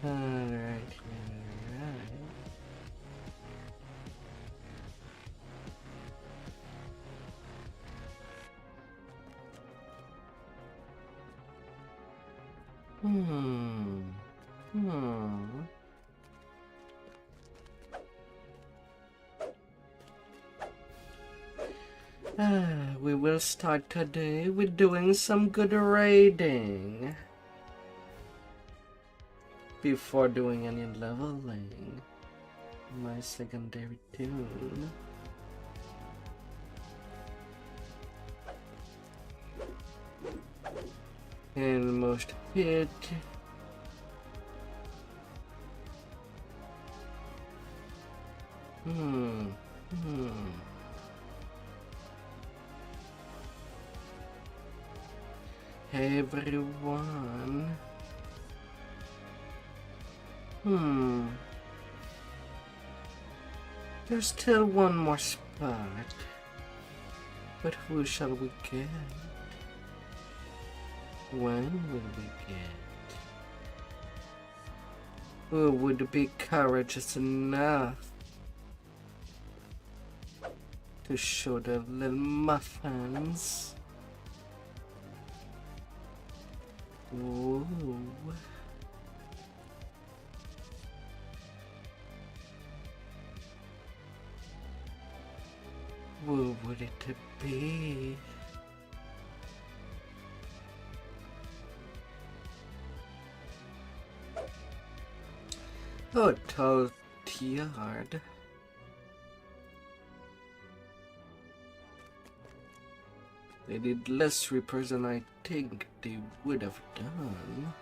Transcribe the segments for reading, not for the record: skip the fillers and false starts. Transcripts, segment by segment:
Alright. We will start today with doing some good raiding before doing any leveling. My secondary tune. And most hit. Hey everyone. There's still one more spot. But who shall we get? When will we get? Who would be courageous enough to show the little muffins? Whoa. Who would it be? Oh, tall yard. They did less repairs than I think they would have done.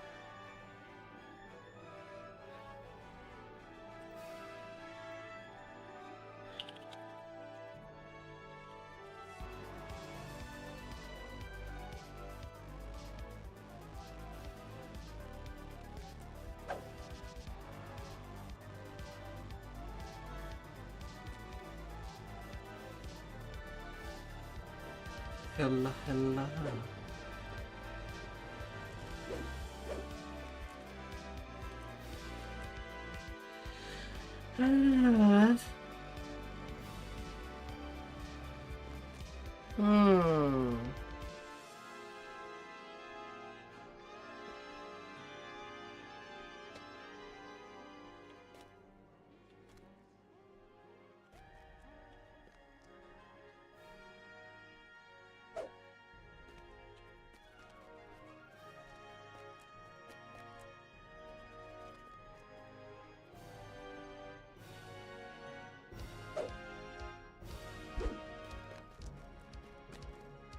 Hello, hello.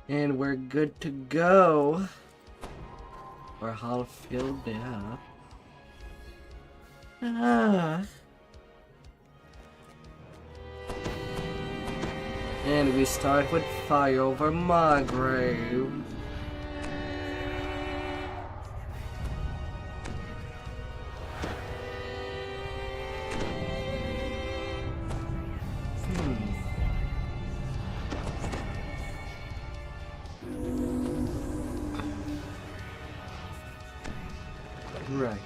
And we're good to go. We're all filled up. And we start with fire over Margrave. Right.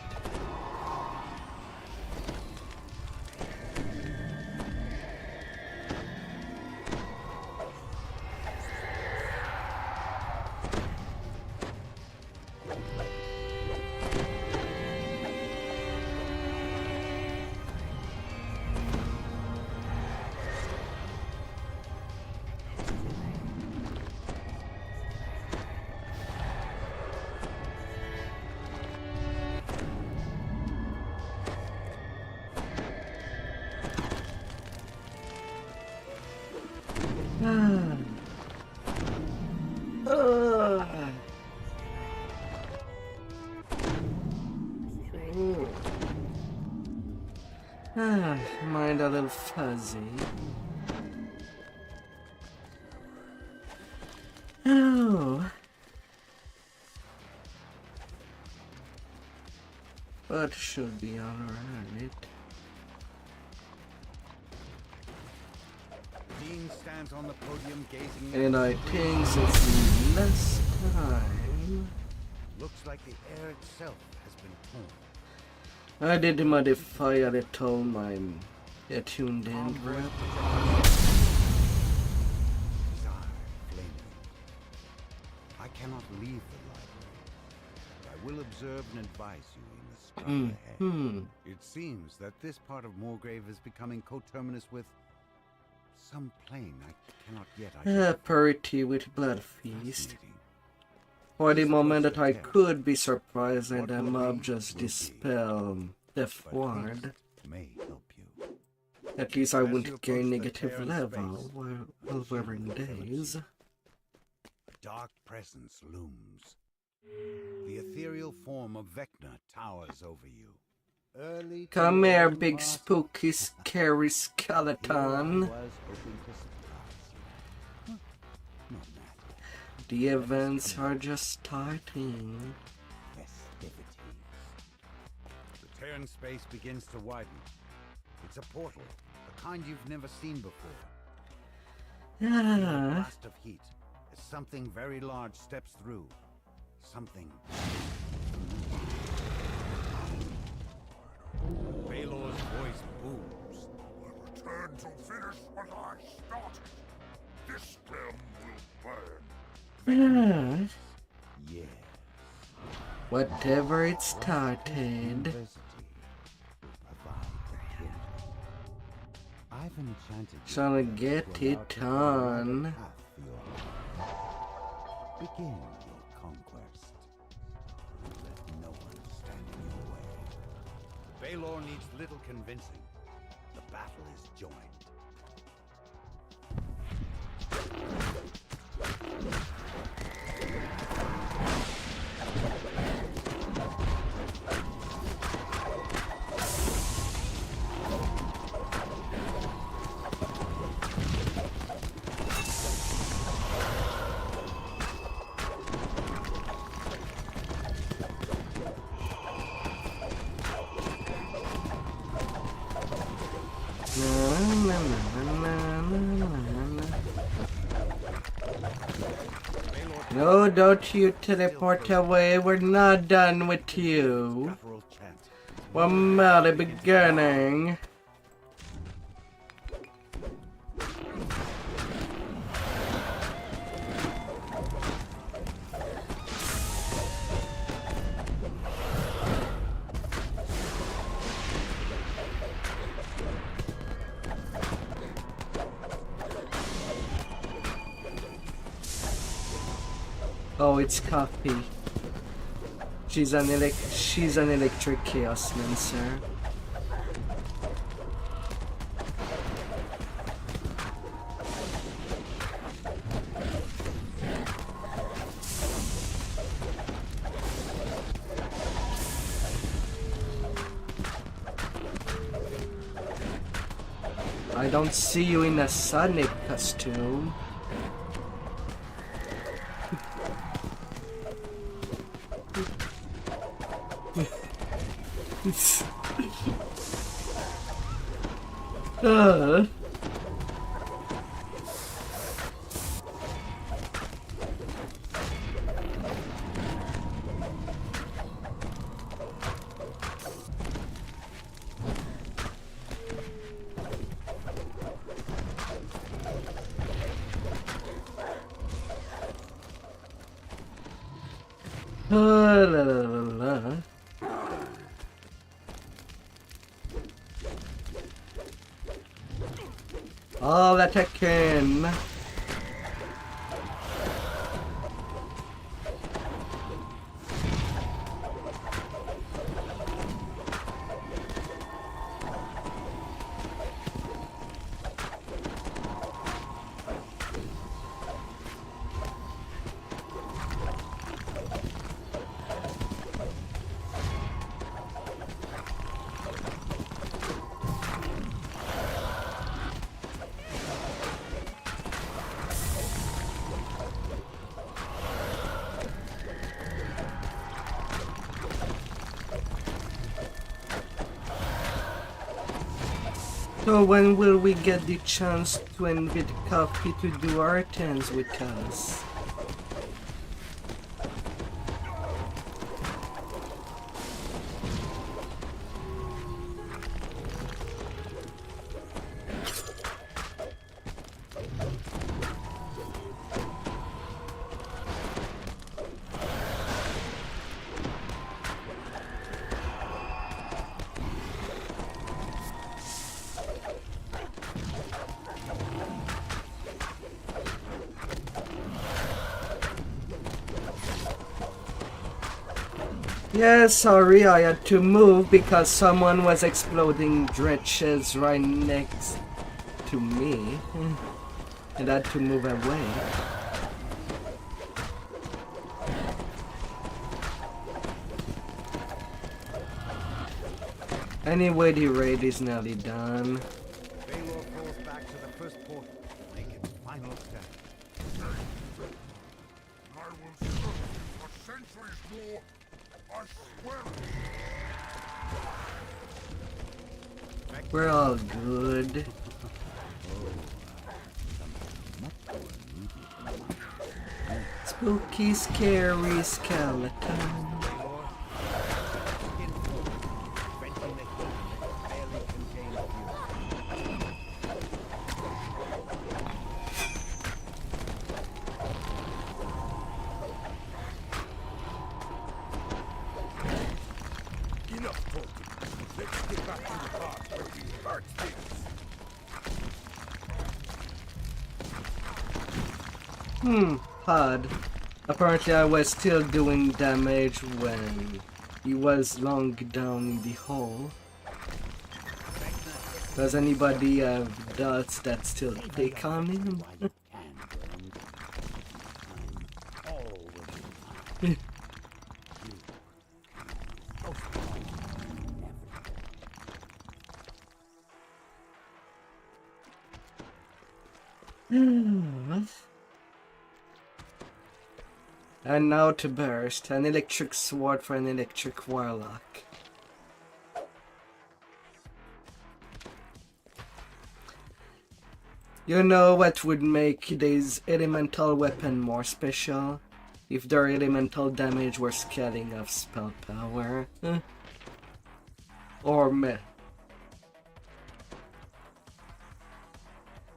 Mind a little fuzzy. Oh. But should be alright. Dean stands on the podium gazing. And I think since last time. Looks like the air itself has been torn. I did modify a little my attuned in grip. I cannot leave the library, but I will observe and advise you in the struggle ahead. It seems that this part of Moorgrave is becoming coterminous with some plane I cannot yet identify. Parity with Blood Feast. For the moment that I could be surprised and the mob just dispel Death Ward. May help you. At least I wouldn't gain negative level while wearing days. A dark presence looms. The ethereal form of Vecna towers over you. Come here, big spooky scary skeleton. The events are just starting. The Terran space begins to widen. It's a portal, the kind you've never seen before. In a blast of heat, as something very large steps through. Something. Baylor's voice booms. I return to finish what I started. This realm will burn. Yes. Whatever it started. University will provide the kindling. I've enchanted you Shall I get it done? Begin your conquest. Let no one stand in your way. Baylor needs little convincing. The battle is joined. No, don't you teleport away. We're not done with you. We're at the beginning. Oh, it's Coffee. She's an electric chaos lancer. I don't see you in a Sonic costume. La, la, la, la. All attacking. So when will we get the chance to invite Coffee to do our turns with us? Yeah, sorry, I had to move because someone was exploding dredges right next to me. And I had to move away. Anyway, the raid is nearly done. Baylor falls back to the first portal, make its final step. I will serve you for centuries more. I swear it. We're all good. Spooky, scary skeleton. Enough talking. Let's get back to the part where we hurt things. Pod. Apparently I was still doing damage when he was long down in the hole. Does anybody have dots that still take on him? And now to burst, an electric sword for an electric warlock. You know what would make this elemental weapon more special? If their elemental damage were scaling of spell power. Or meh.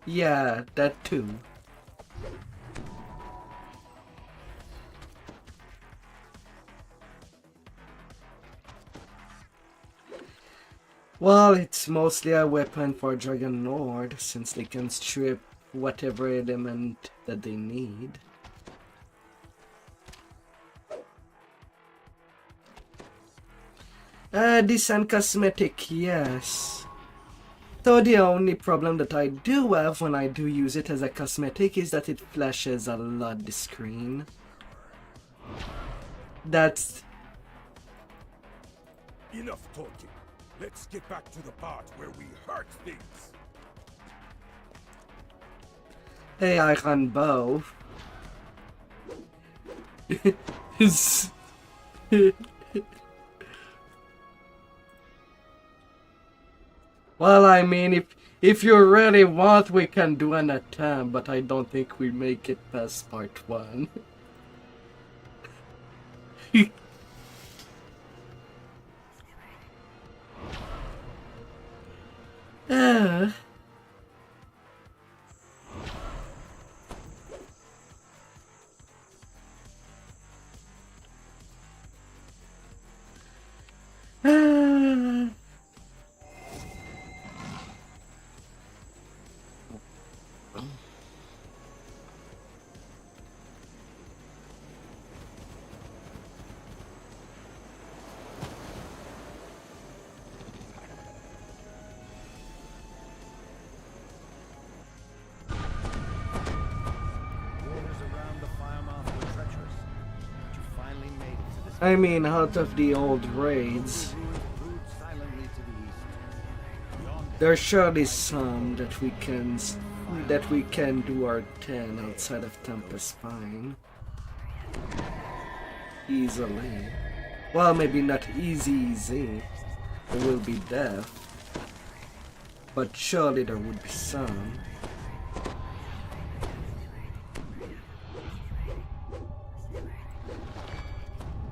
Yeah, that too. Well, it's mostly a weapon for Dragon Lord, since they can strip whatever element that they need. Decent cosmetic, yes. So the only problem that I do have when I do use it as a cosmetic is that it flashes a lot the screen. That's... Enough talking. Let's get back to the part where we hurt things. Hey, I can bow. Well, I mean, if you really want, we can do an attempt, but I don't think we make it past part 1. I mean, out of the old raids, there's surely some that we can do our 10 outside of Tempest Spine easily. Well, maybe not easy. There will be death, but surely there would be some.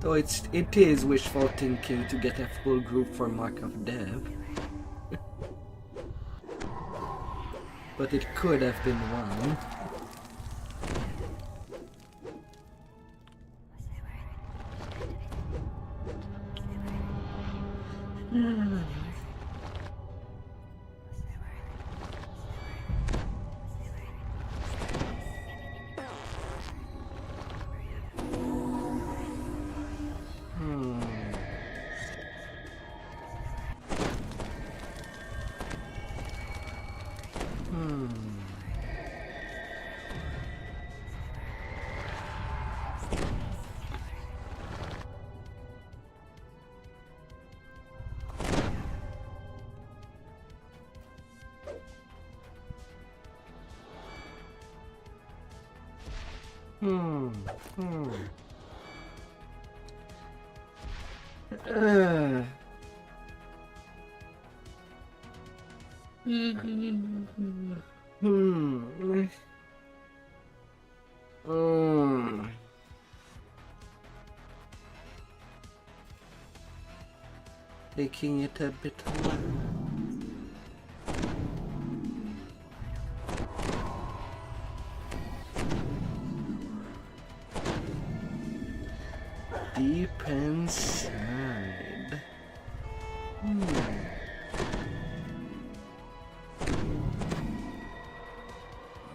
Though it is wishful thinking to get a full group for Mark of Death. But it could have been one. Hmm. Uh. Taking it a bit long. Deep inside.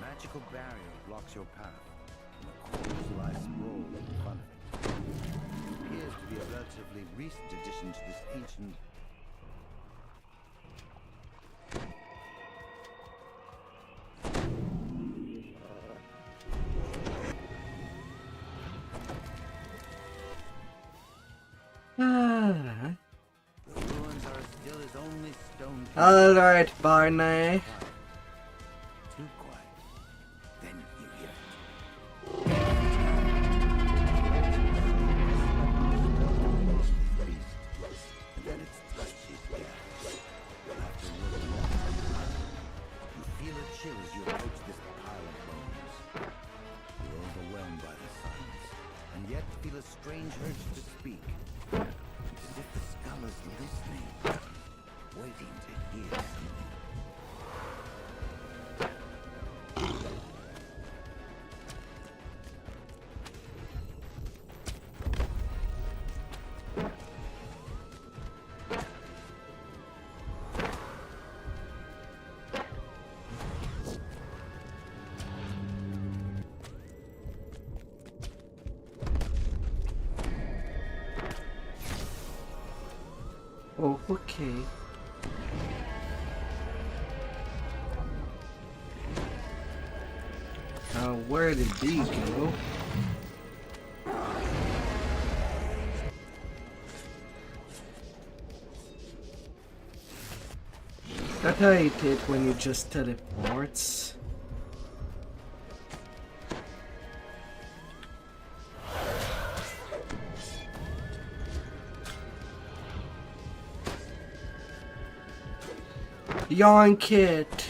Magical barrier blocks your path, and the corpse lies sprawled in front of it. It appears to be a relatively recent addition to this ancient... The ruins are as still as only stone can be. Alright, Barney. Too quiet. Then you hear it. And then its touch is gas. After looking at it, you feel a chill as you approach this pile of bones. You're overwhelmed by the silence, and yet feel a strange urge to speak. As if the skull is listening, waiting to hear something. Oh, okay. Now, where did he go? That I hate it when you just teleports. Yonk it.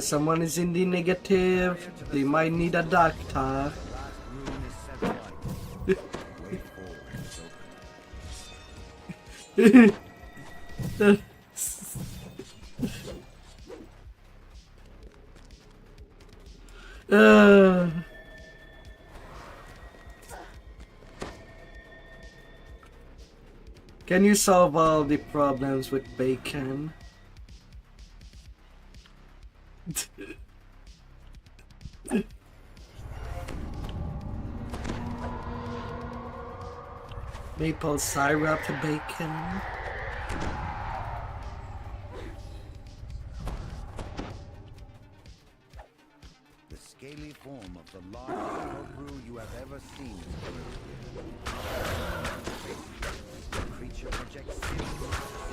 Someone is in the negative. They might need a doctor. Last room is set alight. Way forward is open. Can you solve all the problems with bacon? Maple syrup to bacon. The scaly form of the largest brew you have ever seen is the creature projects into your mind.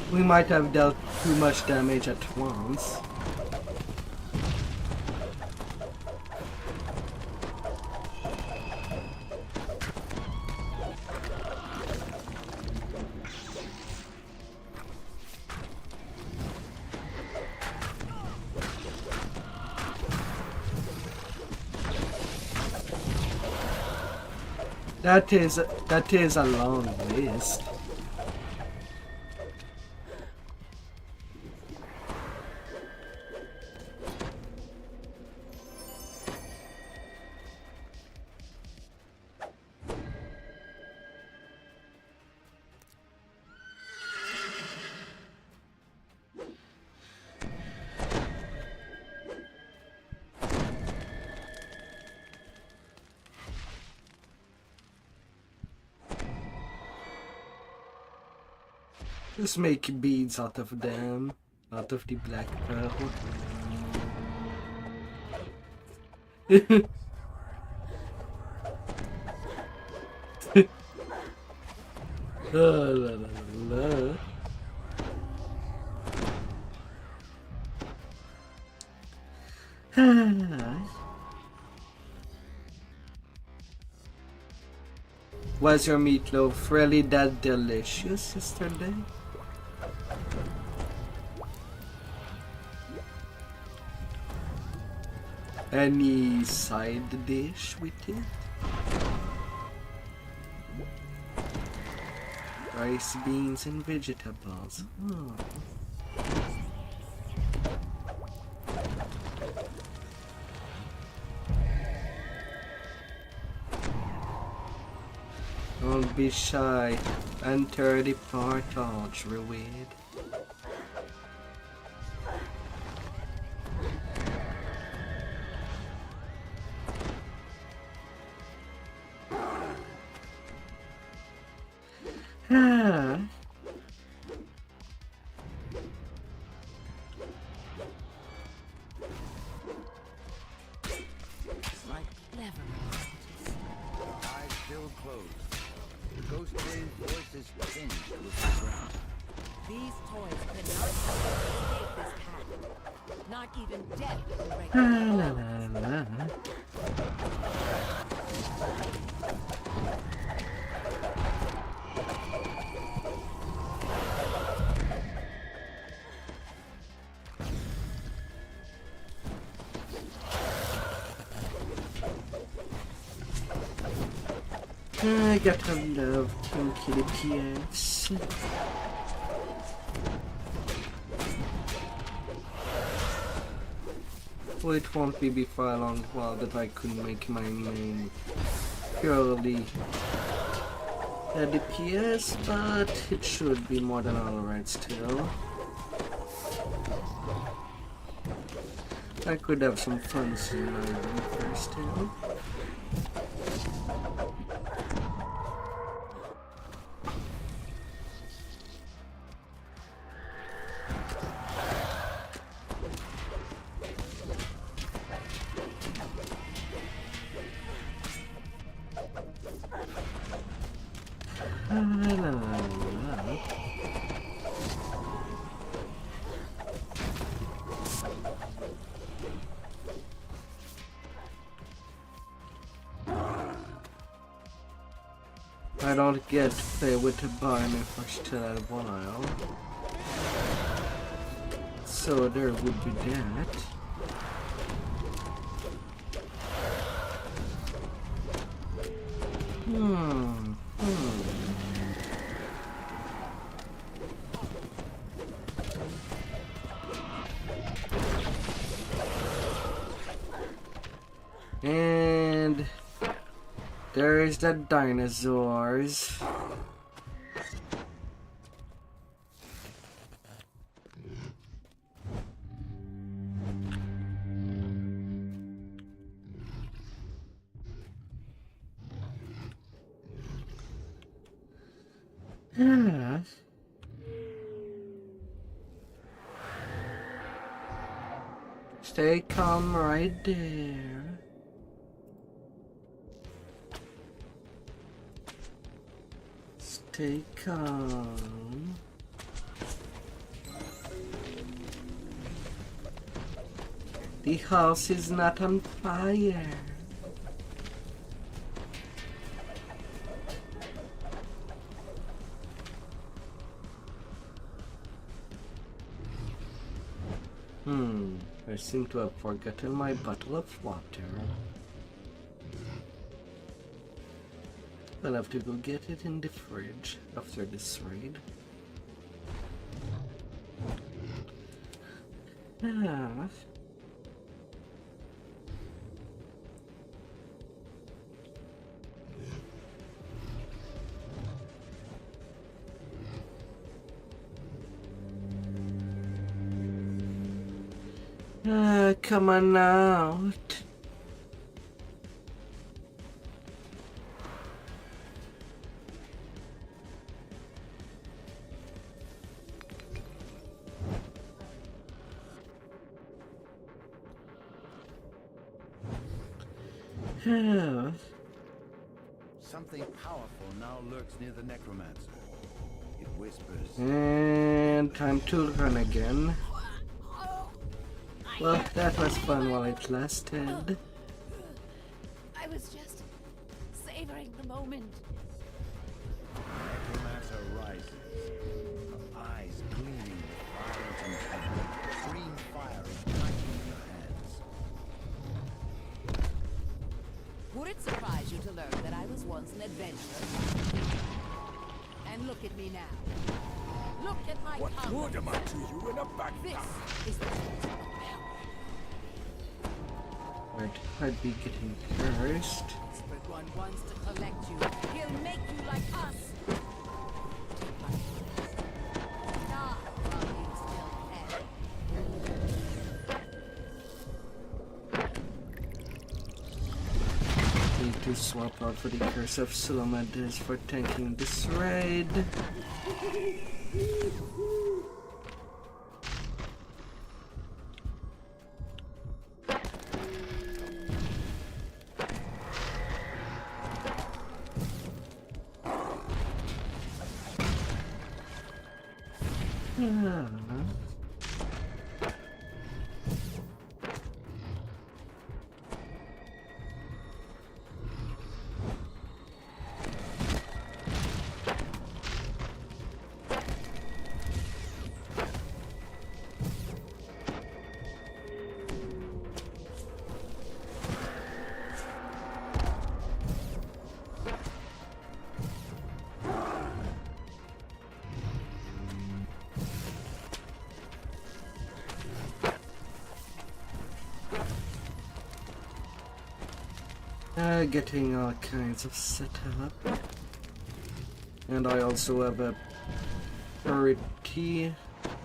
We might have dealt too much damage at once. That is a long list. Just make beads out of them, out of the black pearl. La, la, la. Was your meatloaf really that delicious yesterday? Any side dish with it? Rice, beans, and vegetables. Oh. Don't be shy. Enter the portal, druid. Ah. Like clever. Eyes still closed. The ghost brain voice is tinged with the ground. These toys cannot escape this path. Not even death can break La, them. la, la, la. I gotta love Kinky DPS. Well, it won't be before a long while that I could make my main purely DPS, but it should be more than alright still. I could have some fun soon, my first still. I don't get to play with the Barney for still a while. So there would be that. And there's the dinosaurs. Ah. Stay calm right there. Stay calm. The house is not on fire. I seem to have forgotten my bottle of water. I'll have to go get it in the fridge after this raid. Ah. Come on out. Something powerful now lurks near the necromancer. It whispers. And time to run again. Well, that was fun while it lasted. I was just savoring the moment. Necromancer rises, her eyes gleaming with violent intent. Green fire is blinding her hands. Would it surprise you to learn that I was once an adventurer? And look at me now. Look at my What power. good am I to you in a back? This is the truth of power. Right, I'd be getting cursed. Desperate one wants to collect you. He'll make you like us. Take my place. Die while you still can. Need to swap out for the Curse of Sulamadis for tanking this raid. Getting all kinds of setup. And I also have a pretty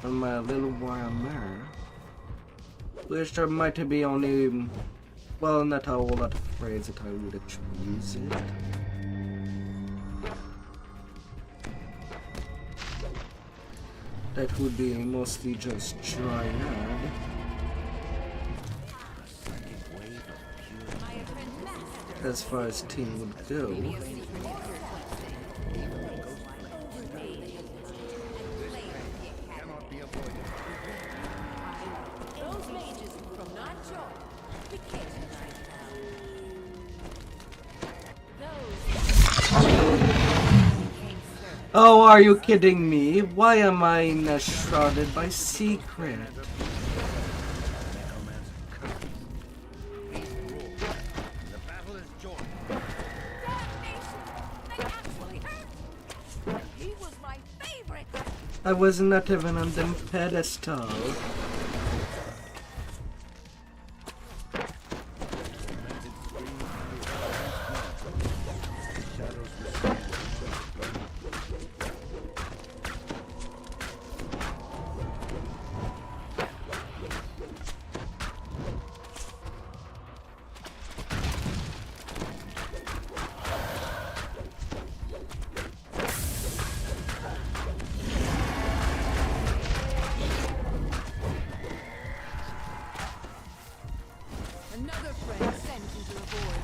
on my little warmer. Which there might be only, well, not a whole lot of phrase that I would actually use it. That would be mostly just triad. As far as team would go. Cannot be avoided. Those mages from not joy became nice now. Oh, are you kidding me? Why am I not shrouded by secret? I was not even on the pedestal. Another friend sent into the void.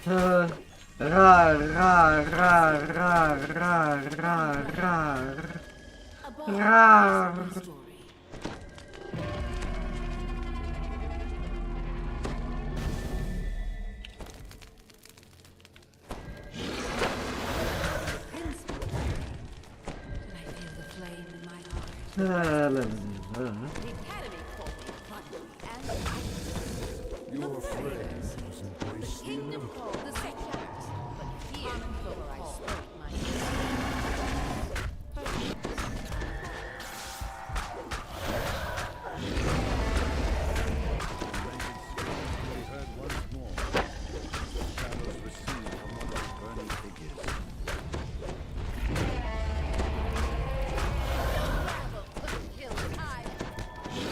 Ra ra ra ra ra ra ra ra. La, la, la, la. Your friends embrace you.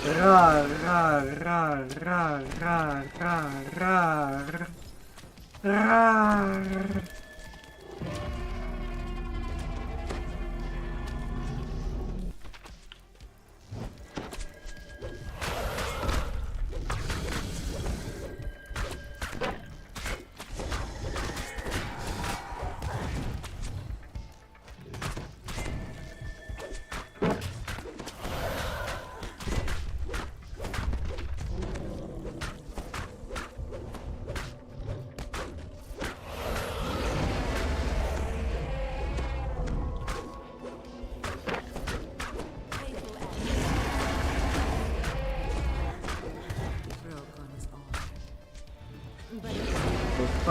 Ra ra ra ra ra ra ra ra.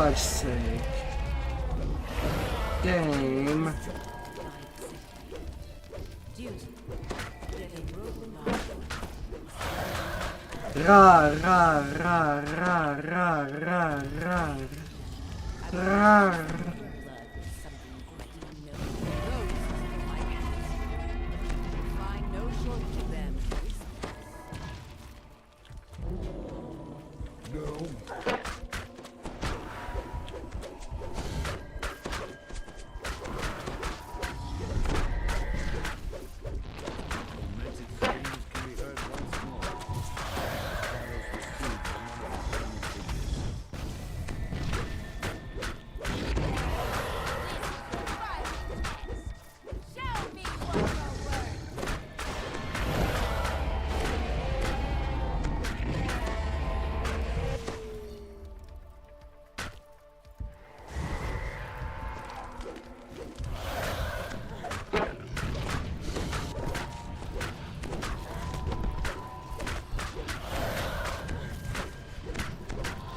fudge sake. Game. Duty. Getting roadblock. Ra ra ra ra ra ra ra ra. Blood is something great. Those are my hands. Find no shortage of them. No. Tormented screams can be heard once more. Shadows recede from one of the stone figures. Show me what you're worth.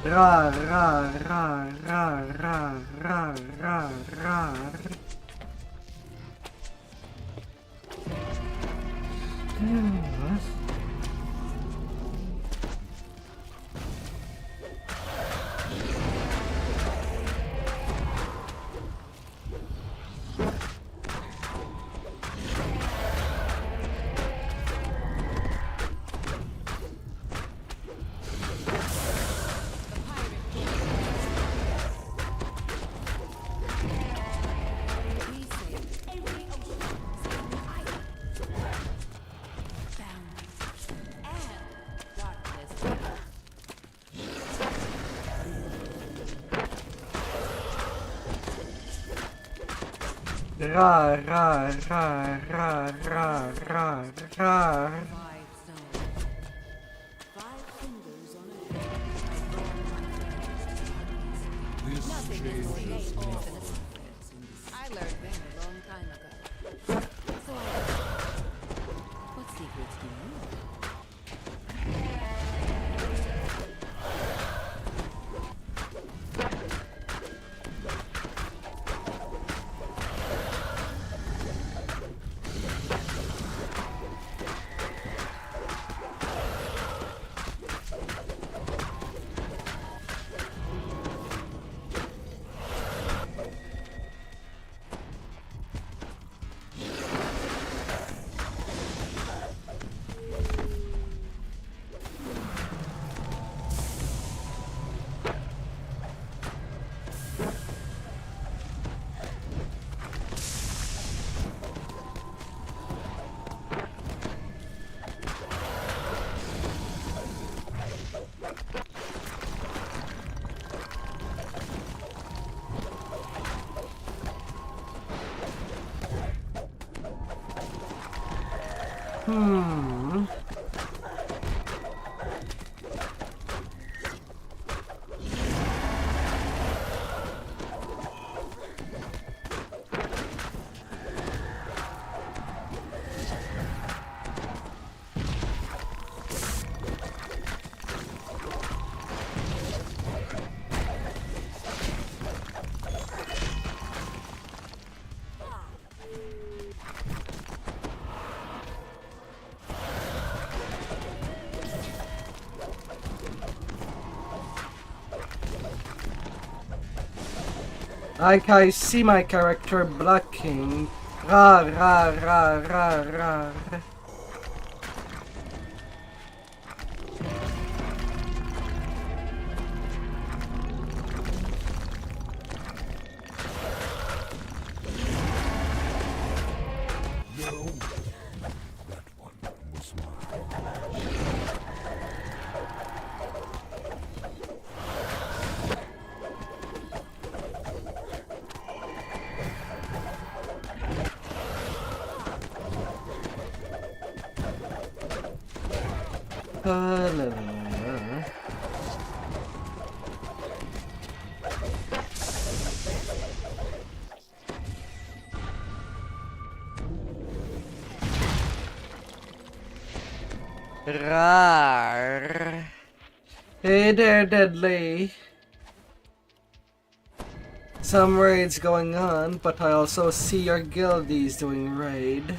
Ra ra ra ra ra ra ra ra. We say every ocean is an island. Boundaries and darkness. Ra ra ra ra ra ra ra. 5 stones. 5 fingers on a hand. Nothing is safe more than a secret. I learned that a long time ago. So what secrets do you know? Like I see my character blocking. Ra ra ra ra ra. No. That one was mine. La, la, la. Rar. Hey there, Deadly. some raids going on, but I also see your guildies doing raid.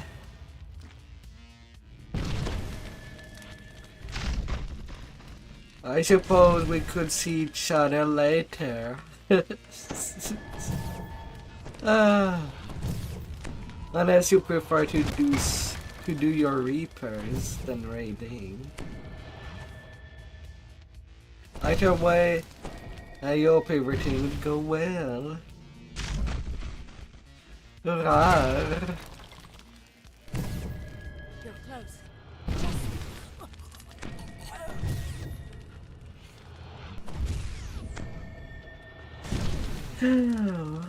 I suppose we could see each other later. Unless you prefer to do your reapers than raiding. Either way, I hope everything would go well. Rawr. You're close. Oh.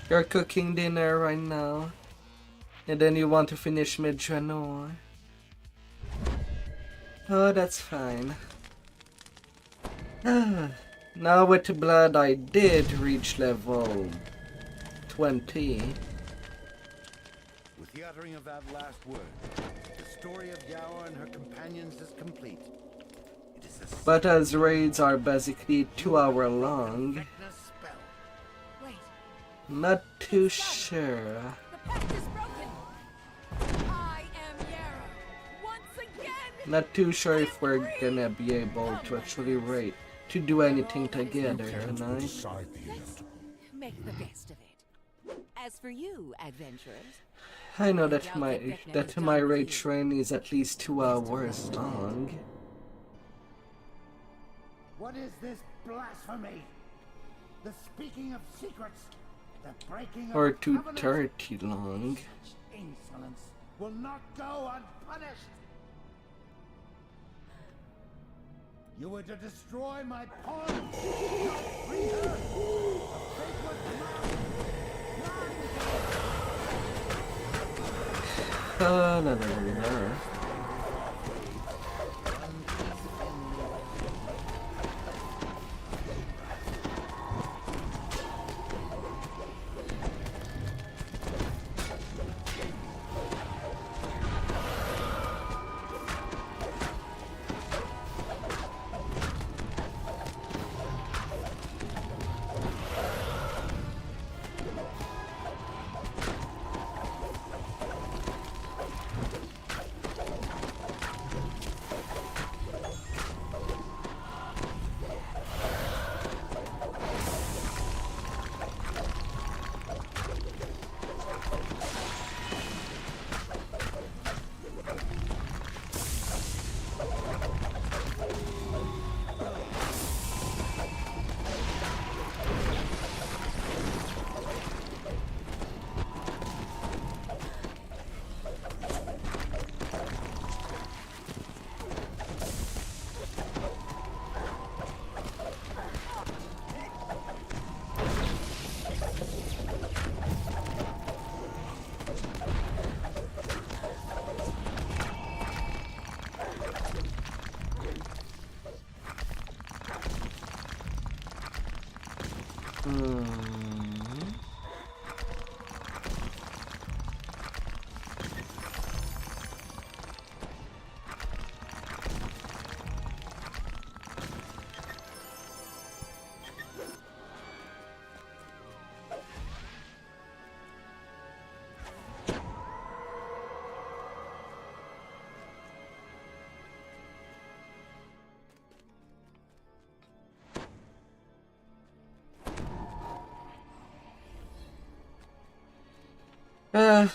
You're cooking dinner right now, and then you want to finish mid-Janor. Oh, that's fine. Now with the blood I did reach level 20. With the uttering of that last word, the story of Yawa and her companions is complete. It is a But as raids are basically 2 hour long, sickness spell. Wait. not too sure. The pact is broken. I am Yarrow. Once again. Not too sure if we're gonna be able to actually raid, to do anything together tonight. Decide the Let's inevitable. make the best of it. As for you, adventurers, I know that my raid train is at least 2 hours long. What is this blasphemy? The speaking of secrets, the breaking of Or covenants? 2:30 long. Such insolence will not go unpunished. You were to destroy my pawn, not free her. A fate was La la la.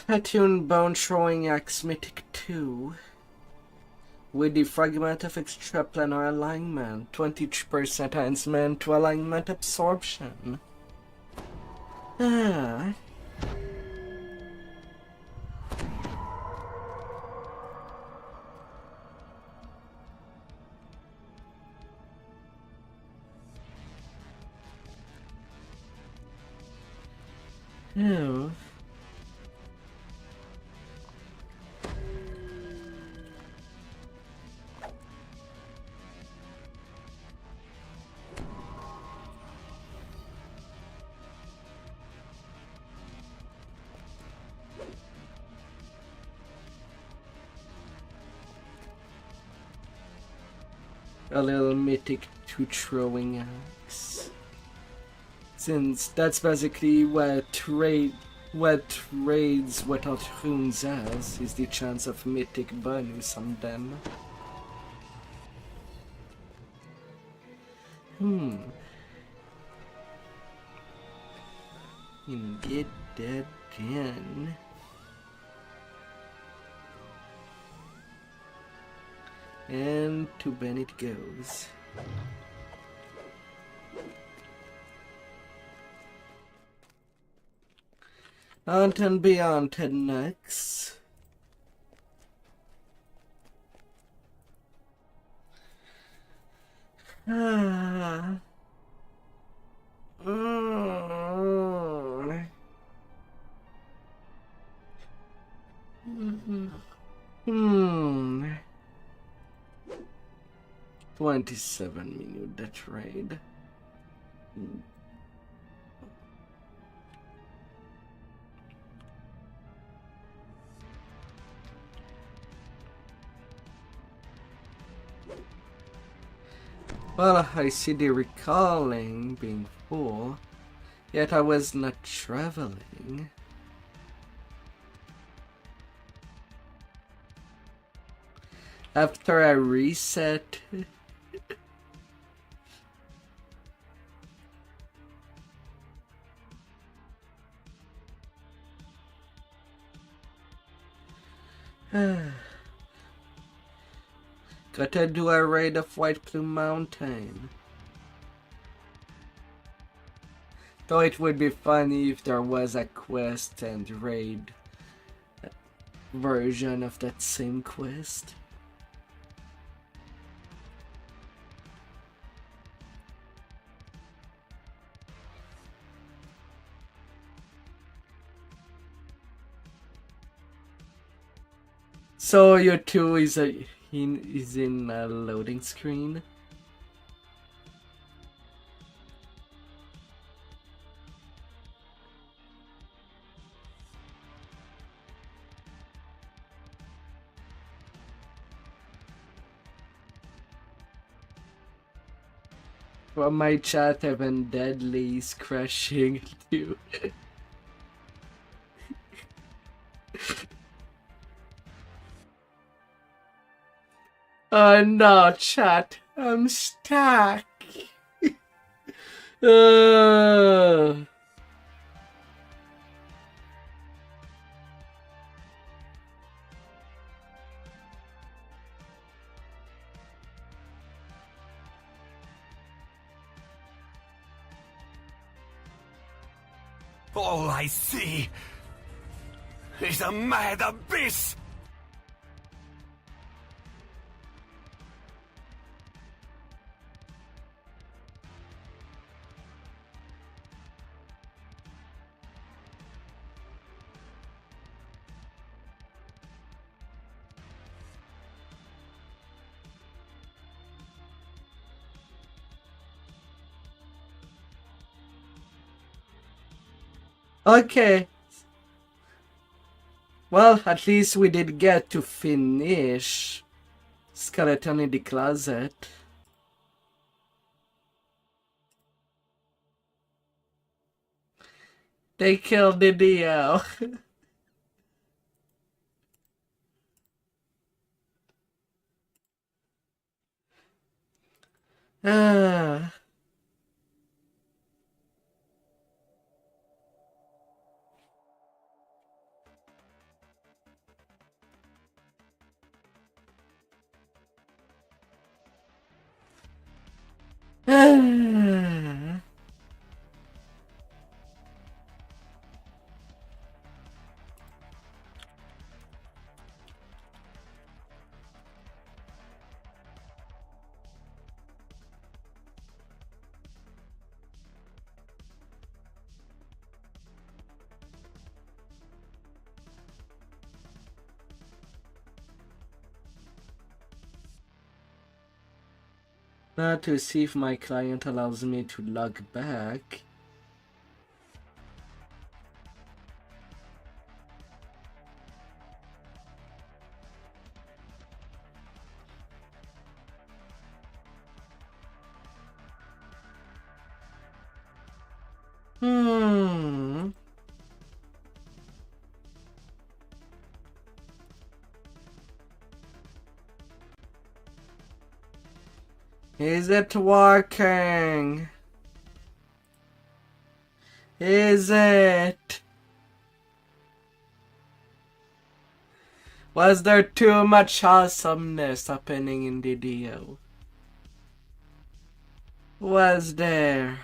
Attune Bone Throwing Axe Mythic 2 with the Fragment of Extraplanar Alignment, 20% enhancement to alignment absorption. Oh. A little mythic to throwing axe. Since that's basically what trades without runes has, is the chance of mythic bonus on them. And get that done. And to Ben it goes. Aunt and beyond next. Ah. Hmm. 27 minute that trade. Well, I see the recalling being full, yet I was not traveling. After I reset, gotta do a raid of White Plume Mountain. Though it would be funny if there was a quest and raid version of that same quest. So your 2 is in a loading screen. Well, my chat even deadly is crashing too. Oh no, chat, I'm stuck. All I see is a mad abyss! Okay. Well, at least we did get to finish Skeleton in the Closet. They killed the Dio. Ah. Ah. Now to see if my client allows me to log back. Is it working? Is it? Was there too much awesomeness happening in the video? Was there?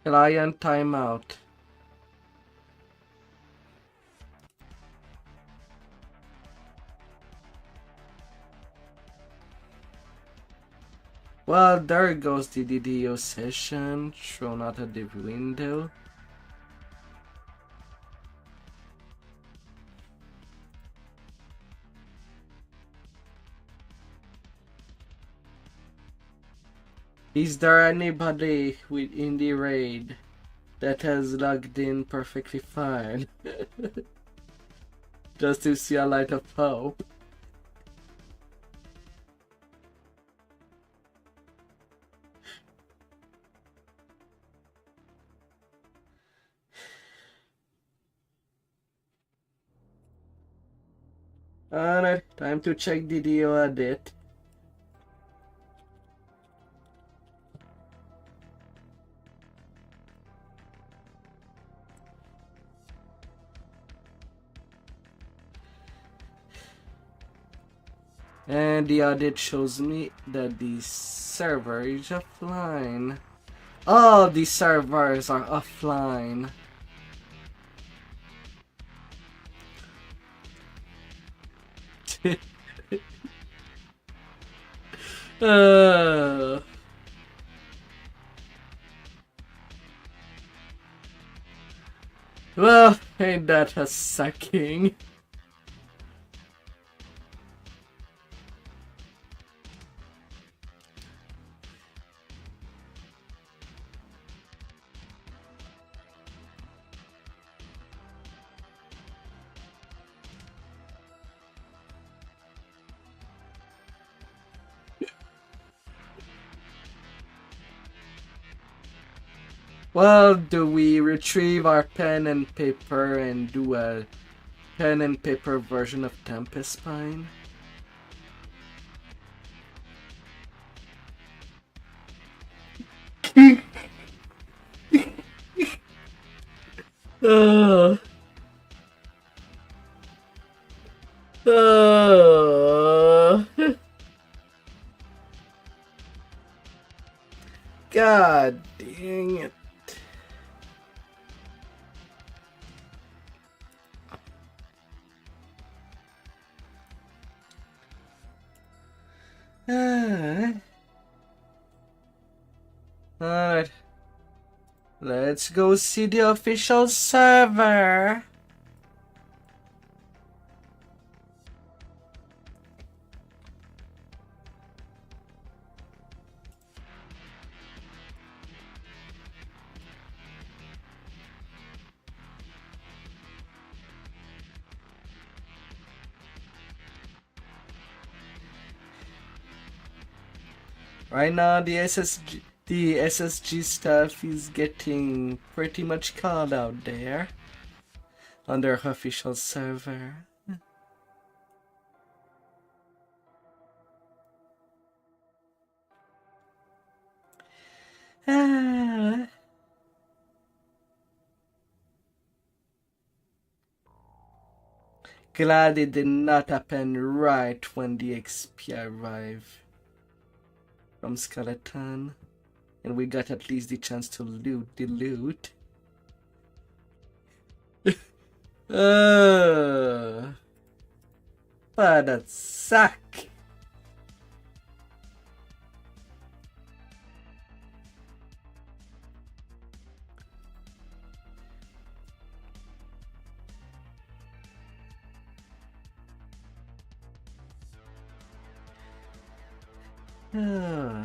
Client timeout. Well, there goes the DDO session thrown out of the window. Is there anybody within the raid that has logged in perfectly fine? Just to see a light of hope. Alright, time to check the DDO edit. And the audit shows me that the server is offline. All the servers are offline. Well, ain't that a sucking? Well, do we retrieve our pen and paper and do a pen and paper version of Tempest Spine? God dang it. Alright. Let's go see the official server. Right now, the SSG stuff is getting pretty much called out there on their official server. Glad it did not happen right when the XP arrived from Skeleton. And we got at least the chance to loot the loot. But that suck. Hmm.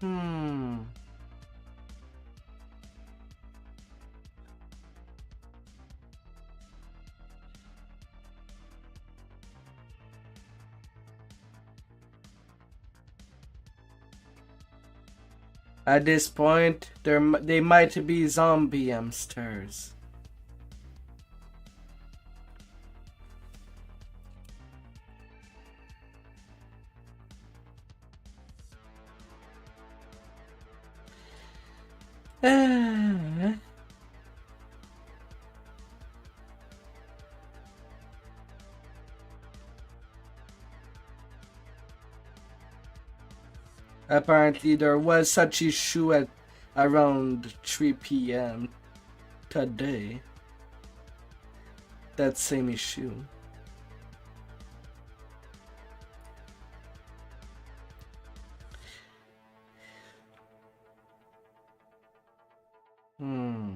Hmm. At this point, they might be zombie hamsters. Apparently, there was such issue at around 3 p.m. today. That same issue. Hmm.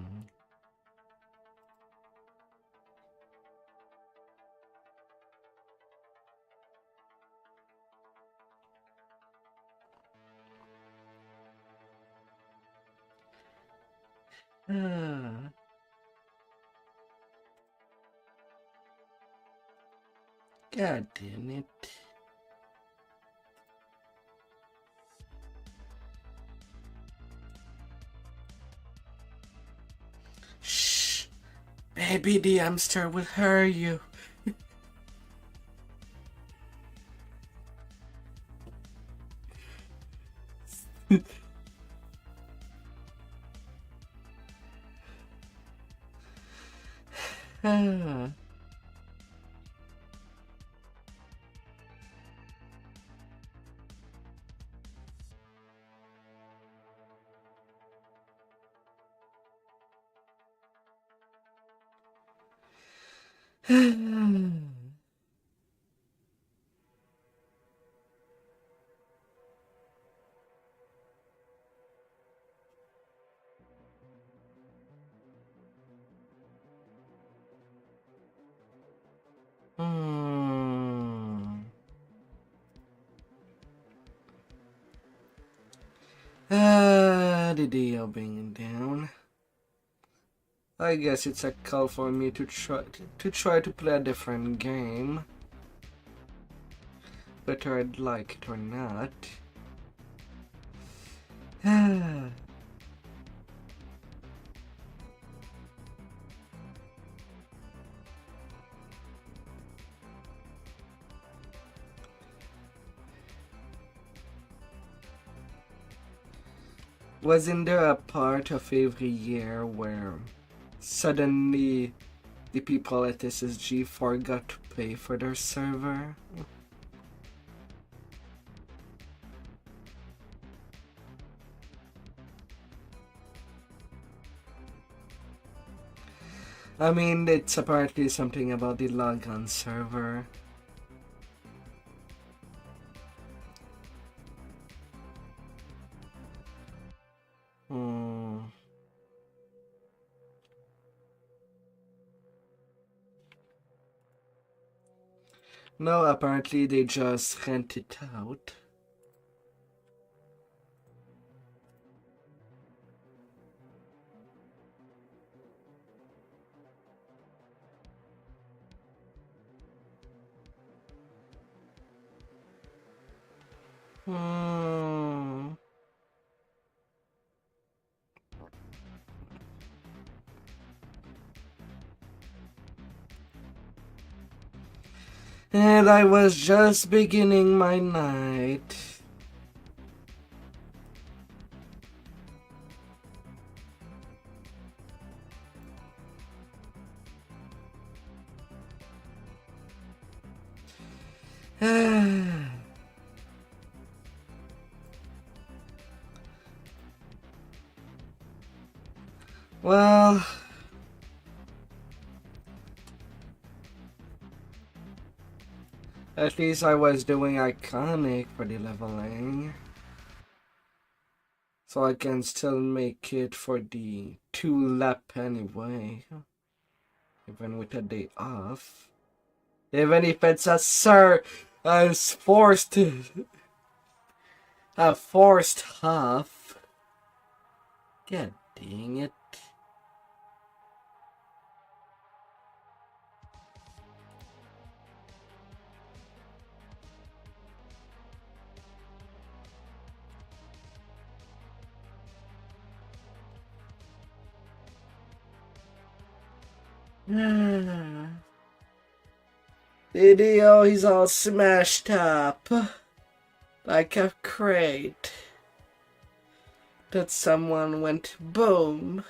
God damn it. Shh. Maybe the hamster will hurt you. The deal being down. I guess it's a call for me to try to play a different game, whether I'd like it or not. Wasn't there a part of every year where suddenly the people at SSG forgot to pay for their server? I mean, it's apparently something about the logon server. No, apparently they just rent it out. And I was just beginning my night. Well, at least I was doing iconic for the leveling. So I can still make it for the 2-lap anyway. Even with a day off. Even if it's a forced half. God dang it. Video, he's all smashed up. Like a crate. That someone went boom.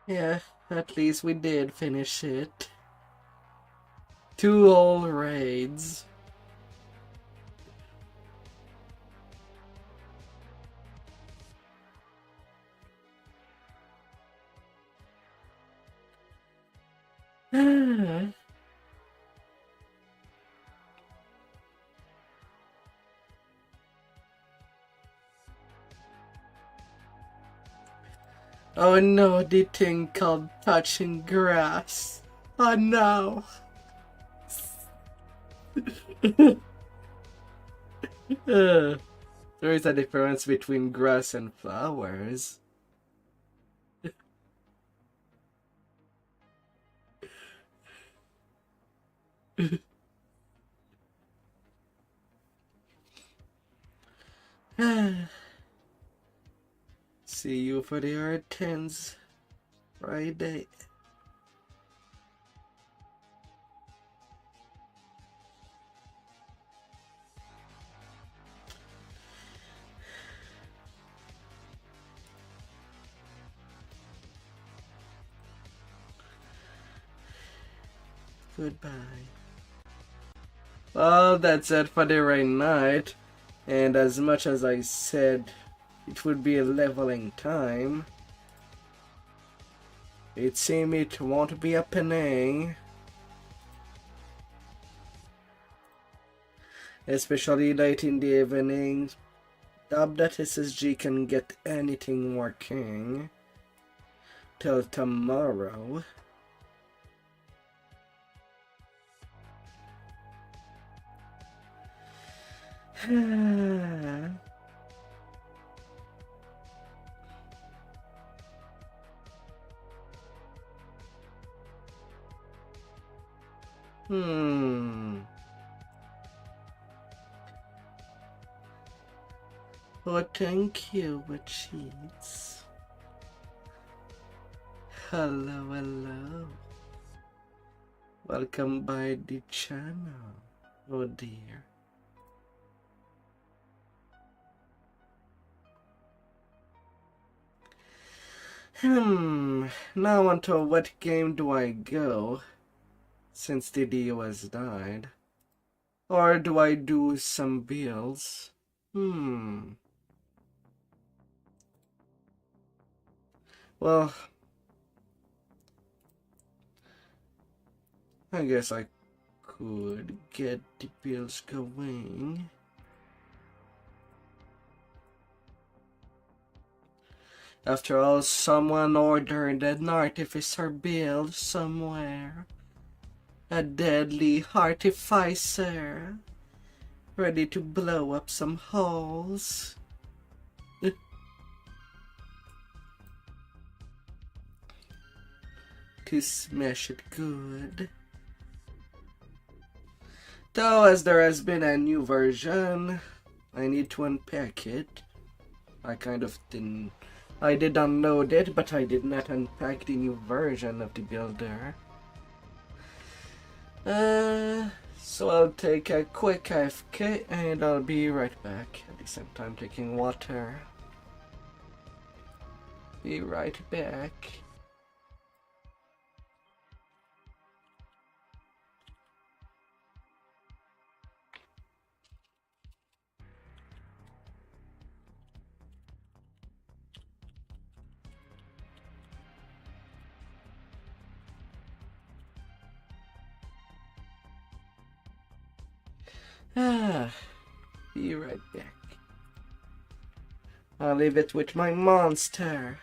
Yeah, at least we did finish it. 2 whole raids. Oh no, the thing called touching grass. Oh no. There is a difference between grass and flowers. See you for the R10s Friday. Goodbye. Well, that's it for the rain night. And as much as I said it would be a leveling time, it seems it won't be happening. Especially late in the evening. Doubt that SSG can get anything working till tomorrow. Oh, thank you, with cheats. Hello, hello. Welcome by the channel. Oh dear. Now onto what game do I go, since the Dio has died? Or do I do some builds? Well, I guess I could get the builds going. After all, someone ordered an artificer build somewhere. A deadly artificer, ready to blow up some holes. To smash it good. Though as there has been a new version, I need to unpack it. I did download it, but I did not unpack the new version of the builder. So I'll take a quick AFK and I'll be right back. At the same time taking water. Be right back. Be right back. I'll leave it with my monster.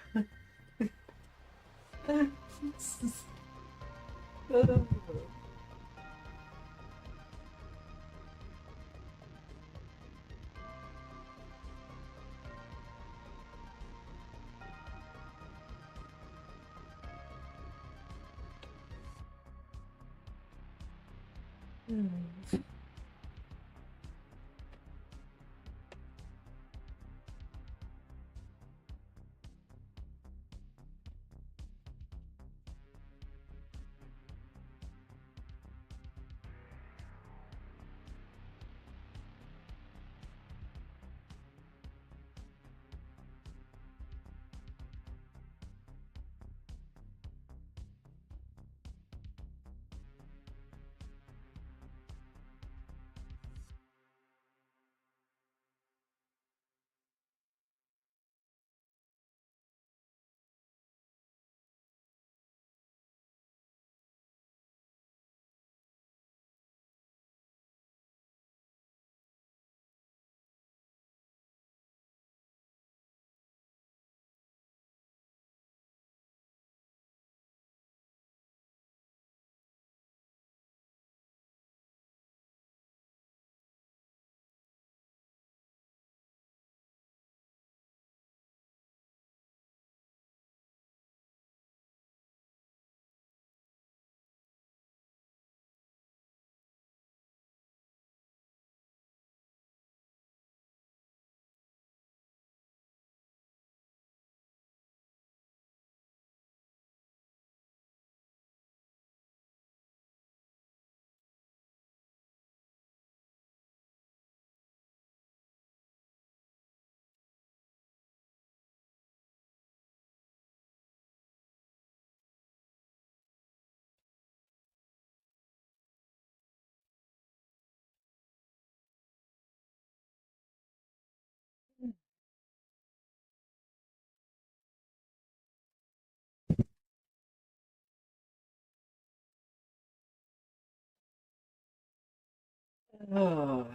Oh.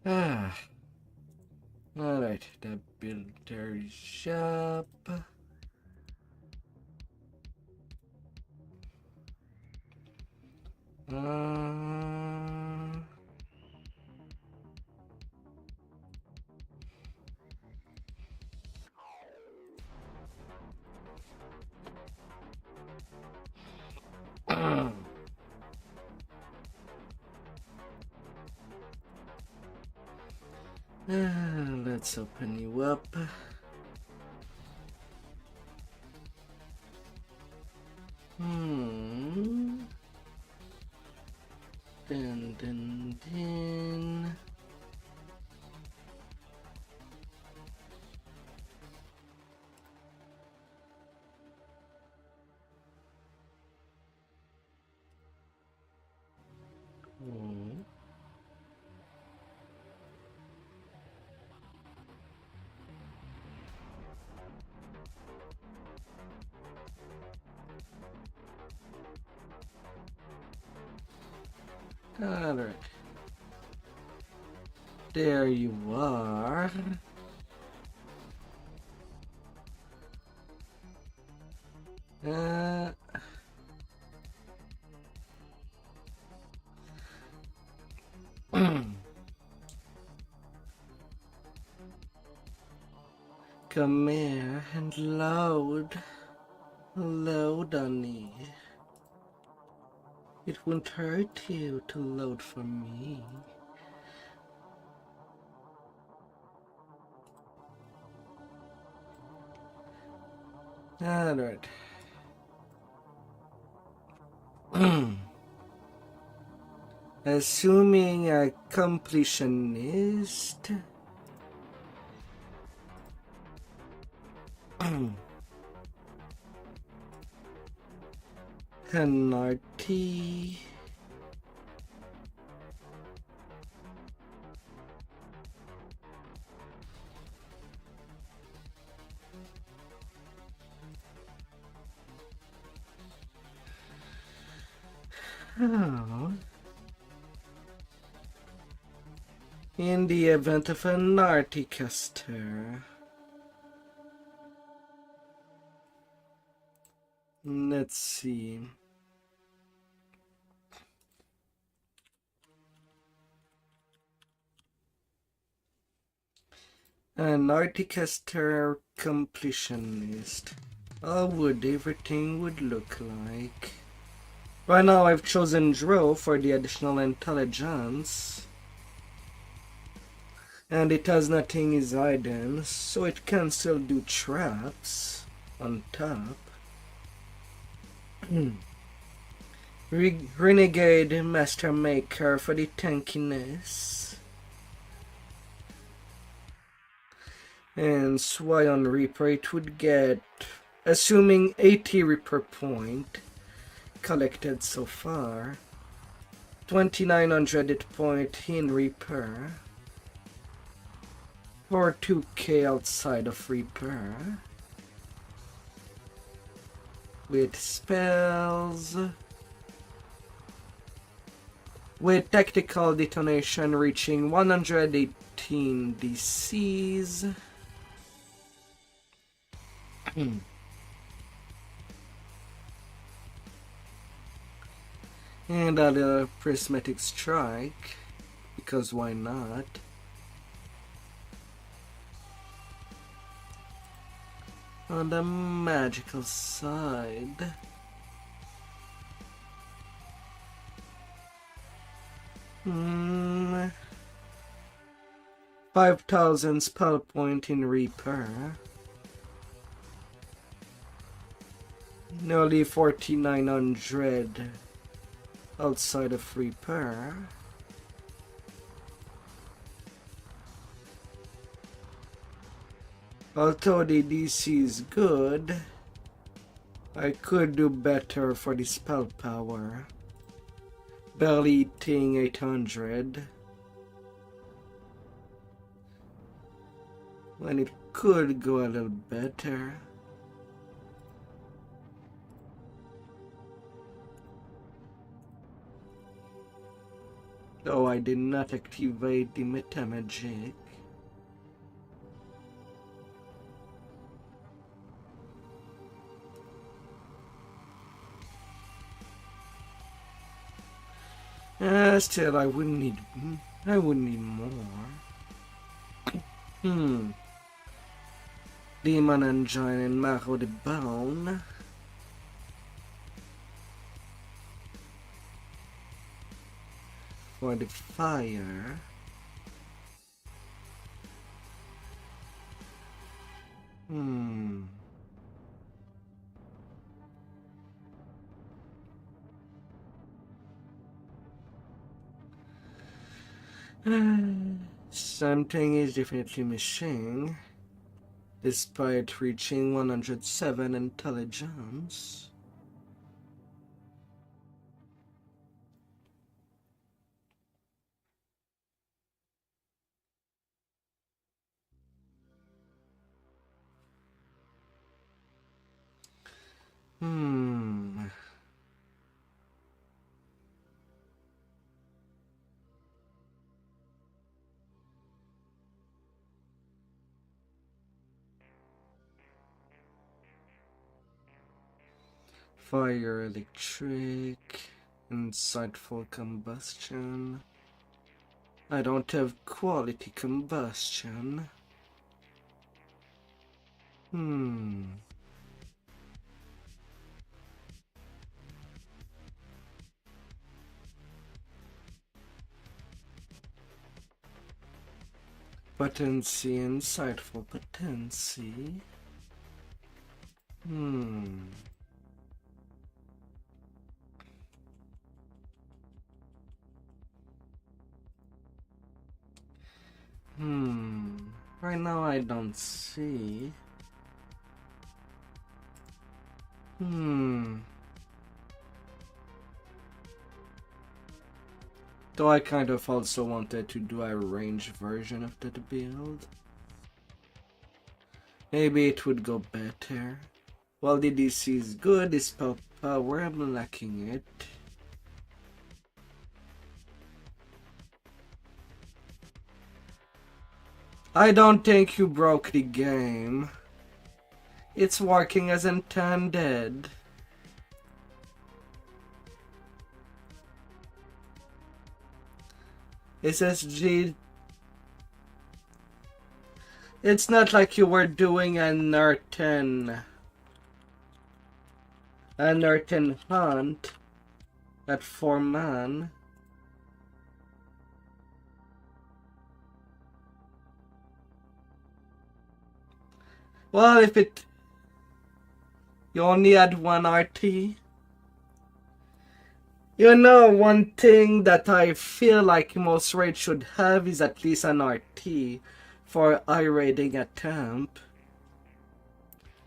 Ah. Alright, the builder shop. Let's open you up. Dun dun dun. Alright. There you are. Come here and load. Load on me. It won't hurt you to load for me. Alright. Assuming a completionist. An RT. Oh. In the event of an Articaster. Let's see. An Articaster completionist. How would everything would look like? Right now I've chosen Dro for the additional intelligence. And it has nothing is hidden, so it can still do traps on top. Renegade Master Maker for the tankiness. And Scion Reaper, it would get, assuming 80 Reaper point collected so far, 2900 hit point in Reaper, or 2k outside of Reaper, with spells, with tactical detonation reaching 118 DCs. And a little prismatic strike, because why not? On the magical side, Hmm. 5,000 spell point in Reaper. Nearly 4,900 outside of Reaper. Although the DC is good, I could do better for the spell power. Barely hitting 800. When it could go a little better. Though I did not activate the meta magic. Still, I wouldn't need more. Demon Engine and Marrow the Bone. For the fire. Something is definitely missing, despite reaching 107 intelligence. Fire, electric, insightful combustion. I don't have quality combustion. Potency, insightful potency. Right now I don't see. Though I kind of also wanted to do a range version of that build. Maybe it would go better. While the DC is good, the spell power, I'm lacking it. I don't think you broke the game. It's working as intended. SSG. It's not like you were doing an Nerten hunt at 4-man. Well, if it... You only had one RT. You know, one thing that I feel like most raids should have is at least an RT for I-raiding a temp.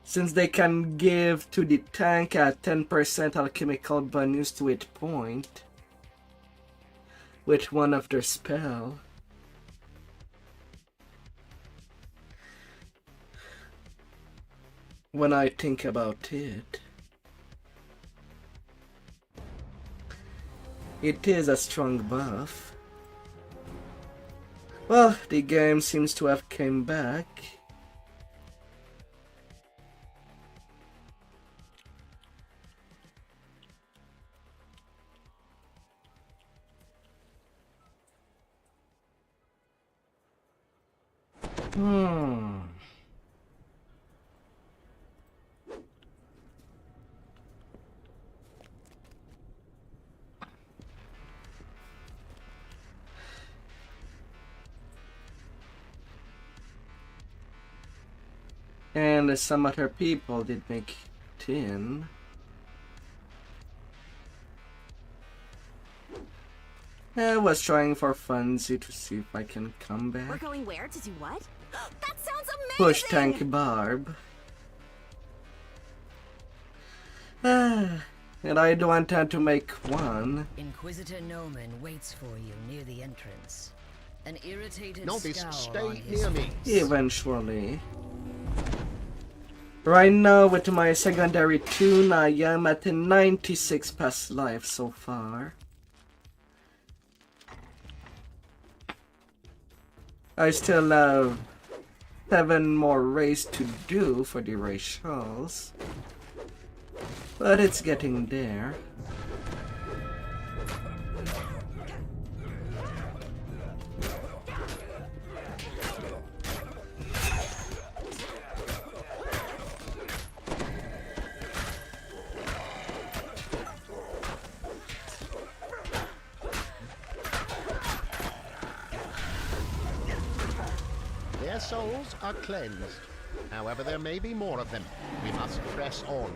Since they can give to the tank a 10% alchemical bonus to hit point with one of their spell. When I think about it, it is a strong buff. Well, the game seems to have came back. And some other people did make it in. I was trying for funzy to see if I can come back. We're going where to do what? That sounds amazing! Push tank barb. And I do intend to make one. Inquisitor Noman waits for you near the entrance. An irritated Novice, scowl stay on his near me. face. Eventually. Right now with my secondary tune, I am at 96 past life so far. I still have 7 more raids to do for the racials, but it's getting there. Their souls are cleansed. However, there may be more of them. We must press on.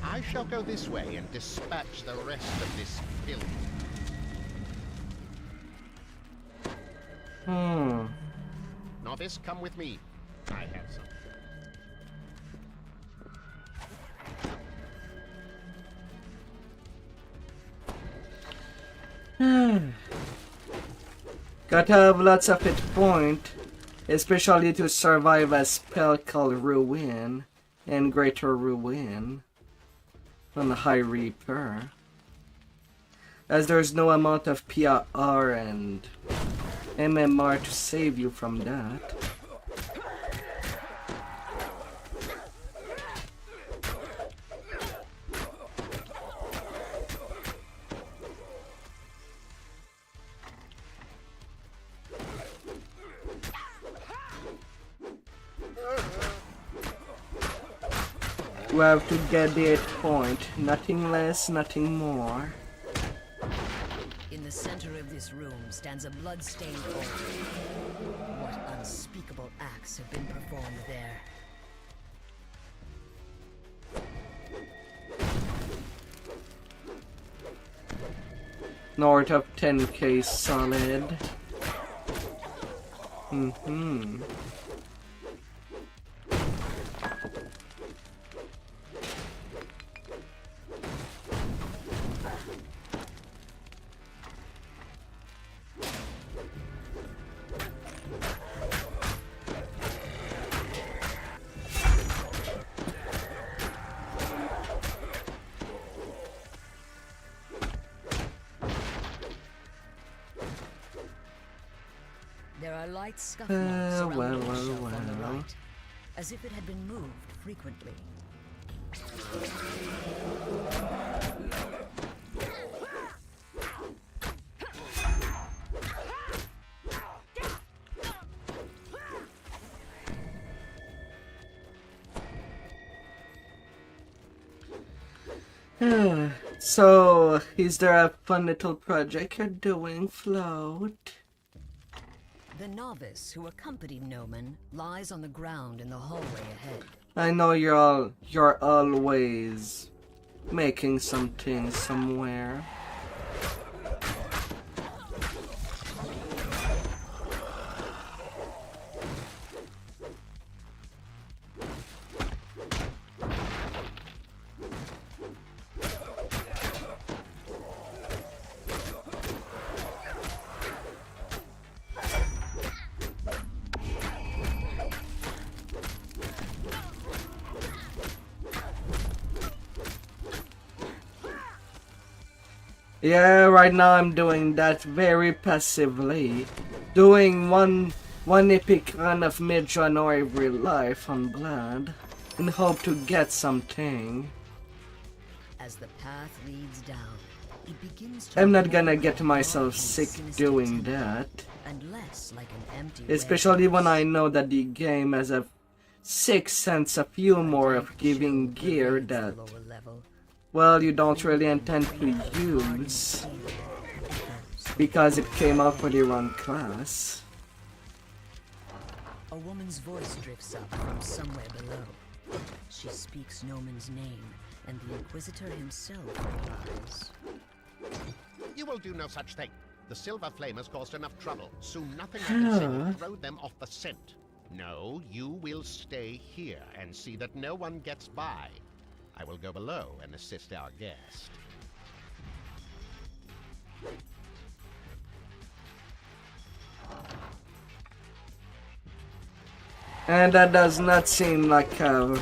I shall go this way and dispatch the rest of this filth. Novice, come with me. I have some. Gotta have lots of hit point, especially to survive a spell called Ruin and Greater Ruin on the High Reaper, as there's no amount of PR and MMR to save you from that. We have to get the 8 point. Nothing less, nothing more. In the center of this room stands a blood-stained altar. What unspeakable acts have been performed there? North of 10k solid. There are light scuff marks around well, the bookshelf on the well. right, as if it had been moved frequently. So, is there a fun little project you're doing, Float? The novice who accompanied Noman lies on the ground in the hallway ahead. I know you're always making something somewhere. Yeah, right now I'm doing that very passively. Doing one epic run of mid-run or every life on Blood, in hope to get something. As the path leads down, it begins to I'm not gonna get myself sick doing that. and less like an empty Especially when I know that the game has a 6 cents of humor of giving gear that, lower level. well, you don't really intend to use because it came out for the wrong class. A woman's voice drifts up from somewhere below. She speaks Noman's name, and the Inquisitor himself replies. You will do no such thing. The Silver Flame has caused enough trouble. Soon nothing I can say will throw them off the scent. No, you will stay here and see that no one gets by. I will go below and assist our guest. And that does not seem like a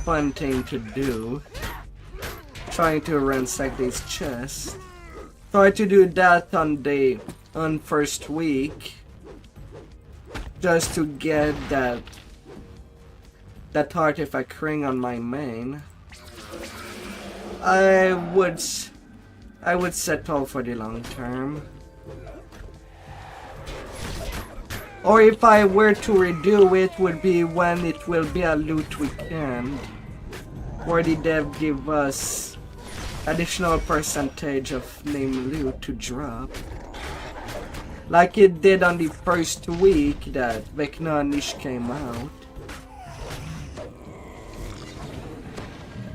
fun thing to do. Trying to ransack these chests. Try to do that on first week, just to get that artifact ring on my main. I would settle for the long term. Or if I were to redo it, would be when it will be a loot weekend, where the dev give us additional percentage of name loot to drop, like it did on the first week that Vecna Niche came out.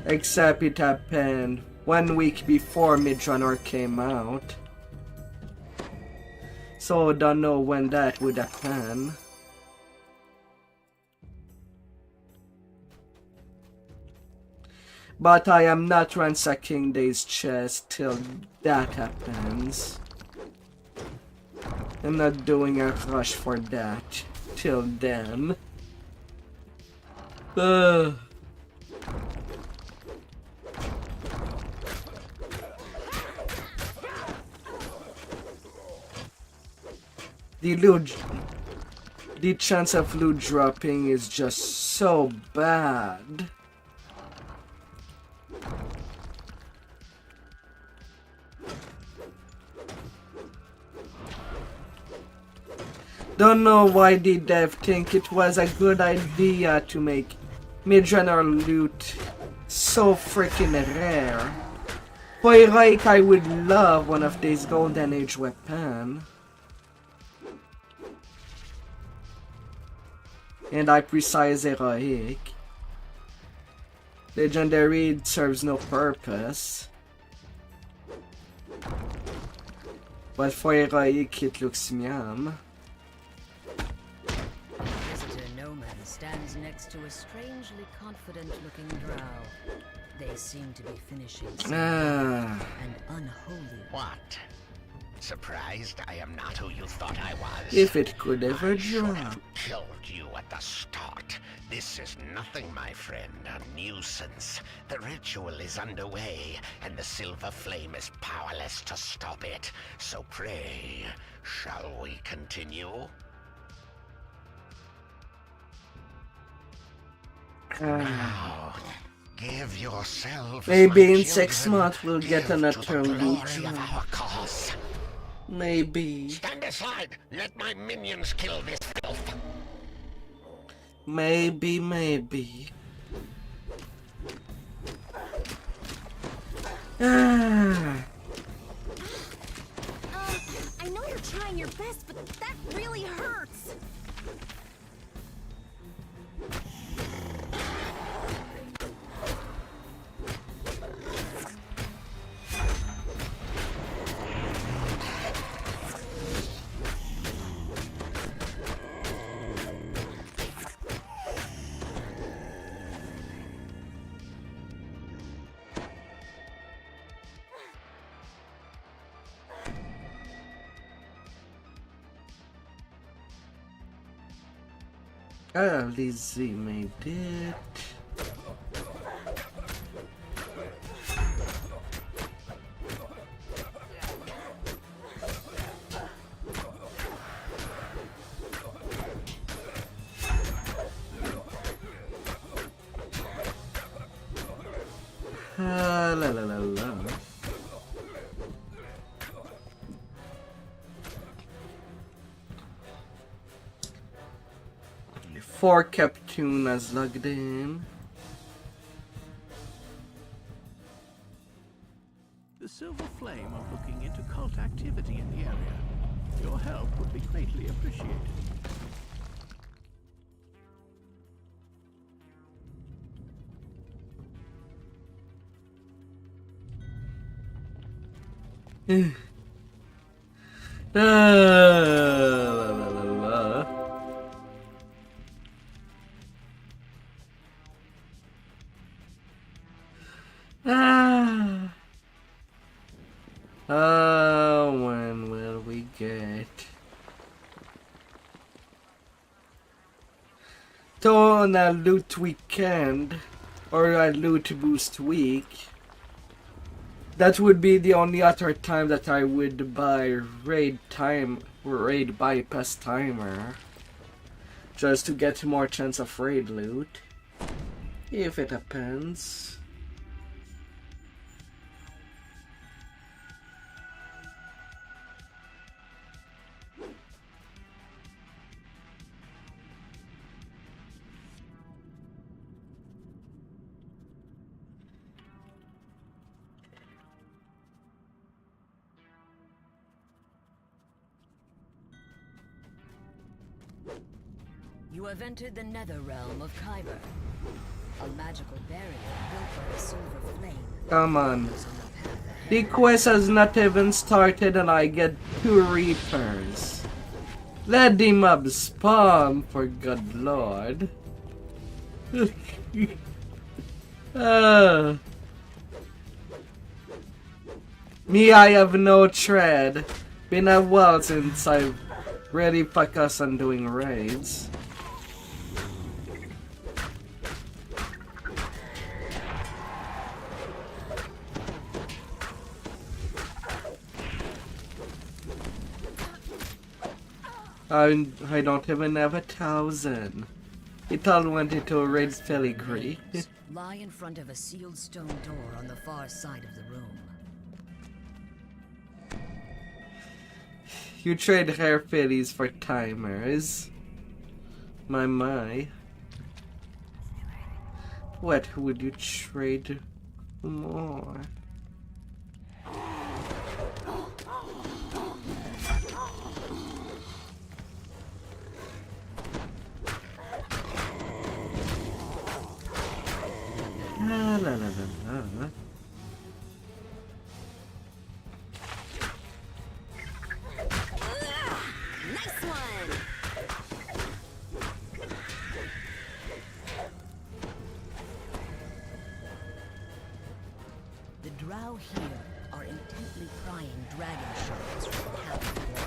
Except it happened 1 week before Midrunner came out. So don't know when that would happen. But I am not ransacking these chests till that happens. I'm not doing a rush for that till then. The chance of loot dropping is just so bad. Don't know why the dev think it was a good idea to make Midrunner loot so freaking rare. For heroic, I would love one of these golden age weapon. And I precise heroic. Legendary serves no purpose. But for heroic, it looks yum. Visitor Noman stands next to a strangely confident-looking drow. They seem to be finishing something an unholy. What? Surprised I am not who you thought I was? If it could ever I should drop. have killed you at the start. This is nothing, my friend. A nuisance. The ritual is underway, and the silver flame is powerless to stop it. So pray, shall we continue? Now, give yourselves, Maybe my in 6 children, months we'll get give an to the eternal glory of our cause. Maybe. Stand aside. Let my minions kill this filth. Maybe. Ah. I know you're trying your best, but that really hurts. Lizzie made it. La. 4 Captunas logged in. The Silver Flame are looking into cult activity in the area. Your help would be greatly appreciated. La. When will we get to on a loot weekend or a loot boost week? That would be the only other time that I would buy raid bypass timer, just to get more chance of raid loot, if it happens. You have entered the nether realm of Kyber. A magical barrier built by the silver flame. Come on. The quest has not even started and I get 2 Reapers. Let the mobs spawn, for good lord. Me, I have no tread. Been a while since I've really focused on doing raids. I don't even have 1,000. It all went into raid filigree. Lie in front of a sealed stone door on the far side of the room. You trade hair fillies for timers. My. What would you trade more? La la la la la. Nice one! The drow here are intently prying dragon shards from the cavern wall.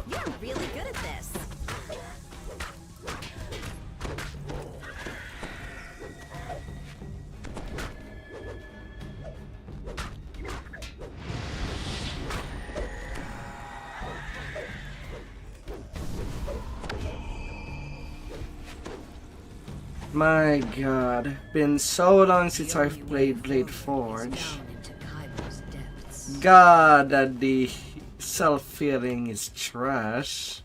You're really good at this. My god, been so long since I've played Bladeforge. God, that the self-feeling is trash.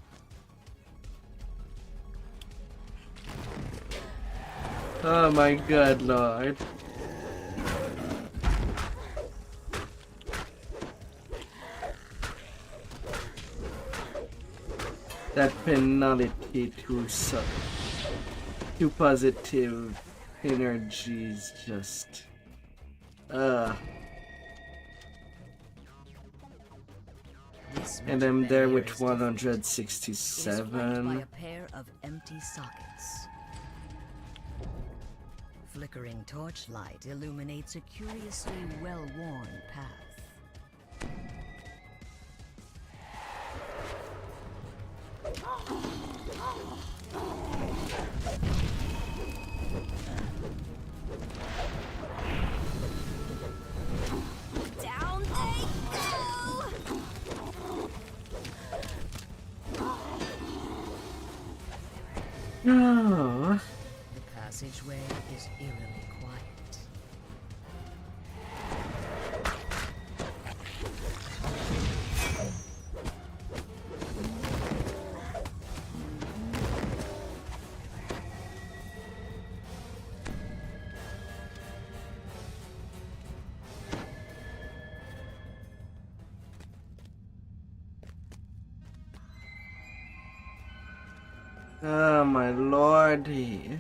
Oh my god, Lord. That penalty to positive energy is just and I'm there with 167. By a pair of empty sockets. Flickering torchlight illuminates a curiously well-worn path. Down they go! No. The passageway is eerily quiet. Oh my lordy.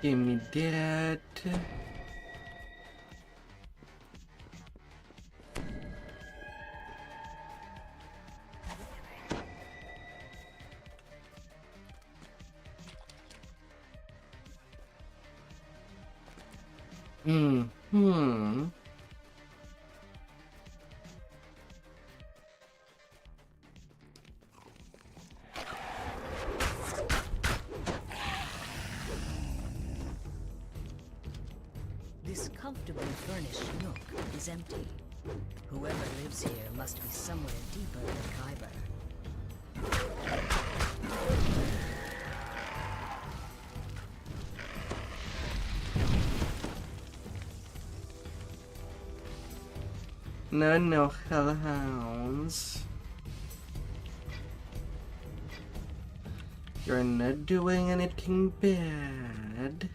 Give me that. This comfortably furnished nook is empty. Whoever lives here must be somewhere deeper than Khyber. No hellhounds. You're not doing anything bad.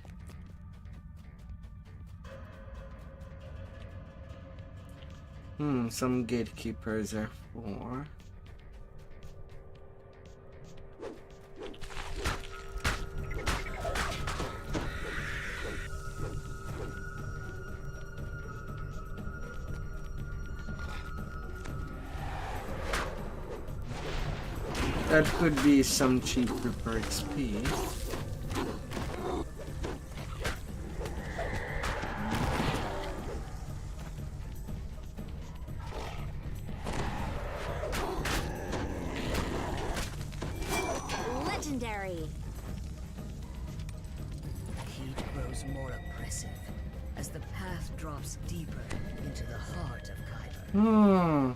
Some gatekeepers are for. That could be some cheaper per XP. Legendary. Heat grows more oppressive as the path drops deeper into the heart of Kyber.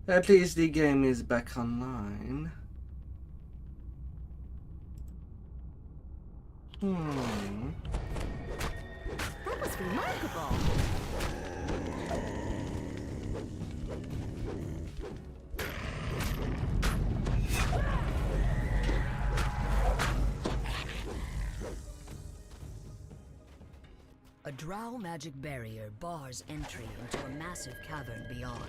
At least the game is back online. That was remarkable. A drow magic barrier bars entry into a massive cavern beyond.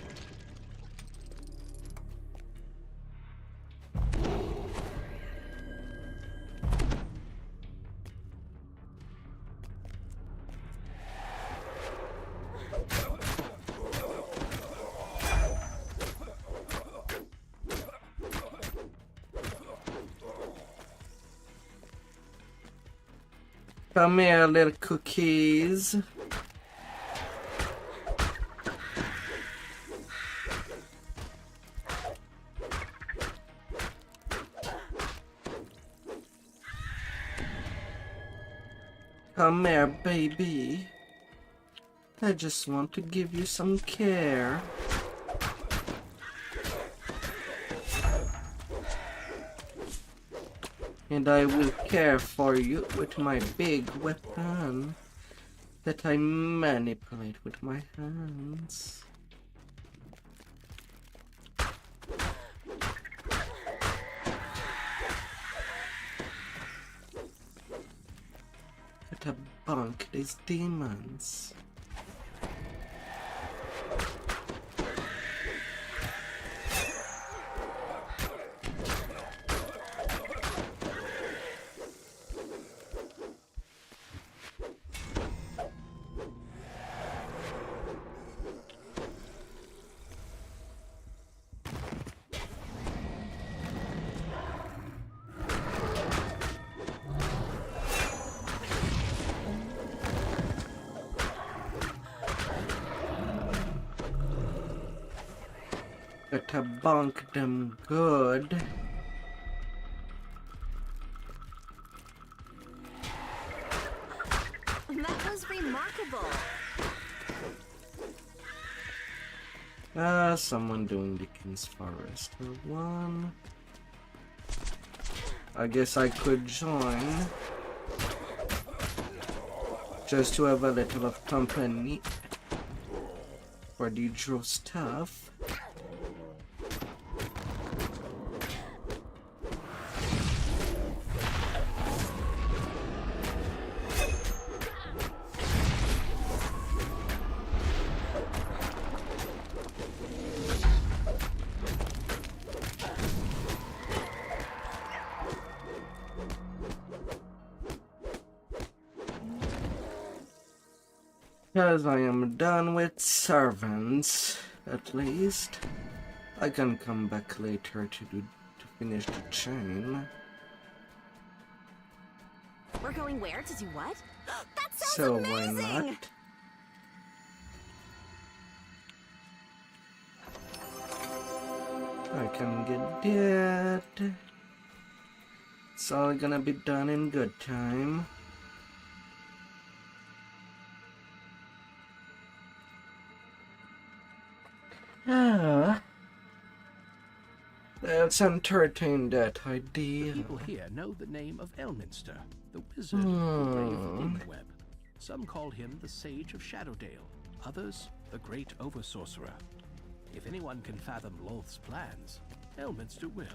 Come here, little cookies. Come here, baby. I just want to give you some care. And I will care for you with my big weapon that I manipulate with my hands. To bunk these demons. To bonk them good. That was remarkable. Someone doing the King's Forester one. I guess I could join. Just to have a little of company for the draw stuff. Because I am done with servants, at least. I can come back later to finish the chain. We're going where to do what? That sounds So amazing! why not? I can get that. It's all gonna be done in good time. Let's entertain that idea. People here know the name of Elminster, the wizard who braved the web. Some call him the Sage of Shadowdale, others the Great Oversorcerer. If anyone can fathom Lolth's plans, Elminster will.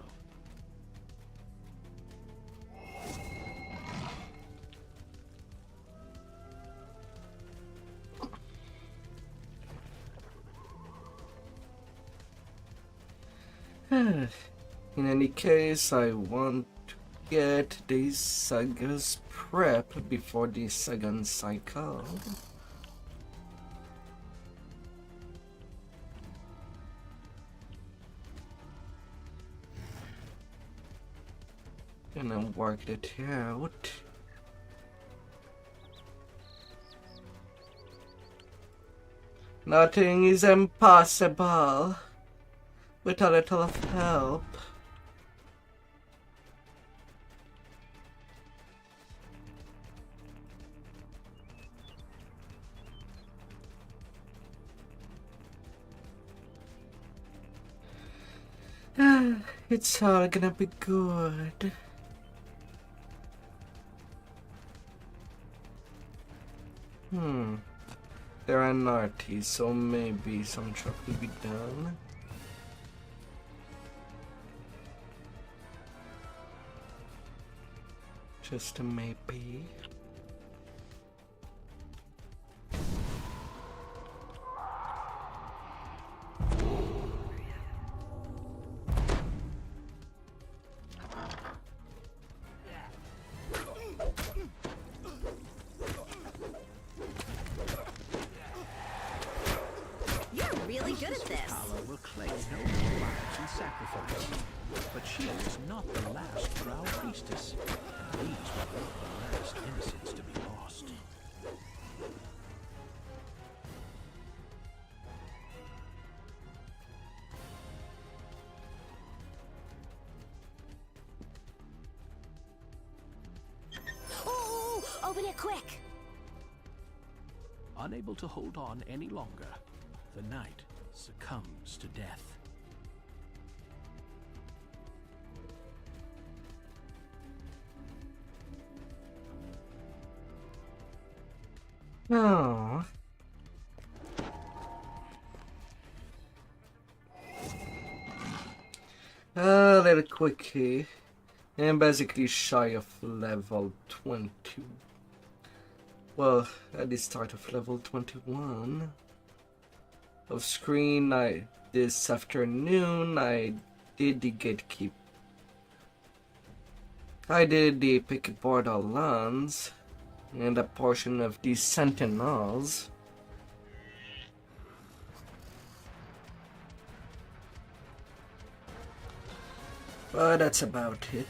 In any case, I want to get these sagas prep before the second cycle. And I worked it out. Nothing is impossible with a little of help. It's all gonna be good. There are naughty, so maybe some truck will be done. Just a maybe. But she was not the last Drow priestess. These were not the last innocents to be lost. Oh, open it quick! Unable to hold on any longer, the knight succumbs to death. Oh. A little quickie. I'm basically shy of level 20. Well, at the start of level 21. Of screen, this afternoon I did the gatekeep. I did the epic borderlands and a portion of the sentinels. But that's about it.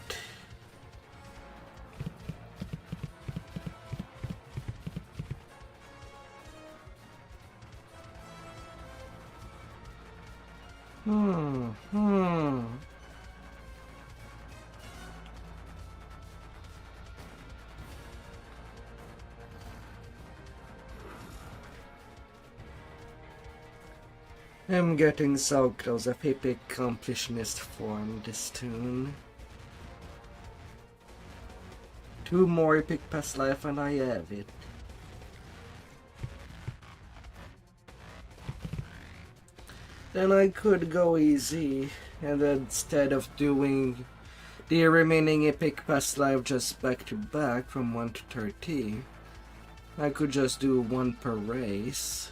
I'm getting so close of epic completionist form this tune. 2 more epic past life and I have it. Then I could go easy, and instead of doing the remaining epic past life just back to back from 1 to 30, I could just do 1 per race.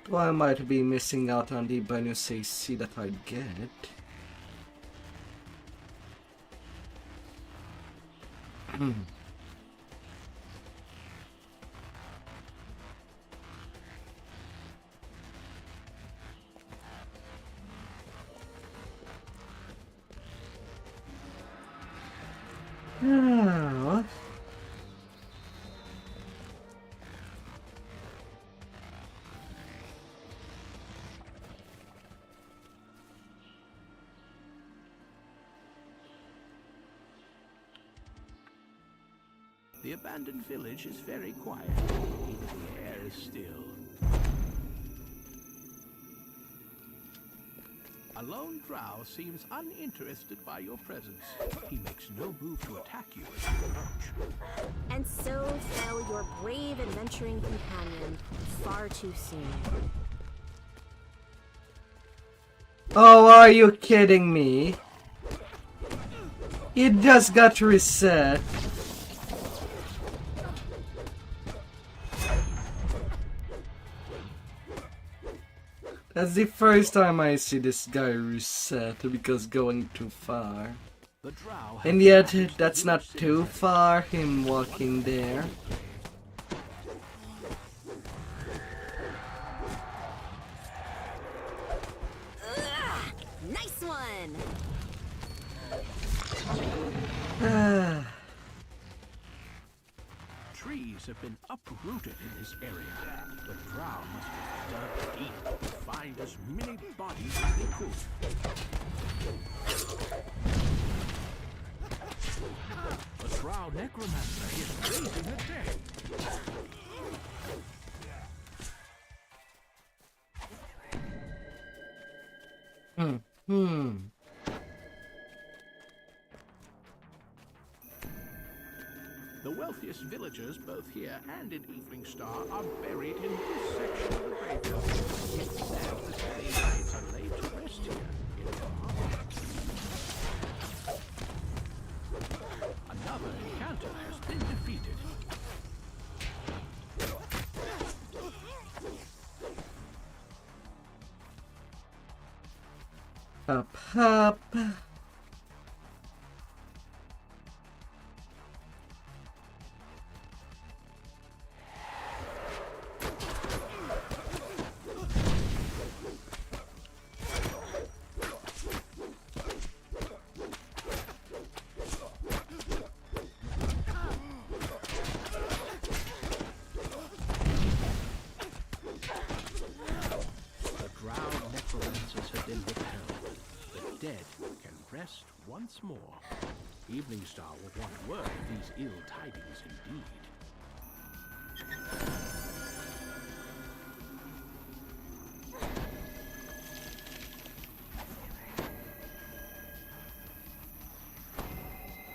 Though I might be missing out on the bonus AC that I'd get. Oh. The abandoned village is very quiet. Even the air is still. A lone drow seems uninterested by your presence. He makes no move to attack you as you approach. And so fell your brave adventuring companion far too soon. Oh, are you kidding me? It just got reset. That's the first time I see this guy reset because going too far. And yet, that's not too far, him walking there. Nice one! Trees have been uprooted in this area. The drow must have dug deep to find as many bodies as they could. The drow necromancer is raising the dead. The wealthiest villagers, both here and in Evening Star, are buried in this section of the graveyard. And the slaves are laid to rest here in harmony. Another encounter has been defeated. Up, up. Once more, Evening Star will want word of these ill tidings indeed.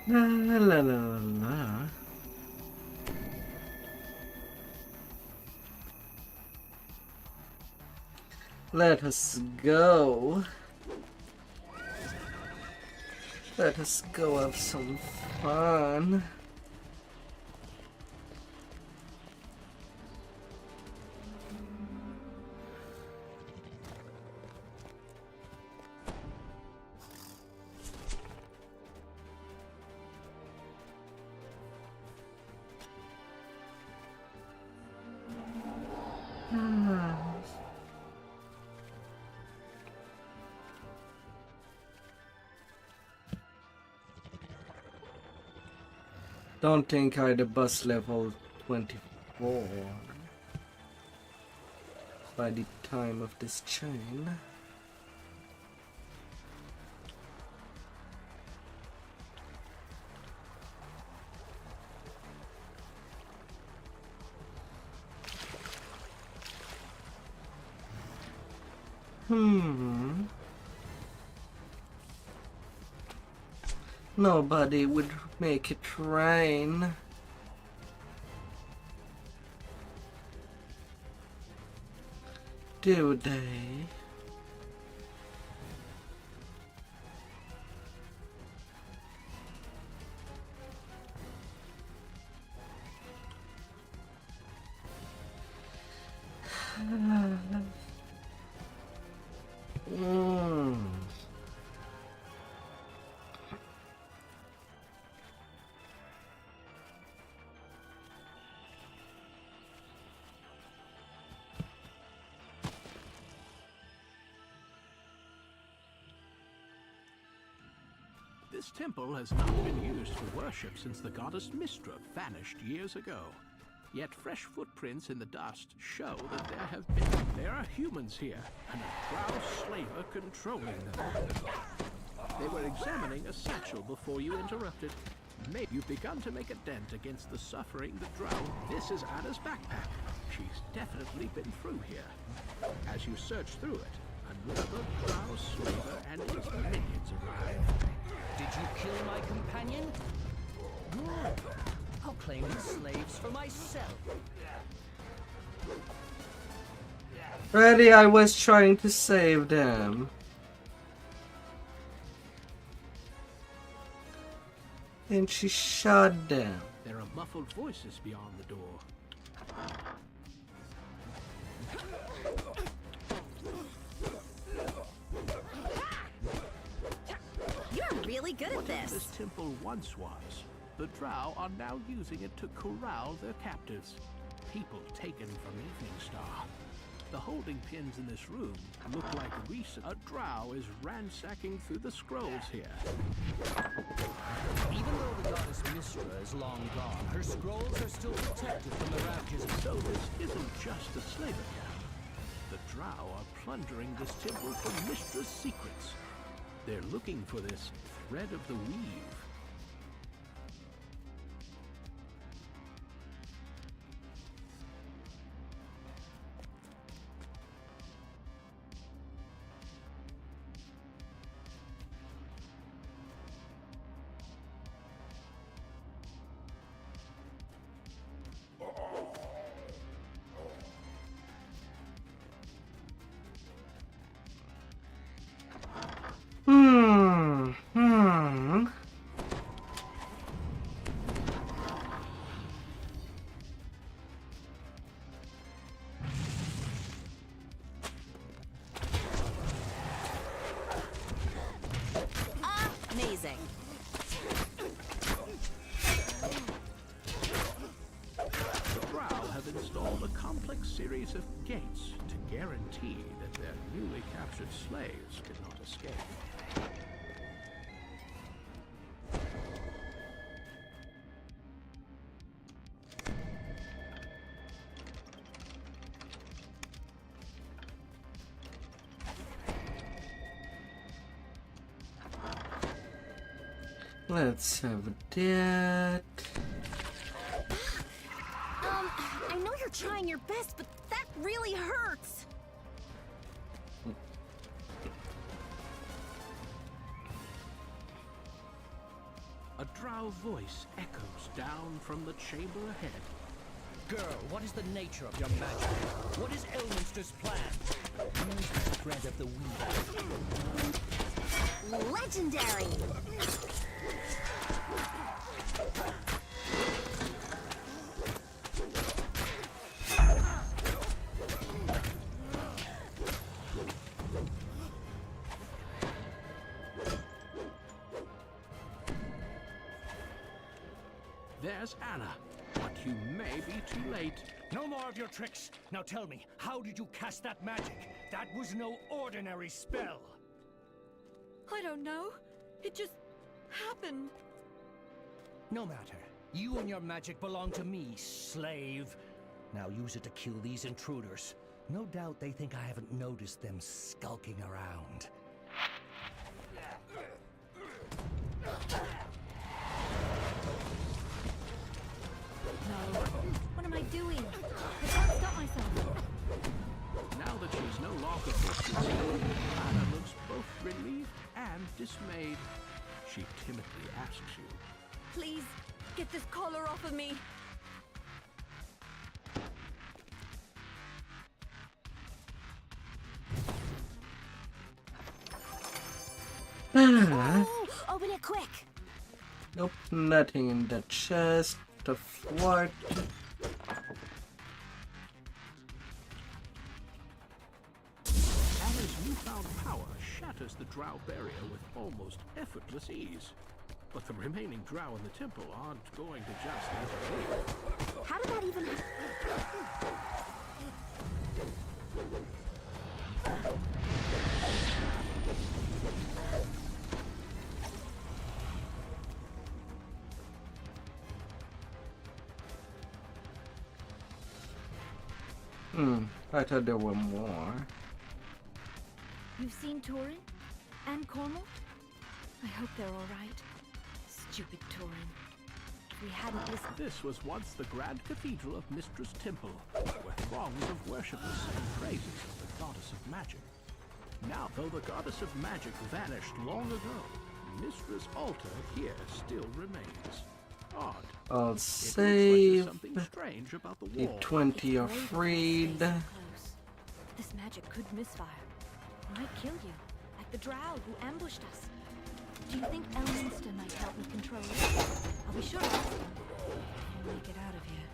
La la la la la. Let us go. Let us go have some fun. Don't think I'd a bus level 24 by the time of this chain. Nobody would make it rain. Do they? This temple has not been used for worship since the goddess Mistra vanished years ago. Yet fresh footprints in the dust show that there are humans here, and a drow slaver controlling them. They were examining a satchel before you interrupted. Maybe you've begun to make a dent against the suffering the drow. This is Anna's backpack. She's definitely been through here. As you search through it, another drow slaver and his minions arrive. Did you kill my companion? Good. I'll claim these slaves for myself. Ready, I was trying to save them. And she shot them. There are muffled voices beyond the door. really good at Whatever this. this temple once was, the Drow are now using it to corral their captives. People taken from Evening Star. The holding pins in this room look like recent. A Drow is ransacking through the scrolls here. Even though the goddess Mystra is long gone, her scrolls are still protected from the ravages of So this isn't just a slaver camp. The Drow are plundering this temple for Mystra's secrets. They're looking for this thread of the weave. Amazing. The Drow have installed a complex series of gates to guarantee that their newly captured slaves cannot escape. Let's have that. I know you're trying your best, but that really hurts. A Drow voice echoes down from the chamber ahead. Girl, what is the nature of your magic? What is Elminster's plan? Use the thread of the weave. Legendary. There's Anna, but you may be too late. No more of your tricks. Now tell me, how did you cast that magic? That was no ordinary spell. I don't know. It just happened. No matter. You and your magic belong to me, slave. Now use it to kill these intruders. No doubt they think I haven't noticed them skulking around. No. What am I doing? I can't stop myself. Now that she's no longer forced to see, Anna looks both relieved and dismayed. She timidly asks you, Please, get this collar off of me. Oh, open it quick. Nope, nothing in the chest. The fort. Anna's newfound power shatters the Drow barrier with almost effortless ease. But the remaining Drow in the temple aren't going to just intervene. How did that even... I thought there were more. You've seen Torin? And Cornwall? I hope they're alright. Stupid Torin. If we hadn't listened... This was once the Grand Cathedral of Mystra's Temple, where throngs of worshippers sang praises of the Goddess of Magic. Now, though the Goddess of Magic vanished long ago, Mystra's altar here still remains. Odd. I'll It save looks like there's something strange about the the wall. 20 are freed. This magic could misfire. Might kill you, like the Drow who ambushed us. Do you think Elminster might help me control it? I'll be sure to ask him. When we get out of here.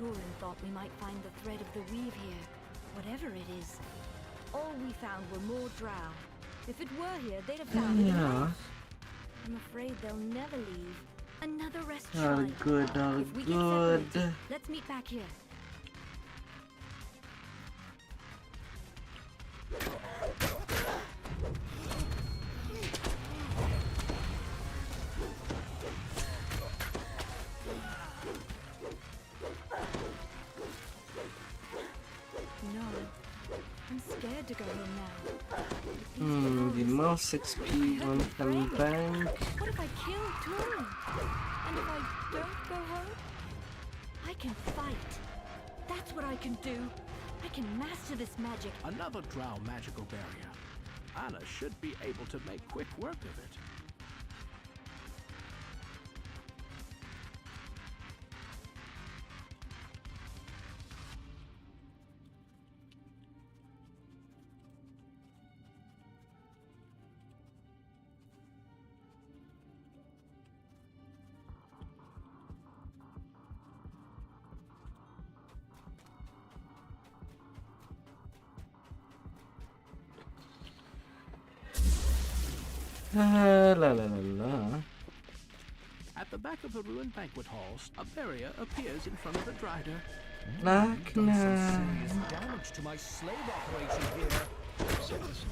Turin thought we might find the thread of the weave here. Whatever it is. All we found were more drow. If it were here, they'd have found it. Yeah. I'm afraid they'll never leave. Another rest All shrine. good, all If we get good. separated, let's meet back here. No, I'm scared to go home now. The most XP one can bank. What if I kill Turin? And if I don't go home? I can fight. That's what I can do. I can master this magic. Another drow magical barrier. Anna should be able to make quick work of it. La la la la. At the back of the ruined banquet halls, a barrier appears in front of the Drider. Knock, Done some knock. serious damage to my slave operation here.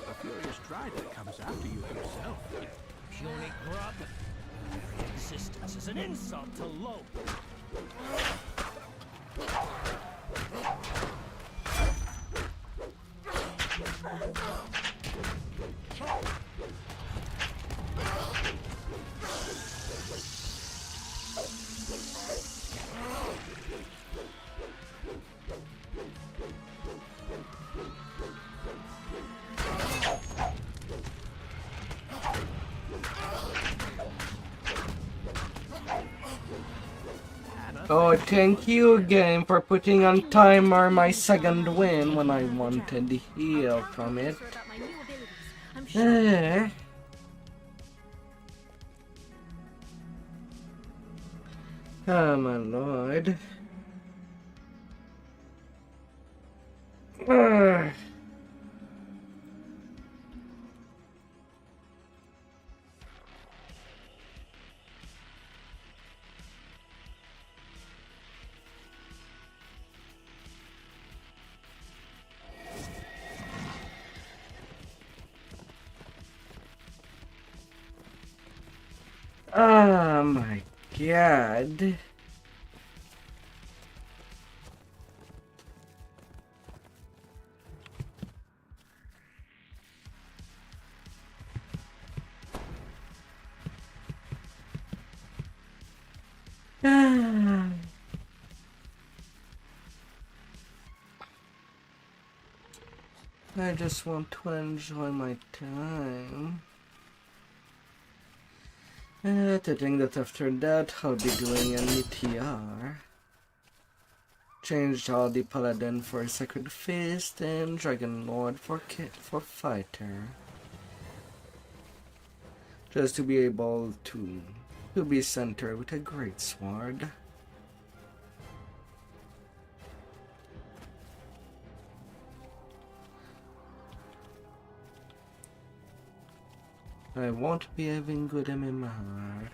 The furious Drider comes after you himself. Puny grub. Your very existence is an insult to Lope. Oh, thank you game for putting on timer my second win when I wanted to heal from it. About my new abilities. I'm sure. Oh my lord. Ah. Oh my god. Ah. I just want to enjoy my time. To think that after that I'll be doing an ETR. Changed all the Paladin for Sacred Fist and Dragon Lord for Fighter. Just to be able to be centered with a great sword. I won't be having good MMR.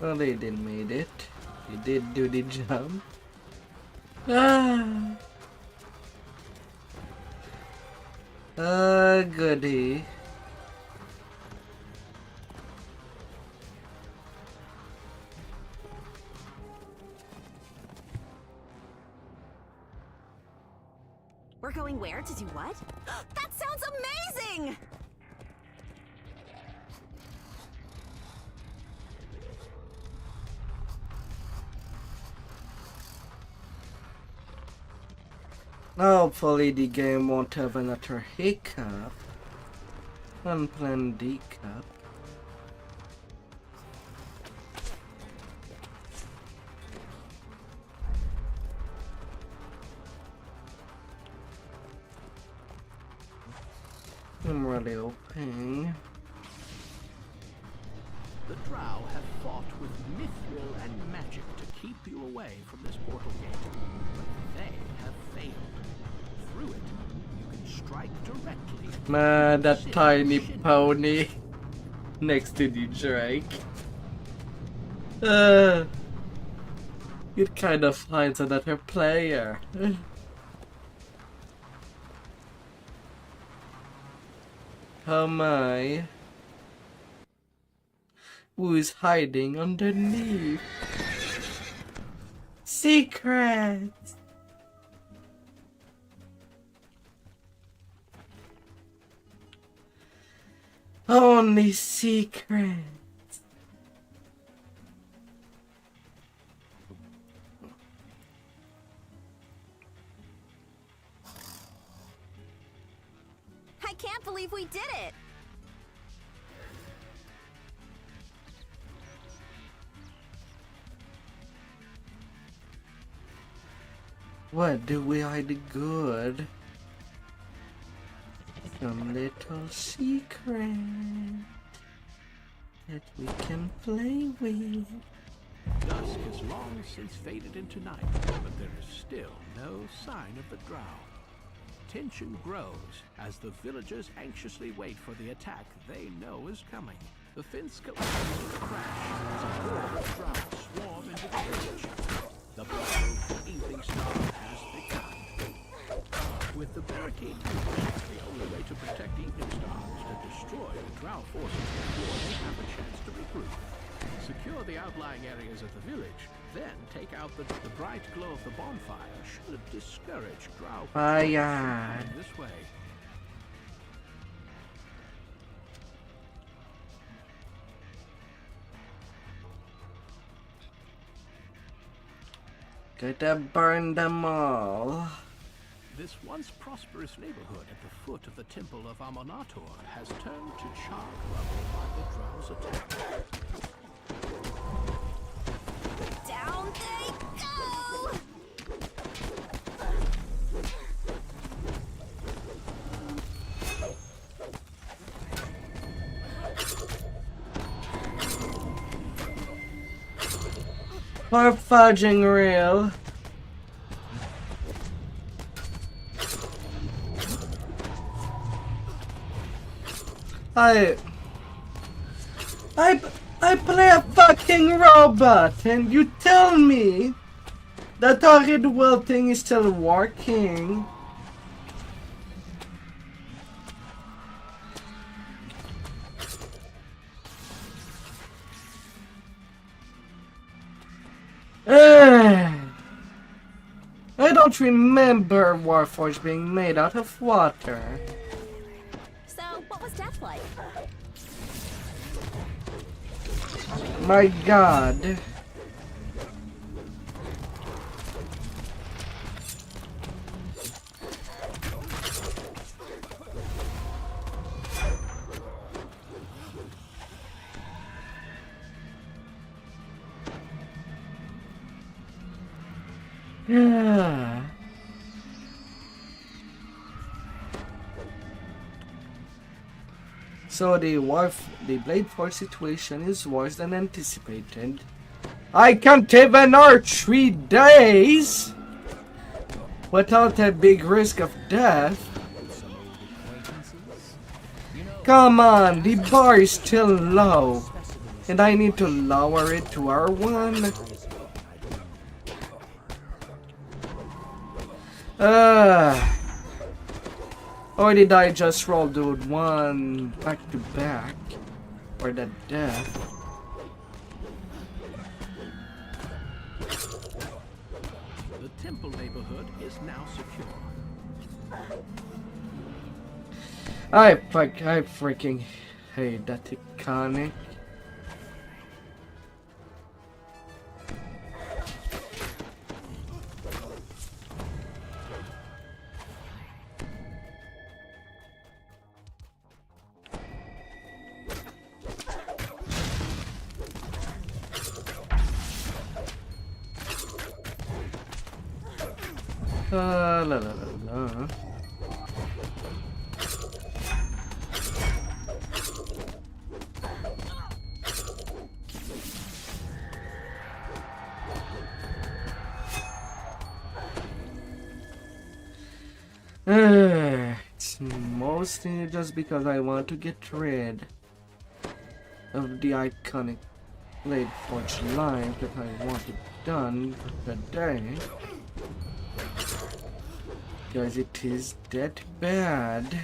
Well, they did made it. They did do the jump. Ah. Goody. We're going where to do what? That sounds amazing! Hopefully the game won't have another hiccup. Unplanned decap. I'm really hoping. The Drow have fought with mithril and magic to keep you away from this portal gate, but they have failed. Through it, you can strike directly. Man, that tiny pony next to the Drake. It kind of finds another player. Oh my. Who is hiding underneath? Secrets! Only secrets. I can't believe we did it! What do we hide good? Some little secret that we can play with. Dusk has long since faded into night, but there is still no sign of the Drow. Tension grows as the villagers anxiously wait for the attack they know is coming. The fence collapses crash as a horde of Drow swarm into the village. The battle for Evening Star has begun. With the barricade breached, the only way to protect Evening Star is to destroy the Drow forces before they have a chance to regroup. Secure the outlying areas of the village, then take out the bright glow of the bonfire should discourage Drow Fire. this way. Gotta burn them all. This once prosperous neighborhood at the foot of the Temple of Amonator has turned to charred rubble by the Drow's attack. Down they go! For fudging real. I play a fucking robot and you tell me that target well thing is still working. I don't remember Warforged being made out of water. So, what was death like? My god. Yeah. So the Bladeforge situation is worse than anticipated. I can't even arch 3 days without a big risk of death. Come on, the bar is still low. And I need to lower it to R1. Or did I just roll dude one back to back? Or that death? The temple neighborhood is now secure. I freaking hate that iconic. La la la la. It's mostly just because I want to get rid of the iconic Bladeforge line that I wanted done today. Because it is that bad.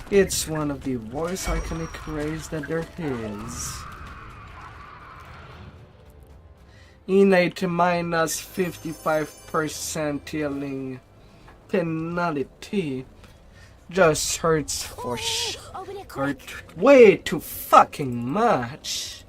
It's one of the worst iconic rays that there is. Innate minus 55% healing penalty just hurts for hurt way too fucking much.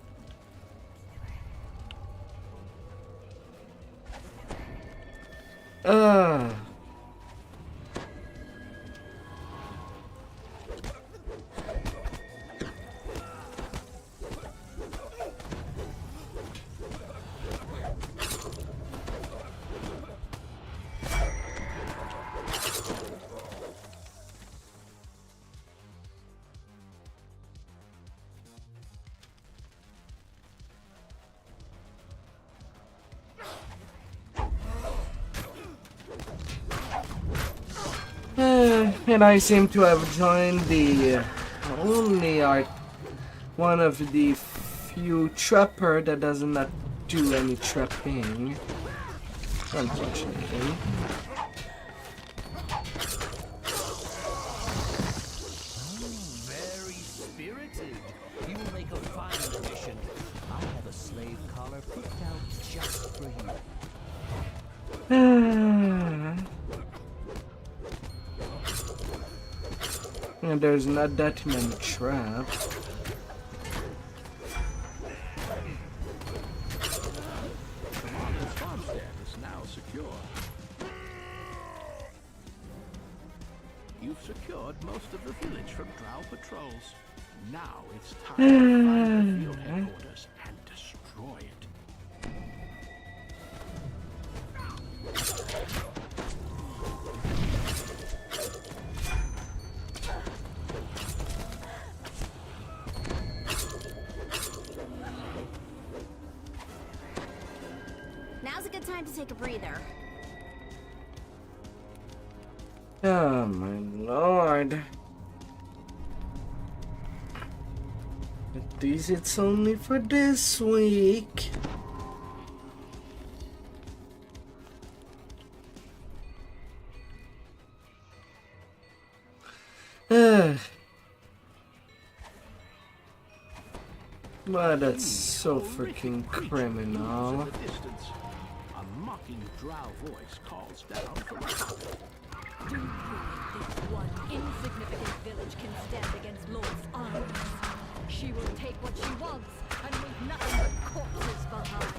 And I seem to have joined the only one of the few trapper that does not do any trapping, unfortunately. Very spirited. You will make a fine addition. I have a slave collar picked out just for you. And there's not that many traps. Commander's farmstead is now secure. You've secured most of the village from drow patrols. Now it's time to find the field headquarters and destroy it. Now's a good time to take a breather. Oh my lord. At least it's only for this week. But that's so freaking criminal. A mocking drow voice calls down from above. Do you think this one insignificant village can stand against Lord's armies? She will take what she wants and leave nothing but corpses behind.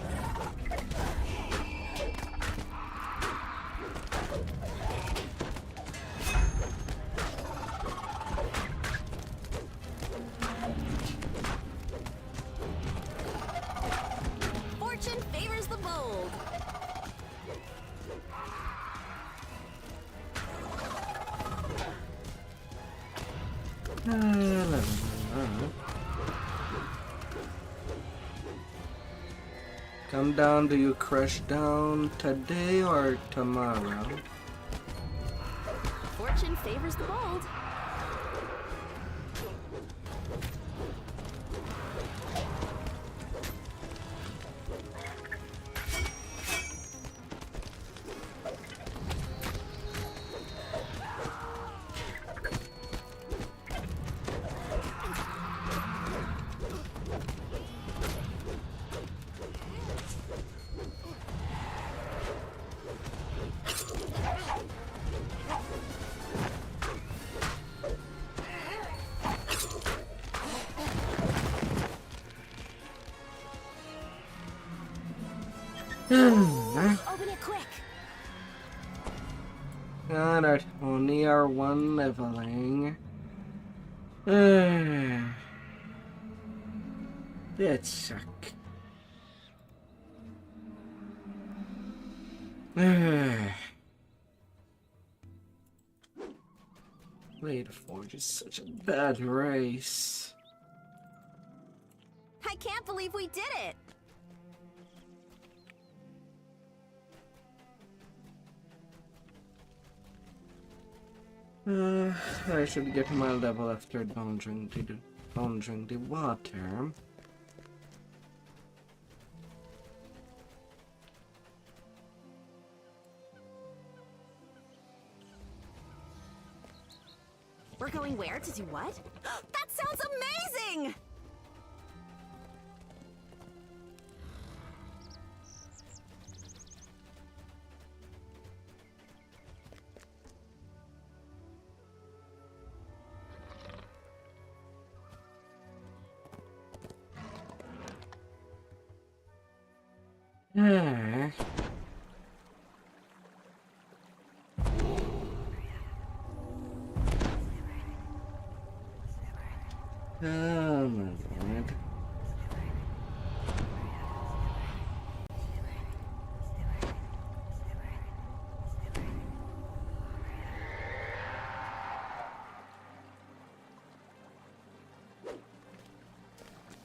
Come down, do you crush down today or tomorrow? Fortune favors the bold. Open it quick. Alright, only our one leveling. That suck. Bladeforge is such a bad race. I can't believe we did it. I should get my level after downdrink the water. We're going where to do what? That sounds amazing! Oh my lord.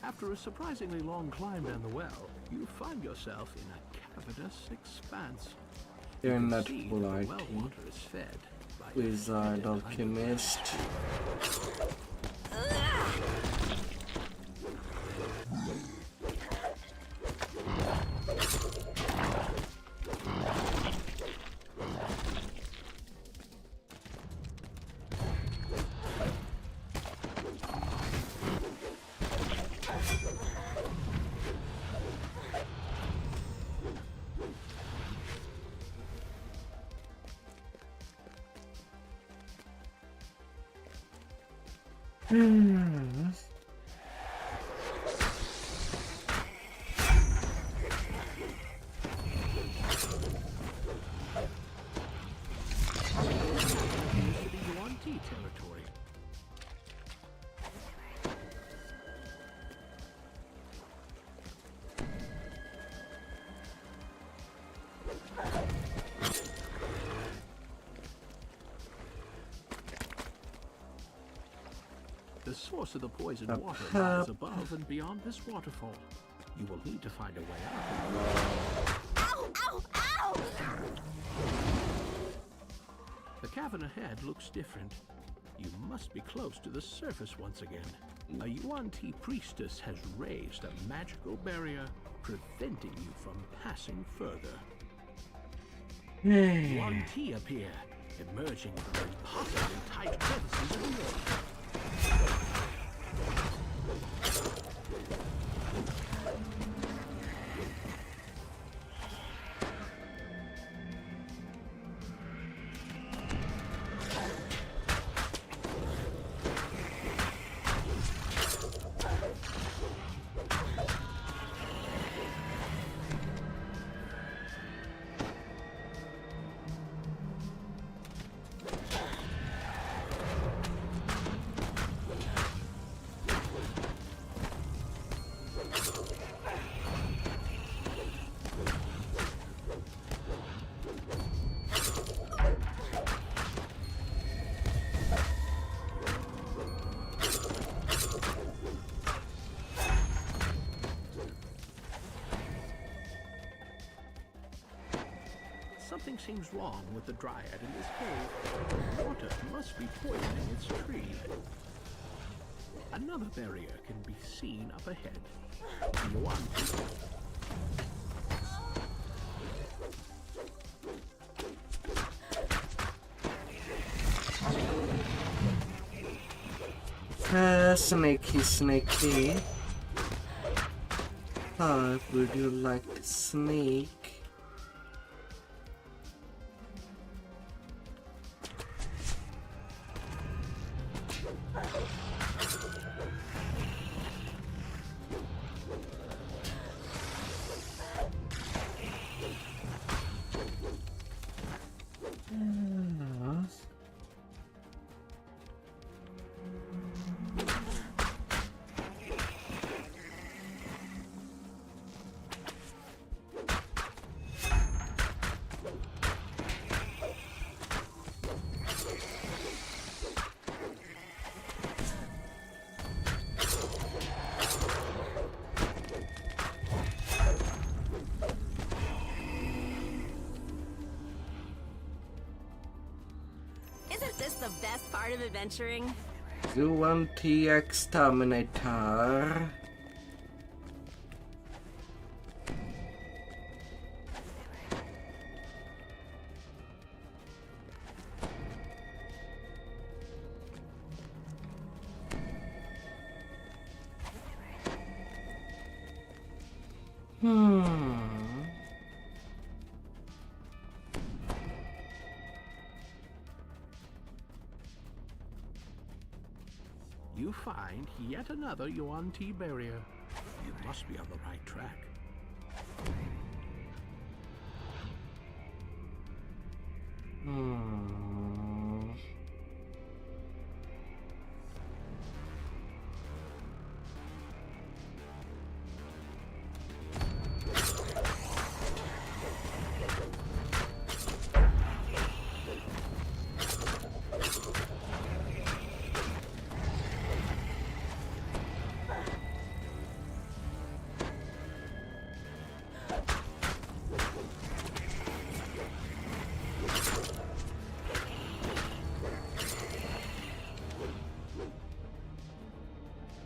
After a surprisingly long climb down the well, you find yourself in a cavernous expanse. You're You can not see that the well polite. water is fed by Wizard alchemist. territory. The source of the poisoned water lies above and beyond this waterfall. You will need to find a way out. Ow! Ow! Ow! The cavern ahead looks different. You must be close to the surface once again. A Yuan-Ti priestess has raised a magical barrier preventing you from passing further. Yuan-Ti appear, emerging from impossibly tight crevices of the wall. Something seems wrong with the dryad in this cave. Water must be poisoning its tree. Another barrier can be seen up ahead. Yuan-ti. Snaky, snaky. How would you like to sneak? Isn't this the best part of adventuring? Yuan-ti exterminator. You find yet another Yuan-ti barrier. You must be on the right track.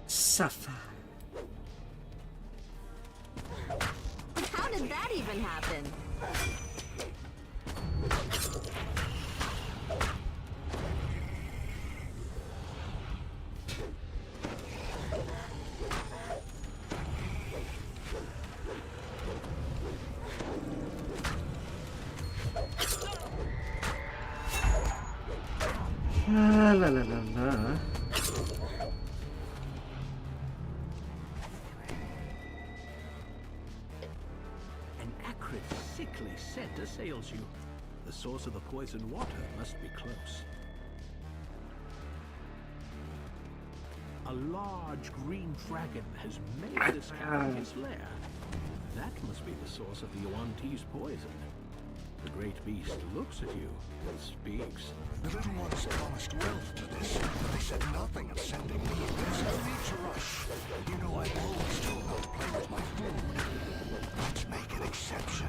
Suffer. How did that even happen? La la la la la. Sickly scent assails you. The source of the poisoned water must be close. A large green dragon has made this cavern his lair. That must be the source of the Yuan-ti's poison. The great beast looks at you and speaks. The little ones promised wealth to this, but they said nothing of sending me. There's no need to rush. You know I've always told not to play with my food. Let's make an exception.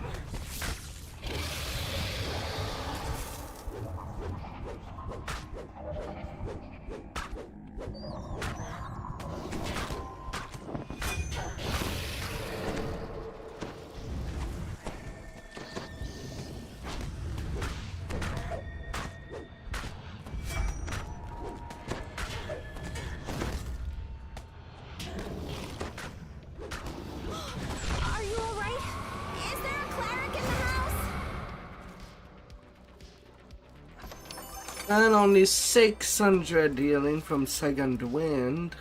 And only 600 dealing from second wind.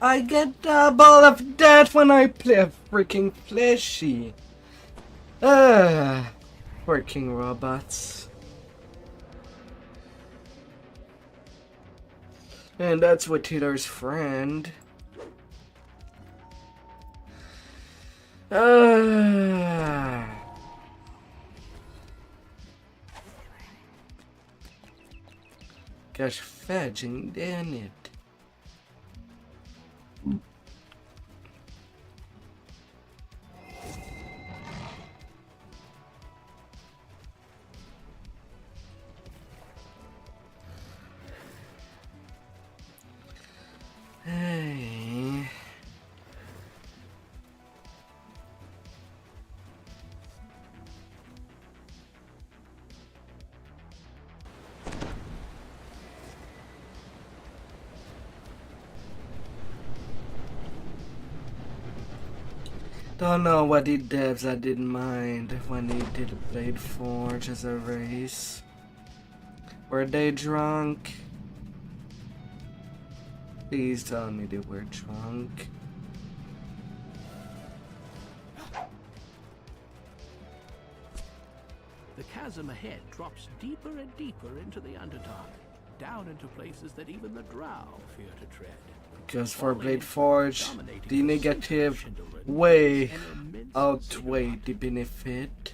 I get double of that when I play freaking fleshy. Working robots. And that's what Hitler's friend. Gosh, fudging, damn it. Don't know what the devs I didn't mind when they did Bladeforge as a race. Were they drunk? Please tell me they were drunk. The chasm ahead drops deeper and deeper into the Underdark, down into places that even the Drow fear to tread. Because for Bladeforge, the negative way outweighed the benefit.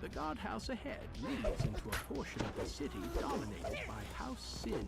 The guardhouse ahead leads into a portion of the city dominated by House Sin.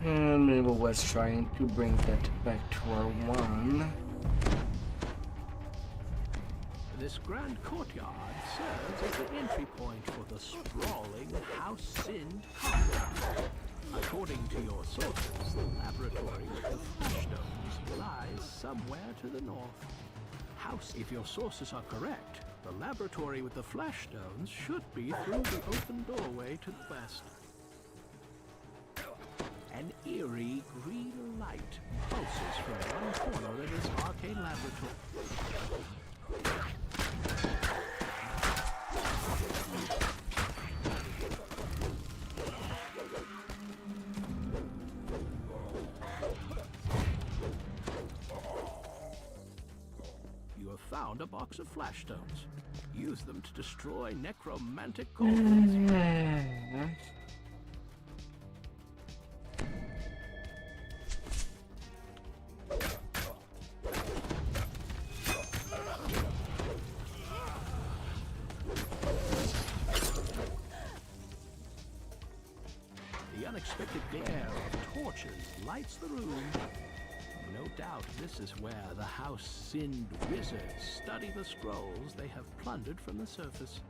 And Mabel was trying to bring that back to our one. This grand courtyard serves as the entry point for the sprawling House Sin compound. According to your sources, the laboratory with the flashstones lies somewhere to the north. If your sources are correct, the laboratory with the flashstones should be through the open doorway to the west. An eerie green light pulses from one corner of this arcane laboratory. You have found a box of flashstones. Use them to destroy necromantic cauldrons. Unexpected glare of torches lights the room. No doubt this is where the House Sinned wizards study the scrolls they have plundered from the surface.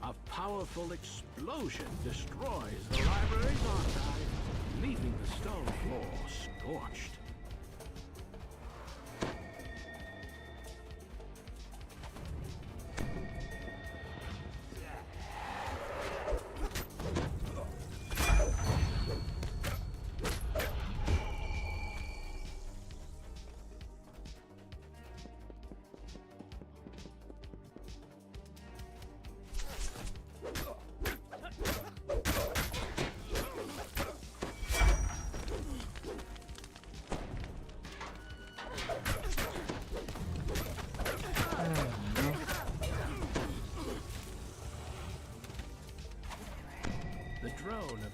A powerful explosion destroys the library's archive, leaving the stone floor scorched.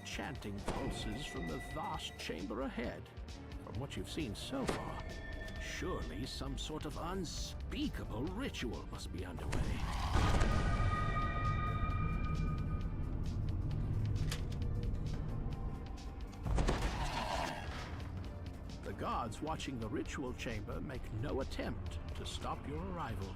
Chanting pulses from the vast chamber ahead. From what you've seen so far, surely some sort of unspeakable ritual must be underway. The guards watching the ritual chamber make no attempt to stop your arrival.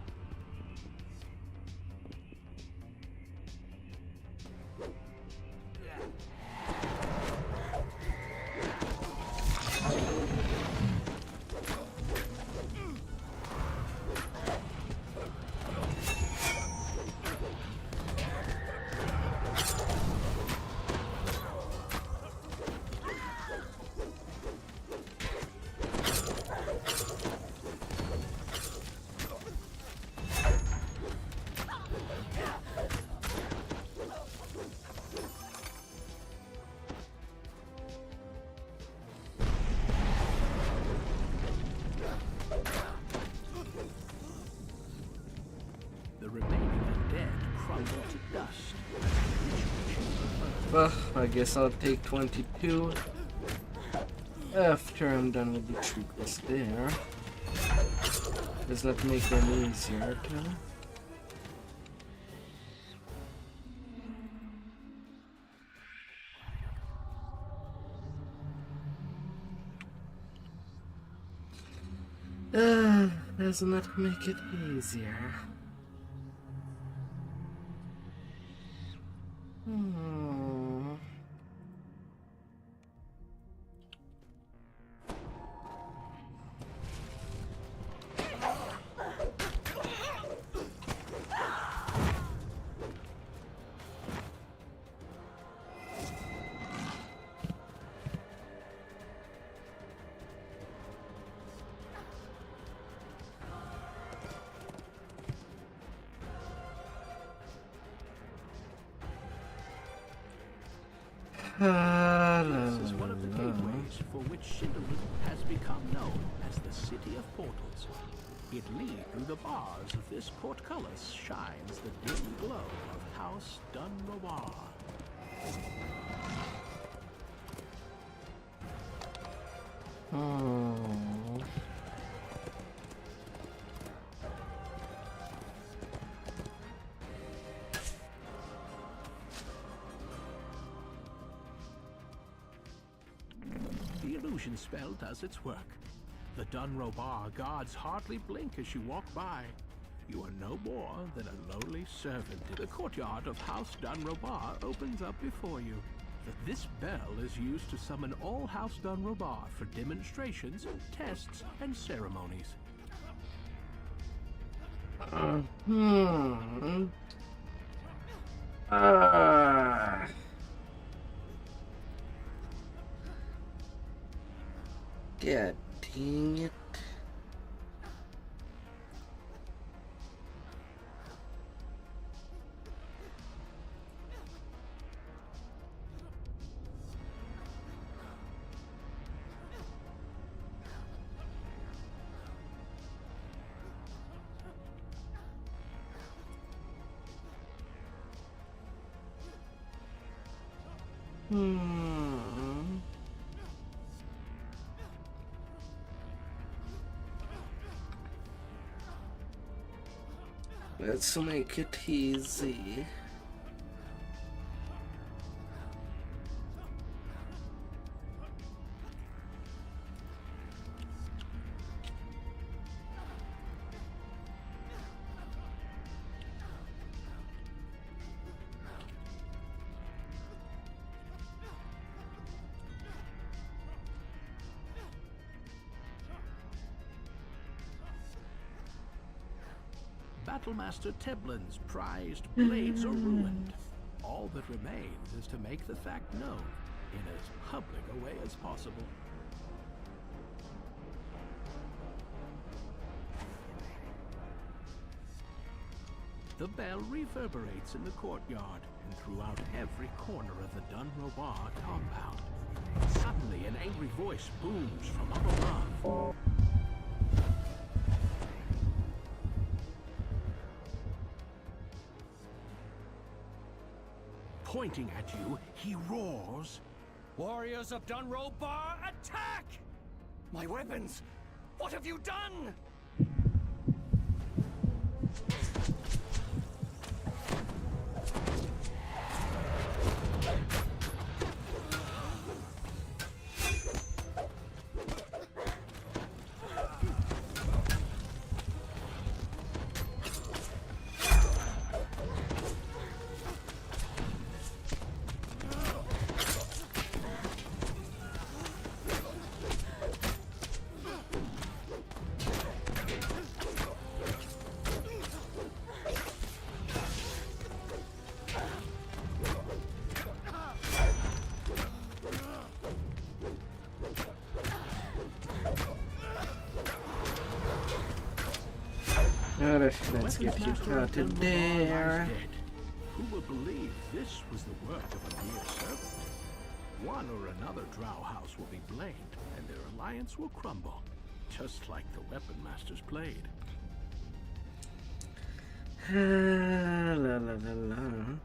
Well, I guess I'll take 22. After I'm done with the troopers there, does that make them easier to? Doesn't that make it easier? This is one of the gateways for which Shindelin has become known as the City of Portals. It leads through the bars of this portcullis shines the dim glow of House Dunrobar. The illusion spell does its work. The Dunrobar guards hardly blink as you walk by. You are no more than a lowly servant. The courtyard of House Dunrobar opens up before you. This bell is used to summon all House Dunrobar for demonstrations, tests, and ceremonies. God dang it. Let's make it easy. Battlemaster Teblin's prized blades are ruined. All that remains is to make the fact known in as public a way as possible. The bell reverberates in the courtyard and throughout every corner of the Dunrobar compound. Suddenly, an angry voice booms from up above. Pointing at you, he roars, Warriors of Dunrobar, attack! My weapons! What have you done? Let's get you out of there. Who will believe this was the work of a mere servant? One or another drow house will be blamed, and their alliance will crumble, just like the weapon masters played. La la la la.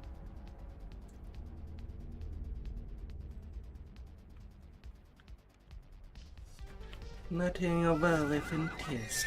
Nothing of elephant taste.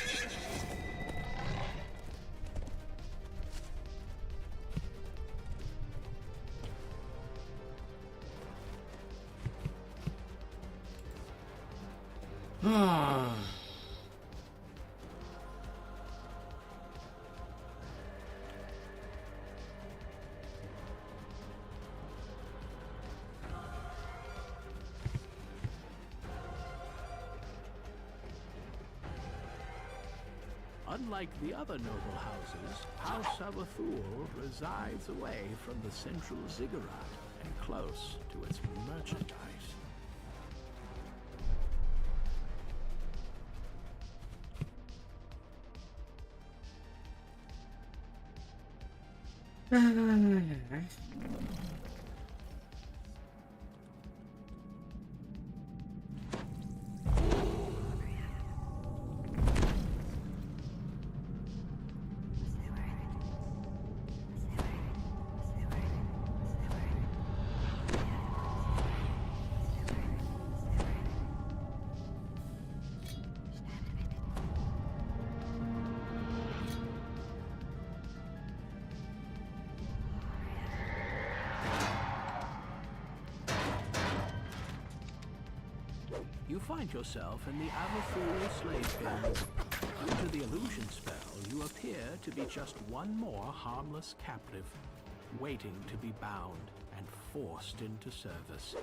Unlike the other noble houses, House Avathul resides away from the central ziggurat and close to its merchandise. You find yourself in the Avathul slave pens. Due to the illusion spell, you appear to be just one more harmless captive, waiting to be bound and forced into service.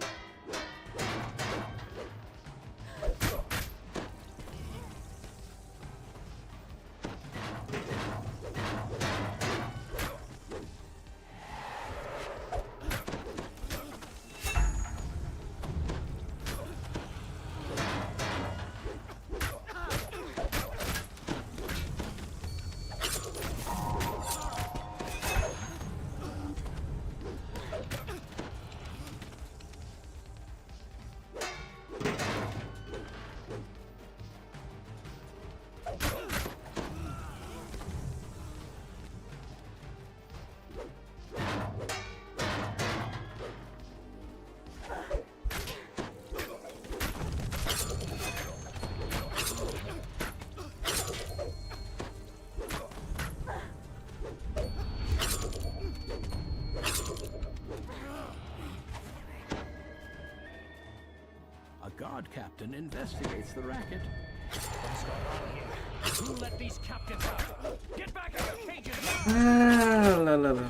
Guard captain investigates the racket. What's going on here? Who let these captives out? Get back in your cages! La la la la.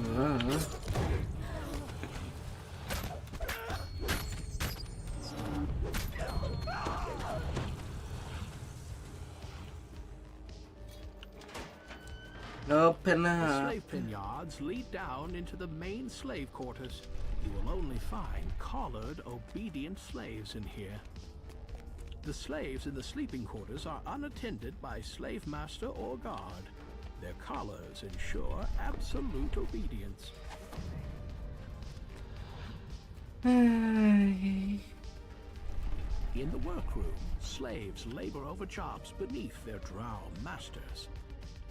Open The up. slave pen yards lead down into the main slave quarters. You will only find collared, obedient slaves in here. The slaves in the sleeping quarters are unattended by slave master or guard. Their collars ensure absolute obedience. In the workroom, slaves labor over jobs beneath their drow masters.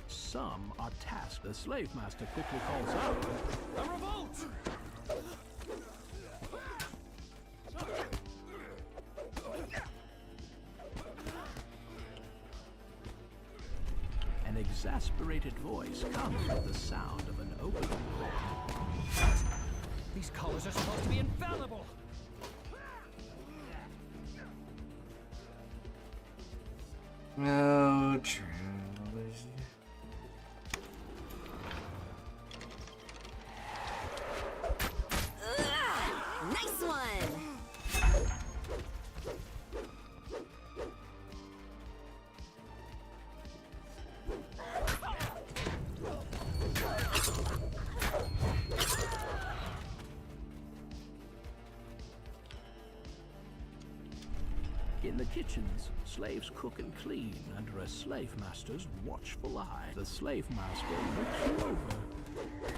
Some are tasked. The slave master quickly calls out, "A revolt!" An exasperated voice comes with the sound of an opening door. These collars are supposed to be infallible! No, true. Nice one! In the kitchens, slaves cook and clean under a slave master's watchful eye. The slave master looks you over.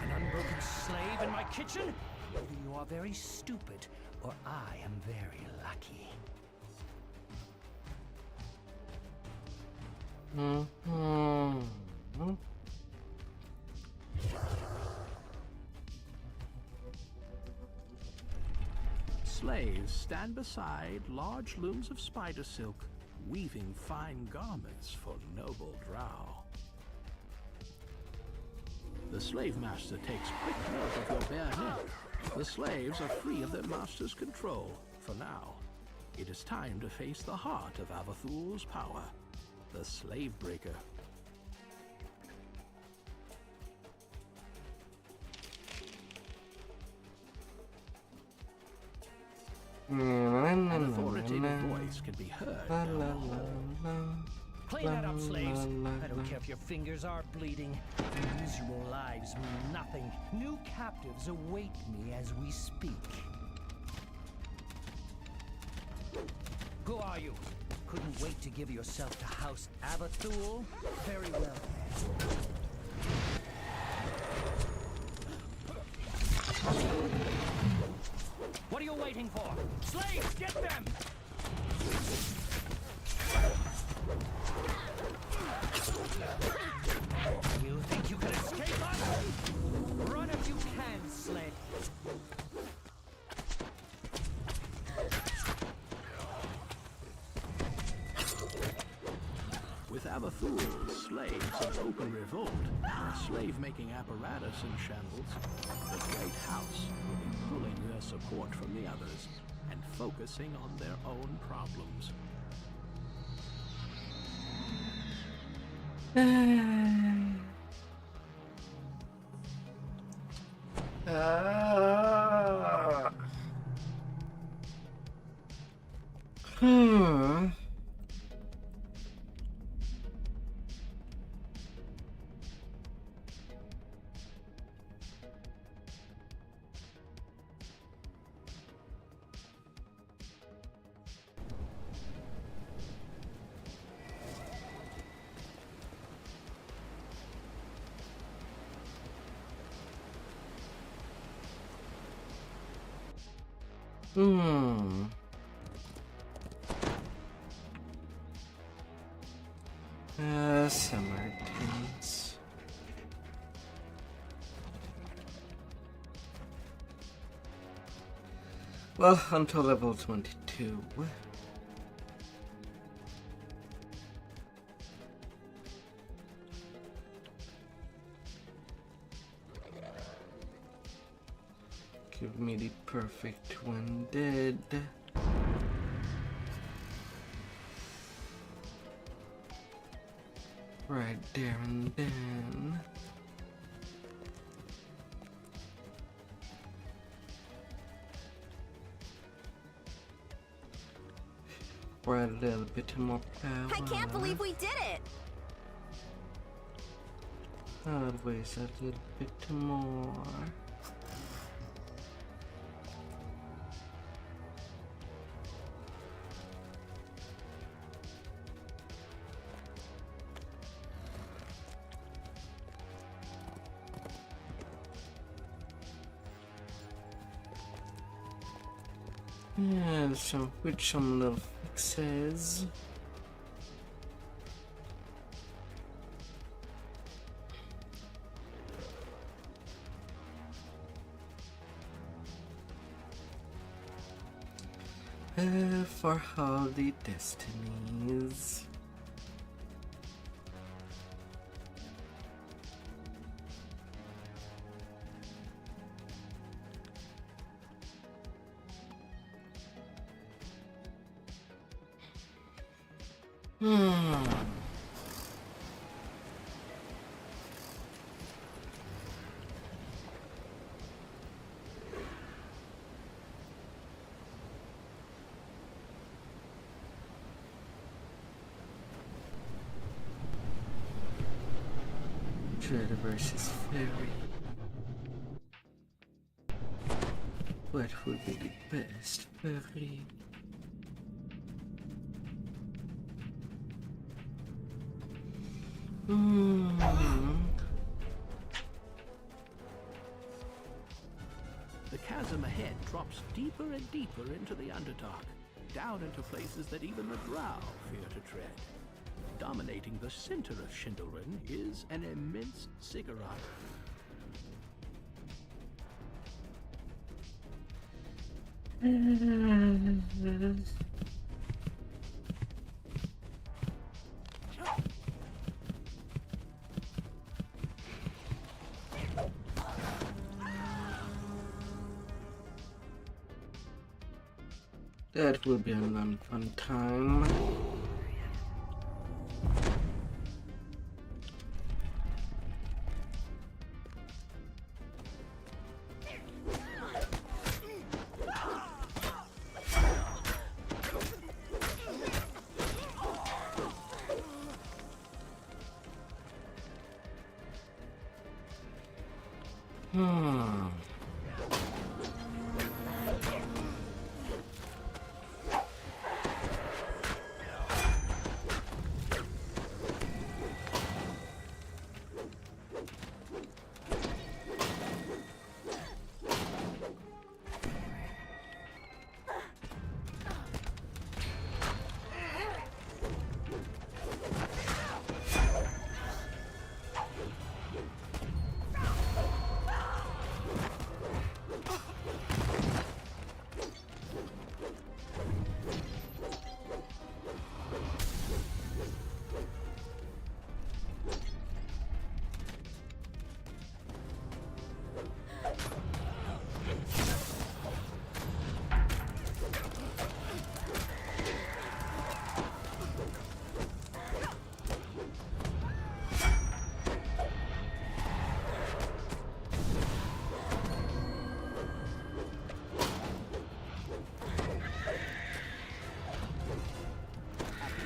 An unbroken slave in my kitchen? Either you are very stupid, or I am very lucky. Slaves stand beside large looms of spider silk, weaving fine garments for noble drow. The slave master takes quick note of your bare neck. The slaves are free of their master's control, for now. It is time to face the heart of Avathul's power, the slave breaker. An authoritative voice can be heard down the hall. Clean that up, slaves. I don't care if your fingers are bleeding. Your usual lives mean nothing. New captives await me as we speak. Who are you? Couldn't wait to give yourself to House Avathul? Very well. What are you waiting for? Slaves, get them! You think you can escape us? Run if you can, slave. With Avathul's slaves in open revolt, and slave-making apparatus in shambles, the Great House will be pulling their support from the others and focusing on their own problems. Summer tints. Well, until level 22. Give me the perfect one dead. Right there and then. For a little bit more power. I can't believe we did it! Always a little bit more. Yeah, so with some little fixes. For all the destinies. Trader versus Fairy. What would be the best Fairy? The chasm ahead drops deeper and deeper into the Underdark, down into places that even the Drow fear to tread. Dominating the center of Shindelrin is an immense ziggurat. That will be a non-fun time.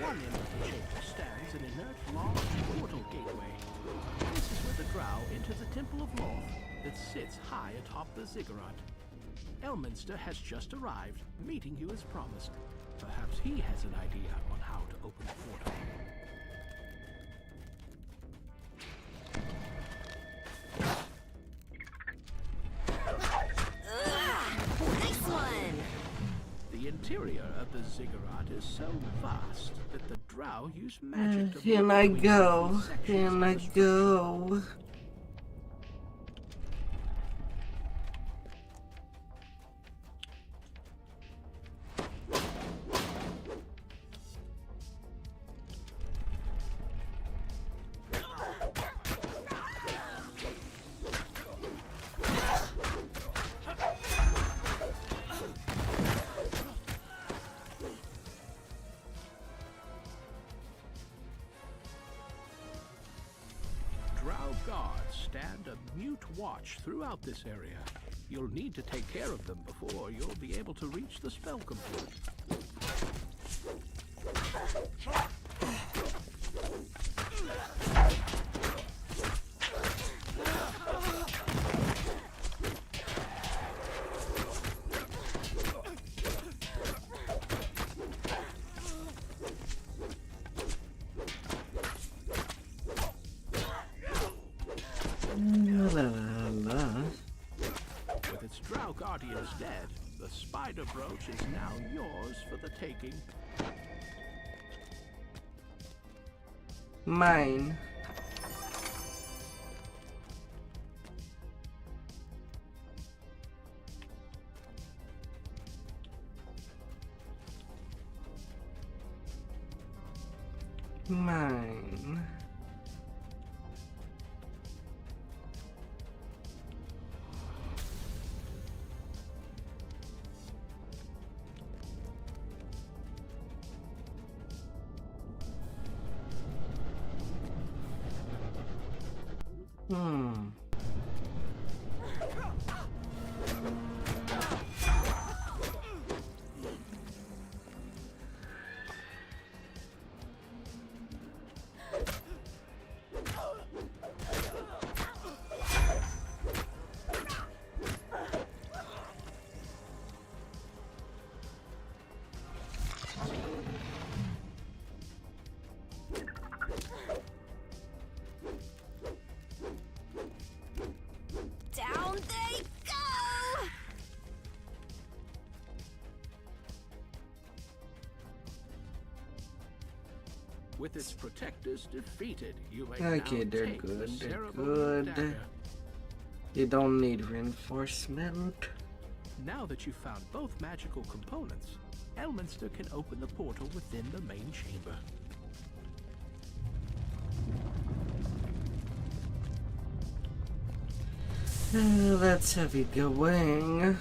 One end of the chamber stands an inert large portal gateway. This is where the drow enter the Temple of Morth that sits high atop the ziggurat. Elminster has just arrived, meeting you as promised. Perhaps he has an idea on how to open the portal. Nice one! The interior of the ziggurat is so vast that the drow use magic to Here I go. Here I go. Drow guards stand a mute watch throughout this area. You'll need to take care of them before you'll be able to reach the spell complete. With its drow guardians dead, the spider brooch is now yours for the taking. Mine. Mine. Down they go! With its protectors defeated, you may Okay, now they're take good. the They're ceremonial good. dagger. You don't need reinforcement. Now that you've found both magical components, Elminster can open the portal within the main chamber. Let's have it going.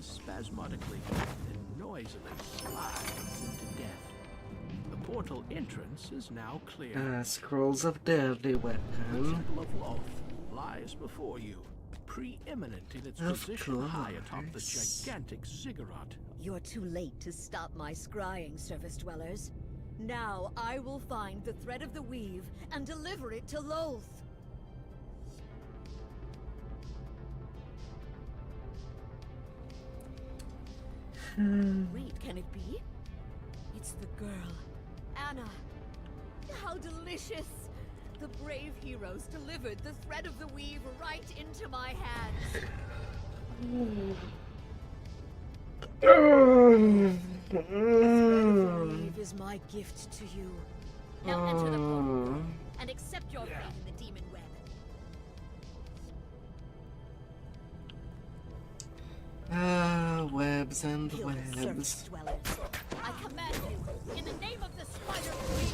Spasmodically and noisily slides into death. The portal entrance is now clear. Scrolls of deadly The weapon. Temple of Loth lies before you, preeminent in its position high atop the gigantic ziggurat. You're too late to stop my scrying, surface dwellers. Now I will find the thread of the weave and deliver it to Loth. Wait, can it be? It's the girl, Anna. How delicious! The brave heroes delivered the thread of the weave right into my hands. The thread of the weave is my gift to you. Now enter the portal and accept your fate in the demon web. Webs and Kill the webs. surface dwellers. I command you, in the name of the spider queen.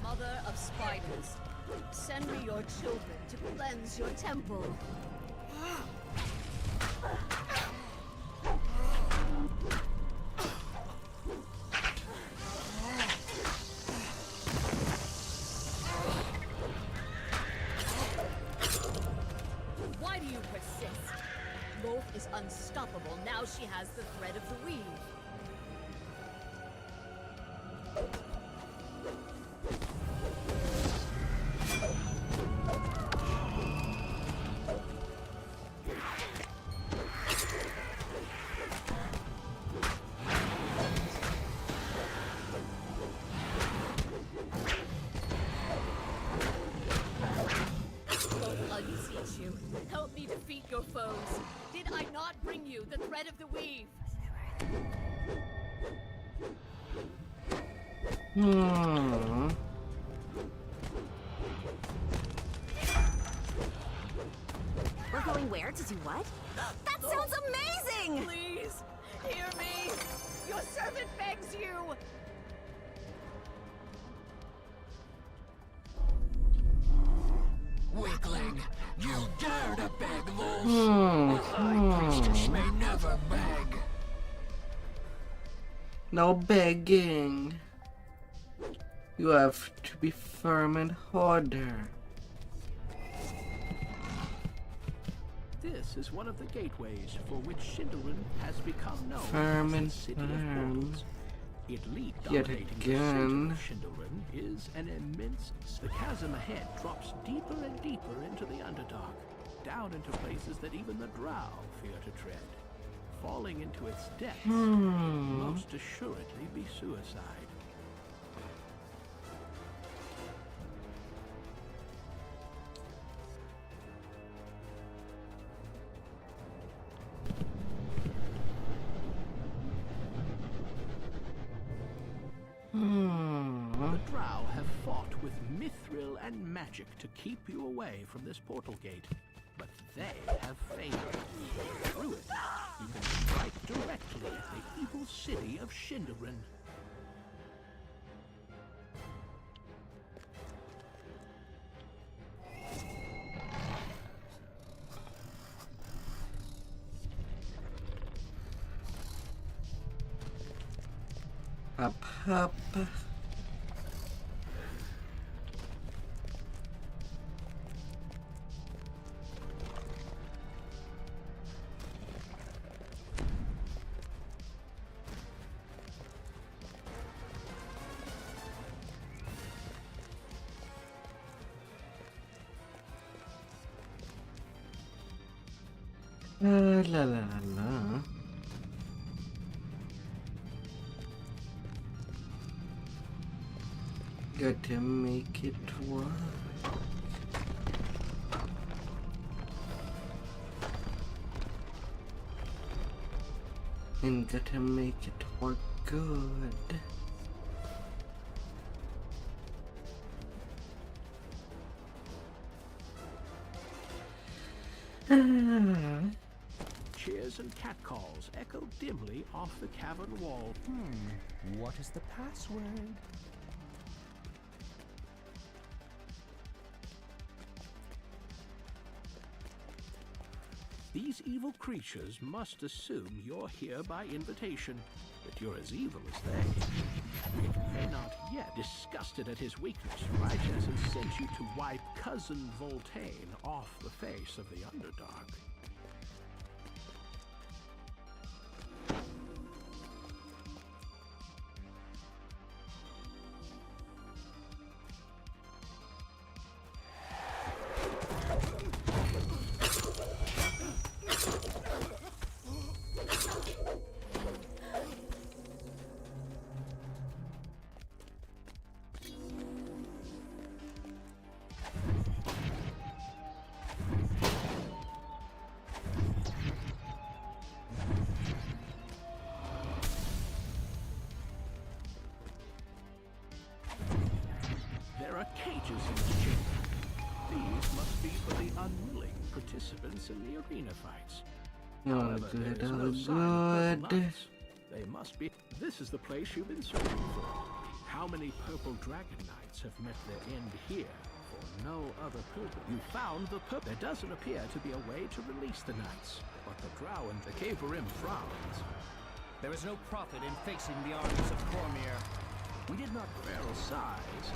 Mother of spiders, send me your children to cleanse your temple. Why do you persist? Loth is unstoppable now she has the thread of the weave. Help me defeat your foes. Did I not bring you the thread of the weave? We're going where? To do what? That sounds amazing! Please, hear me. Your servant begs you. Weakling, you dare to beg Loth? My priestess may never beg. No begging. You have to be firm and harder. This is one of the gateways for which Shindelrin has become known Firm as and the City of firm. Portals. Elite Yet dominating again. the center of Shindelrin is an immense... The chasm ahead drops deeper and deeper into the Underdark, down into places that even the Drow fear to tread. Falling into its depths would most assuredly be suicide. The Drow have fought with mithril and magic to keep you away from this portal gate, but they have failed. Through it, you can strike directly at the evil city of Shindelrin. Up. La la la la. Got to make it work. And got to make it work good. Cheers and catcalls echo dimly off the cavern wall. What is the password? These evil creatures must assume you're here by invitation, that you're as evil as they. If you may not yet, disgusted at his weakness, Righteous has sent you to wipe Cousin Voltaine off the face of the Underdark. There are cages in this chamber. These must be for the unwilling participants in the arena fights. However, there is no sign of purple knights. They must be. This is the place you've been searching for. How many purple dragon knights have met their end here for no other purpose? You found the purple. There doesn't appear to be a way to release the knights, but the drow and the Caverim frowns. There is no profit in facing the armies of Cormier. We did not barrel size.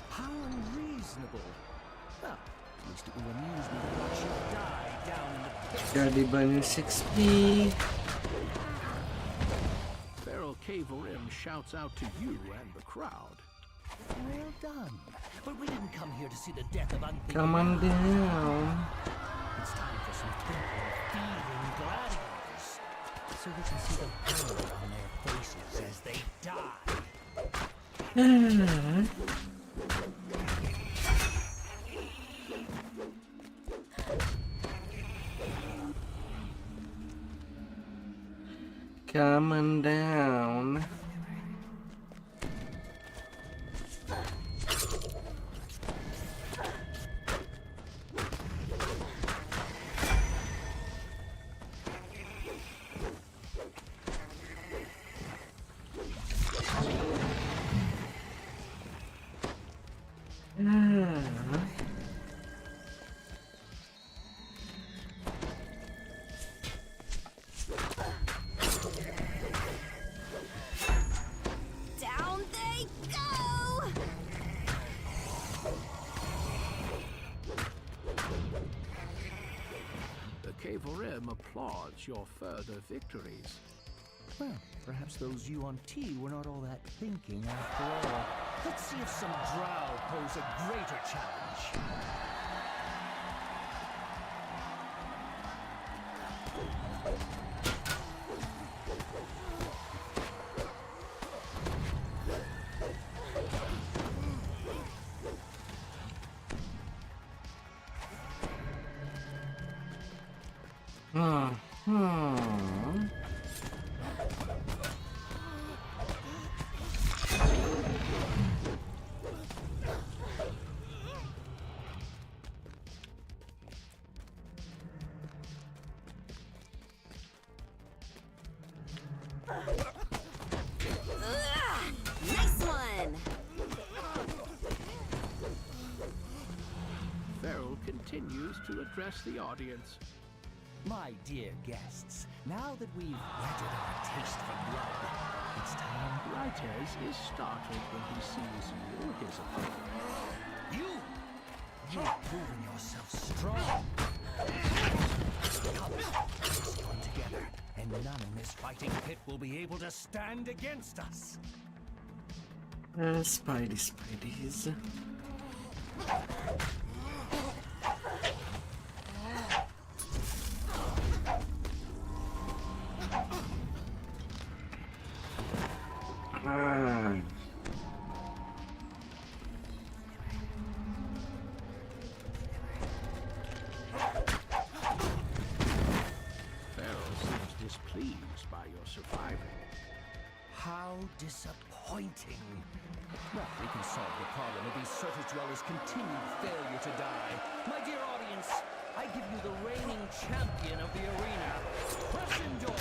How unreasonable. Well, at least it will amuse me to watch you die down in the pit. Got the bonus XP. Feral Caverim shouts out to you and the crowd. Well done. But we didn't come here to see the death of unthinking. Come on down. It's time for some thinking, feeding gladiators, so we can see the pain on their faces as they die. Coming down. Down they go! The Caverim applauds your further victories. Well, perhaps those UNT were not all that thinking after all. Let's see if some drow pose a greater challenge. Nice one! Feral continues to address the audience. My dear guests, now that we've whetted our taste for blood, it's time. Righteous is startled when he sees you, his opponent. You've proven yourself strong. Come, let's join together, and none in this fighting pit will be able to stand against us. Spideys. How disappointing. Well, we can solve the problem of these surface dwellers' continued failure to die. My dear audience, I give you the reigning champion of the arena, Gryffindor!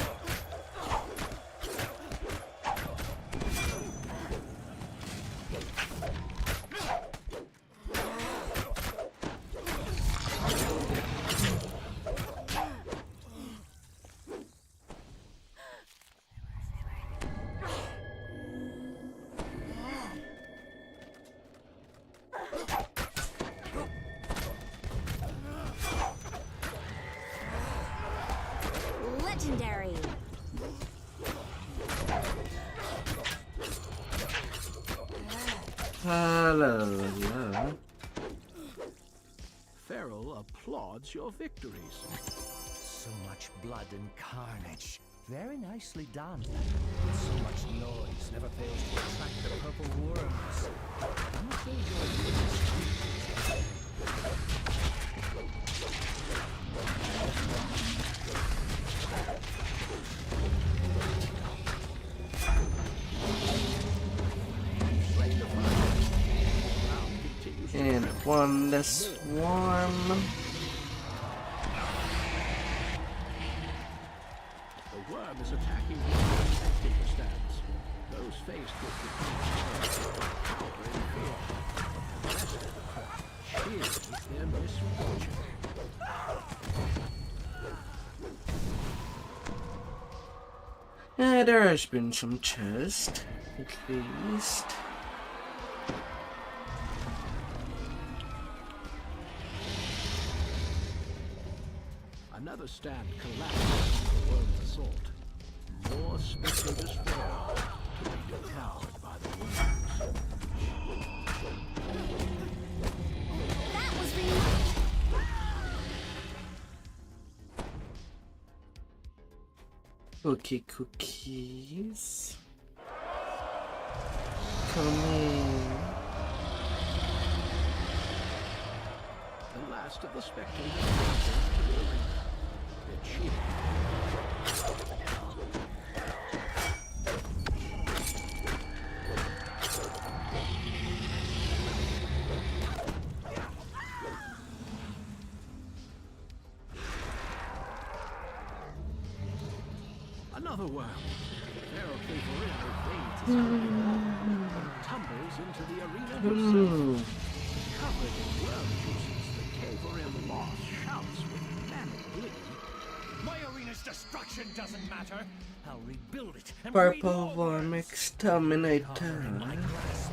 Legendary. Hello. Feral applauds your victories. So much blood and carnage. Very nicely done. But so much noise never fails to attract the purple worms. I'm afraid And one the swarm. The worm is attacking the spectator stands. Those faced with the power and fear. The rest of the crowd cheers with their misfortune. There has been some chest, at least. Another stand collapsed in the worm's assault. More spectators fell to be devoured by the worms. That was really much. Okay, cookies. Come in. The last of the spectators returned to the arena. They're cheering. Another worm. Feral Caverin evades his own wall, tumbles into the arena himself. Covered in worm juices, the Caverin boss shouts with manic glee. my arena's destruction doesn't matter. I'll rebuild it and Purple worm exterminator. my grasp.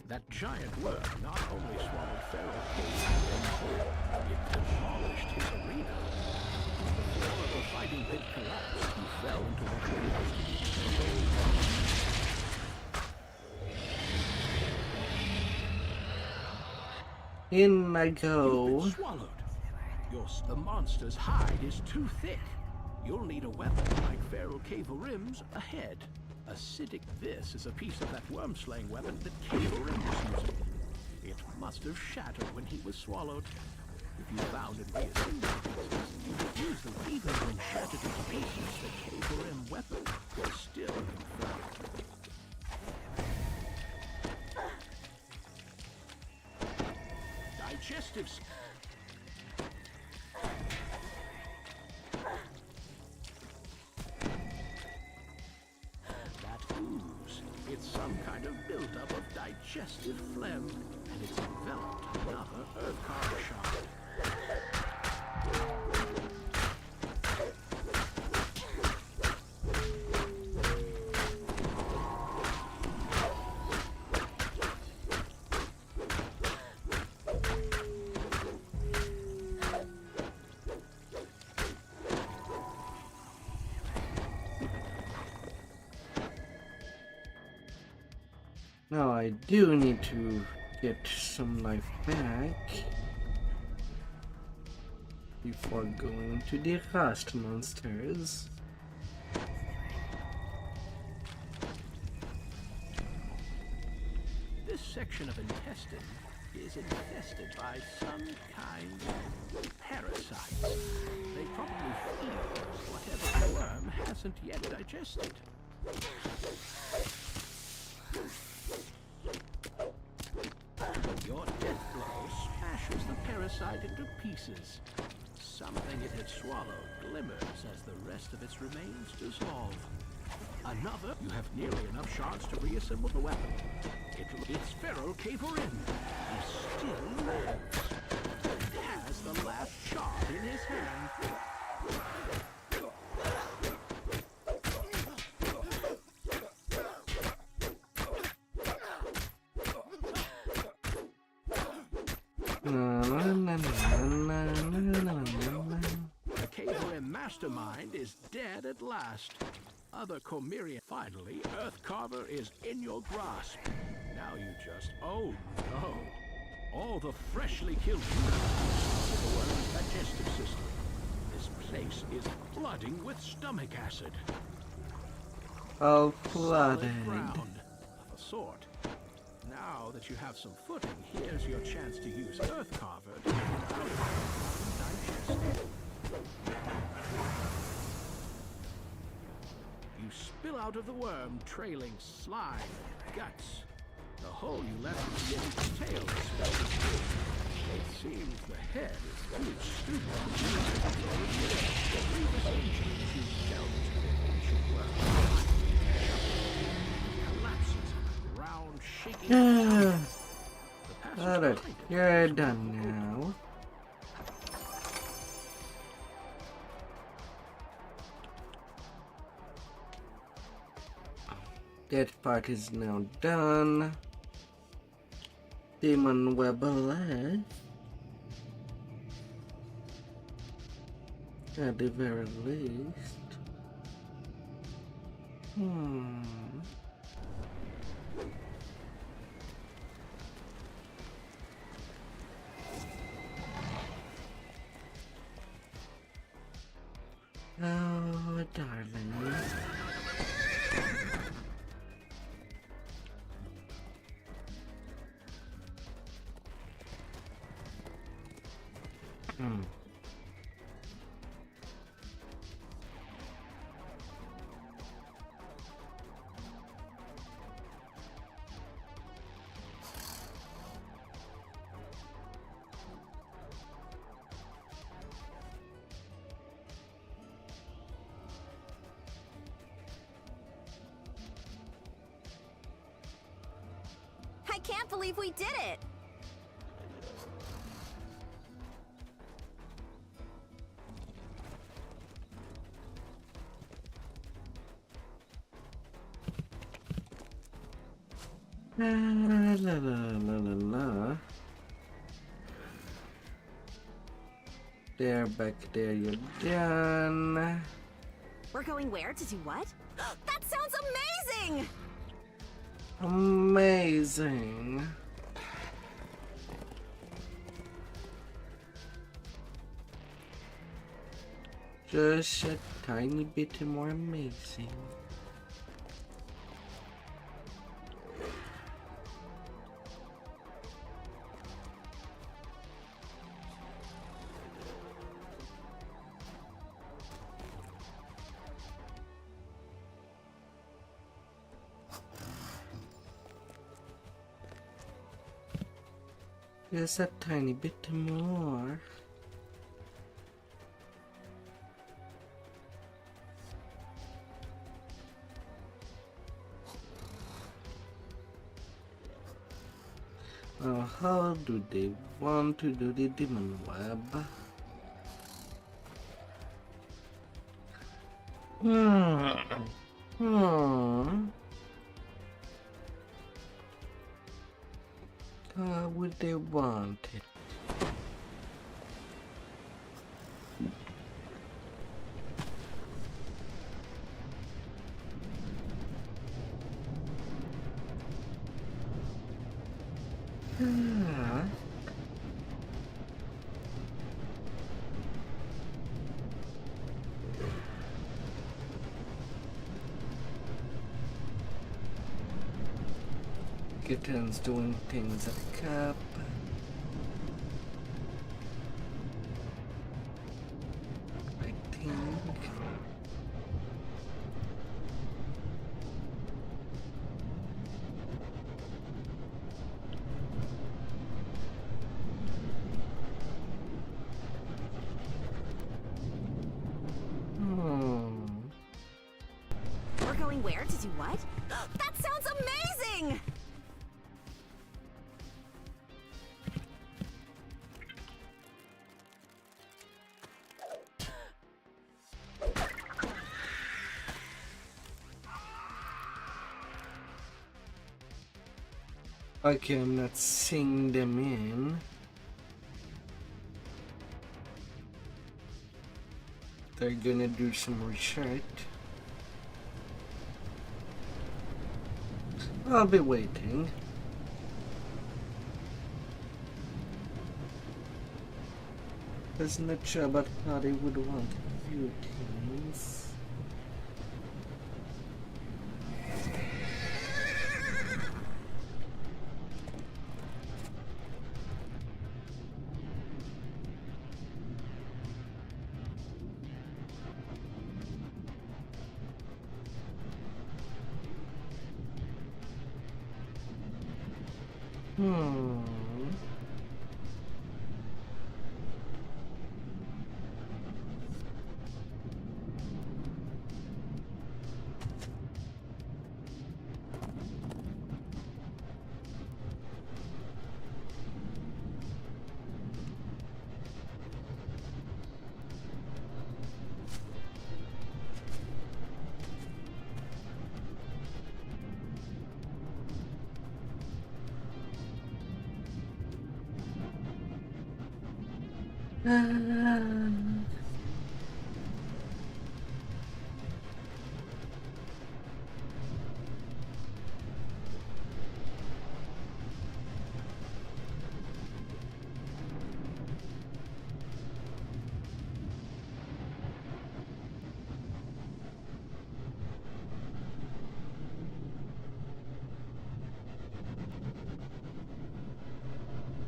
That giant worm not only swallowed Feral Caverin whole, it demolished his arena. The floor of the fighting pit collapsed. He fell into what he In I go. You've been swallowed. The monster's hide is too thick. You'll need a weapon like Feral Caverim's ahead. Acidic this is a piece of that worm-slaying weapon that Caverim was using. It must have shattered when he was swallowed. If you found and reassembled pieces, you could use them even when shattered into pieces. The Caverim weapon was still inflamed. Digestives. It's some kind of buildup of digestive phlegm, and it's enveloped another Earthcarver shard. Now I do need to get some life back. before going to the rust monsters. This section of intestine is infested by some kind of parasites. They probably feed whatever the worm hasn't yet digested. Your death blow smashes the parasite into pieces. Something it had swallowed glimmers as the rest of its remains dissolve. Another, you have nearly enough shards to reassemble the weapon. Its feral caver in. He still lives. He has the last shard in his hand. The Caverim mastermind is dead at last. Other Comirian. Finally, Earthcarver is in your grasp. Now you just... Oh no! All the freshly killed humans in the worm's digestive system. This place is flooding with stomach acid. Oh, flooded. Solid ground of a sort. Now that you have some footing, here's your chance to use Earthcarver to get out of and digest. You spill out of the worm, trailing slime and guts. The hole you left at the end of the tail is filled with food. It seems the head is too stupid to use it as a grievous injury to delve to the ancient world. Collapses on the ground, shaking. Alright, you're done now. That part is now done. Demon web left. At the very least. Oh, darling. I can't believe we did it! La la la la la. There, back there, you're done. We're going where to do what? That sounds amazing! Amazing. Just a tiny bit more amazing. Just a tiny bit more. How do they want to do the demon web? How would they want it? kittens doing things at the cap. I think. We're going where to do what? That sounds amazing! Okay, I'm not seeing them in. They're gonna do some research. I'll be waiting. There's not sure about how they would want to view things.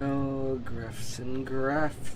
Oh, graphs and graph.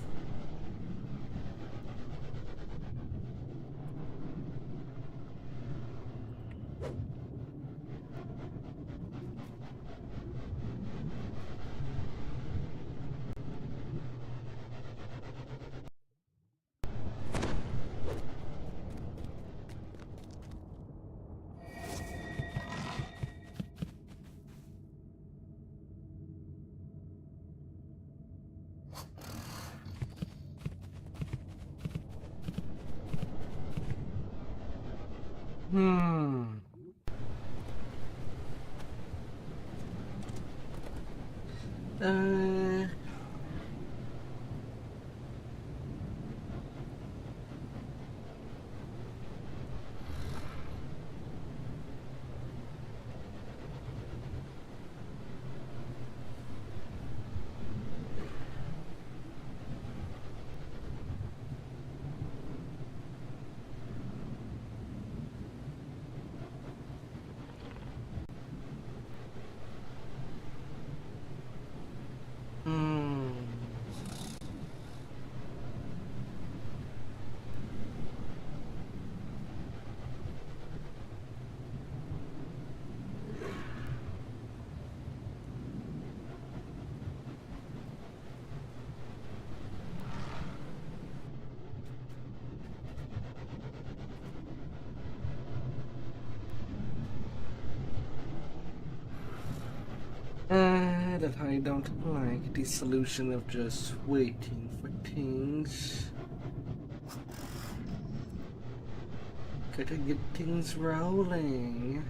That I don't like the solution of just waiting for things. Gotta get things rolling.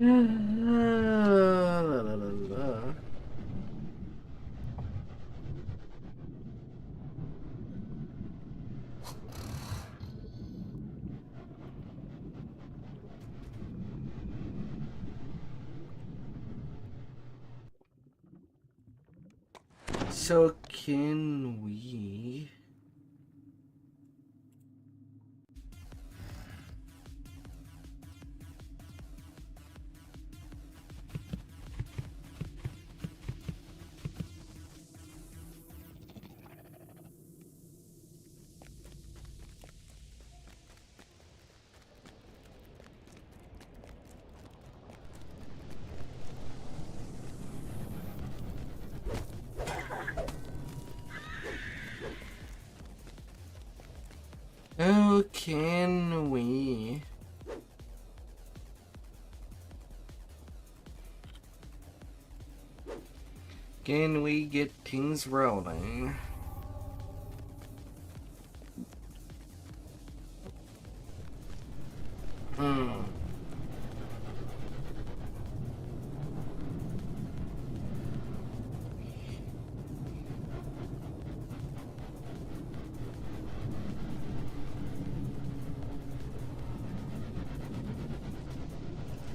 La, la, la, la. So can we? Oh, can we? Can we get things rolling?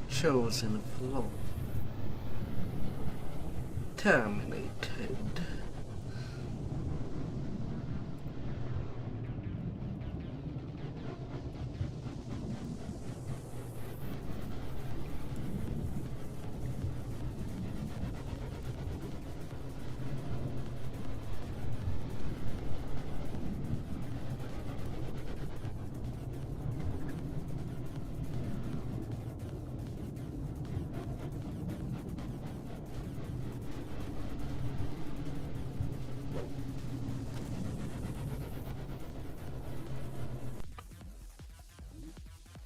Chosen flow. Terminated.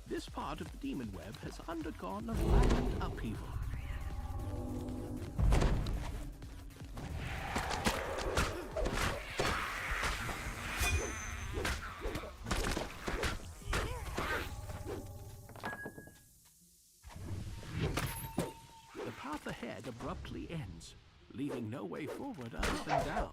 This part of the demon web has undergone a violent upheaval. The path ahead abruptly ends, leaving no way forward other than down.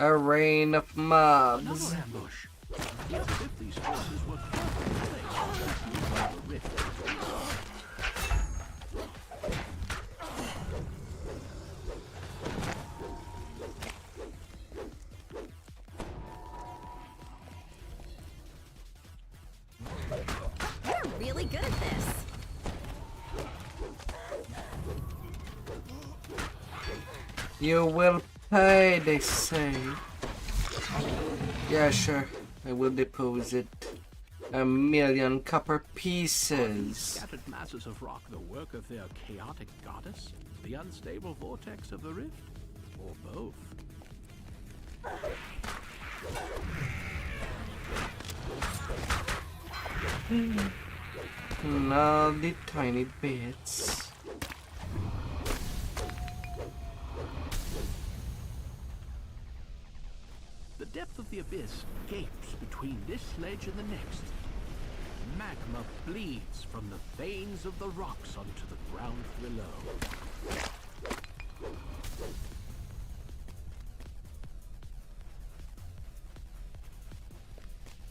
A rain of mobs. Another ambush. It's as if these forces were perfectly placed to move the rift. You're really good at this. You will pay, they say. Yeah, sure. I will deposit 1,000,000 copper pieces. Scattered masses of rock the work of their chaotic goddess, the unstable vortex of the rift, or both. All the tiny bits. The depth of the abyss gapes between this ledge and the next. Magma bleeds from the veins of the rocks onto the ground below.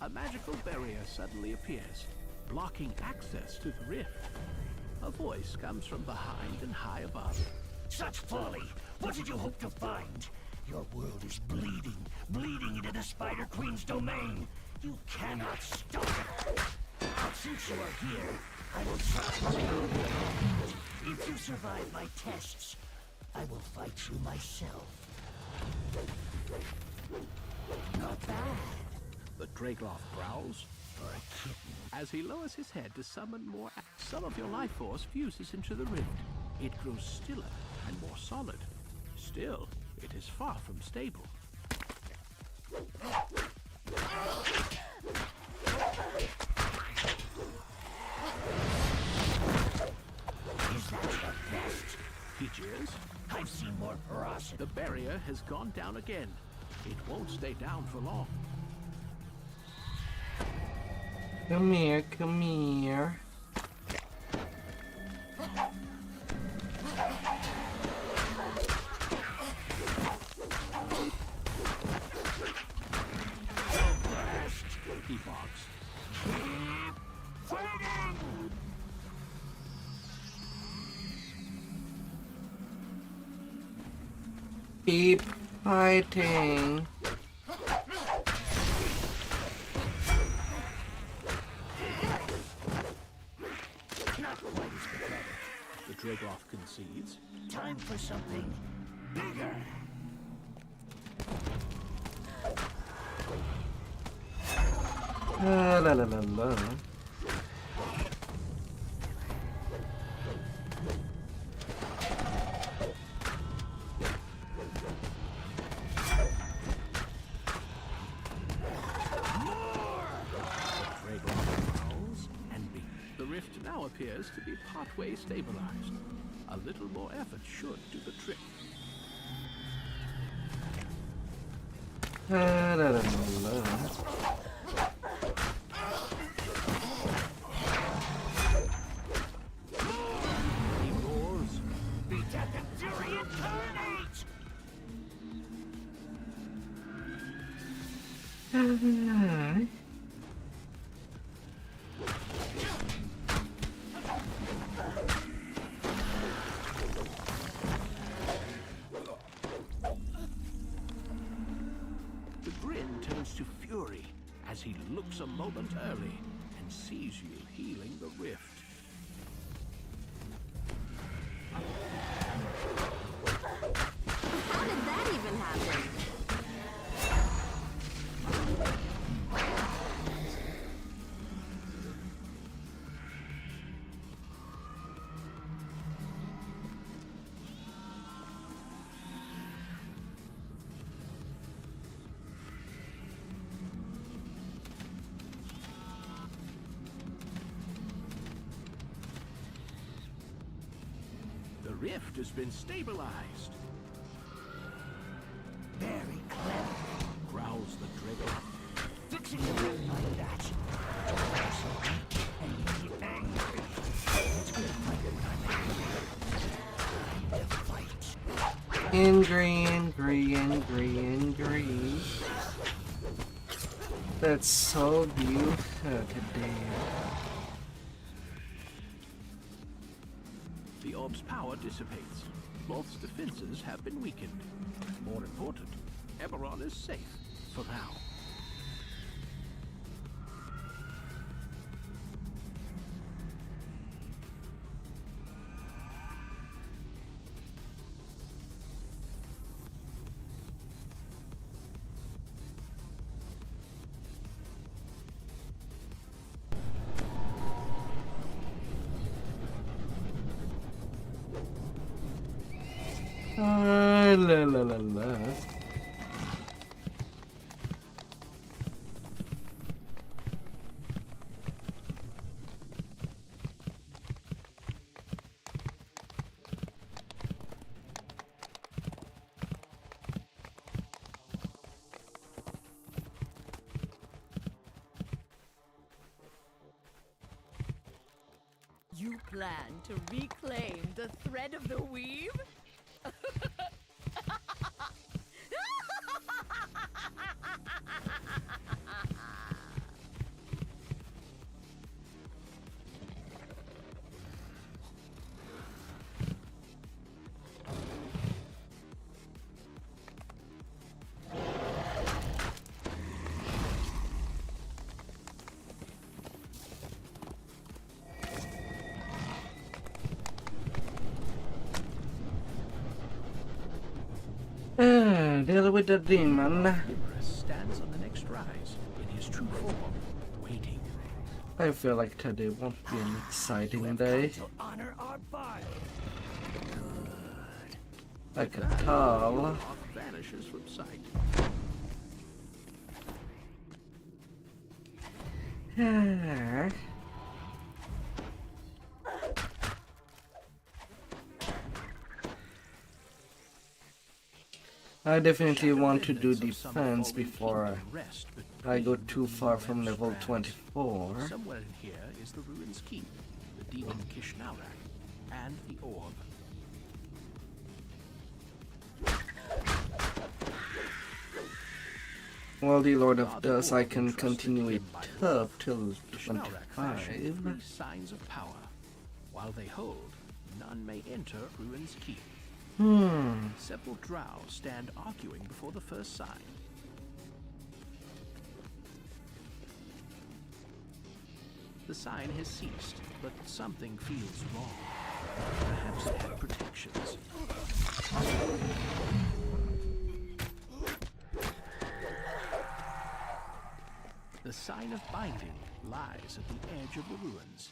A magical barrier suddenly appears, blocking access to the rift. A voice comes from behind and high above. Such folly! What did you hope to find? Your world is bleeding into the Spider Queen's domain. You cannot stop it. Since you are here, I will try to go beyond. If you survive my tests, I will fight you myself. Not bad. The Dragloff growls. For a kitten. As he lowers his head to summon more, some of your life force fuses into the rift. It grows stiller and more solid. Still, it is far from stable. Is that the he jeers. I've seen more ferocity. The barrier has gone down again. It won't stay down for long. Come here, come here. He barks. Keep fighting. The Dragoff concedes. Time for something bigger. La la la la. The rift now appears to be partway stabilized. A little more effort should do the trick. La la la la. He roars. Beat at the fury incarnate! The grin turns to fury as he looks a moment early and sees you healing the rift. How did that even happen? The rift has been stabilized. Very clever. Growls the Dragoff. Fixing the rift like that. I'm so weak and you angry. It's good fighting when I'm angry. Time to fight. Angry. That's so beautiful today. The orb's power dissipates. Loth's defenses have been weakened. More important, Eberron is safe for now. La la la la. You plan to reclaim the thread of the weave? Deal with the demon. Empress stands on the next rise in his true form, waiting. I feel like today won't be an exciting day. To honor our bard. I can tell. Loth vanishes from sight. I definitely Shadow want to do remnants of some defense fallen before kingdom rest I go between too the far demon from web level strands. 24. Somewhere in here is the ruins keep, the demon Kishnaurak, and the orb. Well, the Lord of Ah, the Dust, I orb can entrusted continue it him by up Wolf. till Kishnaurak fashioned 25. 3 signs of power. While they hold, none may enter ruins keep. Several drow stand arguing before the first sign. The sign has ceased, but something feels wrong. Perhaps it had protections. The sign of binding lies at the edge of the ruins.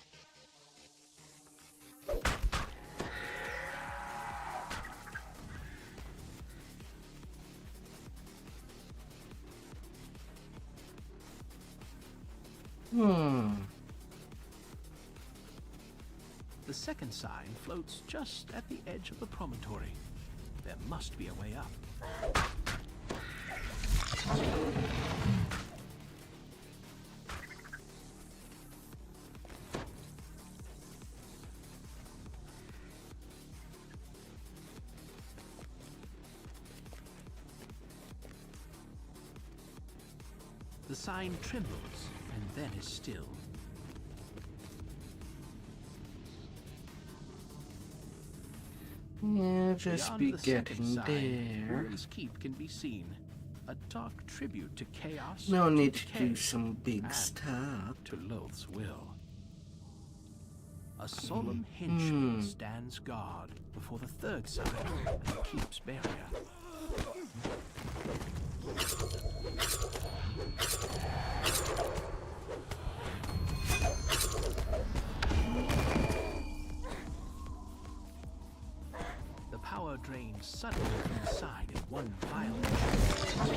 The second sign floats just at the edge of the promontory. There must be a way up. The sign trembles and then is still. Yeah, just Beyond be the second getting sign, there. Ruins Keep can be seen. A dark tribute to chaos. No to need to decay, do some big and stuff. to Loth's will. A solemn henchman stands guard before the third sign and the keep's barrier. The power drains suddenly from the sign in one violent shock.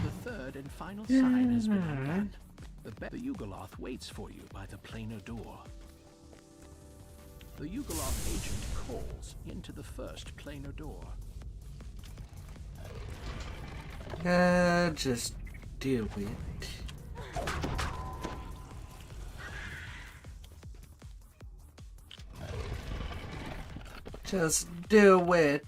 The third and final sign has been undone. The Yugoloth waits for you by the planar door. The Yugoloth agent calls into the first planar door. Just do it. Just do it.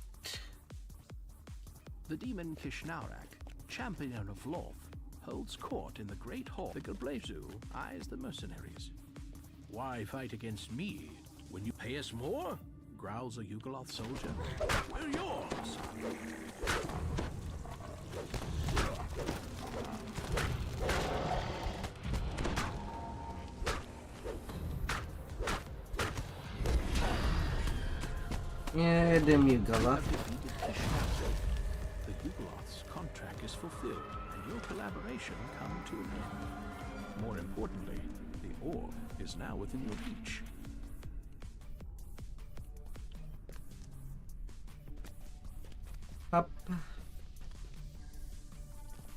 The demon Kishnaurak, champion of Loth, holds court in the great hall. The Bladeforge eyes the mercenaries. Why fight against me when you pay us more? Growls a Yugoloth soldier. We're yours. Yeah, them you go up. The Yugoloth's contract is fulfilled, and your collaboration come to an end. More importantly, the orb is now within your reach. Up.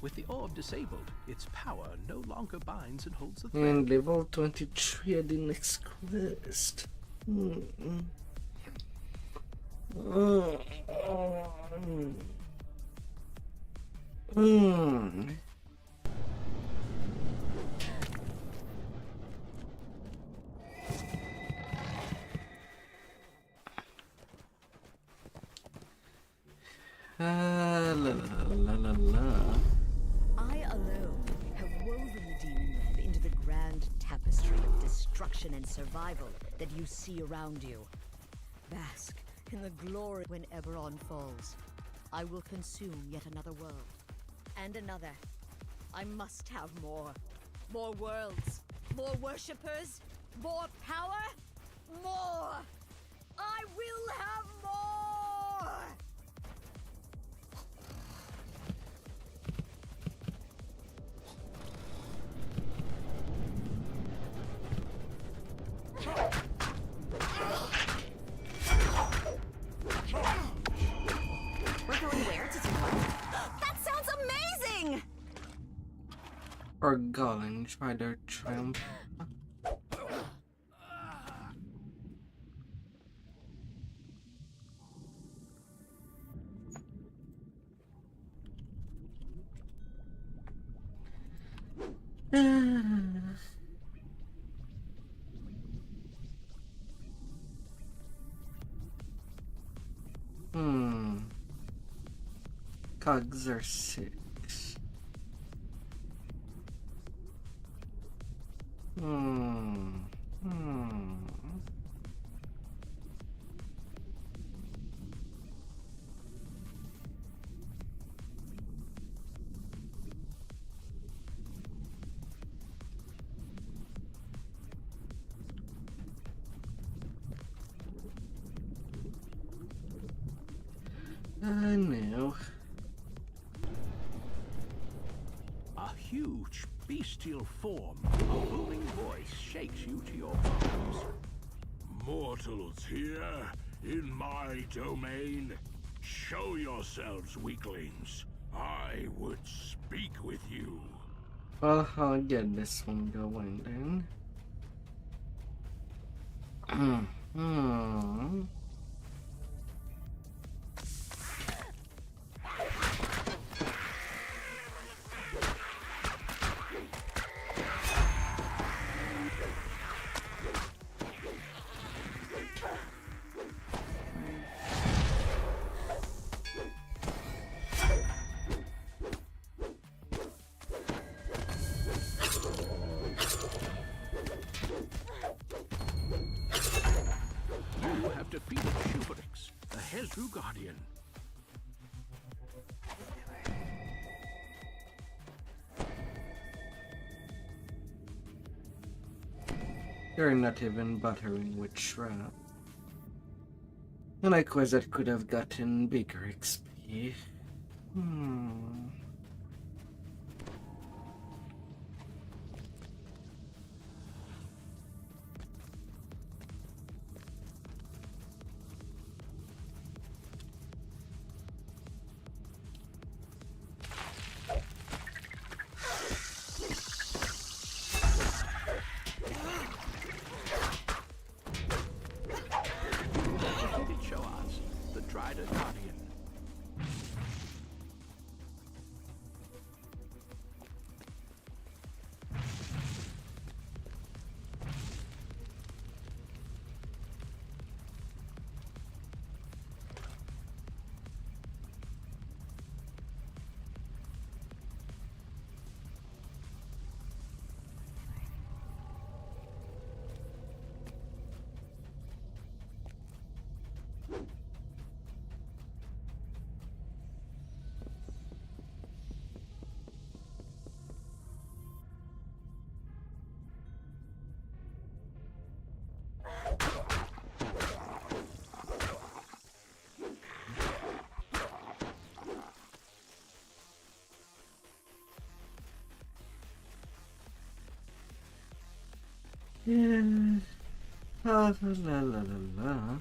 With the orb disabled, its power no longer binds and holds the thread. And level 23 at the next quest. La la la la la. I alone have woven the demon web into the grand tapestry of destruction and survival that you see around you. Bask in the glory when Eberron falls. I will consume yet another world. And another. I must have more. More worlds. More worshippers. More power. More! I will have more! We're going where to do what? That sounds amazing! Or Golem, try their triumph. Cogs are 6. No. A huge bestial form, a booming voice shakes you to your bones. Mortals here, in my domain. Show yourselves, weaklings. I would speak with you. Well, I'll get this one going then. You have defeated Shuberix, the Hezru Guardian. You're not even bothering with Trap. And I guess that could have gotten bigger XP. Yeah. La la la la.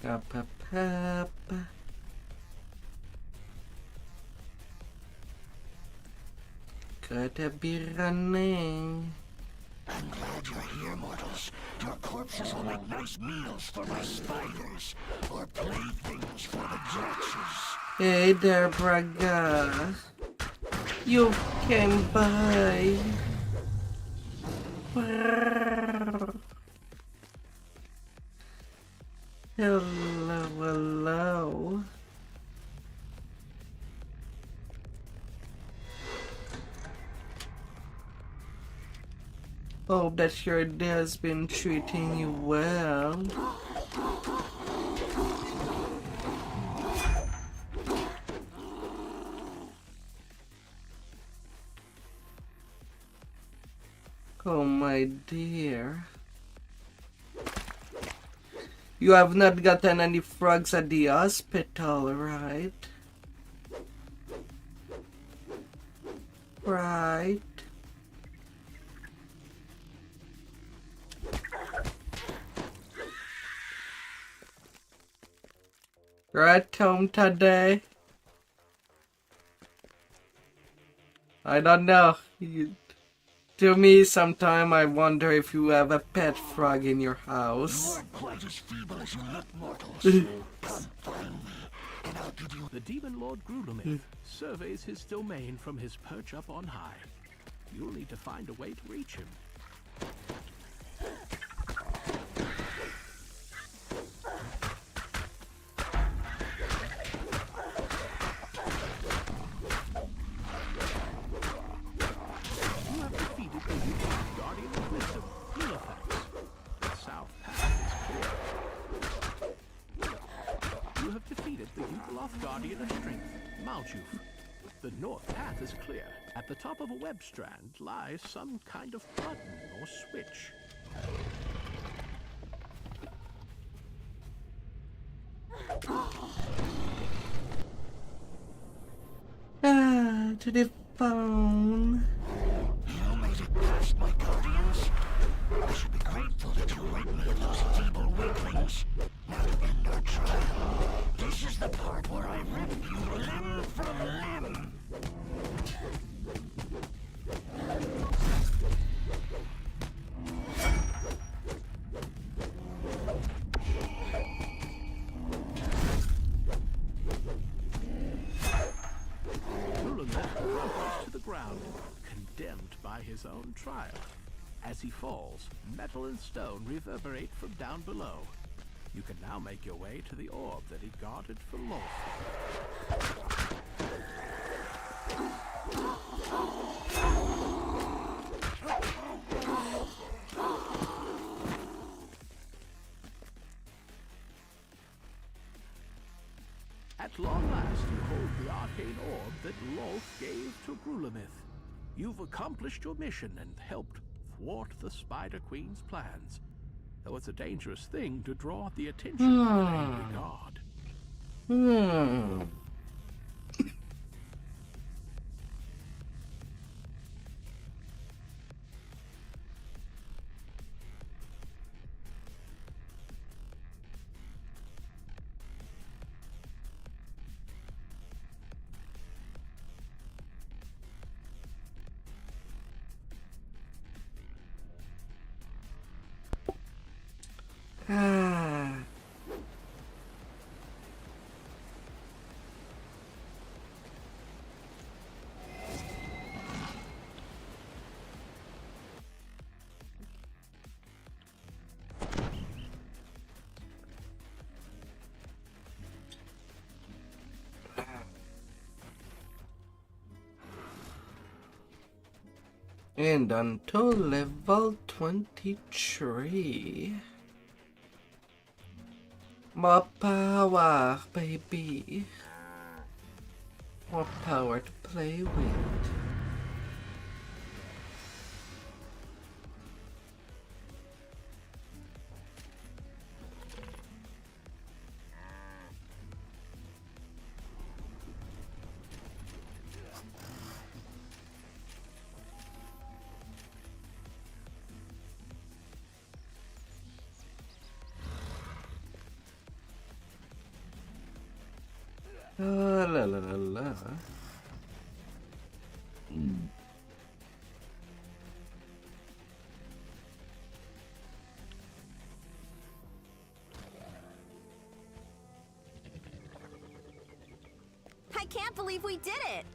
Up, up, up. Gotta be running. I'm glad you're here, mortals. Your corpses will make nice meals for my spiders, or playthings for the judges. Hey there, Braga. You can buy. Hello, hello. Hope that your day has been treating you well. Oh my dear. You have not gotten any frogs at the hospital, right? Right. You're at home today? I don't know. To me, sometime I wonder if you have a pet frog in your house. You're quite as feeble as you look, mortals. Come find me, and I'll give you... The Demon Lord Grulamith surveys his domain from his perch up on high. You'll need to find a way to reach him. The north path is clear. At the top of a web strand lies some kind of button or switch. To the phone. You made it past my guardians. I should be grateful that you rid me of those feeble weaklings. Now to end our trial, this is the part where I rip you limb from limb. Grulamith crumples to the ground, condemned by his own trial. As he falls, metal and stone reverberate from down below. You can now make your way to the orb that he guarded for Lolth. At long last, you hold the arcane orb that Lolth gave to Grulamith. You've accomplished your mission and helped thwart the Spider Queen's plans. Though it's a dangerous thing to draw the attention of an angry god. And until level 23. More power, baby. More power to play with. La la la la. I can't believe we did it!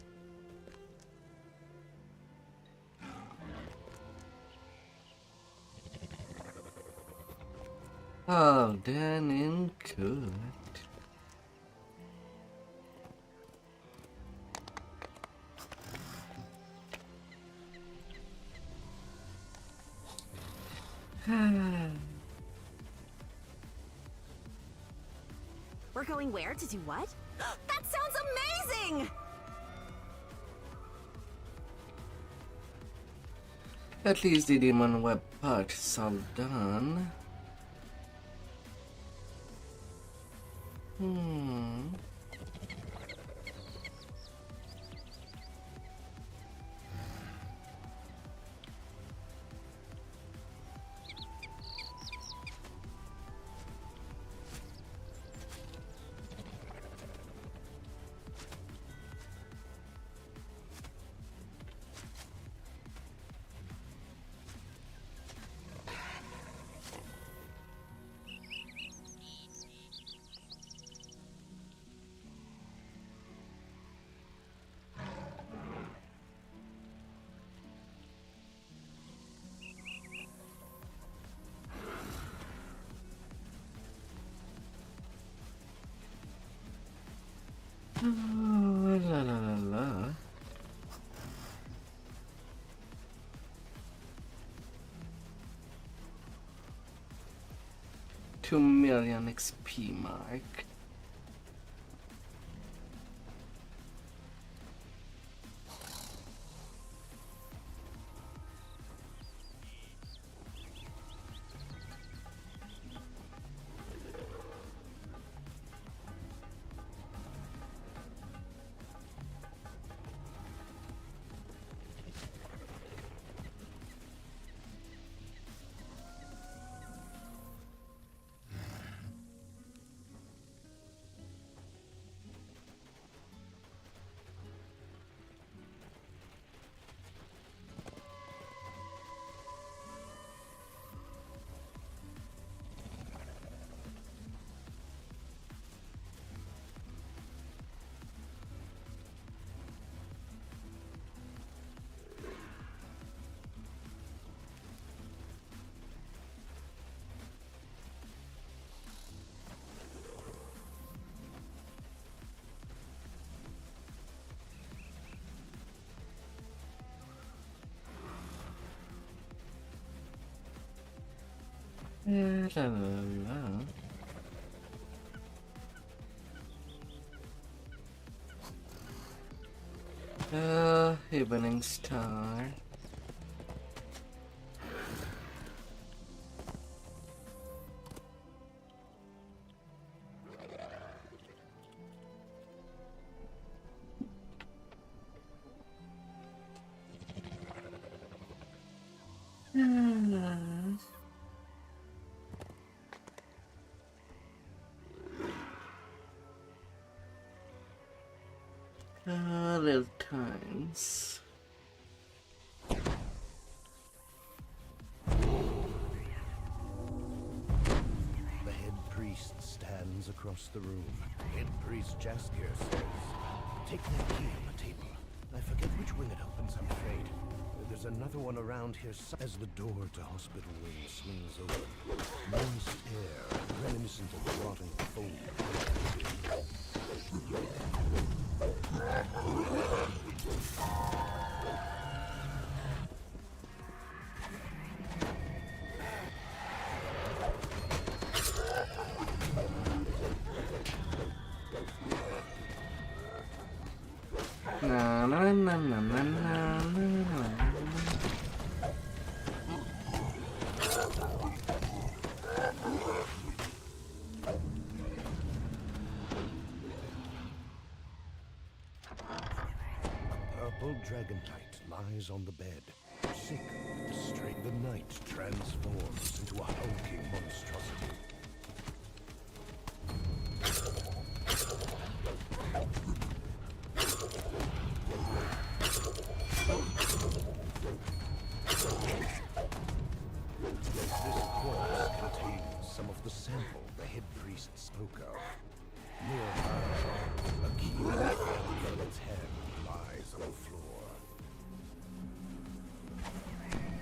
Oh, done and good. We're going where to do what? That sounds amazing! At least the demon web part is all done. La la la la. $2 million XP mark. La la la. Evening Star. Little times. The head priest stands across the room. Head priest Jaskier says, "Take that key on the table. I forget which wing it opens, I'm afraid. There's another one around here as the door to Hospital Wing swings open. Moist air, reminiscent of rotting foam. Na na na na na na na. Purple dragon knight lies on the bed, sick, straight. The knight transforms into a hulking monstrosity. This corpse contains some of the sample the head priest spoke of. Nearby, a key from its hand lies on the floor.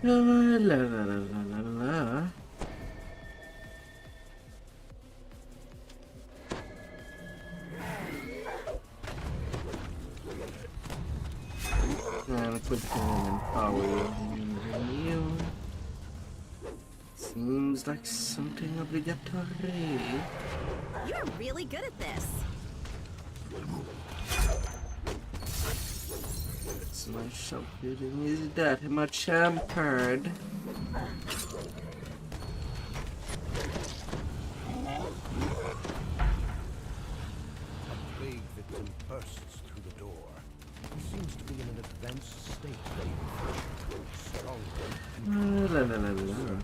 La la la la la la. And put him in power renew. Seems like something obligatory. You're really good at this. It's my shop building is that much hampered. A plague victim bursts through the door. He seems to be in an advanced state of infection, stronger La la la la.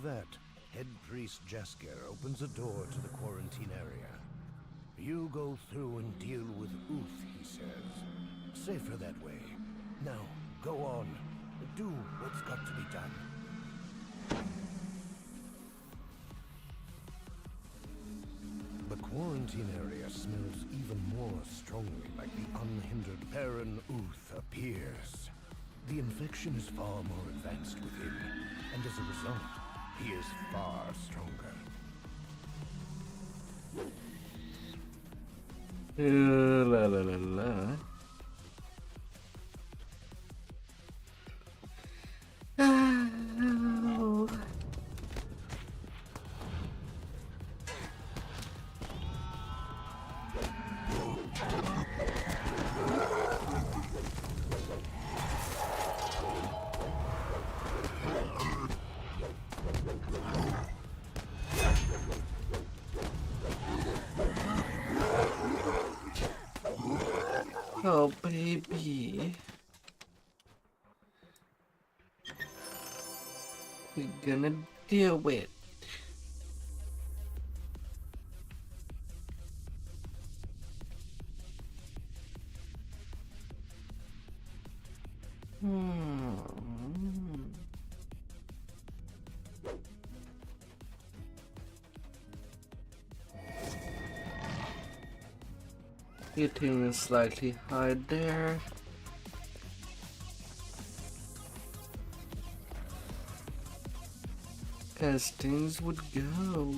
that, Head Priest Jaskier opens a door to the quarantine area. You go through and deal with Uth, he says. Safer that way. Now, go on. Do what's got to be done. The quarantine area smells even more strongly like the unhindered Baron Uth appears. The infection is far more advanced with him, and as a result, he is far stronger. La la la la. Oh. Oh, baby. We're gonna do it. Hitting is slightly high there. As things would go.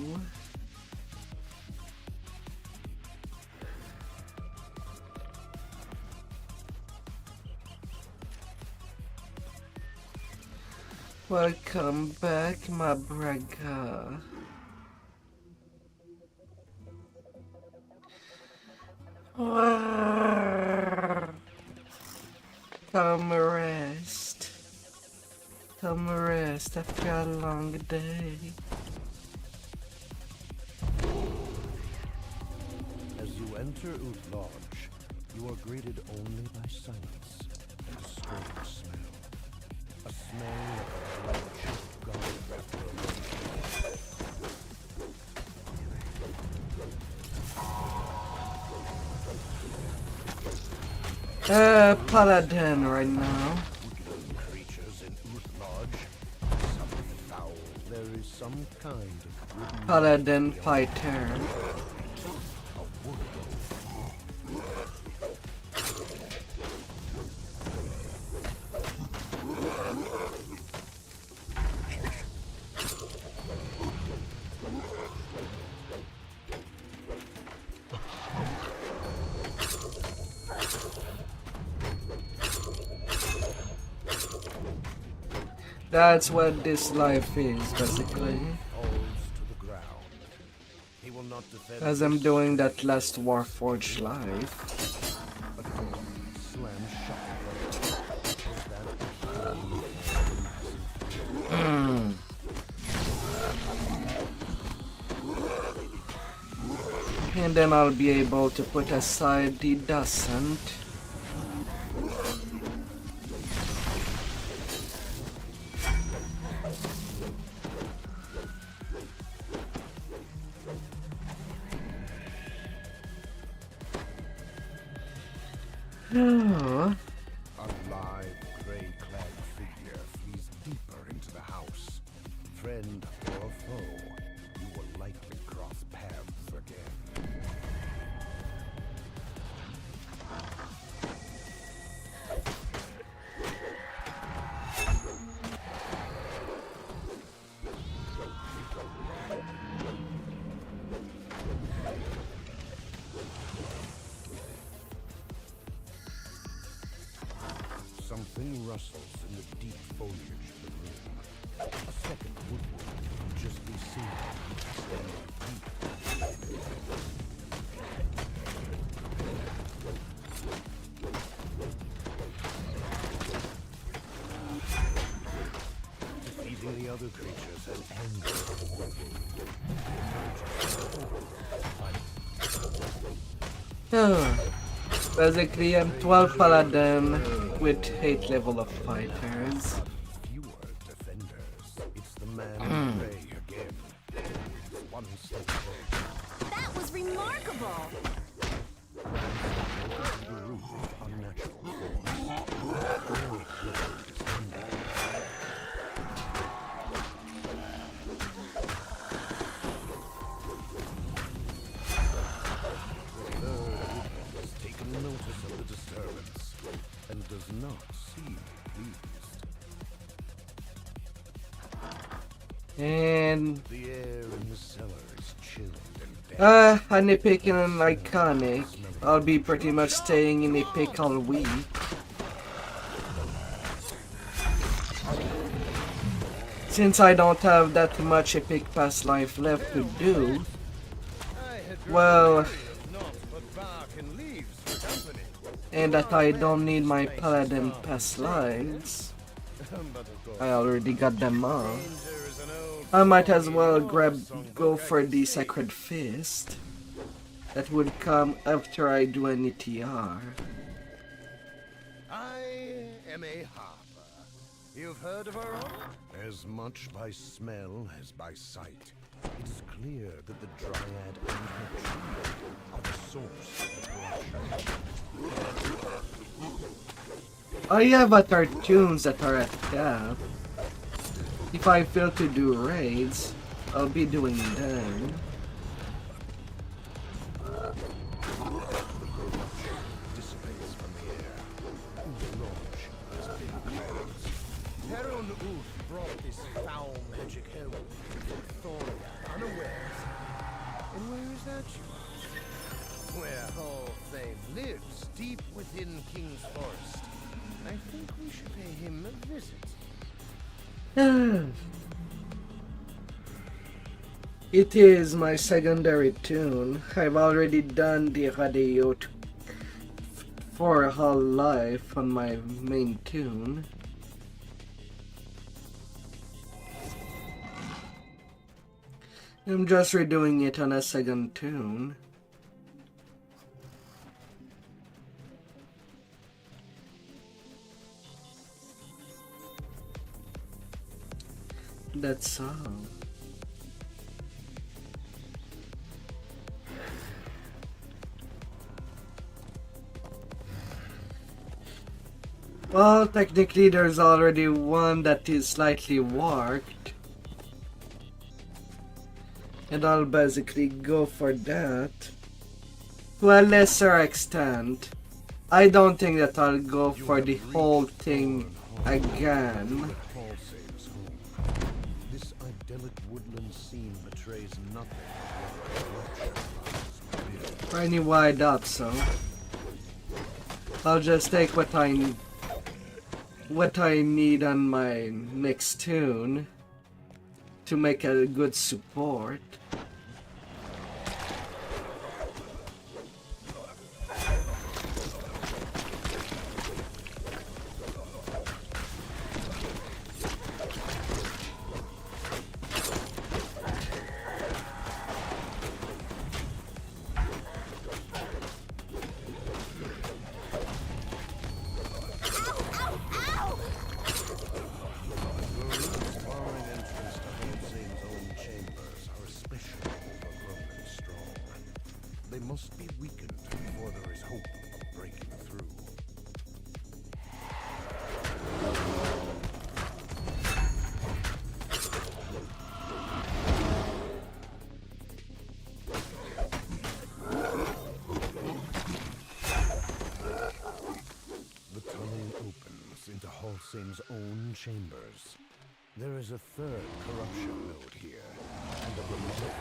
Welcome back, my brother. Come rest. Come rest after a long day. As you enter Uth Lodge, you are greeted only by silence and a strange smell. A smell of a blood-choked god wrapped around. Paladin right now. Creatures in Uth Lodge. Something foul. There is some kind of Paladin fighter. That's what this life is, basically. As I'm doing that last Warforged life. And then I'll be able to put aside the doesn't. A live, gray-clad figure flees deeper into the house. Friend or foe, you will likely cross paths again. Something rustles in the deep foliage of the room. A second woodwork can just be seen, standing deep. Defeating the other creatures and ending. Basically, I'm 12 paladin with 8 level of fighters. Fewer defenders. It's the man who prays remarkable. Notice of the disturbance and does not seem pleased. And The air in the cellar is chilled and damp. an epic and an iconic. I'll be pretty much staying in epic all week. Since I don't have that much epic past life left to do, well, and that I don't need my paladin past lives. I already got them all. I might as well go for the Sacred Fist. That would come after I do an ETR. I am a harper. You've heard of her? As much by smell as by sight. It is clear that the Dryad and her trio are the source of the corruption. I have other tunes that are at cap. If I fail to do raids, I'll be doing them. Dissipates from the air. The launch has been closed. Heron Oof brought this foul magic home from Thoria unawares. And where is that you? Where Hall Fame lives, deep within King's Forest. I think we should pay him a visit. It is my secondary tune. I've already done the radio for Hall Life on my main tune. I'm just redoing it on a second tune. That's all. Well, technically there's already one that is slightly warped. And I'll basically go for that. To a lesser extent. I don't think that I'll go for the whole thing again. This idyllic woodland scene betrays nothing. Anyway, I doubt so. I'll just take what I need on my next tune to make a good support. They must be weakened before there is hope of breaking through. The tunnel opens into Halsame's own chambers. There is a third corruption node here, and a remarkable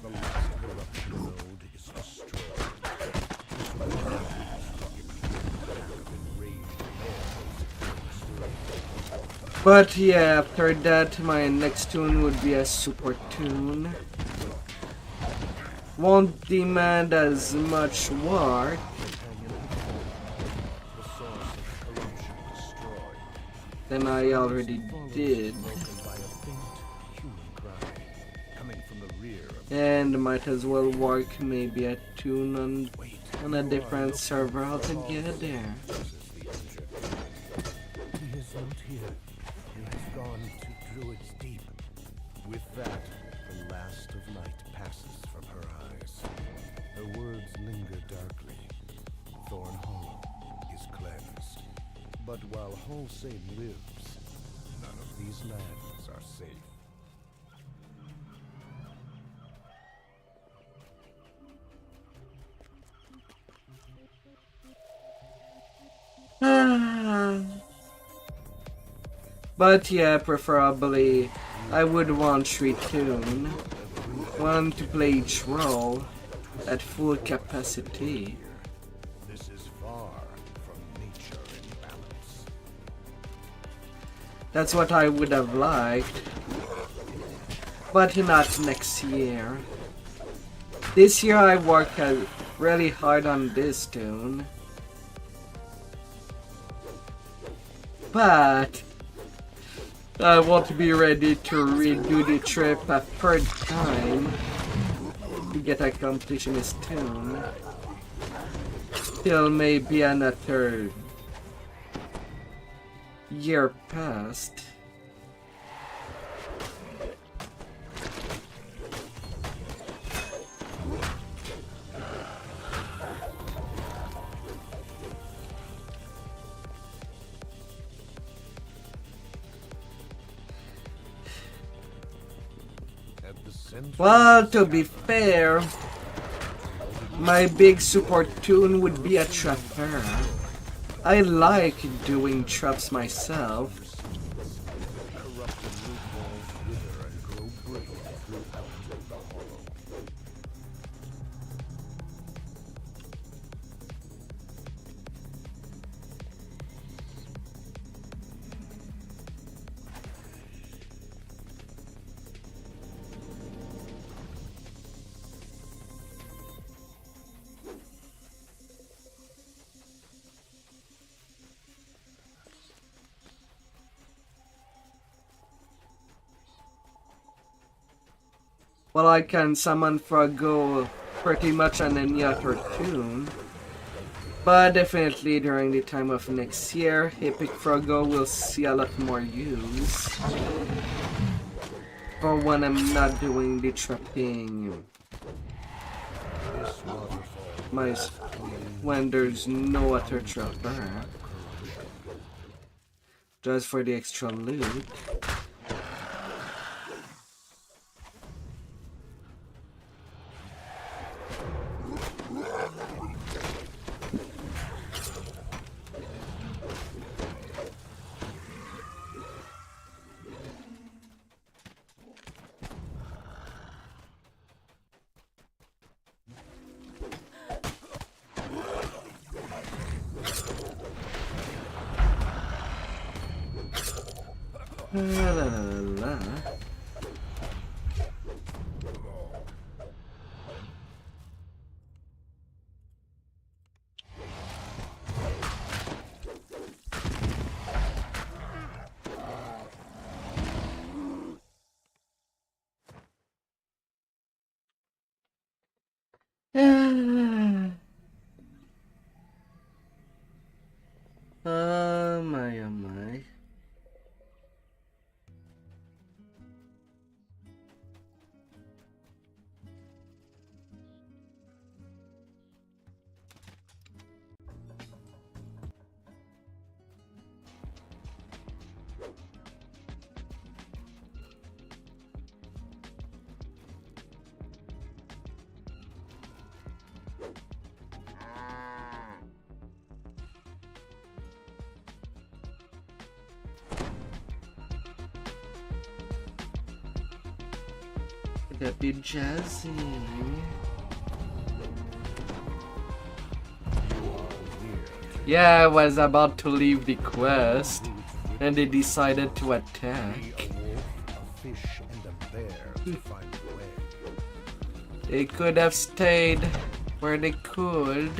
the last corruption node is destroyed. But yeah, after that, my next tune would be a super tune. Won't demand as much work. Than I already did. And might as well work maybe a tune on a different server altogether. He is not here. He has gone to druid's deep. With that, the last of light passes from her eyes. Her words linger darkly. Thorn Hollow is cleansed. But while Holsame lives, none of these lands are safe. But yeah, preferably I would want to retune. Want to play each role at full capacity. This is far from nature in balance. That's what I would have liked. But not next year. This year I worked really hard on this tune. But I want to be ready to redo the trip a third time to get accomplished in this tune. Till maybe another year passed. Well, to be fair, my big support tune would be a trapper. I like doing traps myself. Well, I can summon Froggo pretty much on any other tune. But definitely during the time of next year, Epic Froggo will see a lot more use. For when I'm not doing the trapping. When there's no other trapper. Just for the extra loot. La la la la. Oh my, oh my. That'd be jazzy. Yeah, I was about to leave the quest, and they decided to attack. They could have stayed where they could.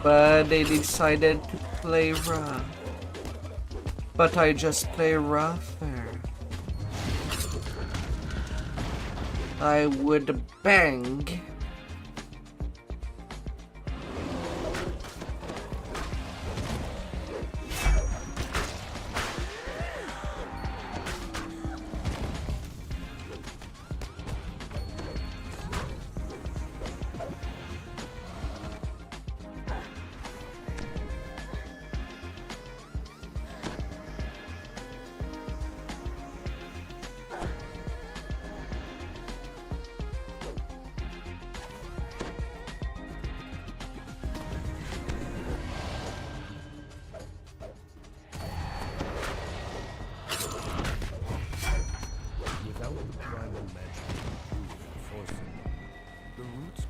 but they decided to play rough. But I just play rougher. I would bang.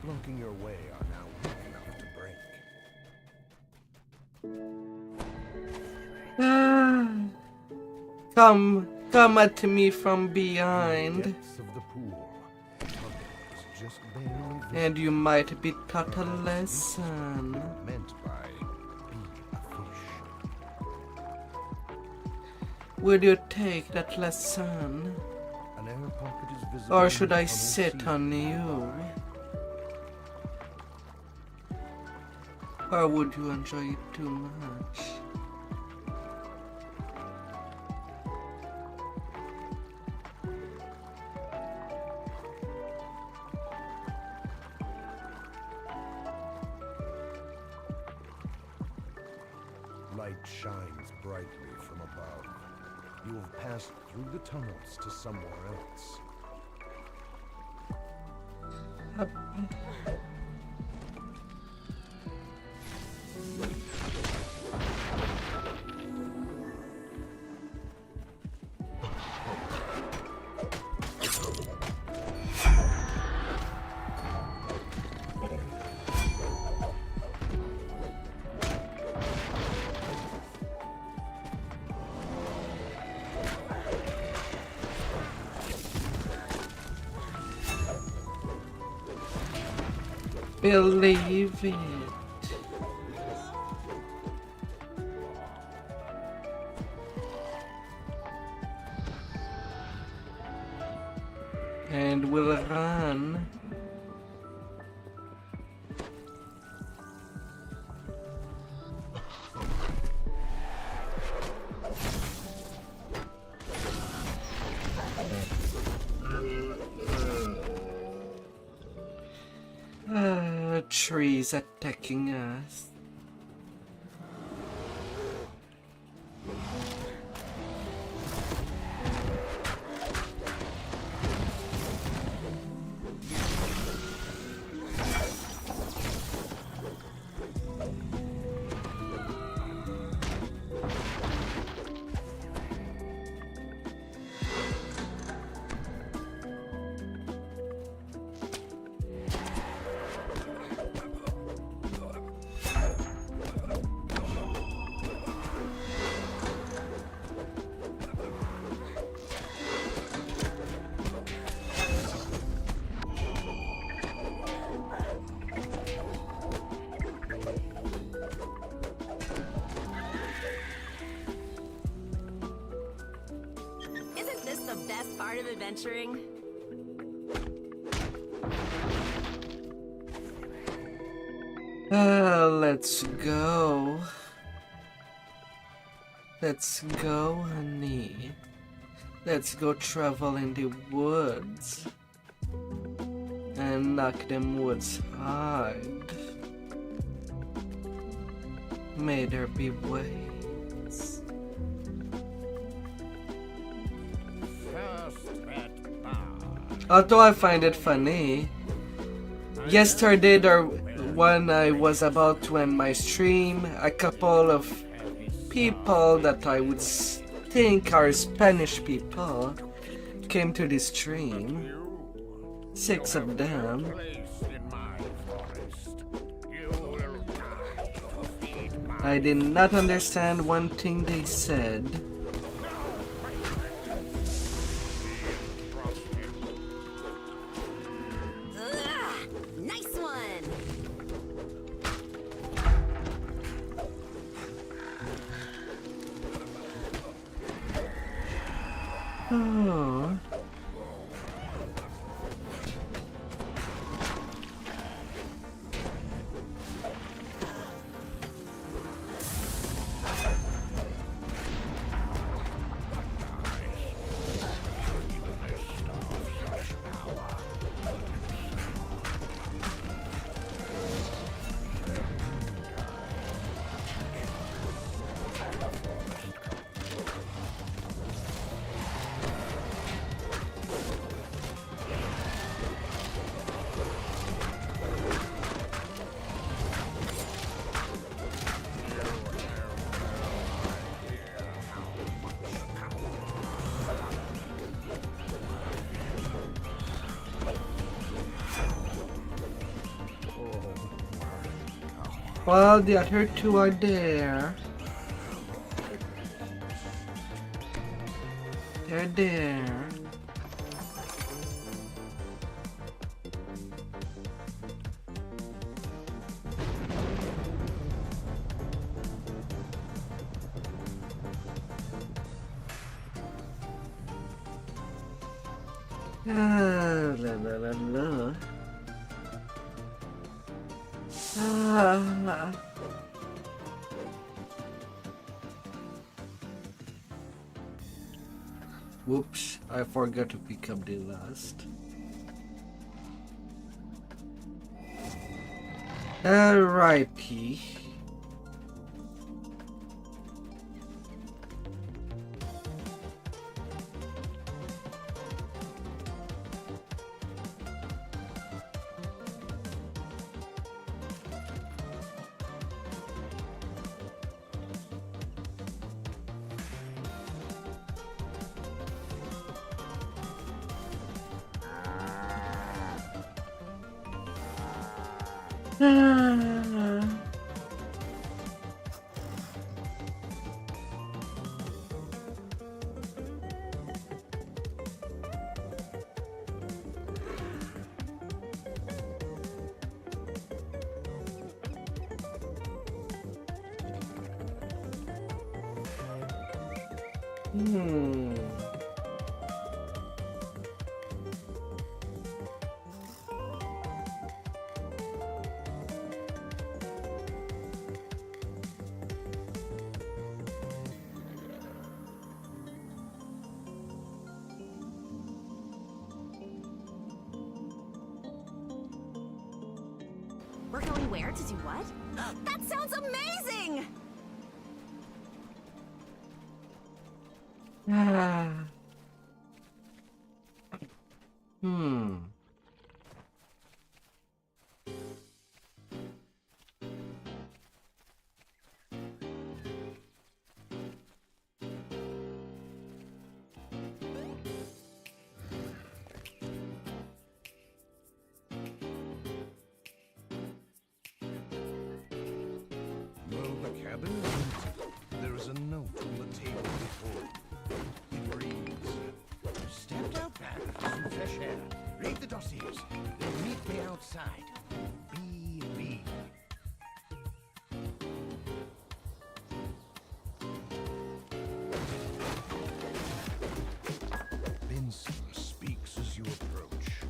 Blocking your way are now weak enough to break. Come at me from behind. And you might be taught a lesson. Will you take that lesson? Or should I sit on you? Or would you enjoy it too much? Light shines brightly from above. You have passed through the tunnels to somewhere else. Believe it. And we'll run. Trees attacking us. Part of adventuring. Let's go. Let's go, honey. Let's go travel in the woods and knock them woods hard. May there be ways. Although I find it funny, yesterday when I was about to end my stream, a couple of people that I would think are Spanish people came to the stream. 6 of them. I did not understand one thing they said. Oh. Well, the other two are there. They're there. La la la la. Whoops, I forgot to pick up the last. Alrighty. We're going where to do what? That sounds amazing! There is a note on the table before. It reads, "Stepped out back for some fresh air. Read the dossiers. Then meet me outside. B.B." Benson speaks as you approach.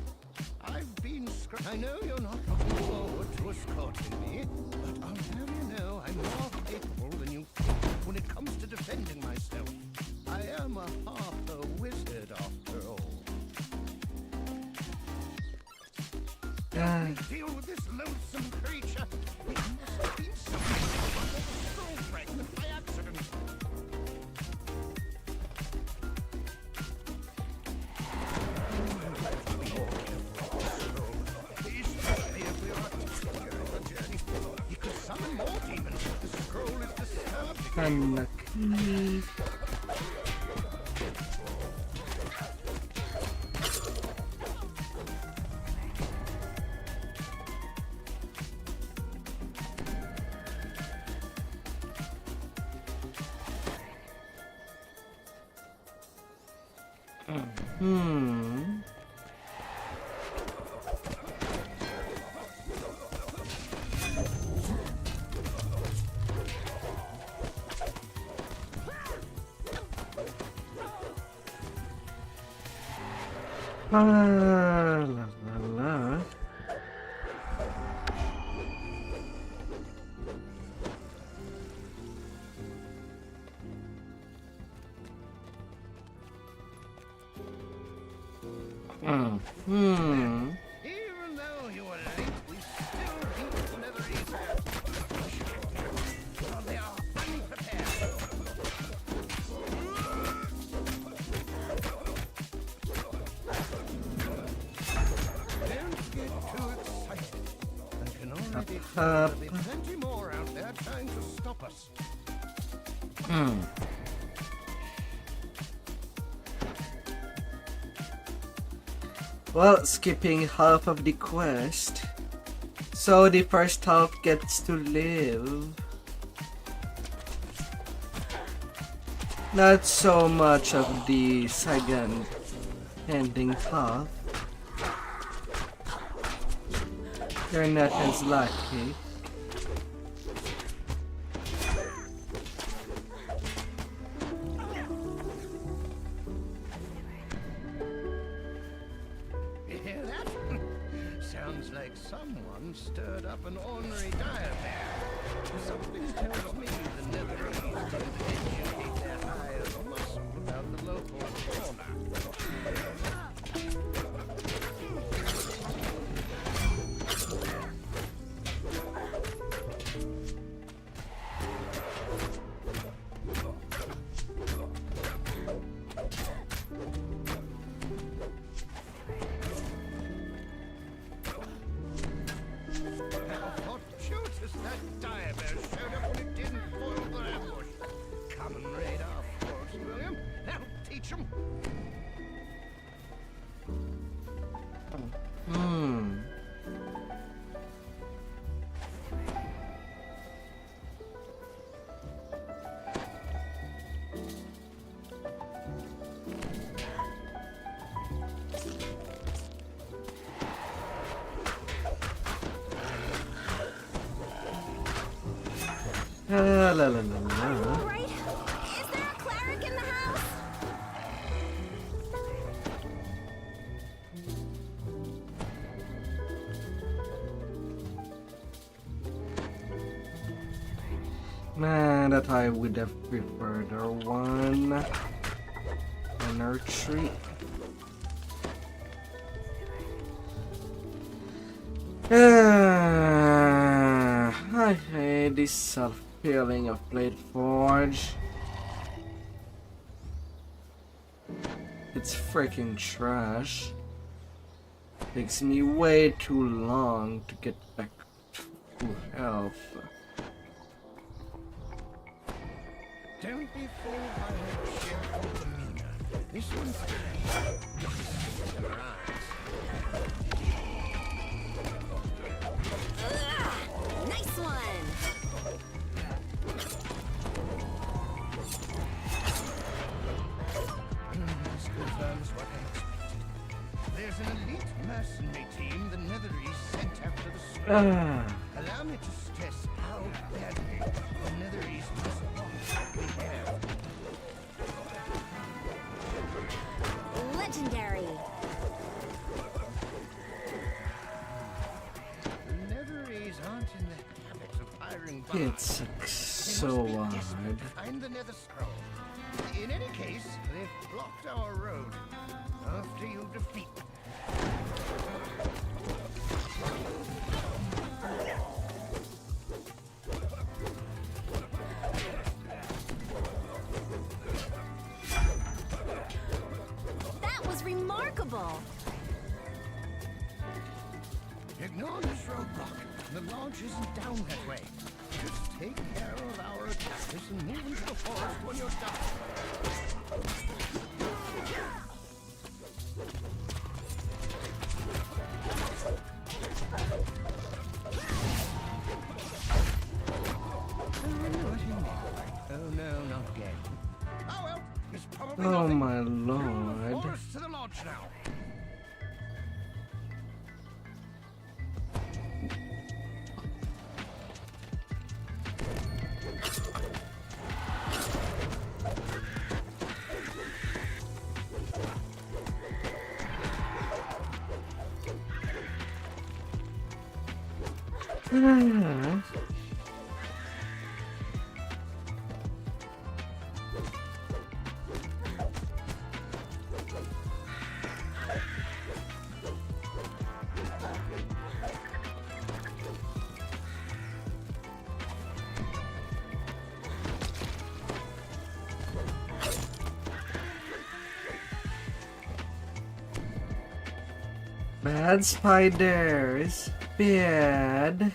I've been I know you're not looking forward to escorting me, but I'll have you know I'm more capable than you think when it comes to defending myself. I am a Harper wizard after all. Deal with this loathsome creature. It must have been someone with a scroll fragment by accident. Summon more demons. The scroll is disturbing. La la la. Even though you were late, we still beat the nobodies. Well, they are unprepared. Don't get too excited. I can already tell there'll be plenty more out there trying to stop us. Well, skipping half of the quest. So the first half gets to live. Not so much of the second ending half. You're not as lucky. You hear that? Sounds like someone stirred up an ornery dire bear. Something tells me the nobodies didn't educate their hired muscle about the local fauna. How fortuitous that dire bear showed up when it didn't foil the ambush. Common radar force, William. Now teach 'em. La la la la. Right? Is there a cleric in the house? Man, that I would have preferred a one. An retreat. I hate this self-feeling of Bladeforge. It's freaking trash. Takes me way too long to get back to full health. Don't be fooled by her cheerful demeanor. This one's in her eyes. Nice one! This confirms what I expected. There's an elite mercenary team the Netherese sent after the storm. Allow me to stress how badly the Netherese must behave. Legendary! The Netherese aren't in the habit of hiring It's so hard. Find the Nether Scroll. In any case, they've blocked our road. After you defeat them. That was remarkable! Ignore this roadblock. The lodge isn't down that way. Just take care of our attackers and move into the forest when you're done. Oh no, not again. Oh well, it's probably Oh nothing. my Through the lord. forest to the lodge now. Bad spiders. Bad.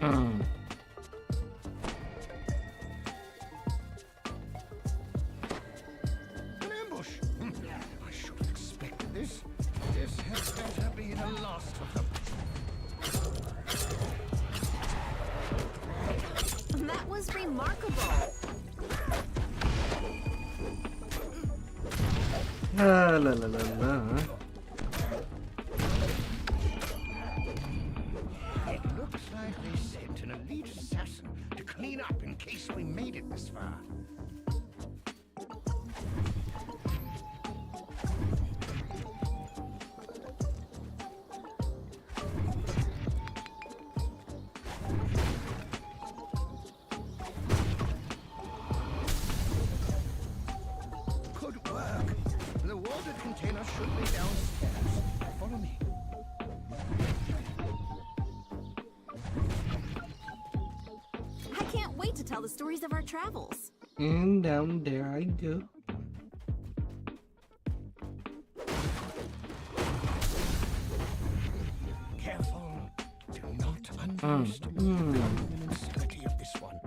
An ambush! I should have expected this. This had better be the last of them. That was remarkable. La la la la la. It looks like they sent an elite assassin to clean up in case we made it this far. Could work. The water container should be downstairs. Follow me. I can't wait to tell the stories of our travels. And down there I go. Careful. Do not underestimate the luminosity of this one.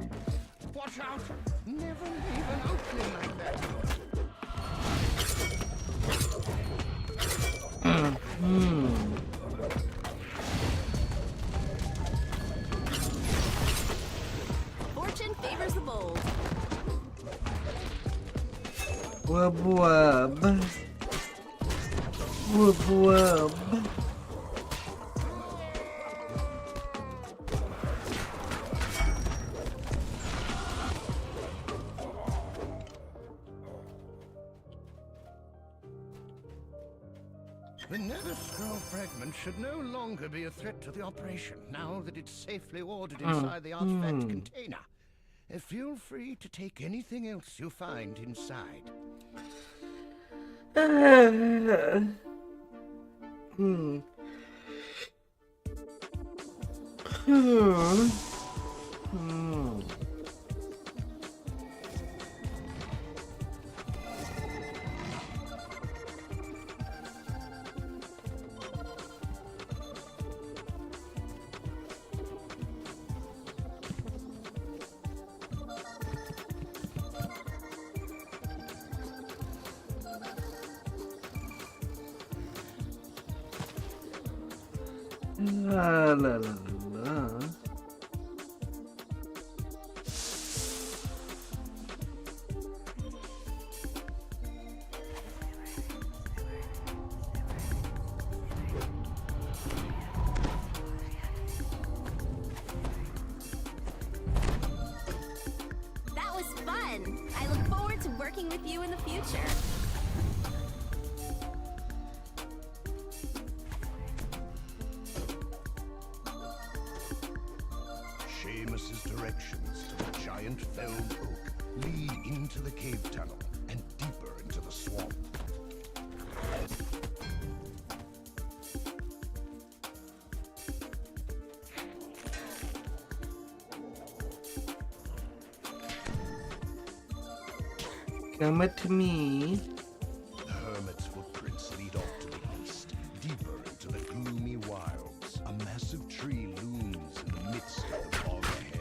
Watch out! Never leave an opening like that. Fortune favors the bold. Wub wub. Wub wub. The nether scroll fragment should no longer be a threat to the operation, now that it's safely ordered inside the artifact container. Feel free to take anything else you find inside. La la la la. That was fun. I look forward to working with you in the future. Seamus's directions to the giant felled oak lead into the cave tunnel and deeper into the swamp. Come at me. The hermit's footprints lead off to the east, deeper into the gloomy wilds. A massive tree looms in the midst of the fog ahead.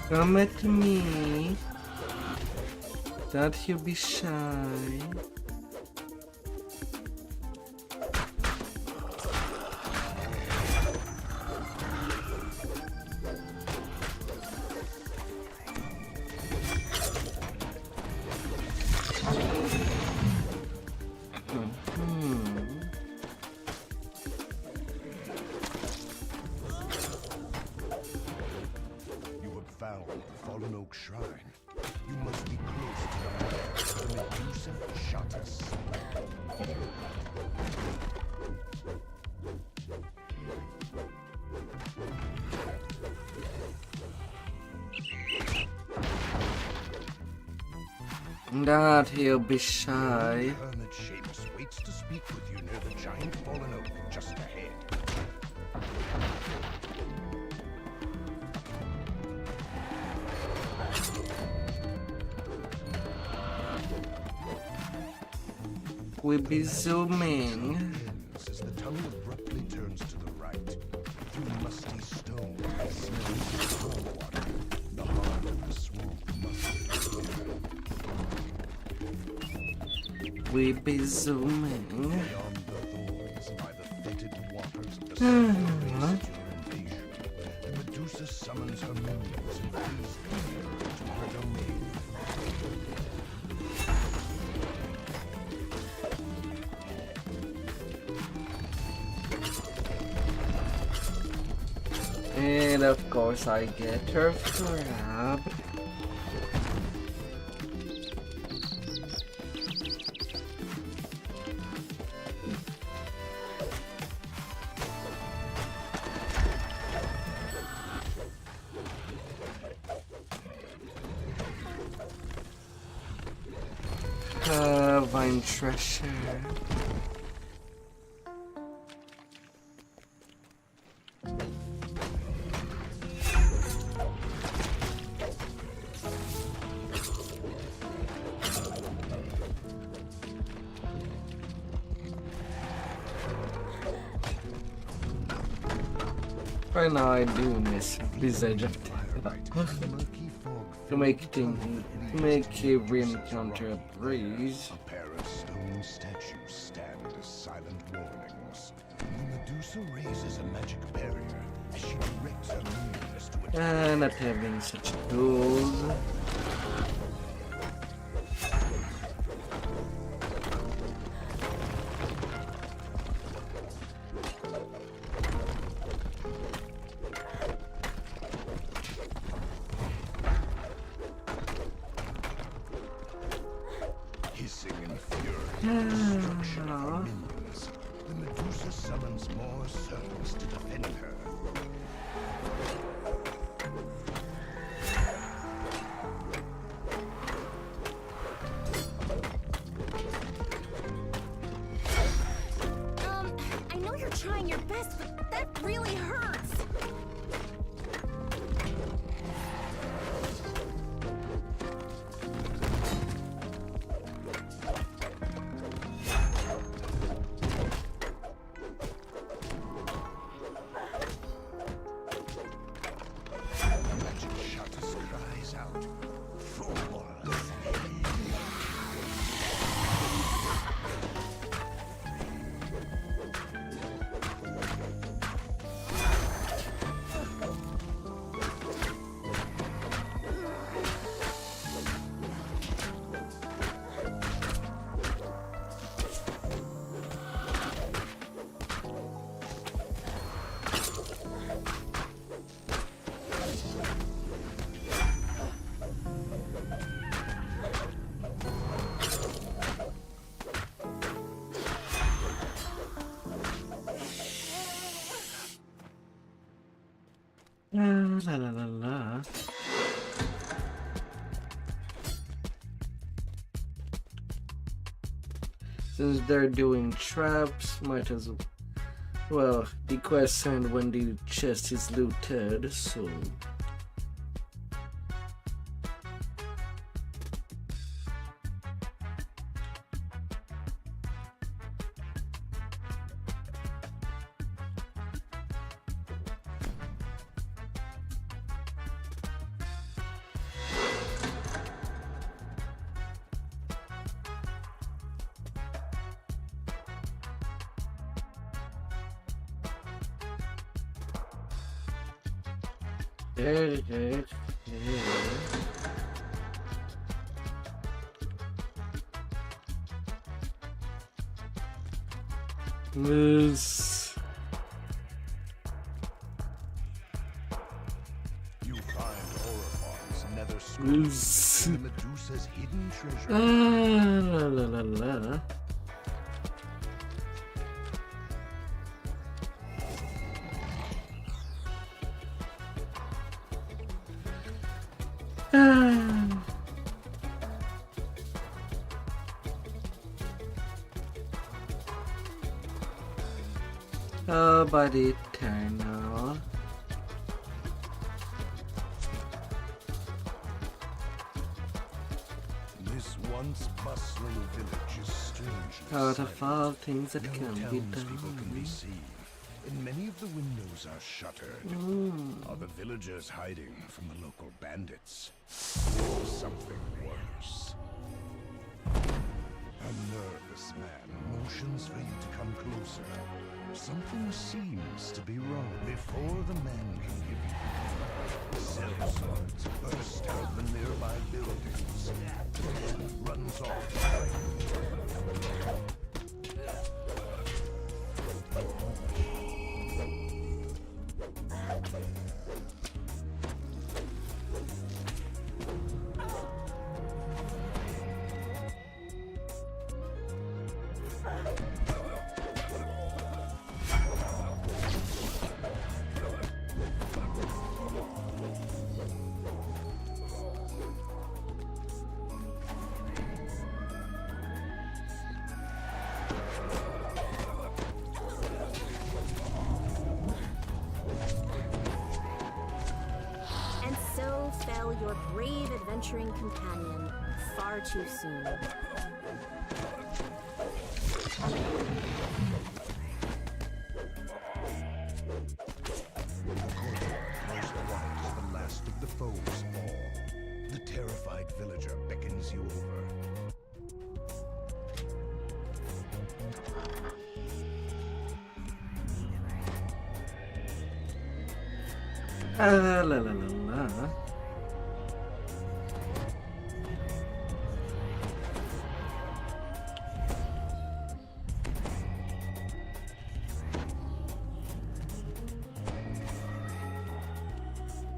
Come at me. Don't you be shy. Shrine. You must be close to the map. The Medusa shot us. Not he'll be shy. Hermit Seamus waits to speak with you near the giant fallen oak just ahead. We'll be zooming. As the tunnel abruptly turns to the right, through musty stone, smells storm water. The heart of the swamp must We'll be zooming. beyond the thorns by the fetid waters of the sun. The Medusa summons her minions and frees people to her domain. And of course I get her crab. Vine treasure. Right now I do miss Blizzard to make every encounter a breeze. A pair of stone statues stand as silent warnings. The Medusa raises a magic barrier as she directs her minions to attack. Not having such tools. Hissing in fury, destruction of her minions. The Medusa summons more servants to defend her. I know you're trying your best, but that really hurts. La la la la. Since they're doing traps, might as well the quest end when the chest is looted, so Moose. You find Orofon's nether Moose. scroll and Medusa's hidden treasure. La la la la. Oh, but eternal. This once bustling village is strangely Out of silent. all things that No can be townspeople can be done. seen, and many of the windows are shuttered. Are the villagers hiding from the local bandits? Or something worse? A nervous man motions for you to come closer. Something seems to be wrong. Before the man can give you the sellswords burst out of the nearby buildings. The man runs off. And so fell your brave adventuring companion far too soon. Close the waters, the last of the foes fall. The terrified villager beckons you over. La la la la.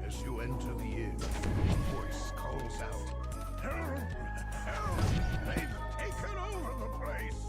As you enter the inn, a voice calls out, "Help! Help! They've taken over the place!"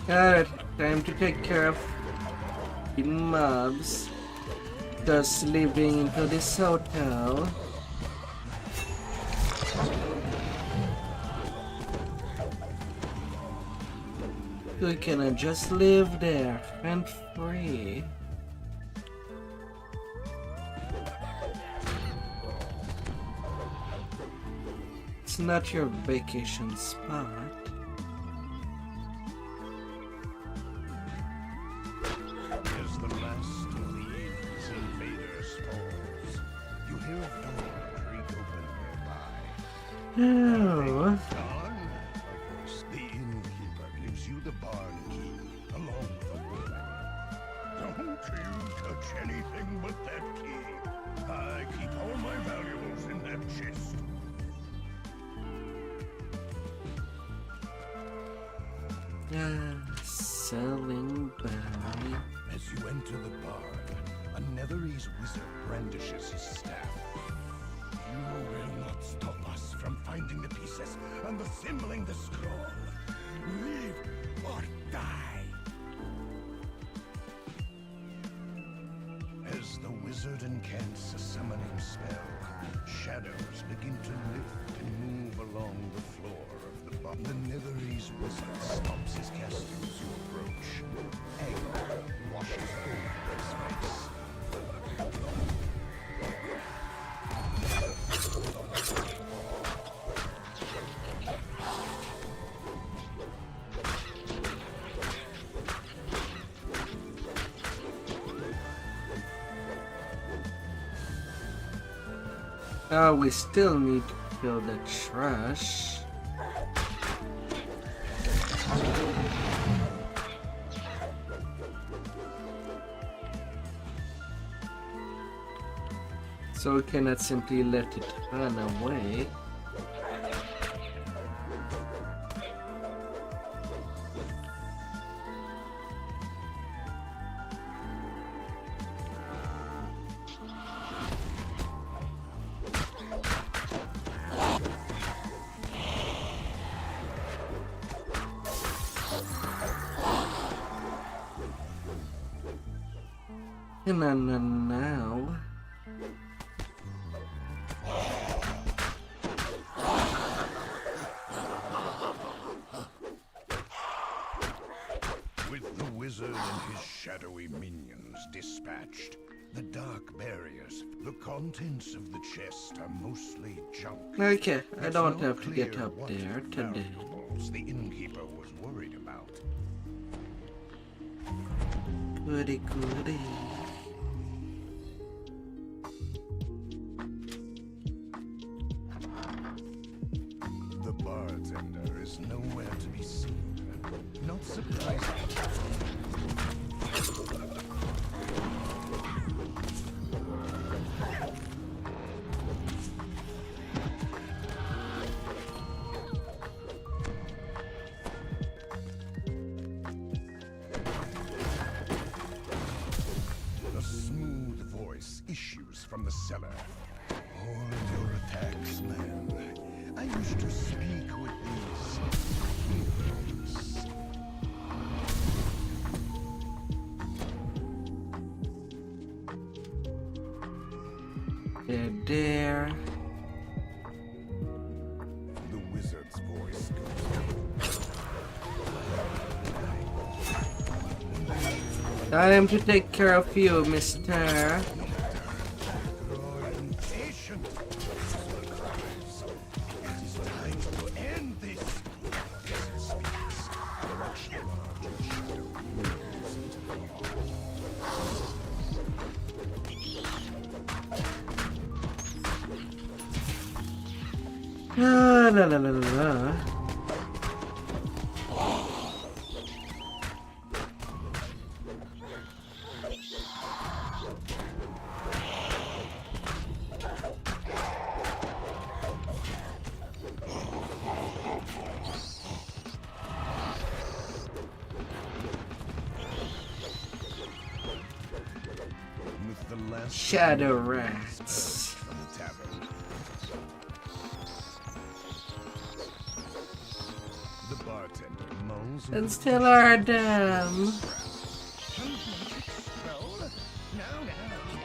Alright, time to take care of hidden mobs. Just living into this hotel. We can just live there and free. It's not your vacation spot. As the last of the inn's invaders falls, you hear a door creak open nearby. Oh. Gone? The innkeeper gives you the barn key, along with a warning. Don't you touch anything but that key. I keep all my valuables in that chest. Selling by. As you enter the barn, a Netherese wizard brandishes his staff. You will not stop us from finding the pieces and assembling the scroll. Live or die. As the wizard incants a summoning spell, shadows begin to lift and move along the floor of the barn. The Netherese wizard stops his casting as you approach. Anger washes over his face. We still need to kill the trash. So we cannot simply let it run away. And then now. With the wizard and his shadowy minions dispatched, the dark barriers, the contents of the chest are mostly junk. Okay, I It's don't not have to get clear up what there today. valuables the innkeeper was worried about. Goody goody. The bartender is nowhere to be seen. Not surprising. A smooth voice issues from the cellar. Hold your attacks, man. I used to speak with these heroes. They're there. The wizard's voice Time to take care of you, mister. La la la la la. with the last Shadow rats. from the tavern. The bartender mulls And still are them.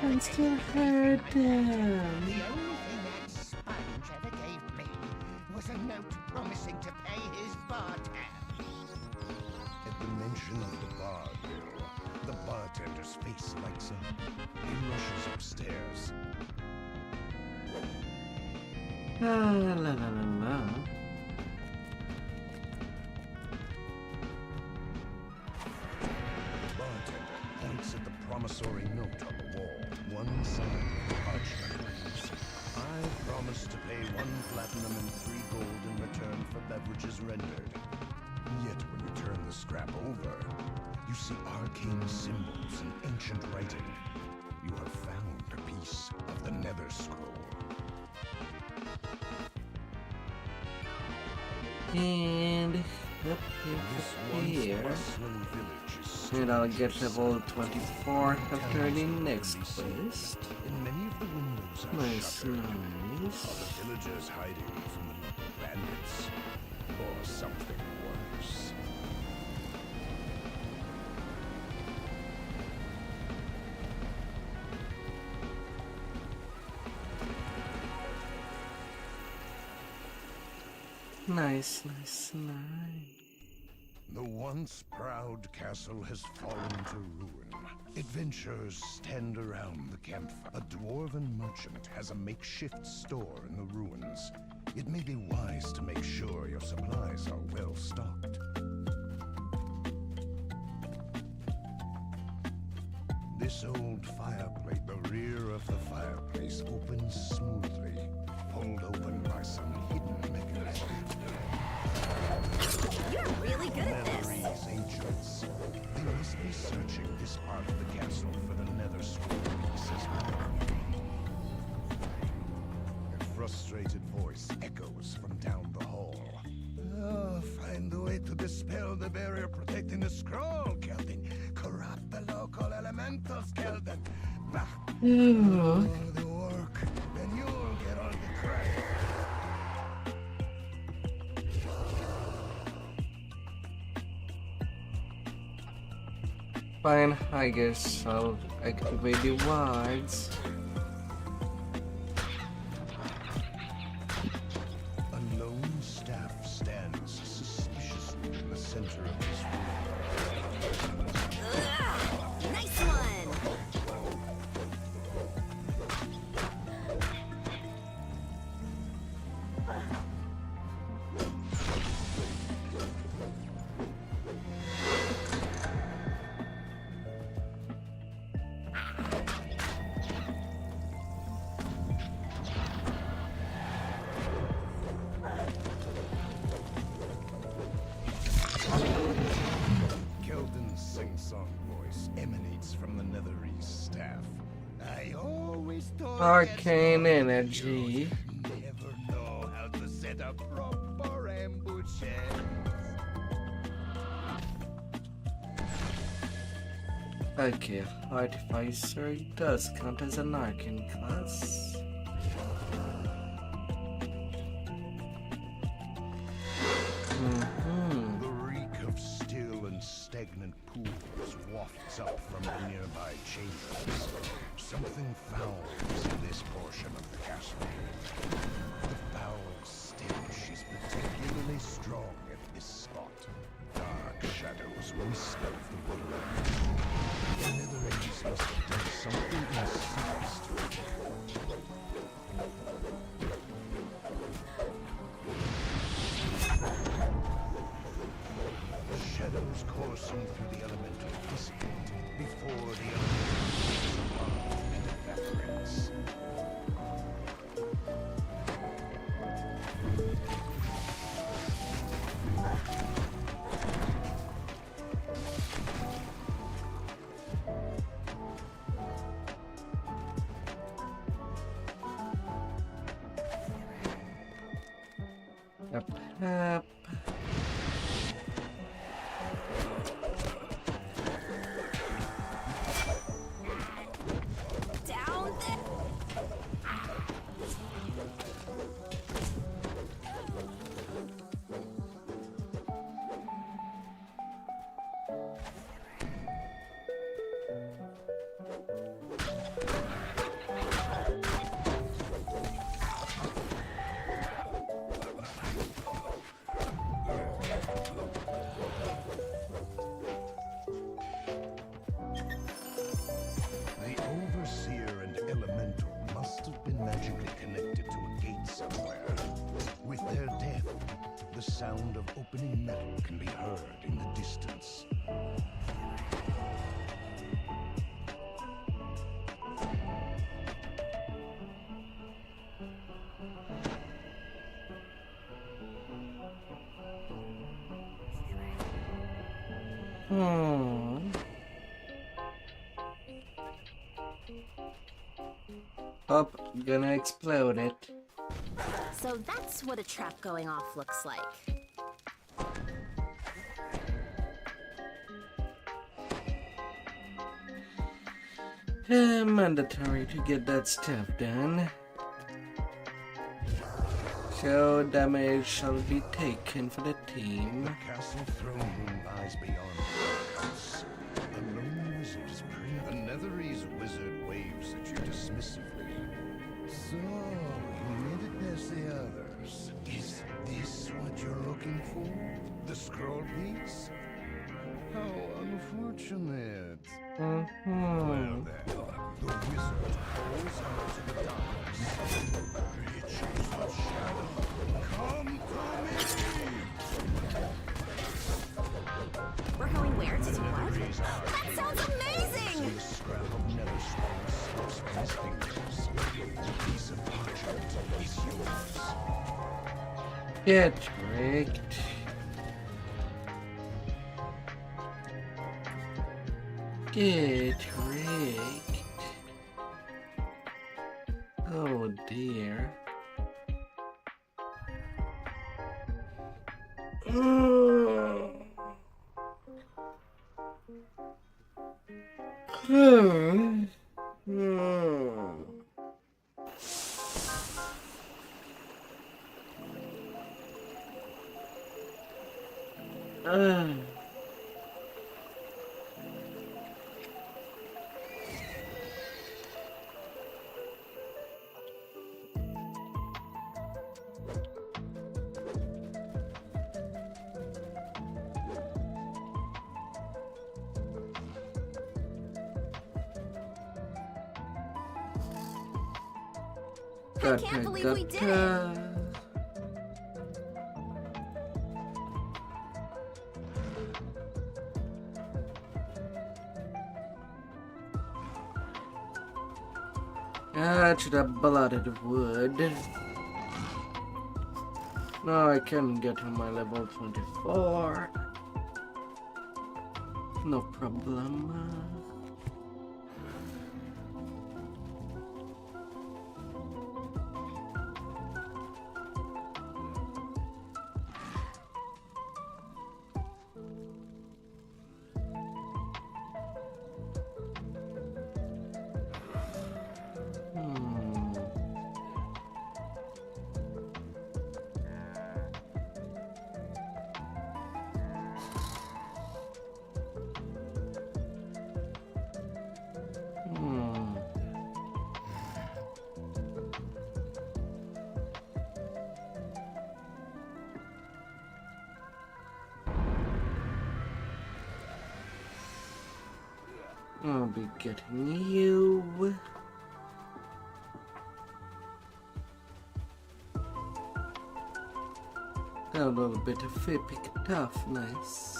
And still heard them. The only thing that sponge ever gave me was a note promising to pay his bar tab. At the mention of the bar bill, the bartender's face lights up. He rushes upstairs. La la la la la. The bartender points at the promissory note on the wall. One side of the parchment reads, I promise to pay 1 platinum and 3 gold in return for beverages rendered. Yet when you turn the scrap over, you see arcane symbols in ancient writing. You have found a piece of the Nether Scroll. And up here. Bustling village is And I'll get level 24 after the next quest. in many of the windows are Nice, shuttered. nice. Are the villagers hiding from the local bandits? Or something worse? Nice, nice, nice. The once proud castle has fallen to ruin. Adventurers stand around the campfire. A dwarven merchant has a makeshift store in the ruins. It may be wise to make sure your supplies are well stocked. This old fireplace, the rear of the fireplace opens smoothly. scroll, Kelvin. Corrupt the local elementals, Kelvin. Back. Hmm. The work. Then you'll get all the credit. Fine, I guess I'll activate the wards. A lone staff stands suspiciously in the center of this room. Nice one! Kelvin's sing-song voice emanates from the Netherese staff. I always thought Arcane energy. never know how to set up proper ambushes. Okay, Artificer does count as an arcane class. The reek of still and stagnant pools wafts up from the nearby chambers. Something foul is in this portion of the castle. The foul stench is particularly strong at this spot. Dark shadows whisper of the woodland. The Netherese must have done something insidious to it. Shadows coursing through the elemental dissipate before the elemental and evaporates. Up. Down there! The Overseer and Elemental must have been magically connected to a gate somewhere. With their death, the sound of opening metal can be heard in the distance. Oh, gonna explode it. So that's what a trap going off looks like. Mandatory to get that stuff done. So damage shall be taken for the team. The castle throne room lies beyond the house. A lone wizard is praying. A Netherese wizard waves at you dismissively. So, you made it past the others. Is this what you're looking for? The scroll piece? How unfortunate. Well then, the wizard calls out to the darkness. Creatures of shadow, come to me! We're going where? To do what? That sounds amazing! The scrap of nether stone slips from his fingers. The piece of parchment is yours. Get tricked. Get tricked. Oh dear. I can't believe we did it! I should have blooded wood. Now I can get to my level 24. No problem. I'll be getting you. A little bit of epic toughness.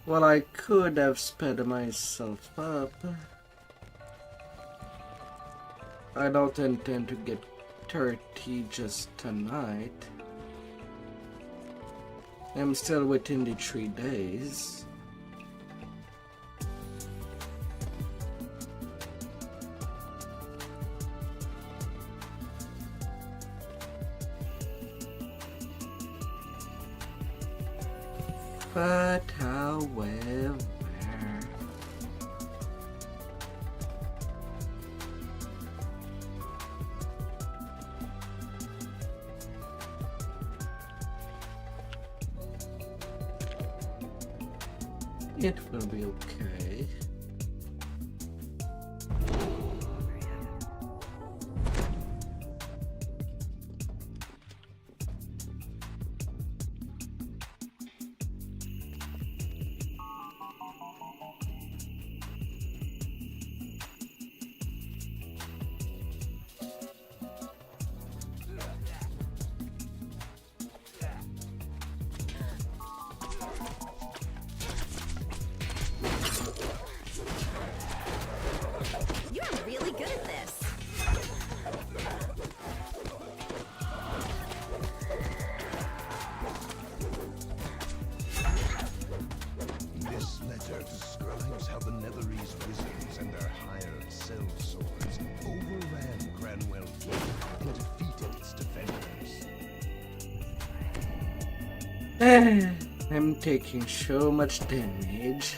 Well, I could have sped myself up. I don't intend to get 30 just tonight. I'm still within the 3 days. But however, it will be okay. I'm taking so much damage.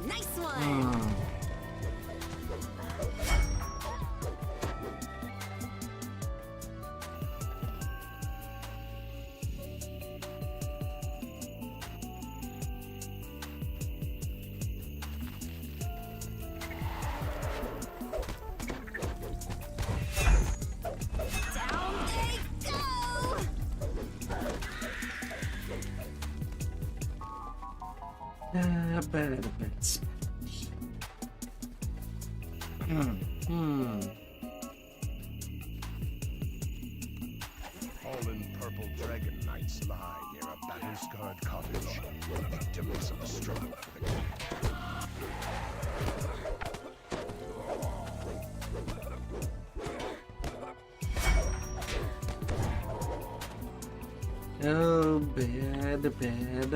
Nice one! Bad bits. Fallen purple dragon knights lie near a battle-scarred cottage, victims of the struggle for the king. Oh, bad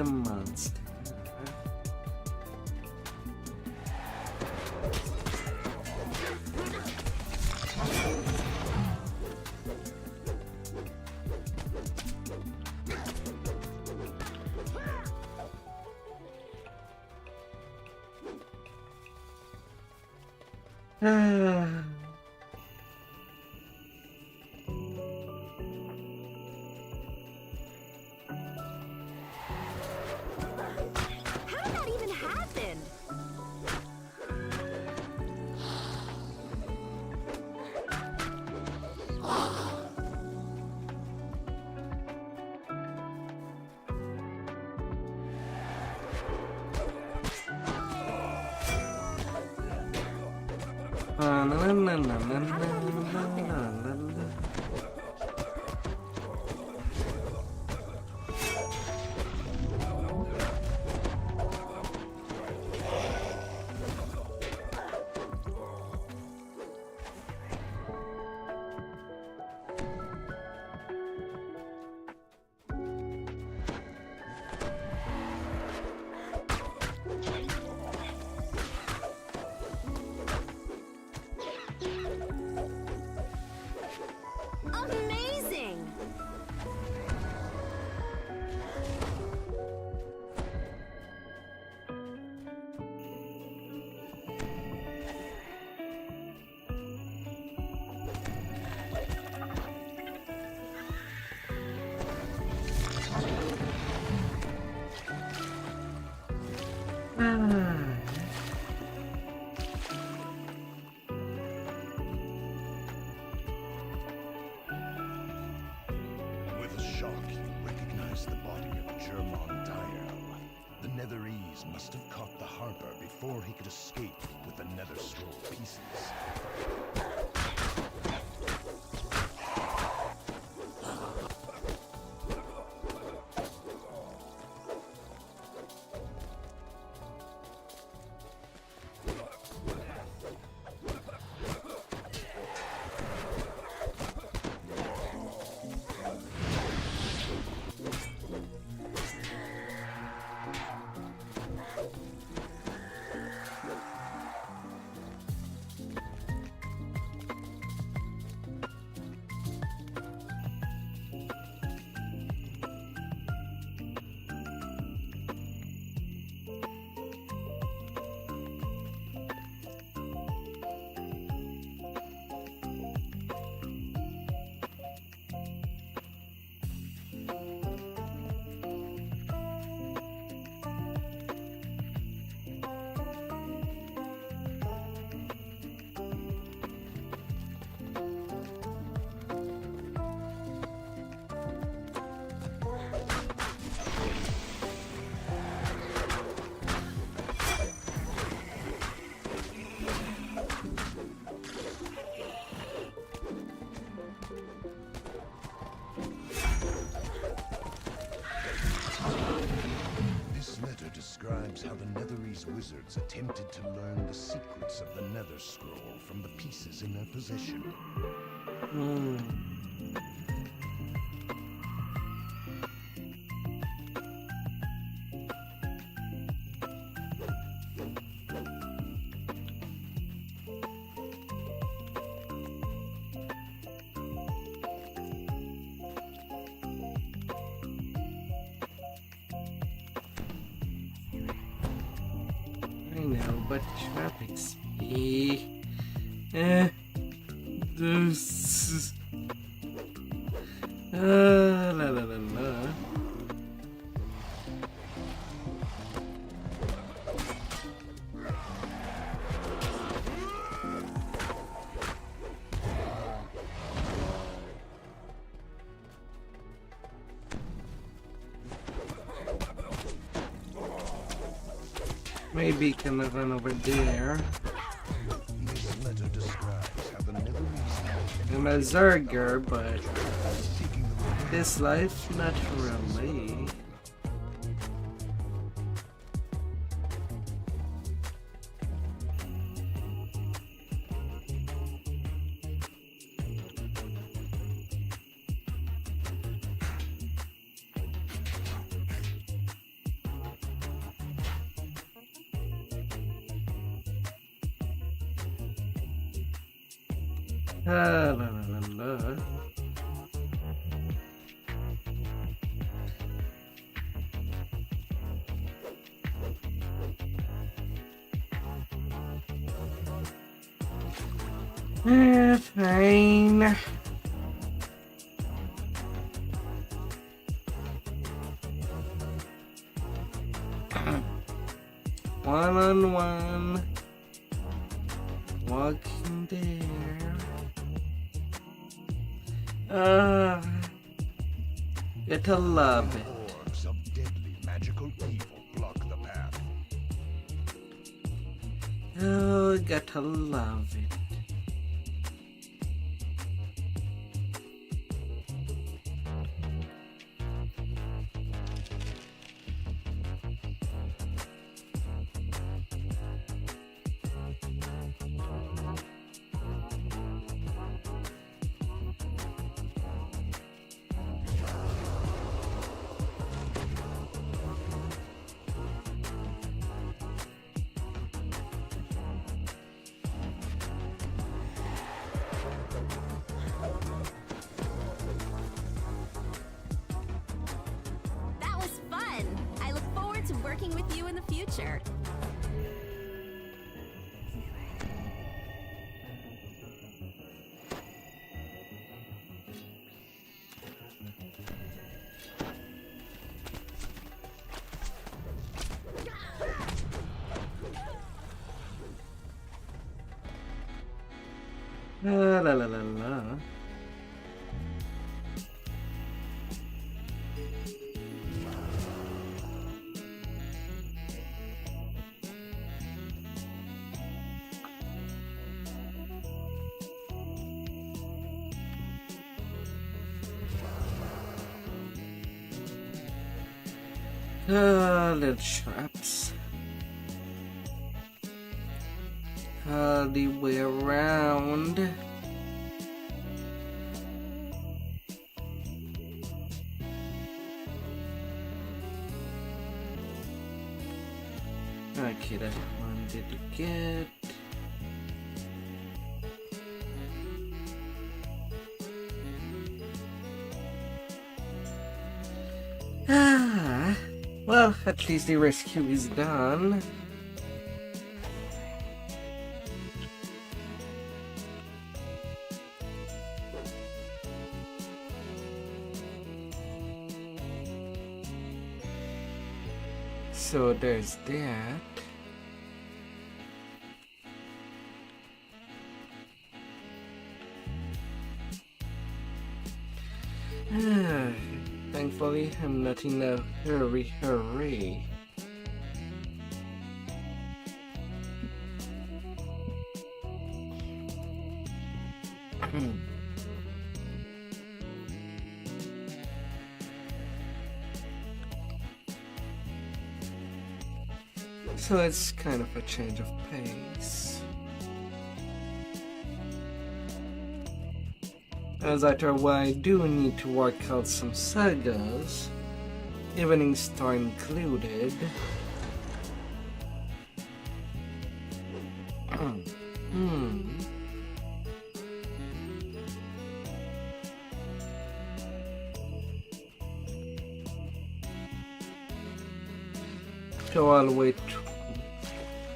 monster. How did that even happen? Amazing! With a shock, you recognize the body of Germon Dyer. The Netherese must have caught the harbor before he could escape with the Nether Scroll pieces. Describes how the Netherese wizards attempted to learn the secrets of the Nether Scroll from the pieces in their possession. I know, but traffic speed. This. La la la la. Maybe can I run over there? This letter describes I'm a Zerger, but this life, not really. La la la la. Fine. One-on-one. Walking there. Gotta love it. Orbs of deadly magical evil block the path. Oh, gotta love it. That was fun. I look forward to working with you in the future. La la la la la. Little traps. All the way around. Okay, that one did get. Well, at least the rescue is done. So there's that. Thankfully, I'm not in a hurry. So it's kind of a change of pace. As after while I do need to work out some sagas, Evening Star included. So I'll wait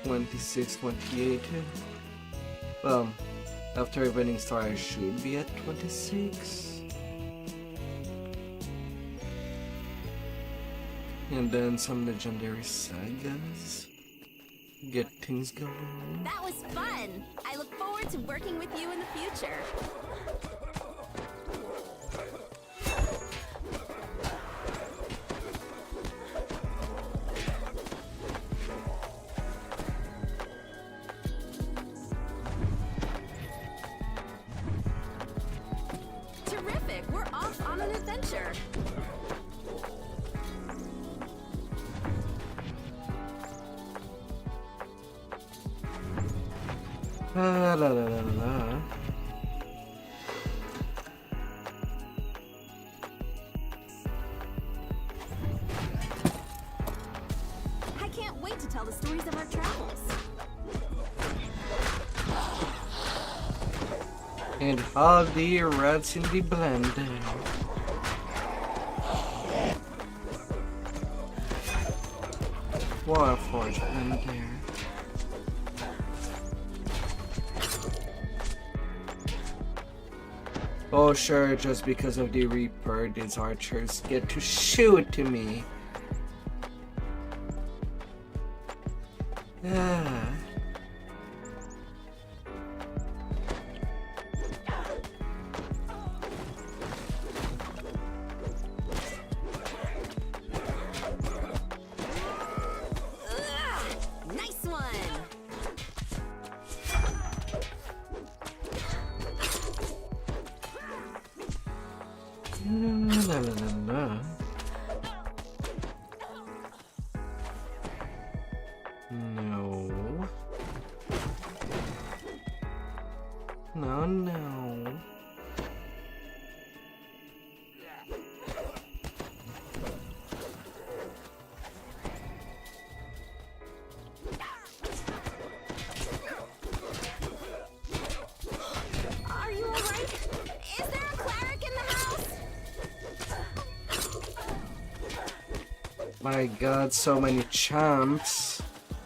26, 28. Well, after Evening Star I should be at 26. And then some legendary sagas. Get things going. That was fun. I look forward to working with you in the future. adventure. La la la la. I can't wait to tell the stories of our travels. And all the rats in the blender. Bladeforge blender. Oh sure, just because of the Reaper, these archers get to shoot me. Ah. Nice one. La la la la. No. No, no. Are you alright? Is there a cleric in the house? My god, so many champs.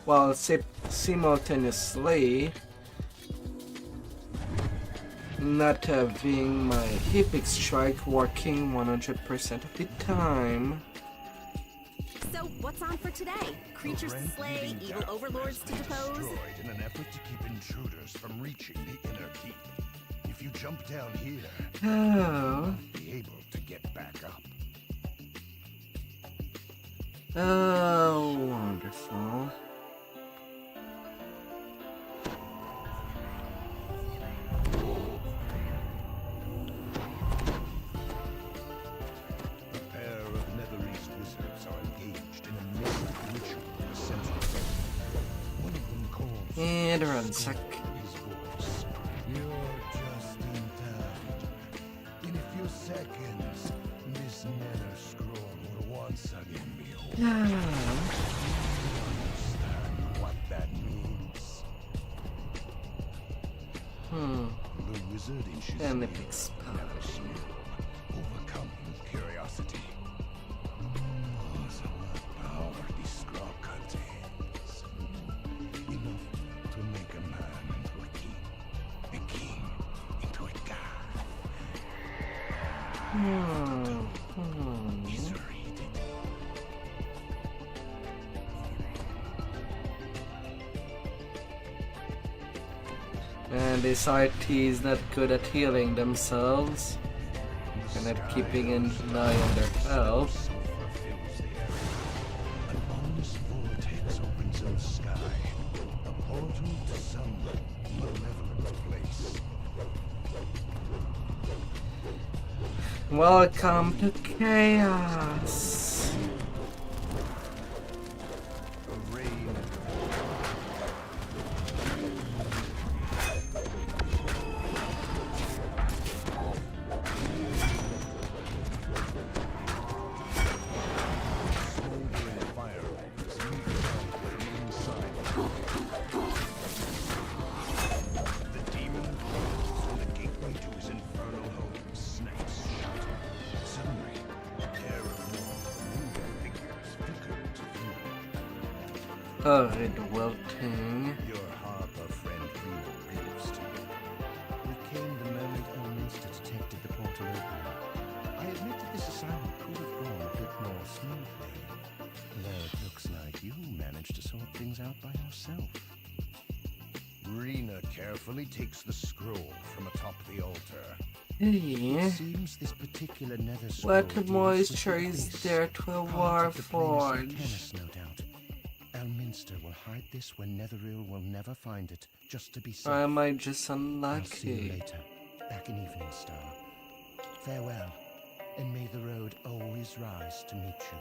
Well, simultaneously not having my epic strike working 100% of the time. So, what's on for today? Creatures to slay, evil overlords to depose? Destroyed in an effort to keep intruders from reaching the inner keep. If you jump down here, Oh. you'll be able to get back up. Oh, wonderful. A pair of Netherese wizards are engaged in a mystic ritual in the center of it. One of them calls And ransack. his voice. You're just in time. In a few seconds, this nether scroll will once again be open. Understand what that means? The wizard issues And me epic spell. never sleep, overcome with curiosity. What power this scroll contains. Enough to make a man into a king into a god. Please read it. And this RT is not good at healing themselves. And at keeping an eye on their health. Sulfur fills the area. An ominous vortex opens in the sky. A portal to some malevolent place. Welcome to chaos. A rain. Smoldering fireballs leap out from inside. The demon crawls and the gateway to his infernal home snaps shut. Suddenly, a pair of more familiar figures flicker into view. Red wilting. Your harbor friend Reno raves to you. We came the moment Elminster detected the portal opening. I admit that this assignment could have gone a bit more smoothly. Though it looks like you managed to sort things out by yourself. Rena carefully takes the scroll from atop the altar. Yeah. It seems this particular nether scroll What deals with moisture the is place, there to a part of the warforge? Plains of Arcanus, no doubt. Elminster will hide this where Netheril will never find it, just to be safe. Or am I just I'll see you unlucky? later, back in Evening Star. Farewell. and may the road always rise to meet you.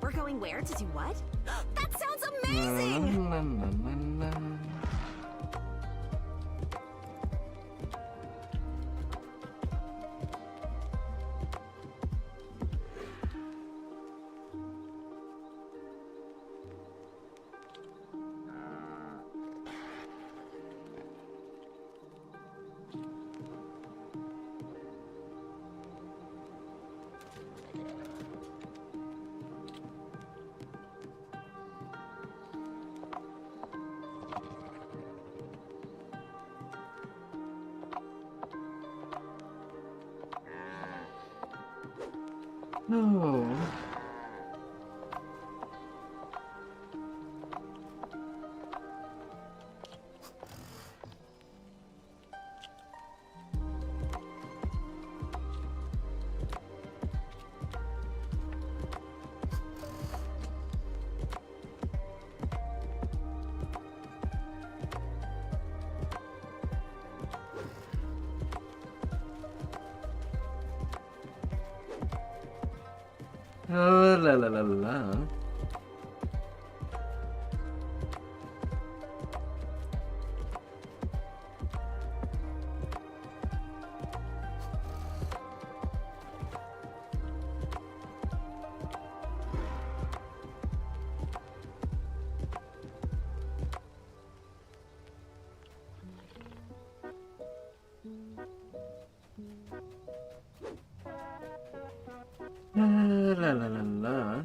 We're going where to do what? That sounds amazing! Oh. Oh, la la la la. La la la la.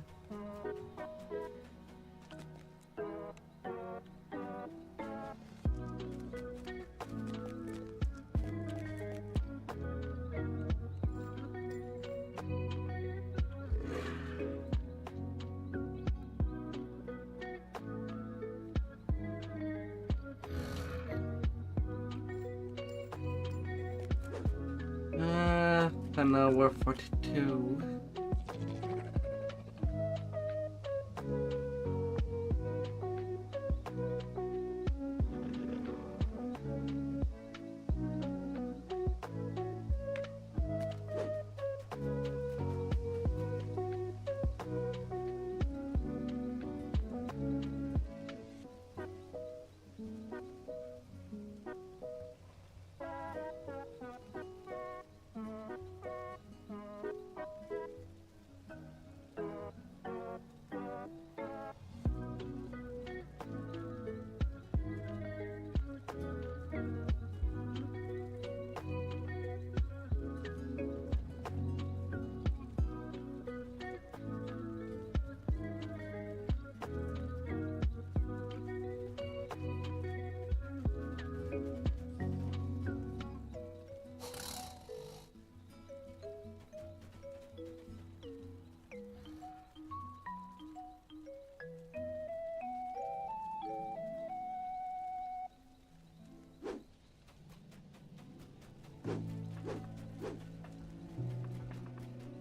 An hour 42.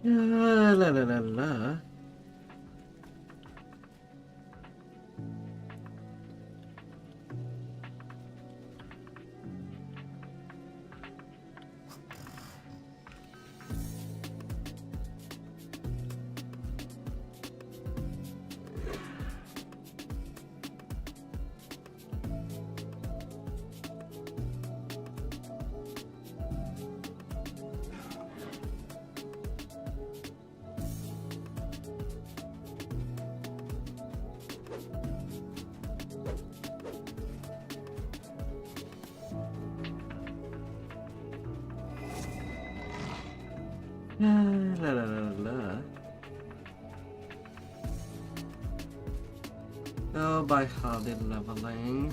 La la la la. La la la la. Go by hobby leveling.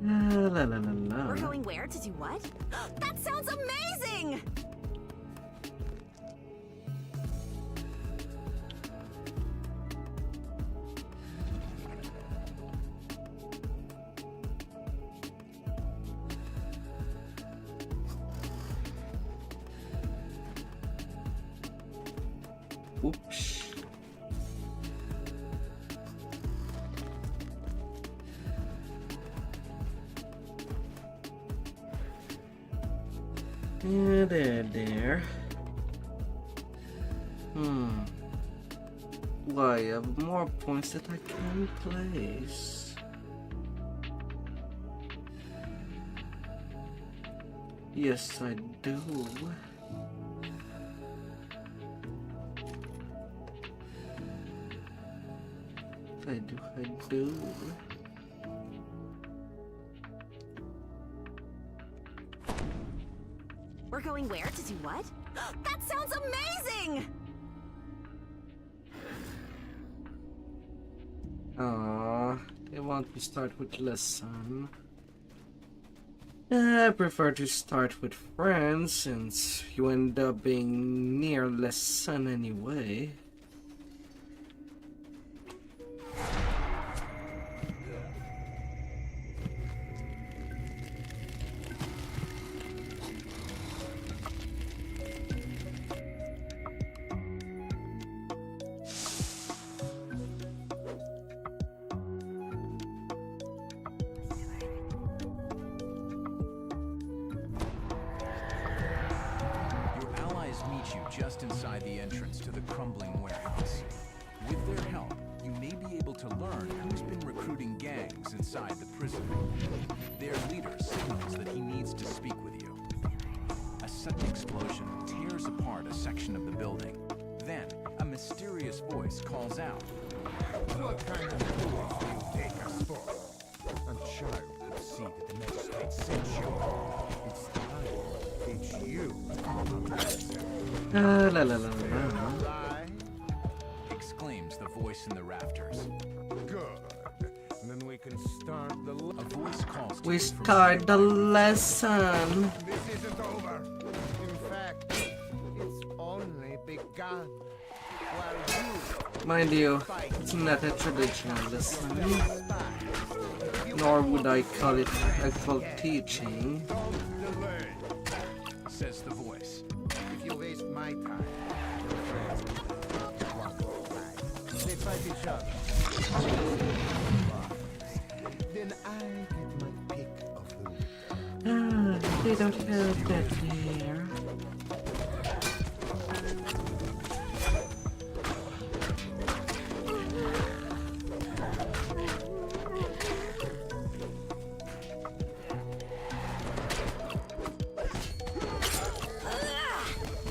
La la la la. We're going where to do what? That sounds amazing! Oops. Yeah, there. Well, I have more points that I can place. Yes, I do. I do. We're going where to do what? That sounds amazing! They want to start with lesson. I prefer to start with friends since you end up being near lesson anyway. Just inside the entrance to the crumbling warehouse. With their help, you may be able to learn who's been recruiting gangs inside the prison. Their leader signals that he needs to speak with you. A sudden explosion tears apart a section of the building. Then, a mysterious voice calls out. What kind of fools do you take us for? A child could see that the magistrate sent you. It's time. It's you. La la la la. Exclaims the voice in the rafters. Good. Then we can start the. A voice calls to We you from start the lesson. This isn't over. In fact, it's only begun. While you. Mind you, it's not a traditional lesson. Nor would I call it actual teaching. Says the voice. If you waste my time, your friends they fight each other. Then I get my pick of who. They don't have that here.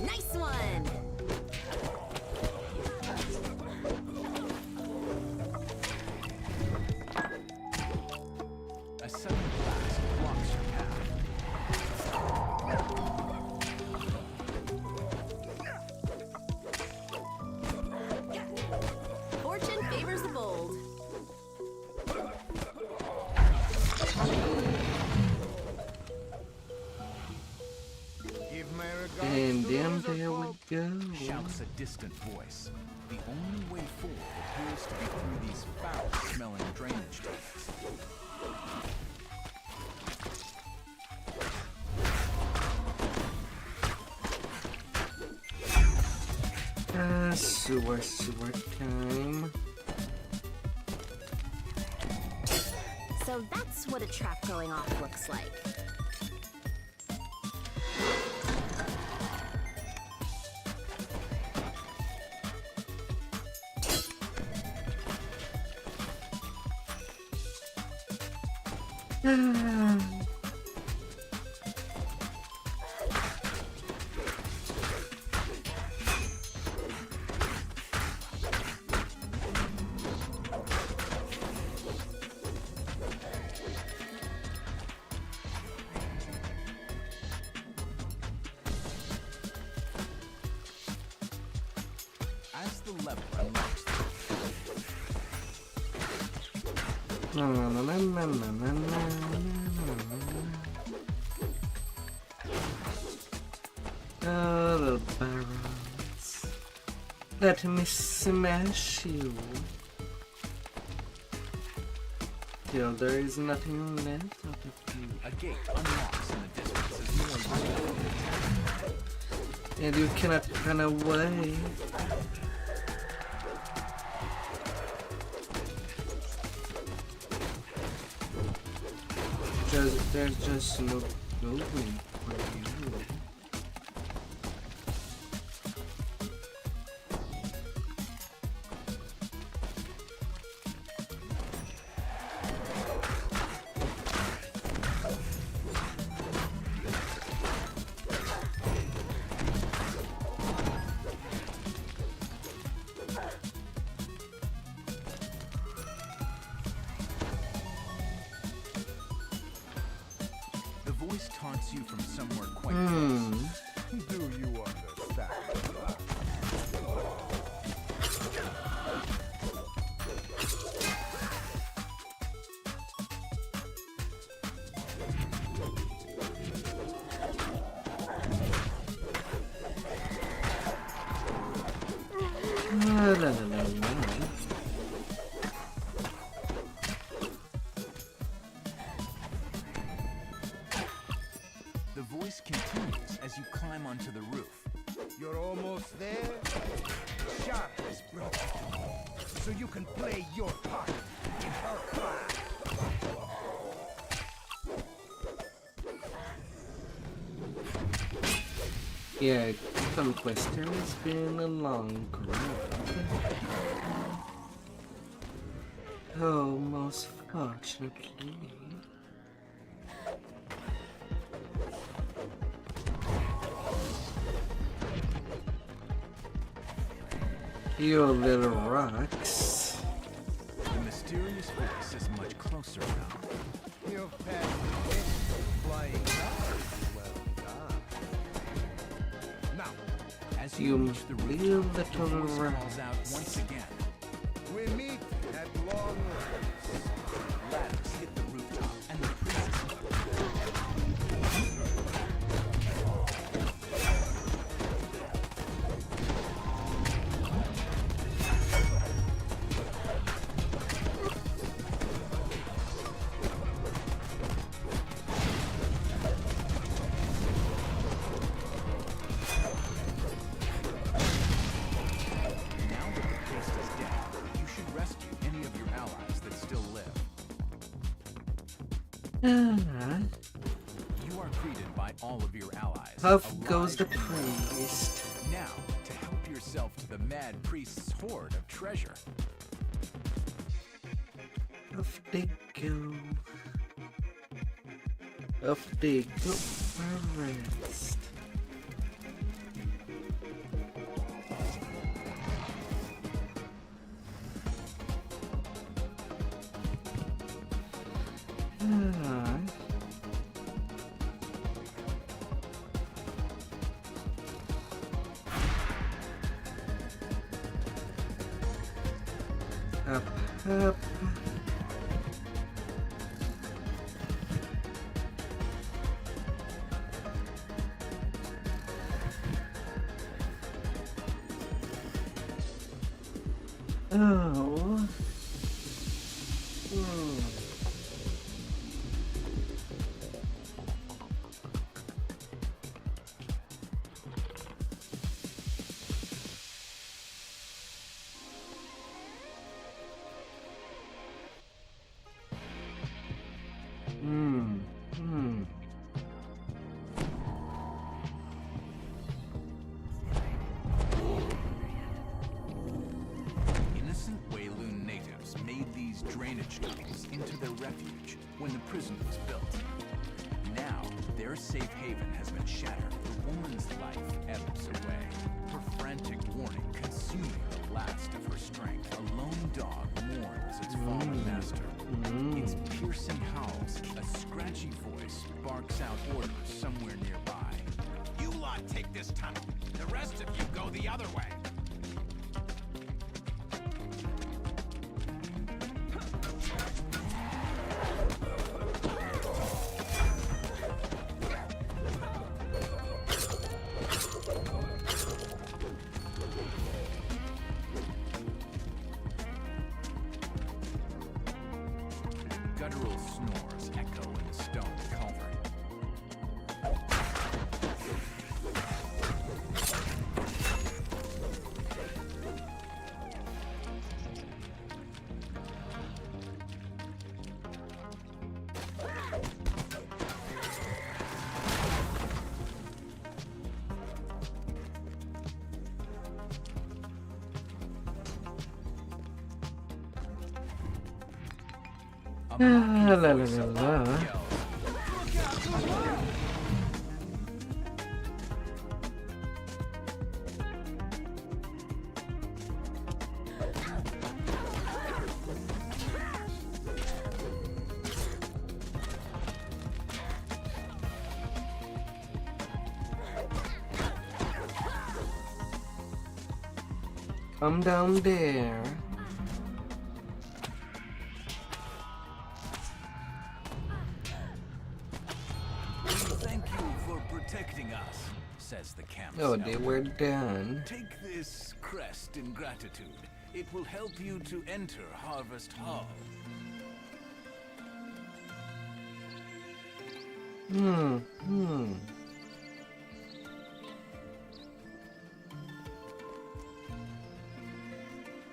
Nice one! A sudden blast blocks your path. Fortune favors the bold. Give my regards And to then those there we go. Shouts a distant voice. The only way forward appears to be through these foul-smelling drainage ducts. Sewer time. So that's what a trap going off looks like. As the level unlocks, oh, little barrels. Let me smash you. Till there is nothing left of you. A gate unlocks in the distance as more and you cannot run away. There's just no going for you. taunts you from somewhere quite close. Do you understand? The voice continues as you climb onto the roof. You're almost there. The shard is broken, so you can play your part in her plan. Yeah, Conquest has been a long road. Oh, most fortunately. You little rocks. The mysterious voice is much closer now. You've passed the test, flying cars. Well done. Now, as you reach the roof, the voice rocks. calls out once again. We meet at long last. Ladders hit the rooftop, and the priest. You are greeted by all of your allies. Off goes the priest. Now, to help yourself to the mad priest's hoard of treasure. Off they go. Off they go for rest. Up, up. Oh. Innocent Wayloon natives made these drainage tunnels into their refuge when the prison was built. Now, their safe haven has been shattered. The woman's life ebbs away. Her frantic warning consuming the last of her strength. A lone dog mourns its fallen master. Its piercing howls, a scratchy voice barks out orders somewhere nearby. You lot take this tunnel. The rest of you go the other way. La la la la. Come down there. Thank you for protecting us, says the camp. Oh, they were done. Take this crest in gratitude. It will help you to enter Harvest Hall.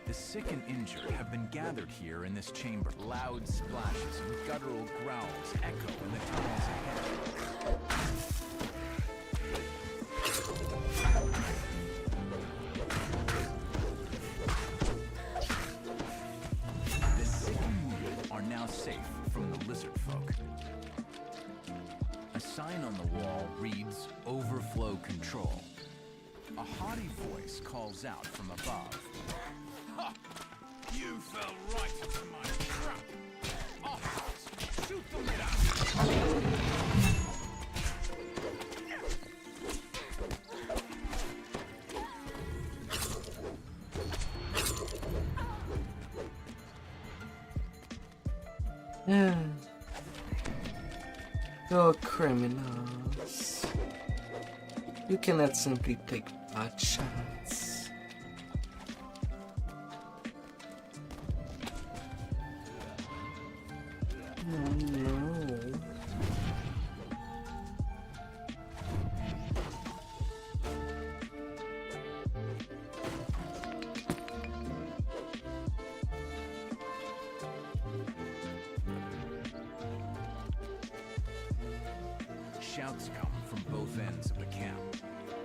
The sick and injured have been gathered here in this chamber. Loud splashes and guttural growls echo in the tunnels ahead. The sick and wounded are now safe from the lizard folk. A sign on the wall reads, "Overflow Control." A haughty voice calls out from above. Ha! You fell right into my trap! Officers, shoot them down! Oh, criminals. You cannot simply take pot shots. Oh no. Shouts come from both ends of the camp.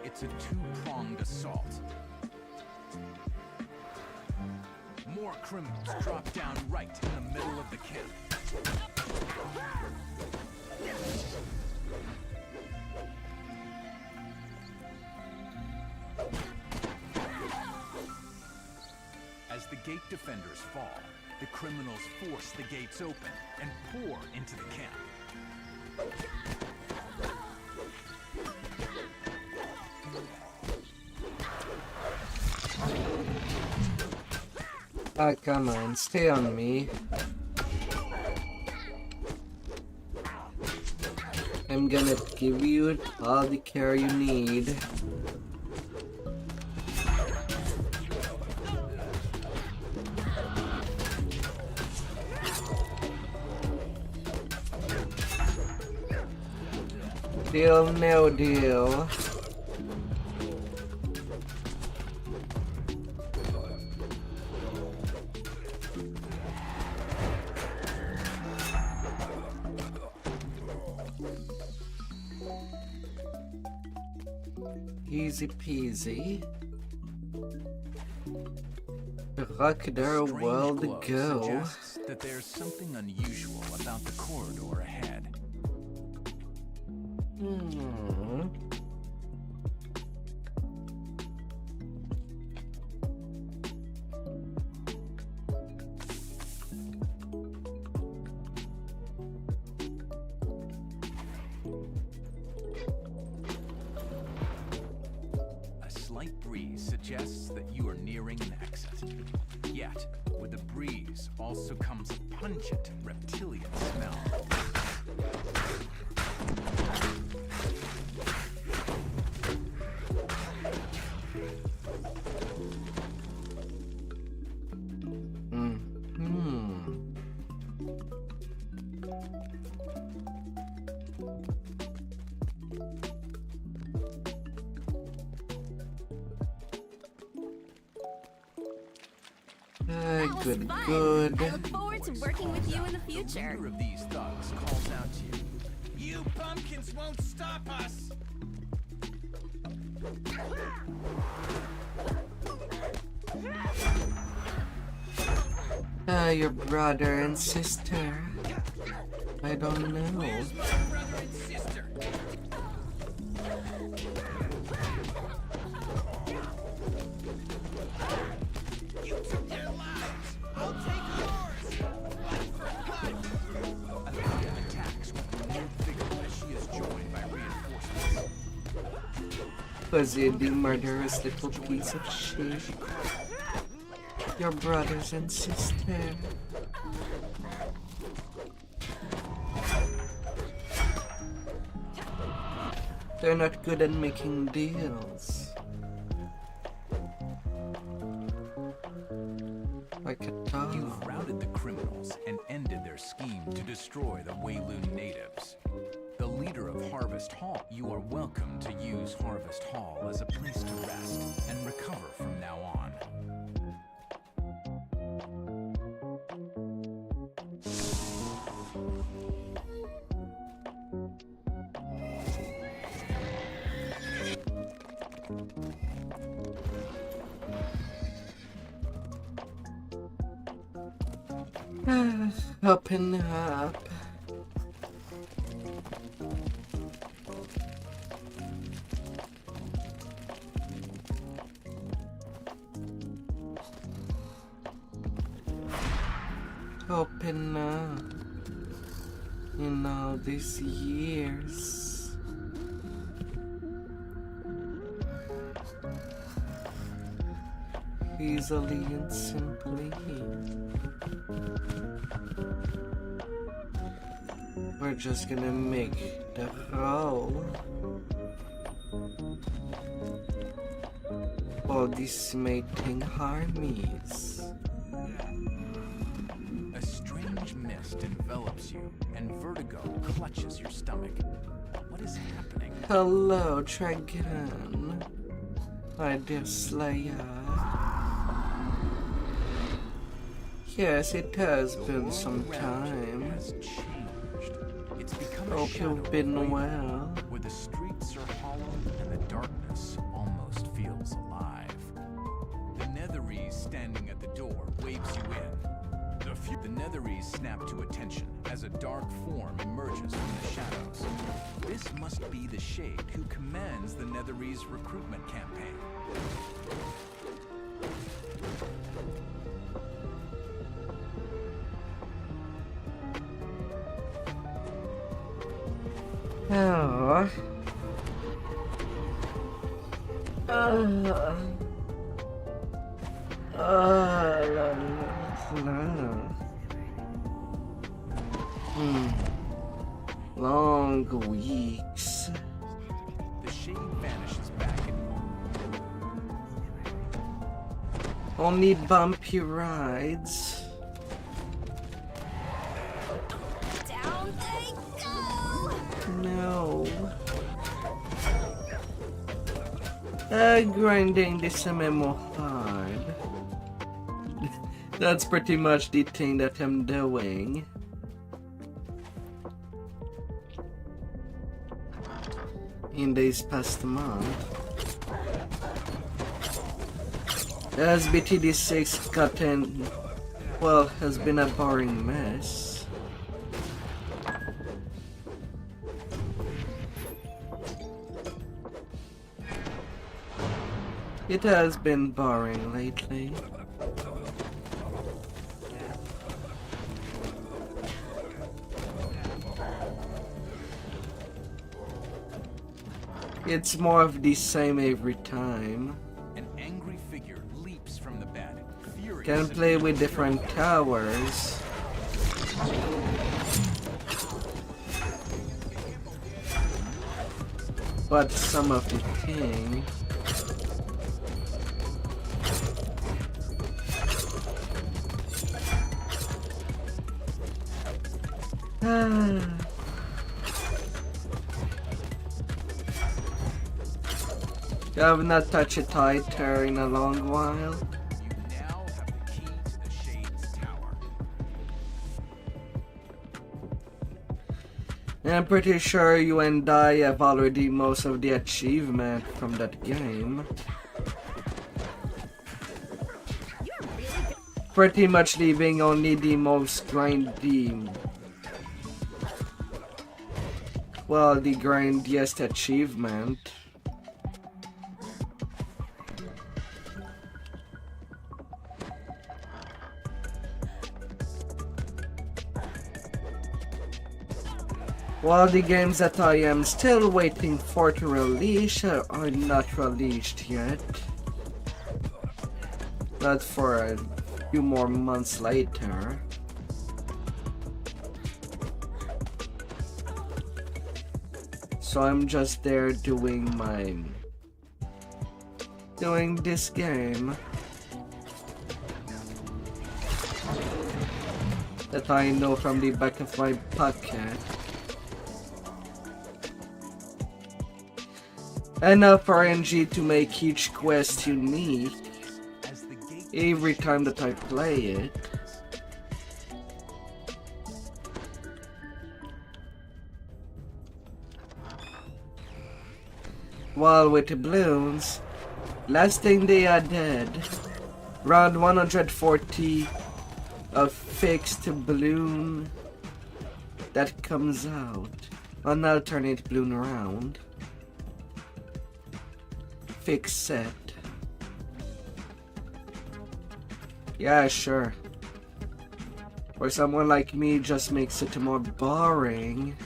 It's a two-pronged assault. More criminals drop down right in the middle of the camp. As the gate defenders fall, the criminals force the gates open and pour into the camp. Ah, come on, stay on me. I'm gonna give you all the care you need. Deal, no deal. Easy peasy. Rock their world Glow go. suggests that there's something unusual about the corridor ahead. A slight breeze suggests that you are nearing an exit. Yet, with the breeze also comes a pungent reptilian smell. That was fun. I look forward to working with you in the future. The leader of these thugs calls out to you. You pumpkins won't stop us! Your brother and sister. I don't know. Where's my brother and sister? You took their lives. I'll take yours. Fight for good. Athena attacks with a new vigor as she is joined by reinforcements. Was it the murderous little piece of shit? Your brothers and sister. They're not good at making deals. Like a dog. You've routed the criminals and ended their scheme to destroy the Wayloon natives. The leader of Harvest Hall, you are welcome to use Harvest Hall as a place to rest and recover from now on. Open up. Open up. In all these years. Easily and simply. We're just gonna make the roll. All these mating armies. A strange mist envelops you, and vertigo clutches your stomach. What is happening? Hello, Dragon. My dear Slayer. Yes, it has been some time. Has changed. It's become a Hope you've been well. where the streets are hollow and the darkness almost feels alive. The Netherese standing at the door waves you in. The Netherese snap to attention as a dark form emerges from the shadows. This must be the Shade who commands the Netherese recruitment campaign. Oh. Long weeks. The Shade vanishes back in. Only bumpy rides. Down they go! No. Grinding this MMO hard. That's pretty much the thing that I'm doing. In this past month. As BTD6 gotten, well, has been a boring mess. It has been boring lately. It's more of the same every time. An angry figure leaps from the bed. Furious Can play with different towers. But some of the thing. I have not touched a tighter in a long while. You now have the key to the Shade's tower. I'm pretty sure you and I have already most of the achievement from that game. Pretty much leaving only the most grindy well, the grindiest achievement. Well, the games that I am still waiting for to release are not released yet. Not for a few more months later. So I'm just there doing this game that I know from the back of my pocket. Enough RNG to make each quest unique every time that I play it. While with the balloons, last thing they added, round 140 a fixed balloon that comes out, an alternate balloon round. Fixed set. Yeah, sure. For someone like me, just makes it more boring.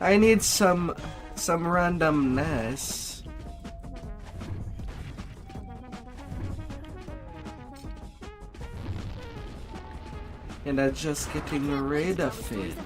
I need some randomness. And I'm just getting rid of it.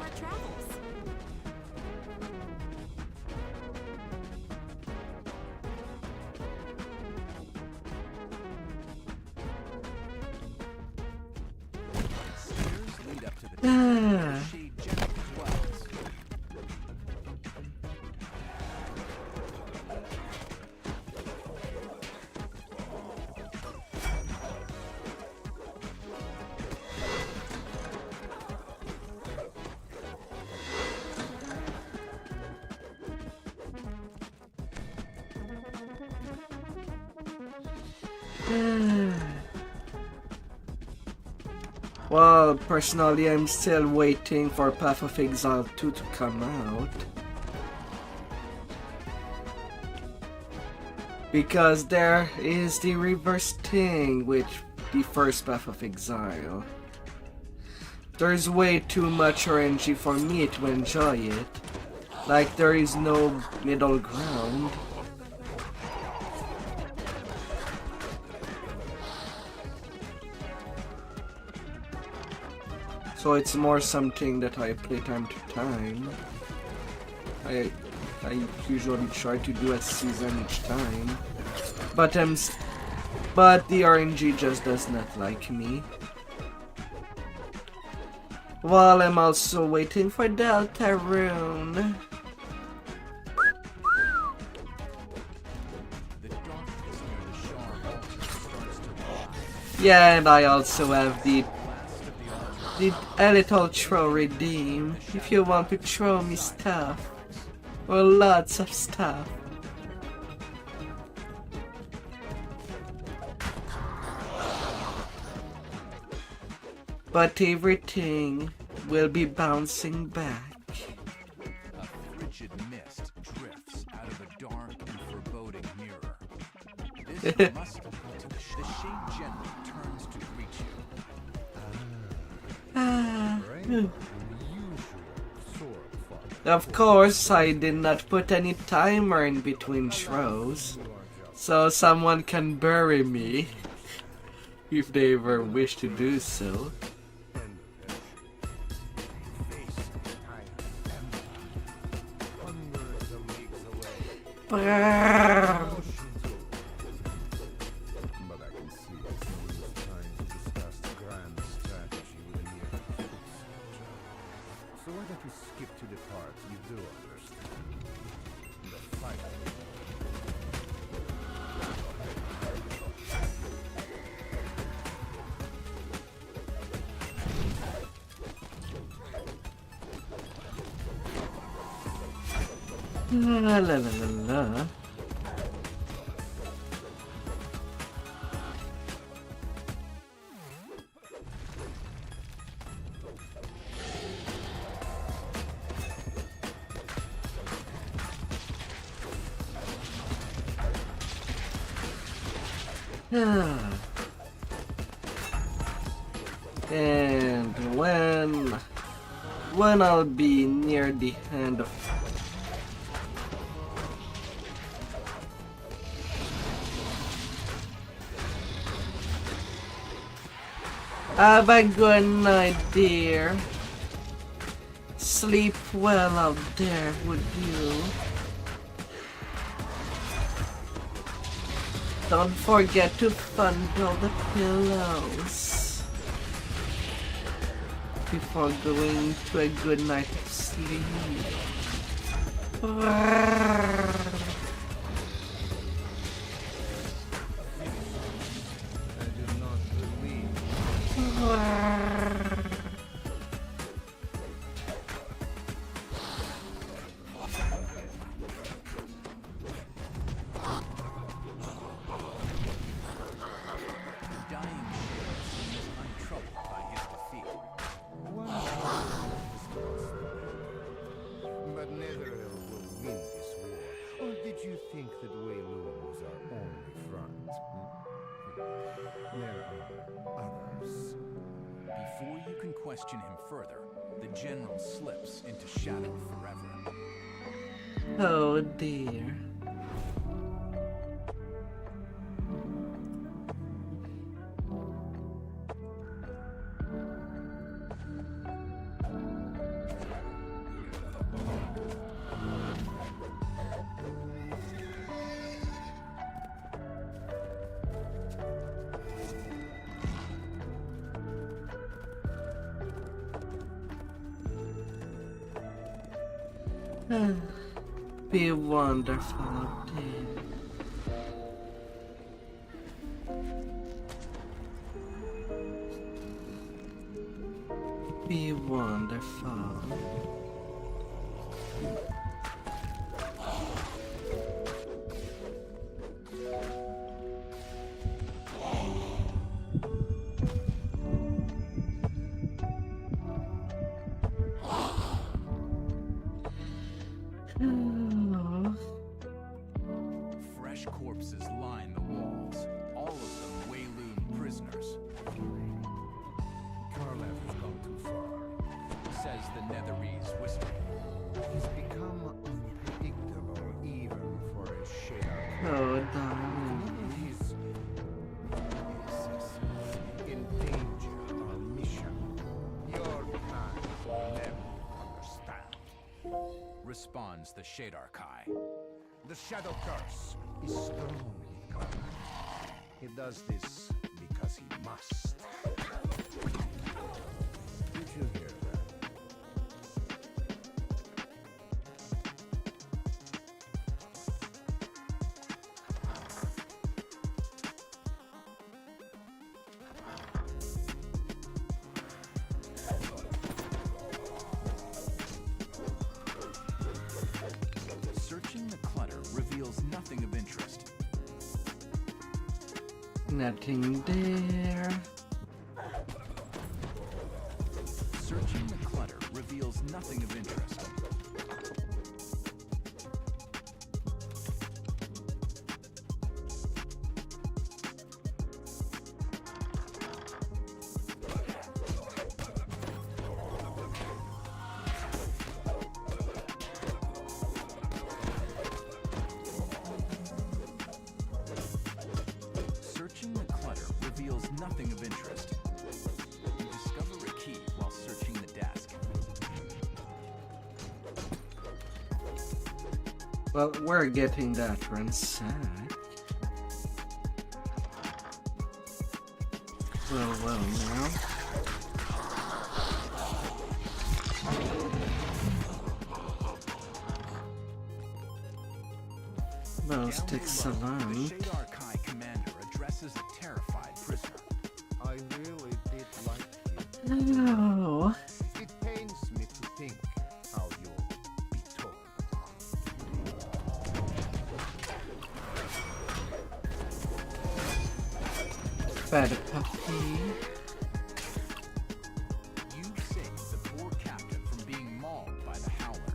Well, personally, I'm still waiting for Path of Exile 2 to come out. Because there is the reverse thing with the first Path of Exile. There's way too much RNG for me to enjoy it. Like, there is no middle ground. So it's more something that I play time to time. I usually try to do a season each time. But the RNG just does not like me. While I'm also waiting for Deltarune. Yeah, and I also have the Elite Ultra redeem if you want to throw me stuff. Or lots of stuff. But everything will be bouncing back. A frigid mist drifts out of a dark and foreboding mirror. This must the Shade General turns to greet you. Of course, I did not put any timer in between throws, so someone can bury me if they ever wish to do so. La la la la la. And when I'll be near the end of have a good night, dear. Sleep well out there, would you? Don't forget to fondle the pillows before going to a good night of sleep. But Netherrealm will win this war. Or did you think that Wayloon was our only front? There are others. Before you can question him further, the general slips into shadow forever. Oh dear. Be wonderful, dear. Be wonderful. Fresh corpses line the walls, all of them Wayloon prisoners. Karlev has gone too far. Says the Netherese whisper. He's become unpredictable even for a shader. Oh, darling. He's in danger of our mission. Your kind will never understand. Responds the Shadarkai. The Shadow Curse is strong with Karlev. He does this because he must. Did you hear that? Searching the clutter reveals nothing of interest. Nothing there. Searching the clutter reveals nothing of interest. Searching the clutter reveals nothing of interest. You discover a key while searching the desk. Well, we're getting that ransacked. Well, now. Those takes a The long. Shadarkai commander addresses a terrified prisoner. I really did like you. No. It pains me to think how you'll be torn. Bad puppy. You saved the poor captive from being mauled by the Howler.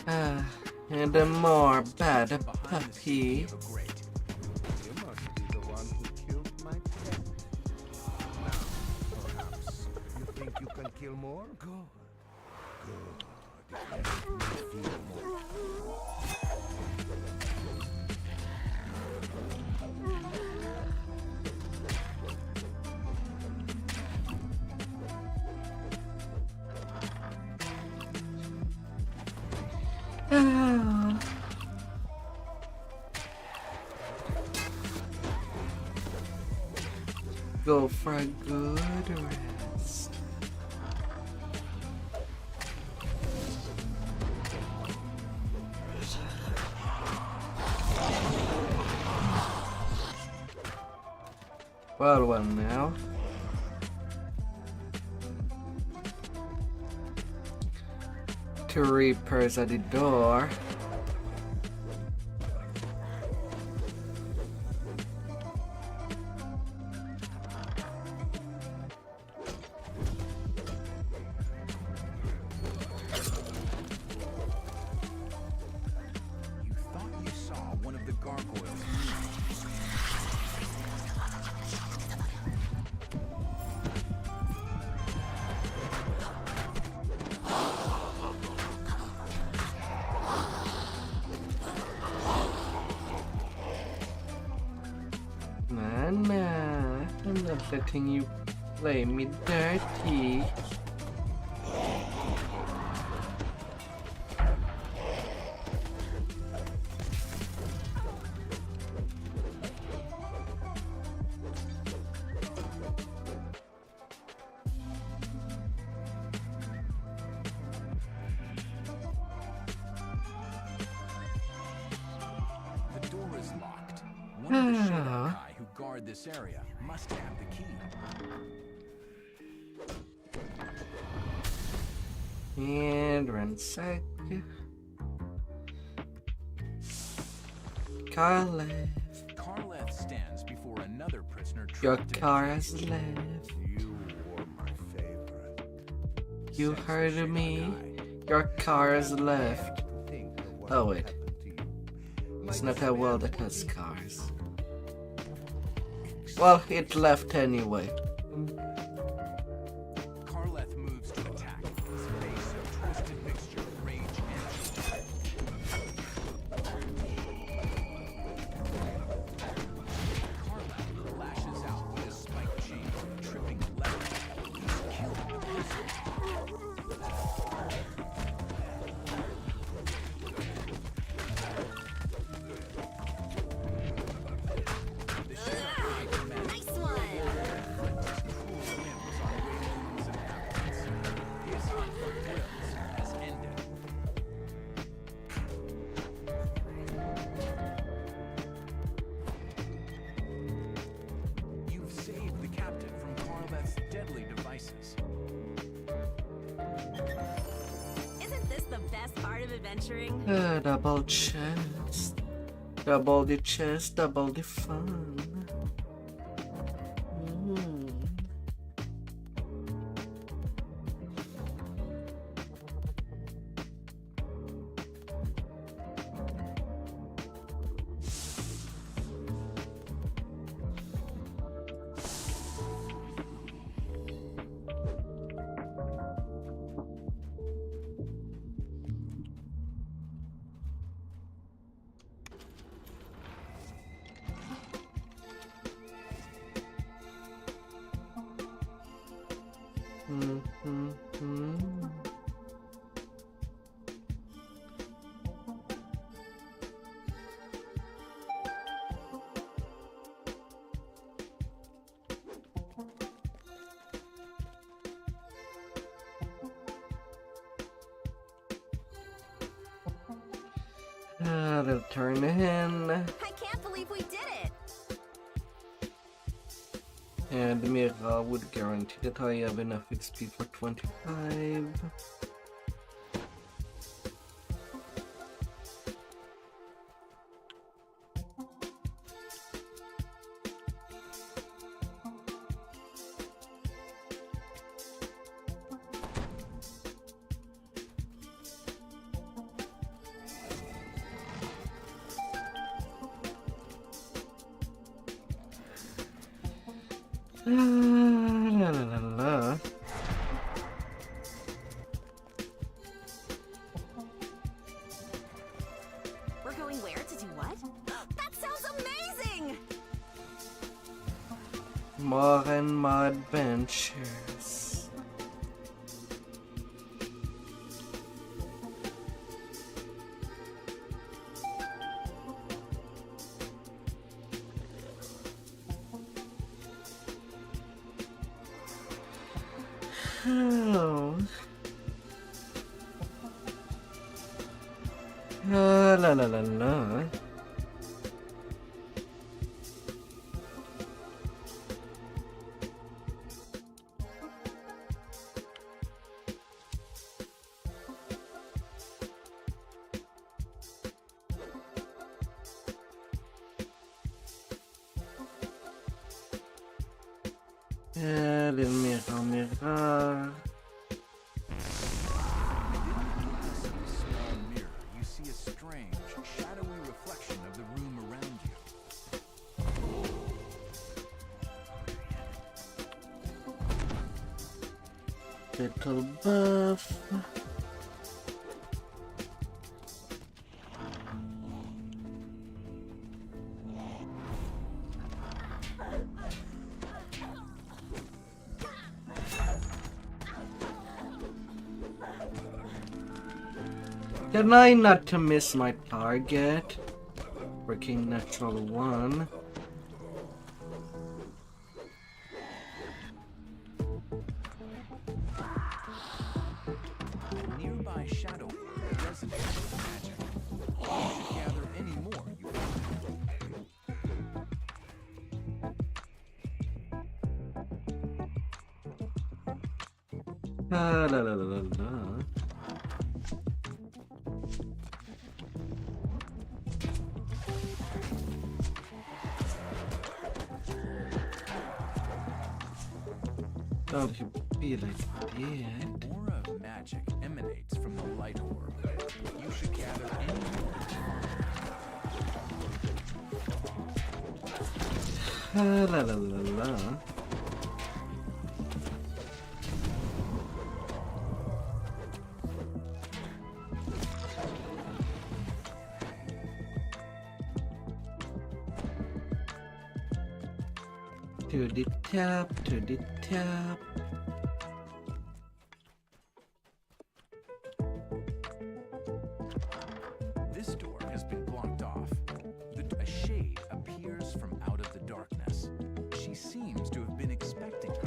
And a more bad puppy. You must be the one who killed my pet. Now, perhaps, you think you can kill more? Good. Good. It makes me feel more. Go for a good rest. Well now. Two Reapers at the door. Nah, I'm not letting you play me dirty. The door is locked. One of the Shadow Kai who guard this area must have the key. And ransack. Karlev. Karleth stands before another prisoner Your trapped in car a has cage. left. You were my favorite. You heard me. Your car has left. Oh wait. It's not a world that has cars. Well, it left anyway. Karleth moves to attack, his face a twisted mixture of rage and joy. Karleth lashes out with his spiked chains, tripping a lever. He's killed the prisoner. The Shadow Kai commands Nice one! his cruel whims on Raven's inhabitants. His hunt for thrills has ended. You've saved the captive from Karleth's deadly devices. Isn't this the best part of adventuring? Double chest. Double the chest, double the fun. They'll turn in. I can't believe we did it! And Mira would guarantee that I have enough XP for 25. La, la, la, la. We're going where to do what? That sounds amazing! More and more adventures. Oh. La la la la. Le mirror. Small mirror, you see a strange, shadowy reflection of the room around you. Little buff. Can I not to miss my target? Freaking natural one. Nearby shadow resonates with magic. You should gather any more you find. La la la la la. Don't you be like that? Aura of magic emanates from the light orb. You should gather any more you find. La la la la. To the tap, to the tap. This door has been blocked off. A shade appears from out of the darkness. She seems to have been expecting you.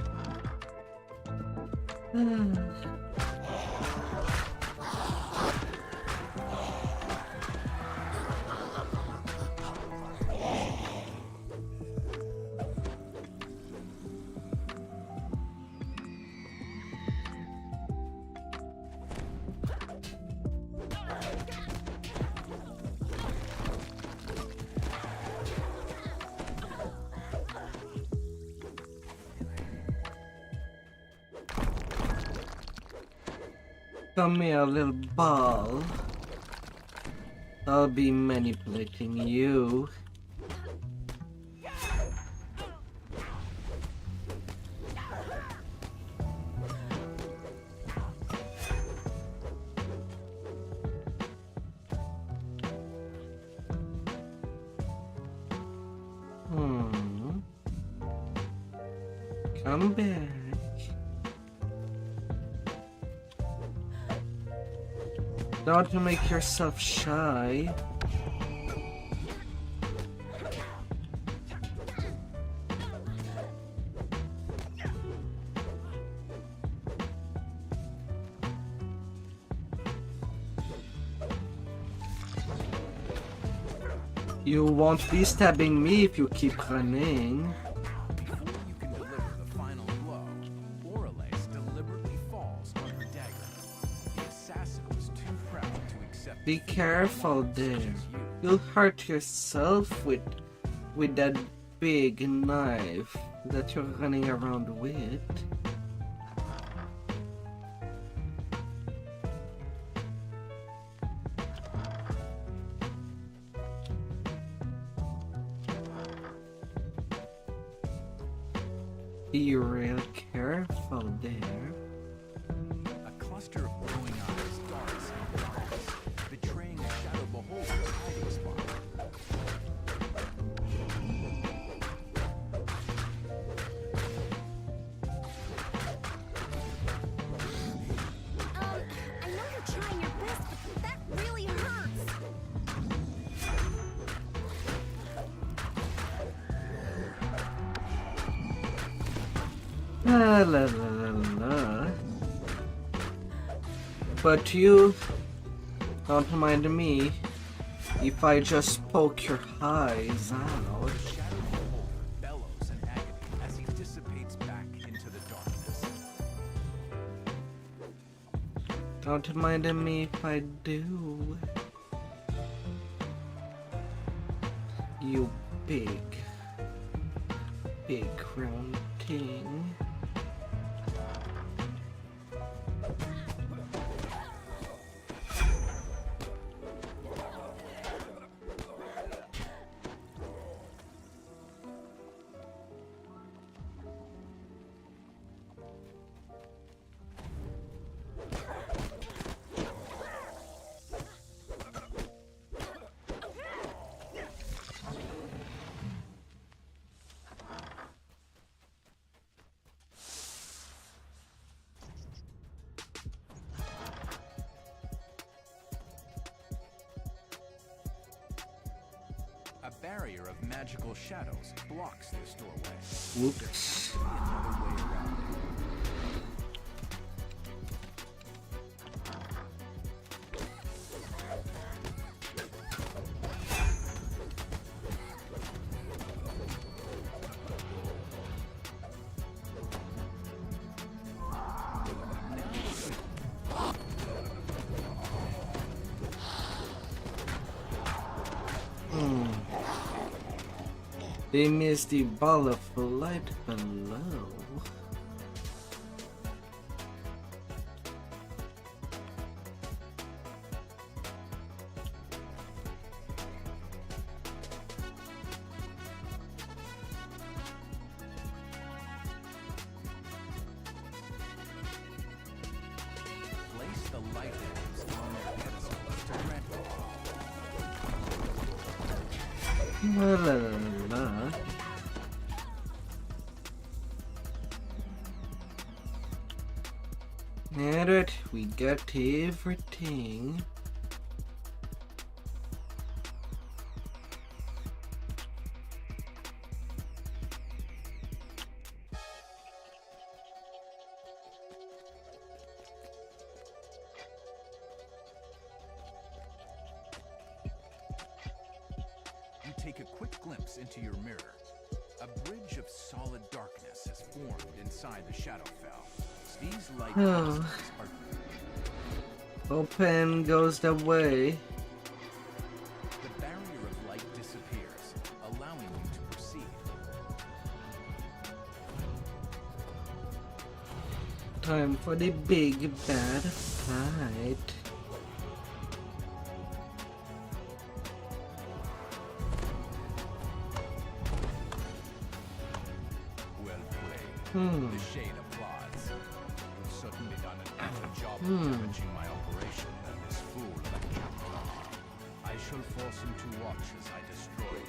Come here, little ball. I'll be manipulating you. Come back. Don't make yourself shy. You won't be stabbing me if you keep running. Before you can deliver the final blow, Oralace deliberately falls on her dagger. The assassin was too proud to accept. Be careful there. You'll hurt yourself with that big knife that you're running around with. Be real careful there. A cluster of glowing eyes darts in the darkness, betraying a shadow beholder's hiding spot. I know you're trying your best, but that really hurts. La la la la la. But you don't mind me if I just poke your eyes out. The shadow beholder bellows in agony as he dissipates back into the darkness. Don't mind me if I do. You big round thing. A barrier of magical shadows blocks this doorway. Whoops. Another way around it. They missed the ball of light below. Place the light lamps on their pedestals to grant La la la la. Alright, we got everything. You take a quick glimpse into your mirror. A bridge of solid darkness has formed inside the Shadowfell. These light crystals are Open goes the way. the barrier of light disappears, allowing you to proceed. Time for the big bad fight. Well played. Hmm. The Shade applauds. You've certainly done an better job of damaging my operation than this fool of a captain. I shall force him to watch as I destroy you.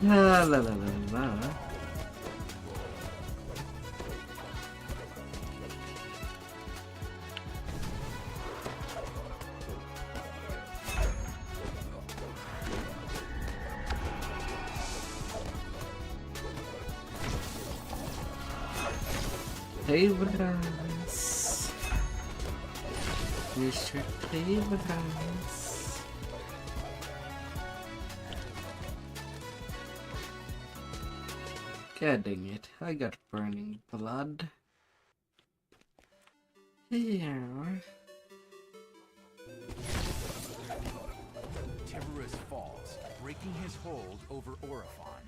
La la la la la. Favorites. Mr. Favorites. God dang it, I got burning blood. Here. breaking his hold over Orifon.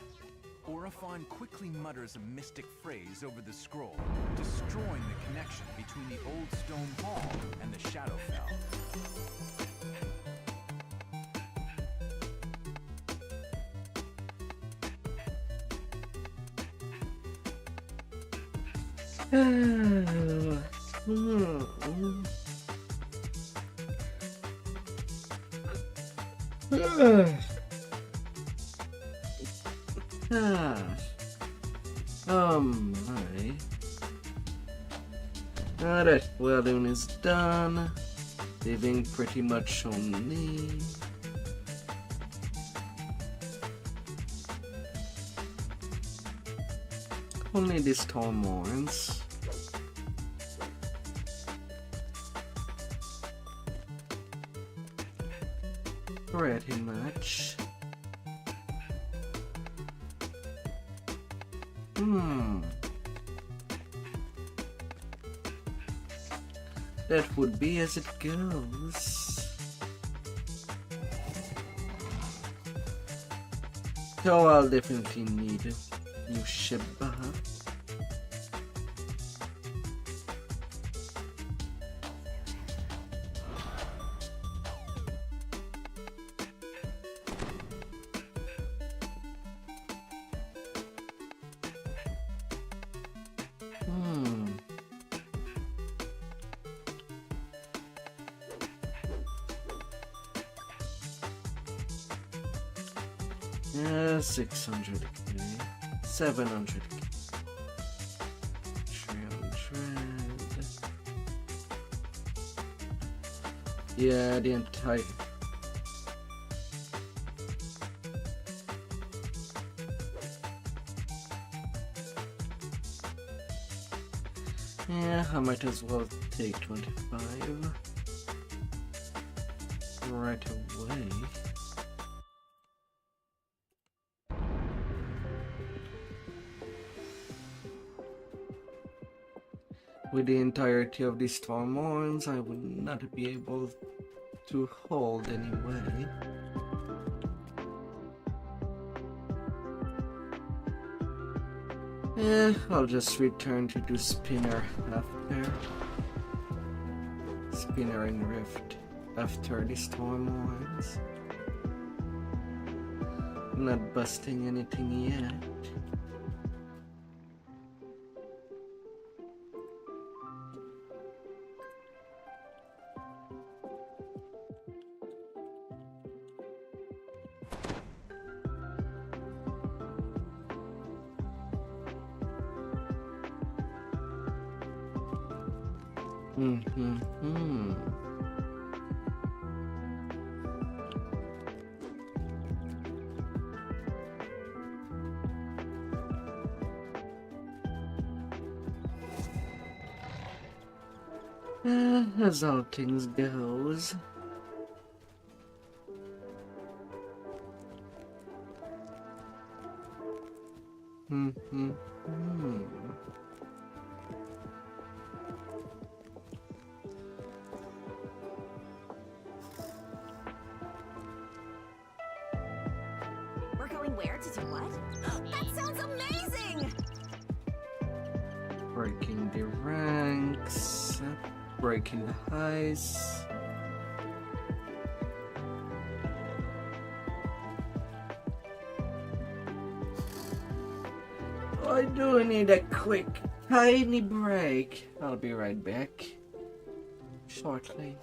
Orifon quickly mutters a mystic phrase over the scroll, destroying the connection between the old stone hall and the Shadowfell. My. That welding is done. Leaving pretty much only. Only the storm horns. Pretty much. That would be as it goes. So I'll definitely need a new ship buff. Yeah, 600k, 700k, 300. Yeah, the entire. Yeah, I might as well take 25 right away. With the entirety of the storm horns, I would not be able to hold anyway. I'll just return to do spinner after. Spinner and rift after the storm horns. I'm not busting anything yet. As all things goes. We're going where to do what? That sounds amazing! Breaking the ranks, breaking the highs. I do need a quick, tiny break. I'll be right back shortly.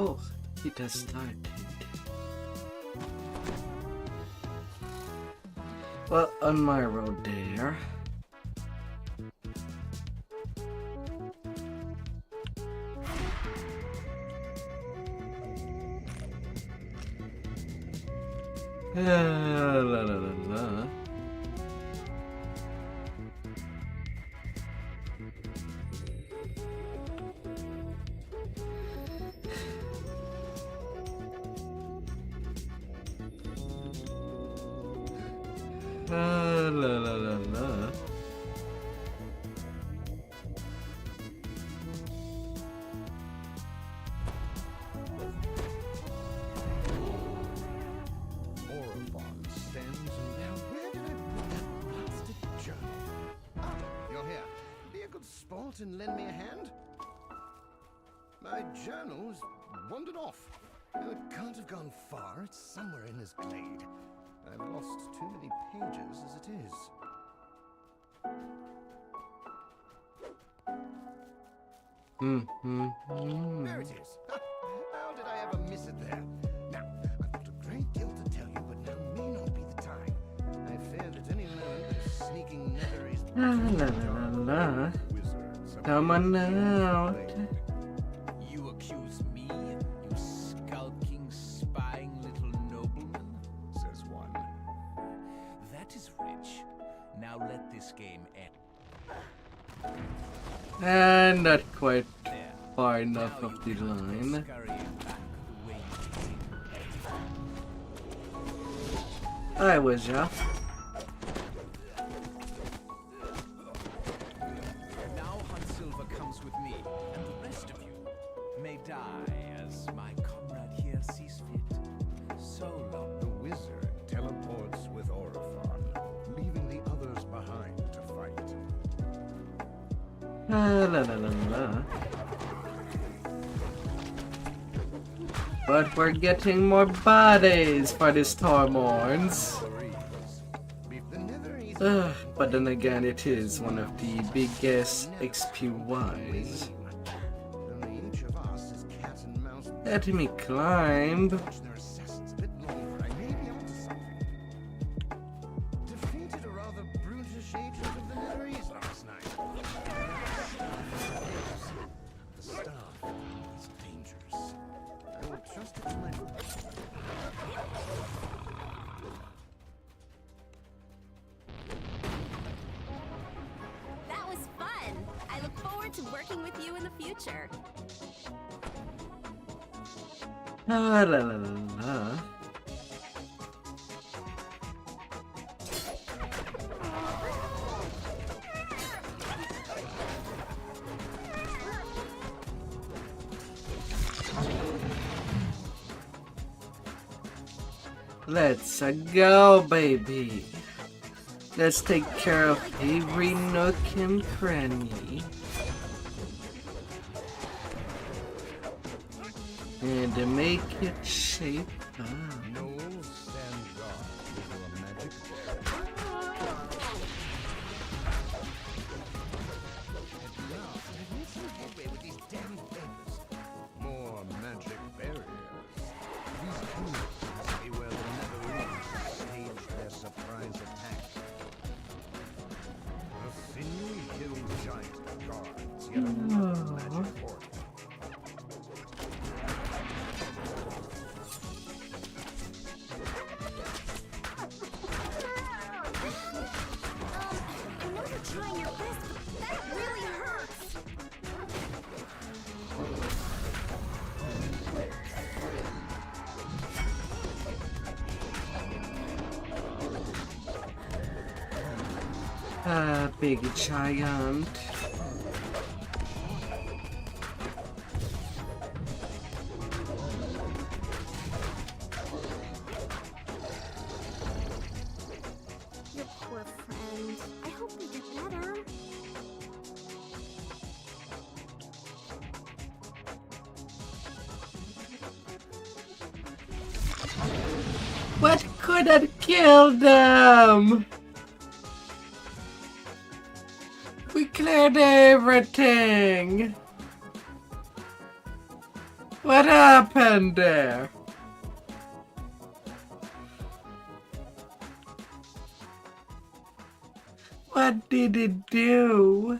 Oh, it has started. Well, on my road there. La la la la. La la la la. Sport and lend me a hand? My journal's wandered off. Oh, it can't have gone far. It's somewhere in this glade. I've lost too many pages as it is. There it is. How did I ever miss it there? Now, I've got a great deal to tell you, but now may not be the time. I fear that any moment the sneaking nether is... La la la la. Come on out. You accuse me, you skulking, spying little nobleman? Says one. That is rich. Now let this game end. And not quite far enough of the line. I was off. Die as my comrade here sees fit. So long. The wizard teleports with Orophon, leaving the others behind to fight. La la la la. But we're getting more bodies for the Stormhorns. But then again, it is one of the biggest XP-wise. Let me climb. Defeated a rather brutish agent of the Netherese last night. The staff is dangerous. I will trust it to my... That was fun. I look forward to working with you in the future. La la la la. Let's go, baby. Let's take care of every nook and cranny. And to make it shape up. No stand guard over a magic More magic barriers. These kingdoms must be where the Netherese stage their surprise attack. A sinewy hill giant guards yet another magic portal. Big giant. Your poor friend. I hope we get better. What could have killed them? We cleared everything. What happened there? What did it do?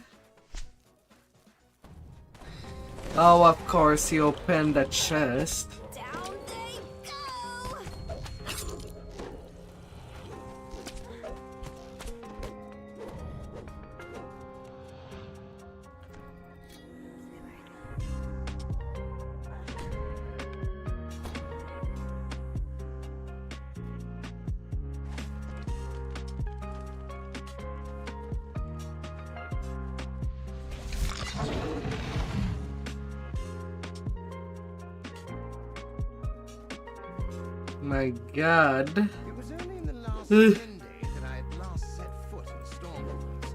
Oh, of course, he opened the chest. Down they go! My God. It was only in the last 10 days that I had last set foot in Stormlands.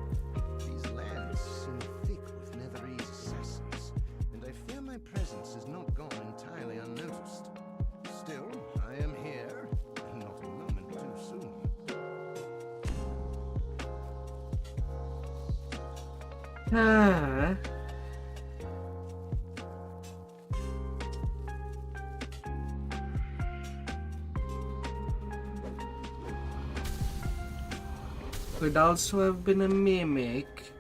These lands seem thick with Netherese assassins, and I fear my presence has not gone entirely unnoticed. Still, I am here, and not a moment too soon. Ah. Could also have been a mimic.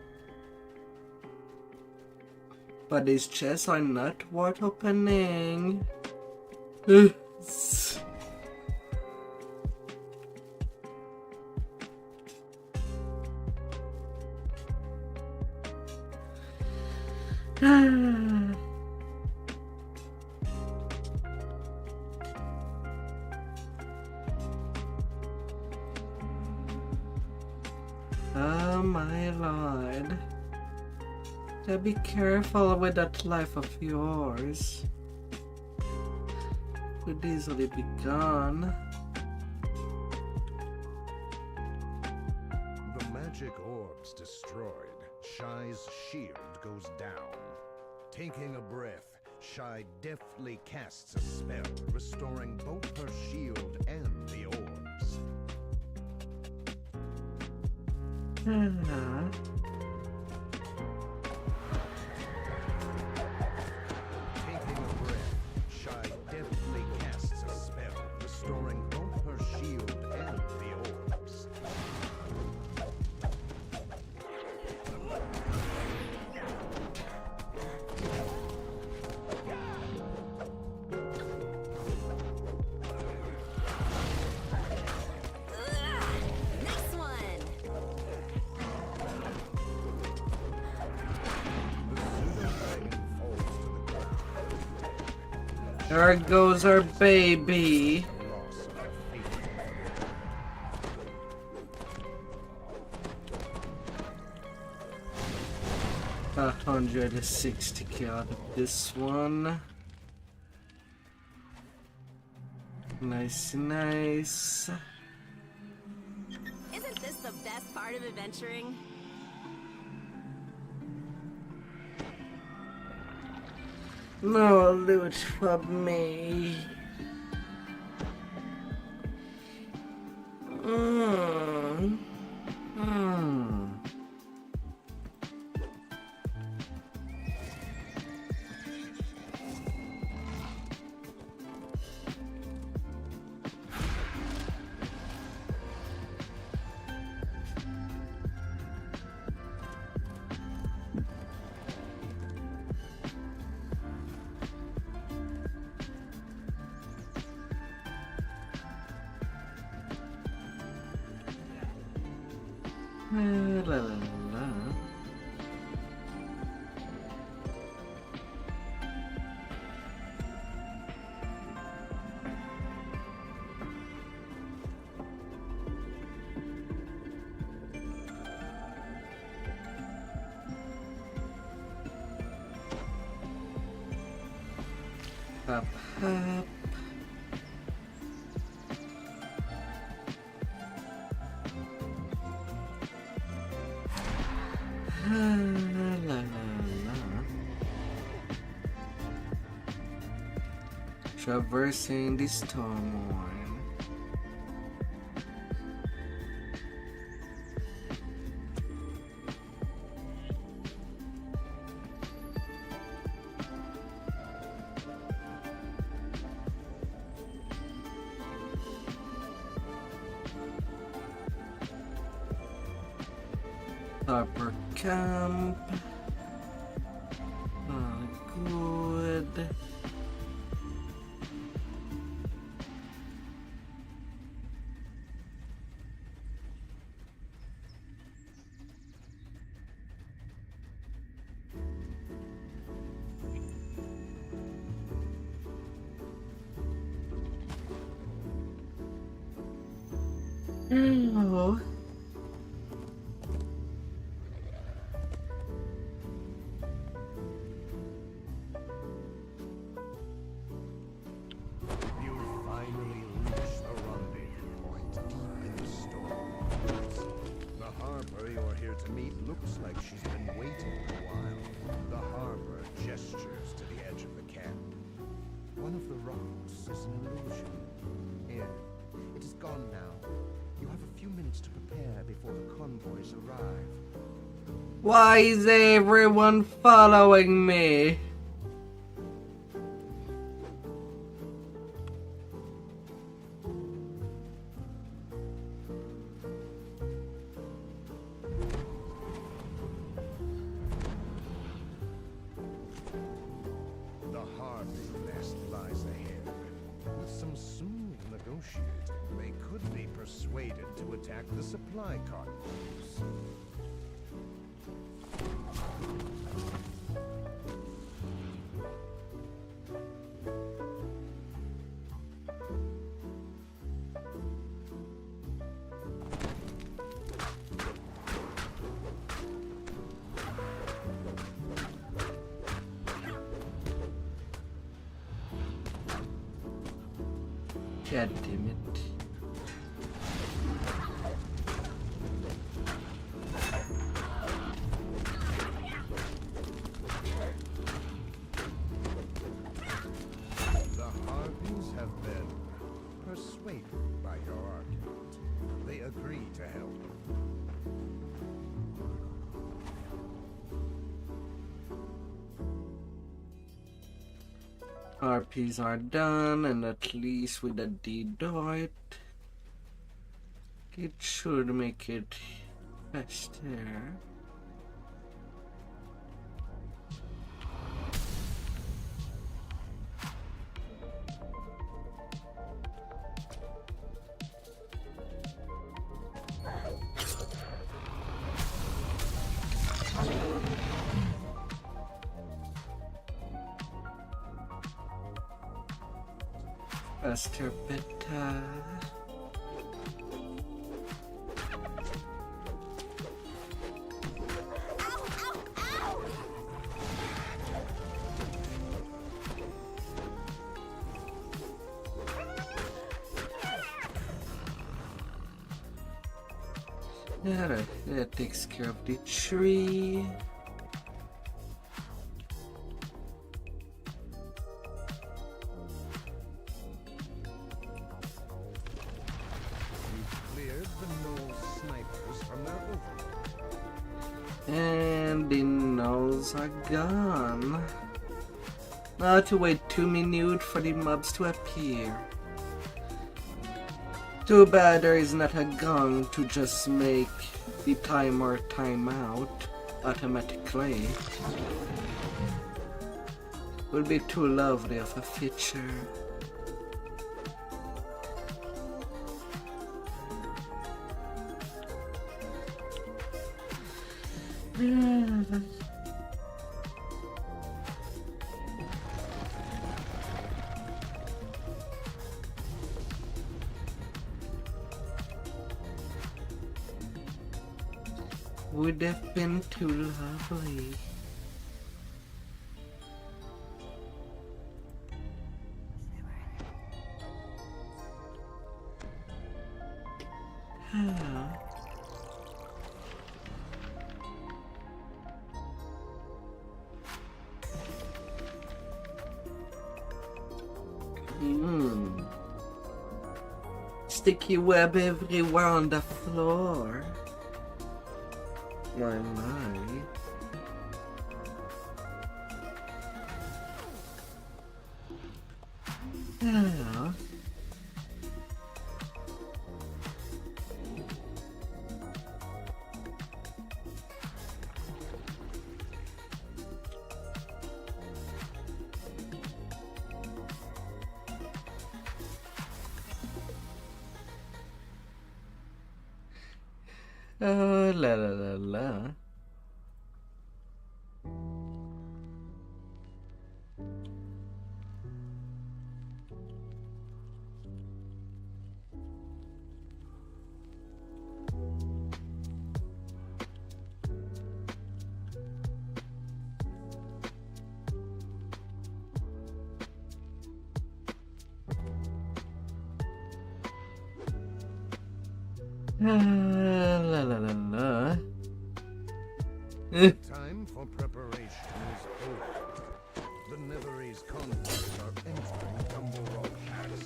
But these chests are not worth opening. Oh my lord. Yeah, be careful with that life of yours. Could easily be gone. The magic orb's destroyed. Shy's shield goes down. Taking a breath, Shy deftly casts a spell, restoring both her shield and the orbs. Taking a breath, Shy deftly casts a spell, restoring both her shield and the orbs. Nice one! There goes our baby. 160k out of this one. Nice, nice. Isn't this the best part of adventuring? No loot for me. La la la. Up, up. La la la. Traversing the storm. Harbor Camp. Good. Oh. You finally reach the rendezvous point deep in the storm. The harbor you're here to meet looks like she's been waiting a while. The harbor gestures to the edge of the camp. One of the rocks is an illusion. Here, it is gone now. You have a few minutes to prepare before the convoys arrive. Why is everyone following me? The harbor's nest lies ahead. With some smooth negotiating, they could be persuaded to attack the supply convoys. God damn it. The Harpies have been persuaded by your argument. They agree to help. RPs are done, and at least with the D-Dart, it should make it faster. Faster, better. Yeah, that takes care of the tree. And the nulls are gone. Now to wait 2 minutes for the mobs to appear. Too bad there is not a gun to just make the timer time out automatically. Would be too lovely of a feature. Would have been too lovely. Sticky web everywhere on the floor. My. Yeah. La la la la. La la la la. Time for preparation is over. The Netherese convoys are entering Tumble Rock Pass.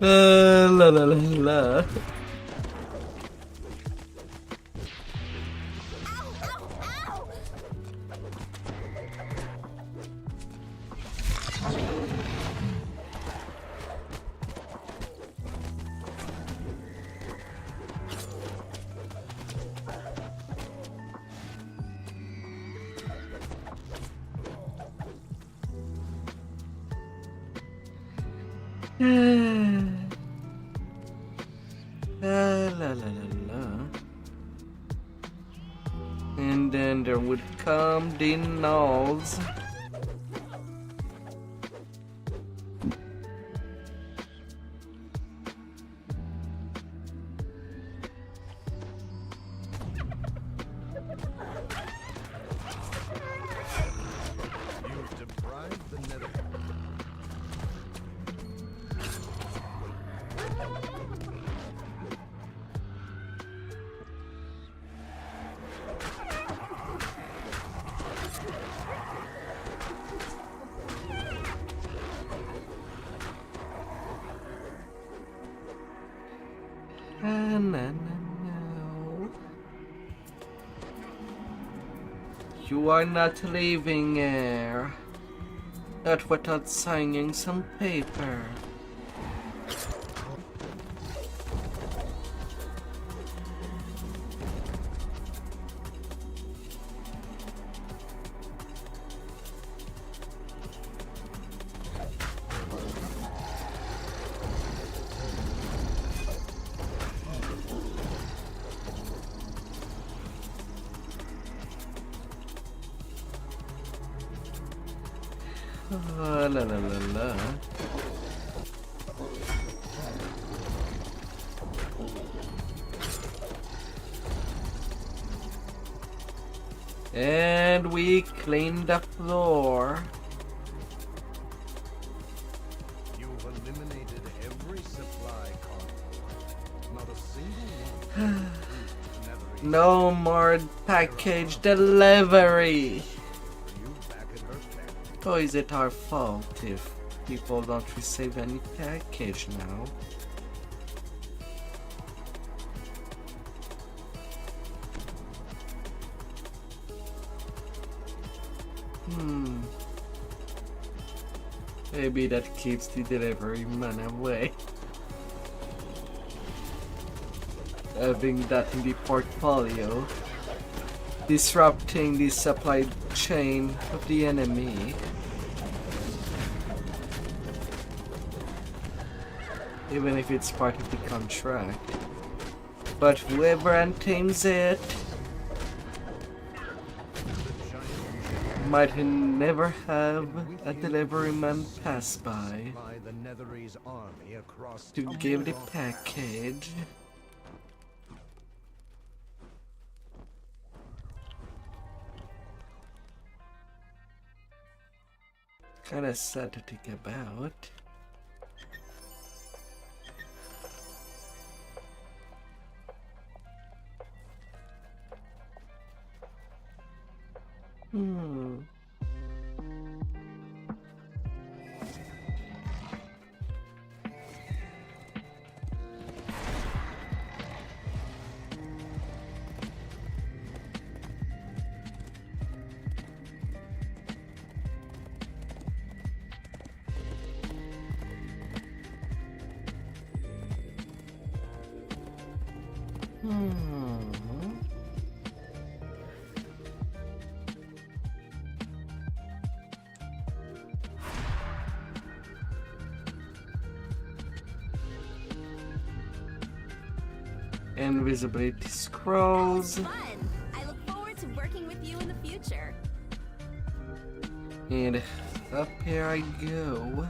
La la la la. La la la la. And then there would come the gnolls. You've deprived the Nether. No. You are not leaving here. Not without signing some paper. La la la la. And we cleaned the floor. You've eliminated every supply convoy. Not a single one. No more package delivery. Or is it our fault if people don't receive any package now? Maybe that keeps the delivery man away. Having that in the portfolio, disrupting the supply chain of the enemy. Even if it's part of the contract. But whoever untames it might never have a delivery man pass by to give the package. Kinda sad to think about. invisibility scrolls. Fun. I look forward to working with you in the future. And up here I go.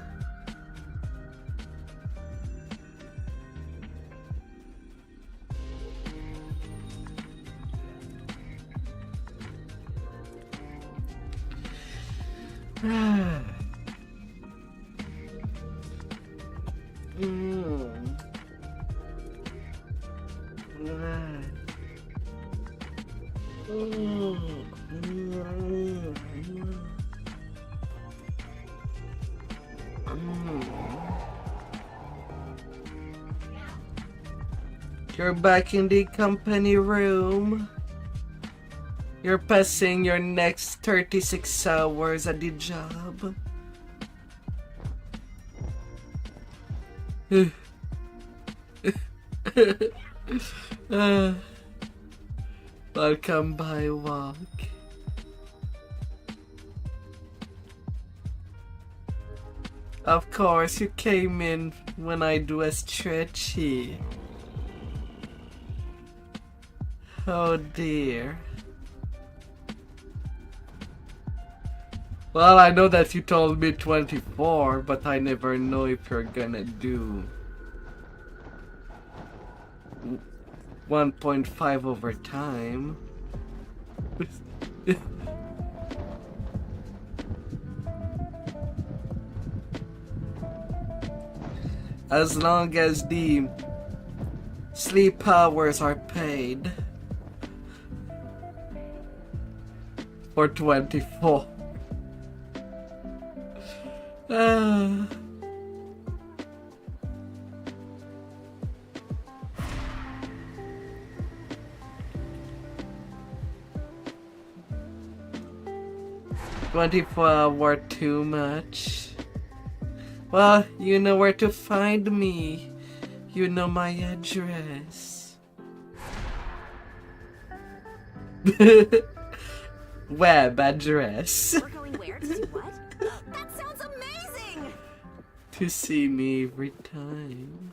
You're back in the company room. You're passing your next 36 hours at the job. Welcome by walk. Of course, you came in when I do a stretchy. Oh dear. Well, I know that you told me 24, but I never know if you're gonna do 1.5 over time. As long as the sleep hours are paid for 24. 24 were too much. Well, you know where to find me. You know my address. Web address. We're going where? To do what? That sounds amazing! To see me every time.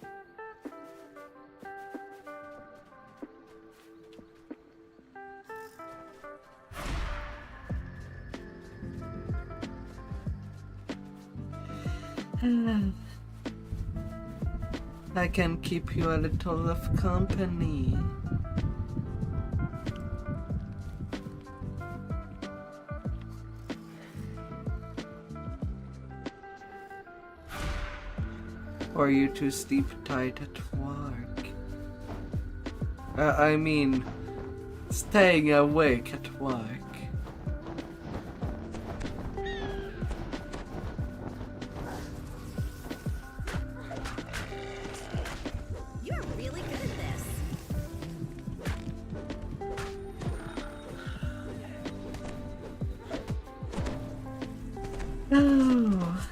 I can keep you a little of company. Or you to sleep tight at work. I mean, staying awake at work. You're really good at this. Oh.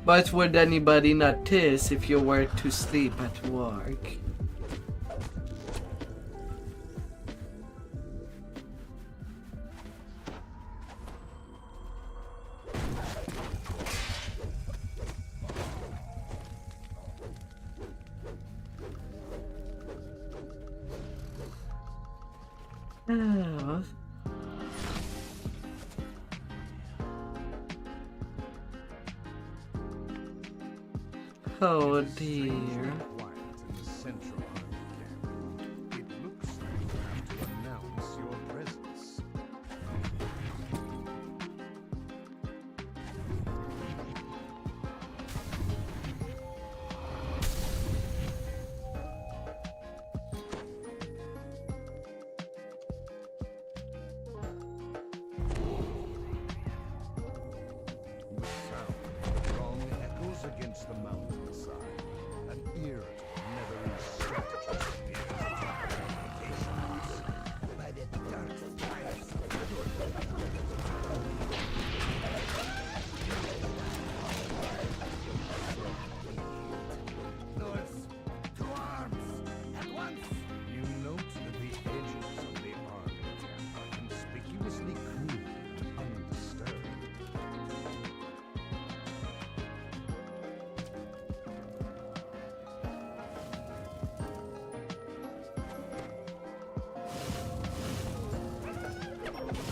But would anybody notice if you were to sleep at work? Oh. Oh dear. It looks like you have to announce your presence. The sound of the gong echoes against the mountainside, an eerie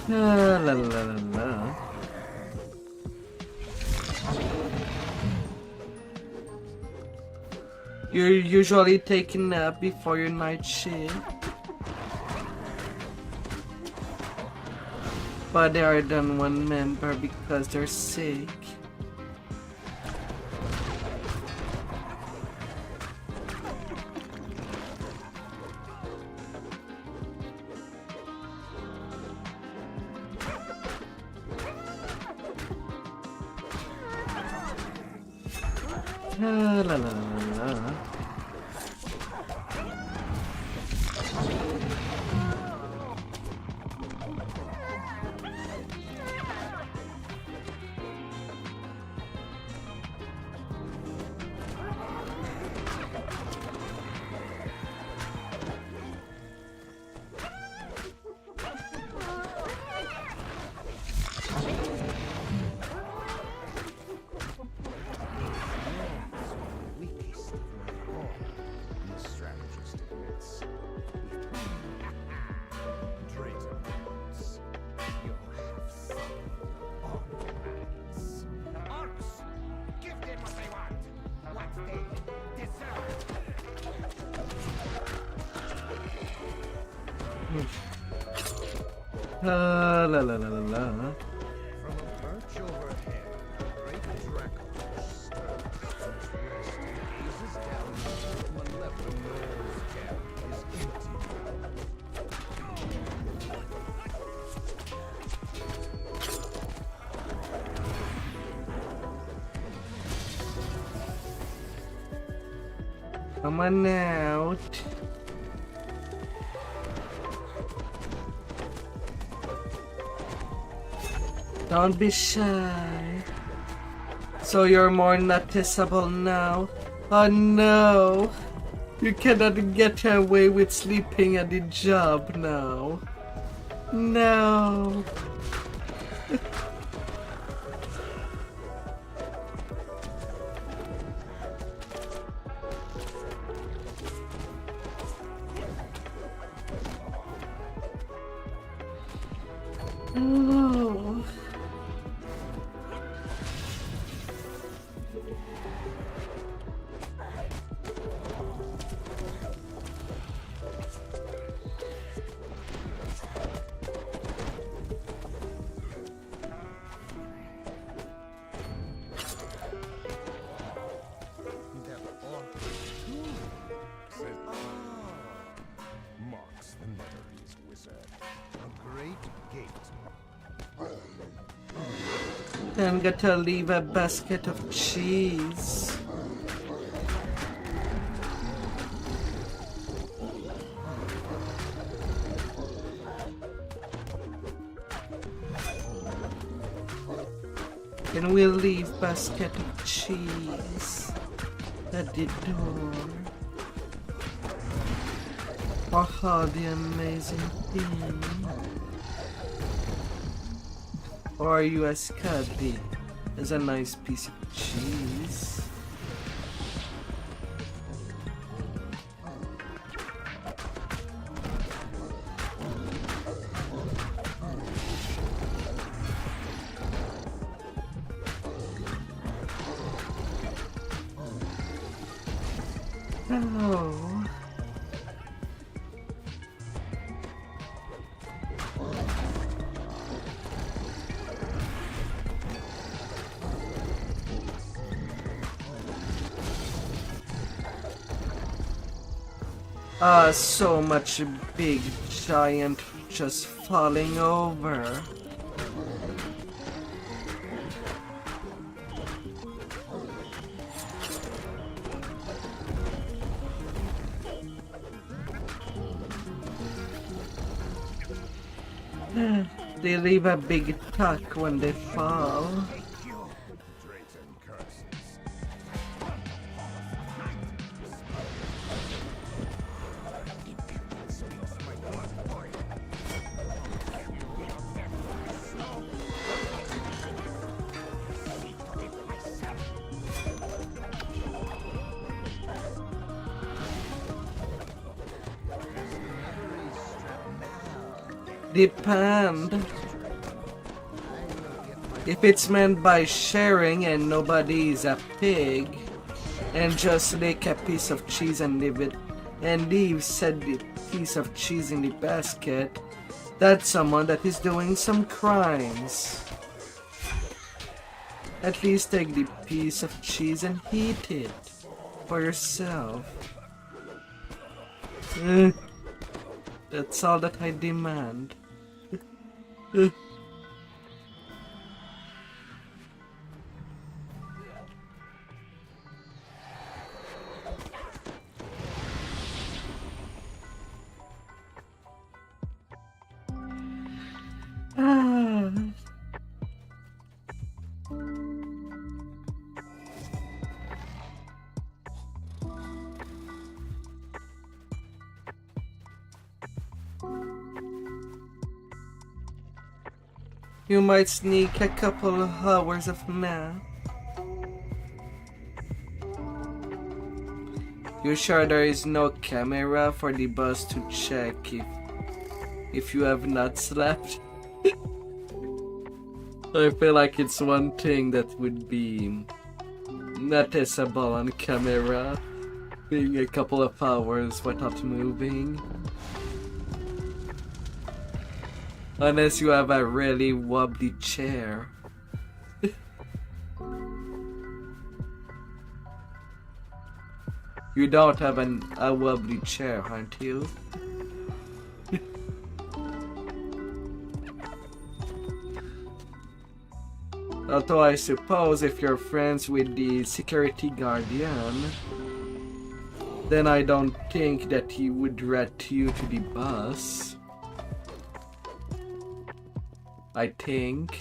La la la la la. You're usually taking a nap before your night shift. But they are done one member because they're sick. La la la la la. La la la la la la. From a perch overhead, the great dragon stirs from his rest and gazes down into the malevolent Lord's camp is empty. Come on out. Don't be shy. So you're more noticeable now? Oh no! You cannot get away with sleeping at the job now. No! Oh. Marks the Netherese wizard. A great gate. Then get to leave a basket of cheese. Then we'll leave basket of cheese at the door. Aha, the amazing thing. Or US Caddy is a nice piece of cheese. Hello. So much big giant just falling over. They leave a big tuck when they fall. Depend. If it's meant by sharing and nobody is a pig and just lick a piece of cheese and leave said piece of cheese in the basket, that's someone that is doing some crimes. At least take the piece of cheese and eat it for yourself. That's all that I demand. You might sneak a couple of hours of nap. You sure there is no camera for the boss to check if you have not slept? I feel like it's one thing that would be noticeable on camera, being a couple of hours without moving. Unless you have a really wobbly chair. You don't have a wobbly chair, aren't you? Although I suppose if you're friends with the security guardian, then I don't think that he would rat you to the bus. I think.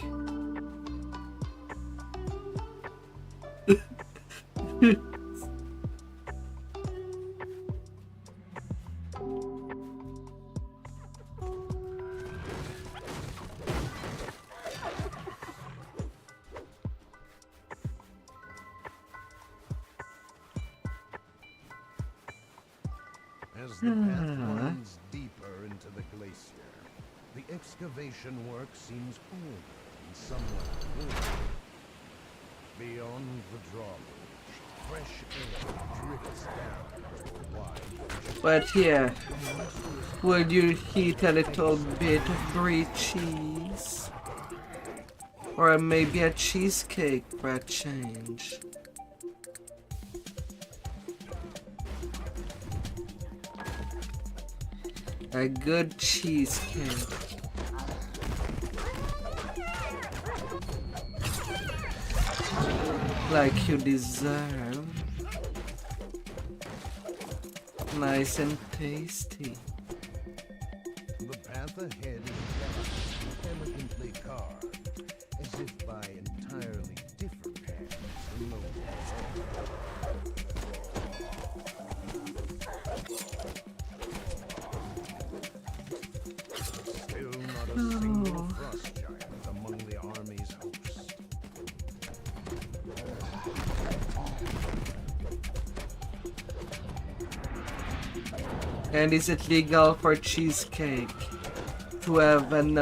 As the path winds deeper into the glacier, the excavation work seems older and somewhat clearer. Beyond the drawbridge, fresh air drifts down to a wide. But yeah, would you eat a little bit of brie cheese? Or maybe a cheesecake for a change? A good cheesecake. Like you deserve. Nice and tasty. The path ahead is elegantly carved, as if by entirely different hands than those below. Still not a single frost giant among the army's host. And is it legal for cheesecake to have an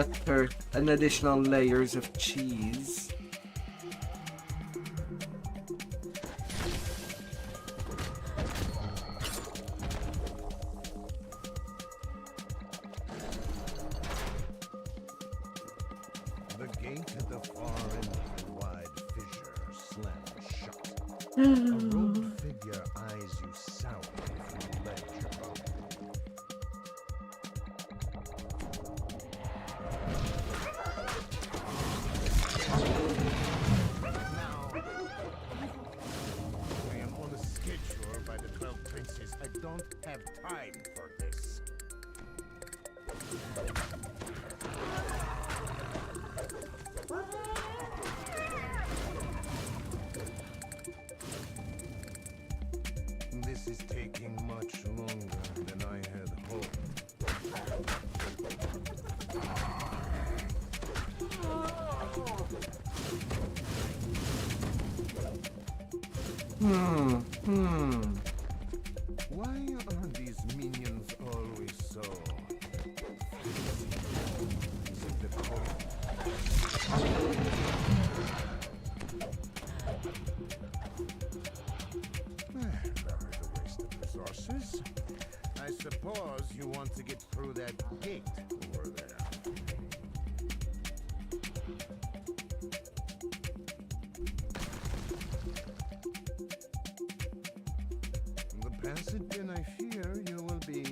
additional layers of cheese? The gate at the far end of the wide fissure slams shut. A robed figure eyes you sourly from the ledge above. I am on a schedule by the 12 princes. I don't have time for this. This is taking much longer than I had hoped. Why are these minions always so... Is it the cold? pass it, then I fear you will be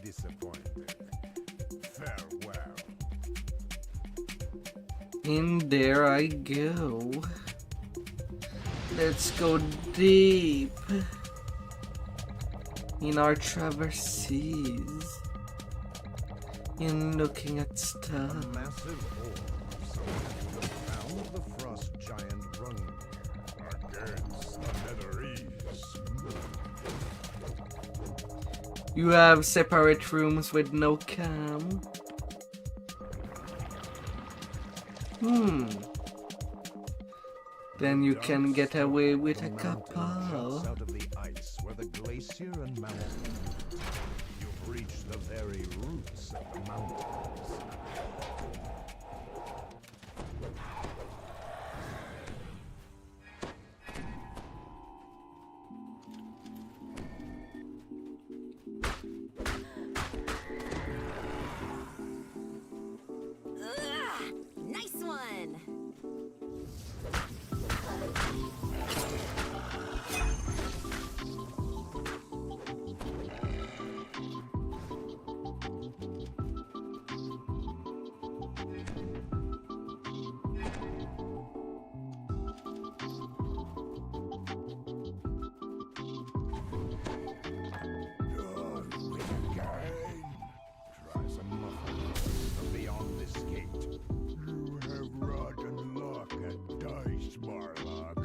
disappointed. Farewell. And there I go. Let's go deep in our traverses, in looking at stuff. Massive orb, found the frost giant Rungnir against the Netherese. You have separate rooms with no cam. Then you can get away with a couple. Out of the ice where the glacier and mountain meet. You've reached the very roots of the mountains. Nice one! Try some muffin from beyond this gate. You have rotten luck at dice, Marlock.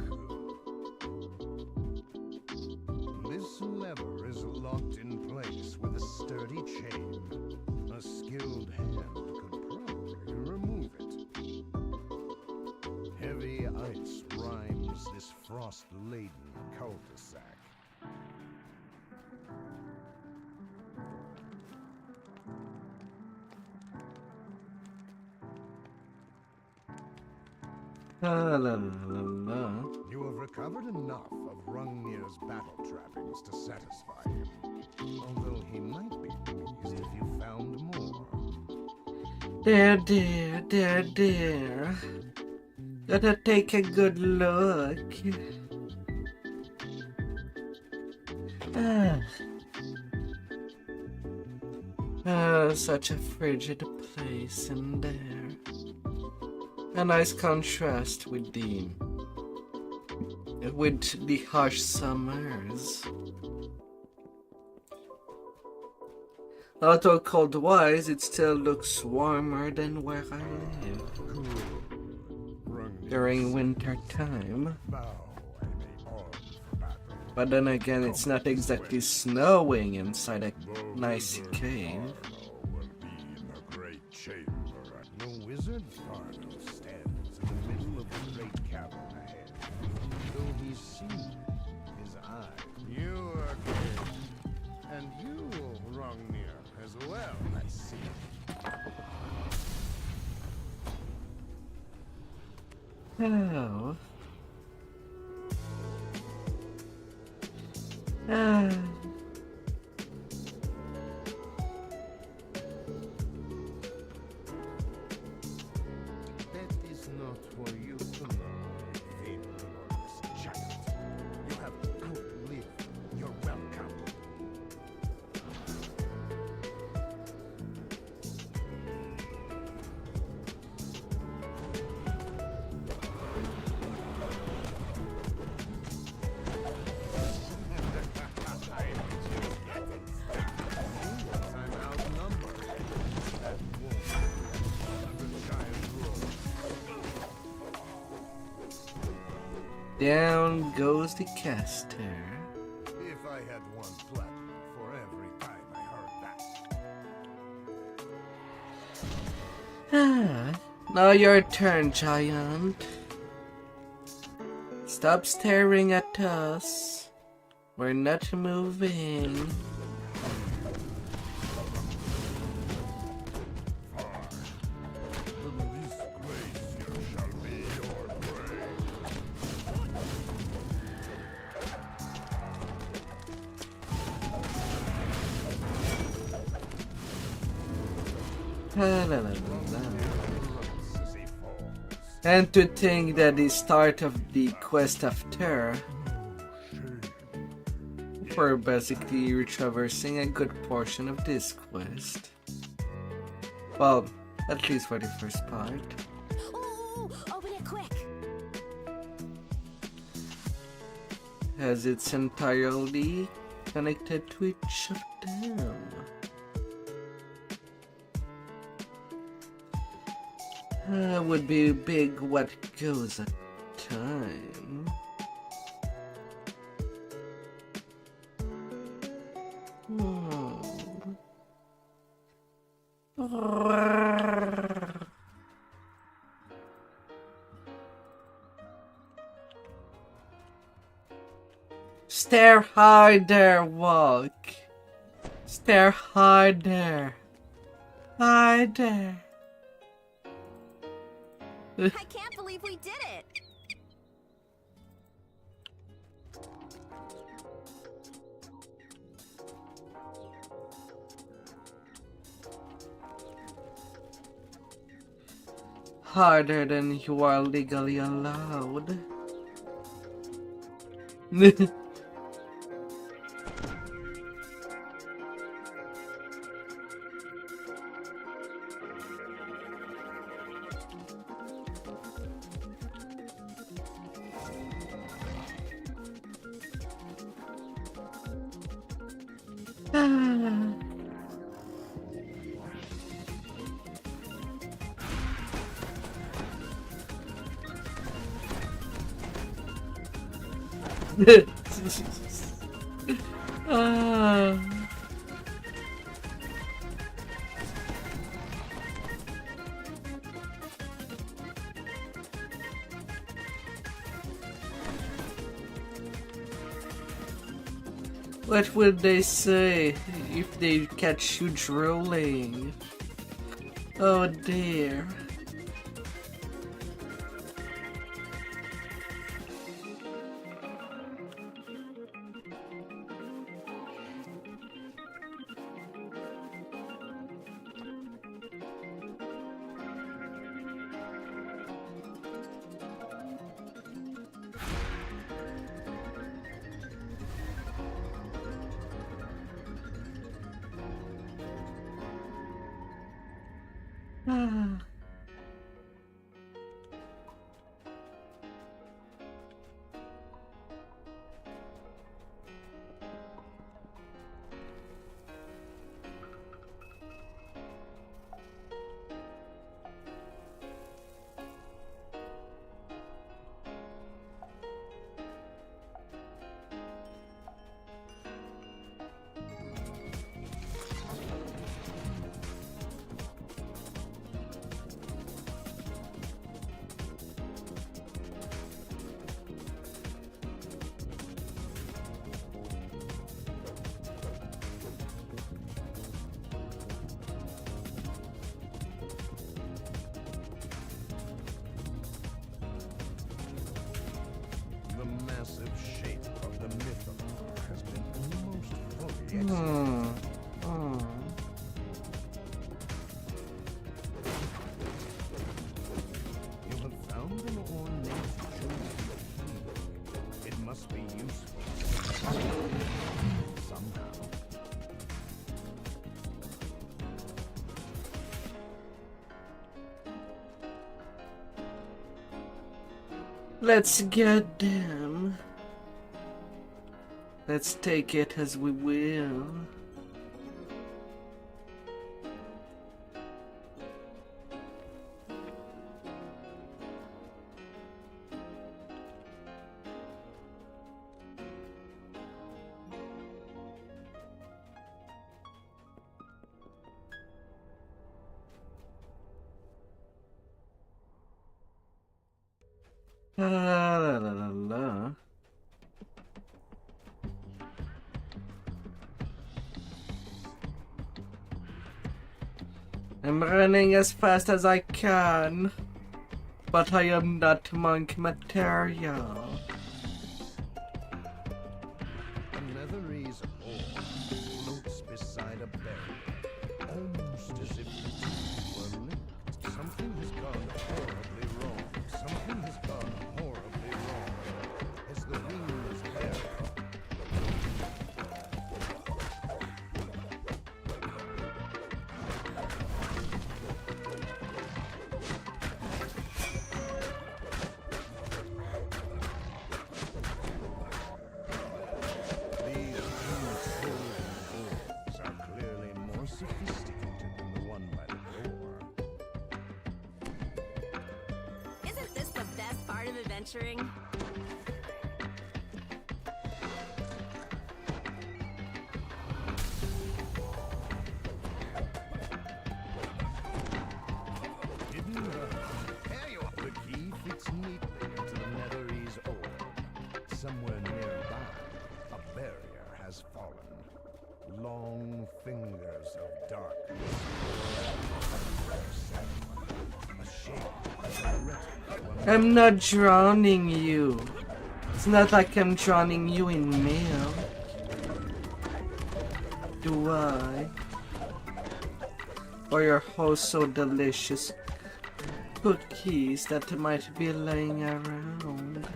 This lever is locked in place with a sturdy chain. A skilled hand could probably remove it. Heavy ice rhymes this frost-laden cul-de-sac. You have recovered enough of Rungnir's battle trappings to satisfy him. Although he might be pleased if you found more. There. Gotta take a good look. Such a frigid place in there. A nice contrast with the harsh summers. Although cold-wise, it still looks warmer than where I live during winter time. But then again, it's not exactly snowing inside a nice cave. No wizard Farno stands in the middle of the great cavern ahead. Though he sees his eye. You again. And you, Rungnir, as well, I see. Oh. That is not for you to know, enormous giant. You have outlived your welcome. I'm outnumbered. That wolf, the giant wolf. Down goes the caster. If I had one platinum for every time I heard that. Now your turn, giant. Stop staring at us. We're not moving. And to think that the start of the quest of terror we're basically traversing a good portion of this quest. Well, at least for the first part. Ooh, open it quick. As it's entirely connected to each of them. Would be big what goes at time. Stare harder, walk. Stare harder. Harder. I can't believe we did it. Harder than you are legally allowed. What would they say if they catch you drooling? Oh dear. Let's get them. Let's take it as we will. La la la la. I'm running as fast as I can, but I am not monk material. Another's ore floats beside a barrel, almost as if the two were linked. Something has gone horribly wrong. Something has gone horribly wrong. As the wings bear. adventuring. There you are. The key fits neatly into the Netherese ore. Somewhere nearby, a barrier has fallen. Long fingers of darkness. A shape. I'm not drowning you. It's not like I'm drowning you in mail. Do I? Or your host so delicious cookies that might be laying around.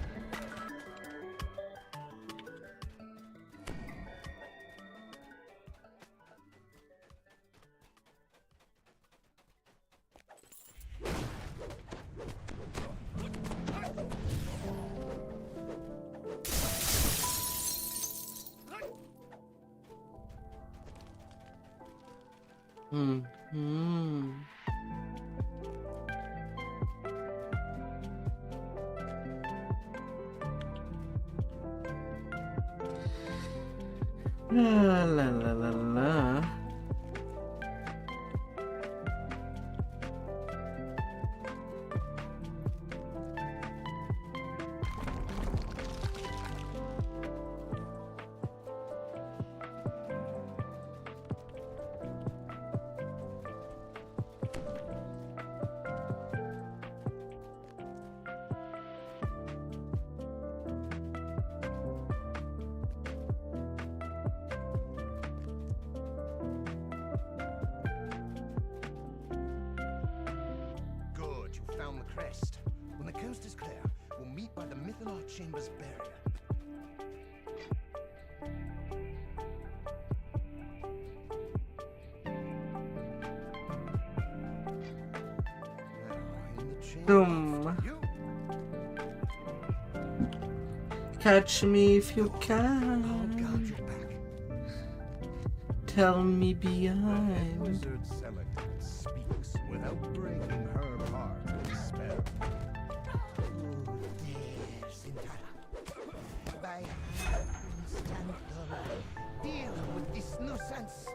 La la la la la. Good, you found the crest. When the coast is clear, we'll meet by the Mythallar Chamber's barrier. Boom. Catch me if you can. Tell me behind. Wizard Selected speaks without breaking her part of the spell. By stand deal with this nuisance.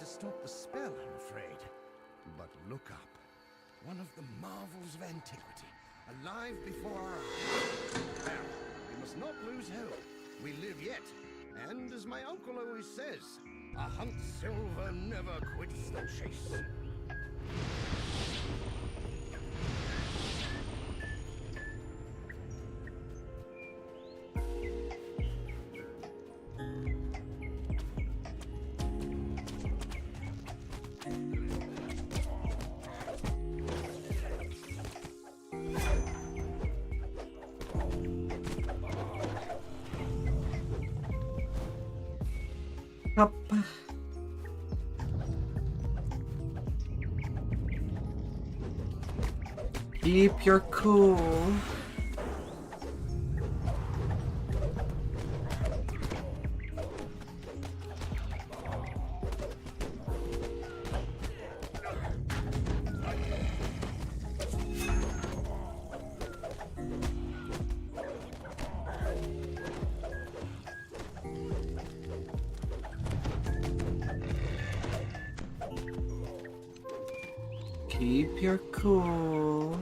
Stop the spell, I'm afraid. But look up. One of the marvels of antiquity, alive before our eyes. Now, we must not lose hope. We live yet. And as my uncle always says, a hunt silver never quits the chase. Up. Keep your cool. Keep your cool.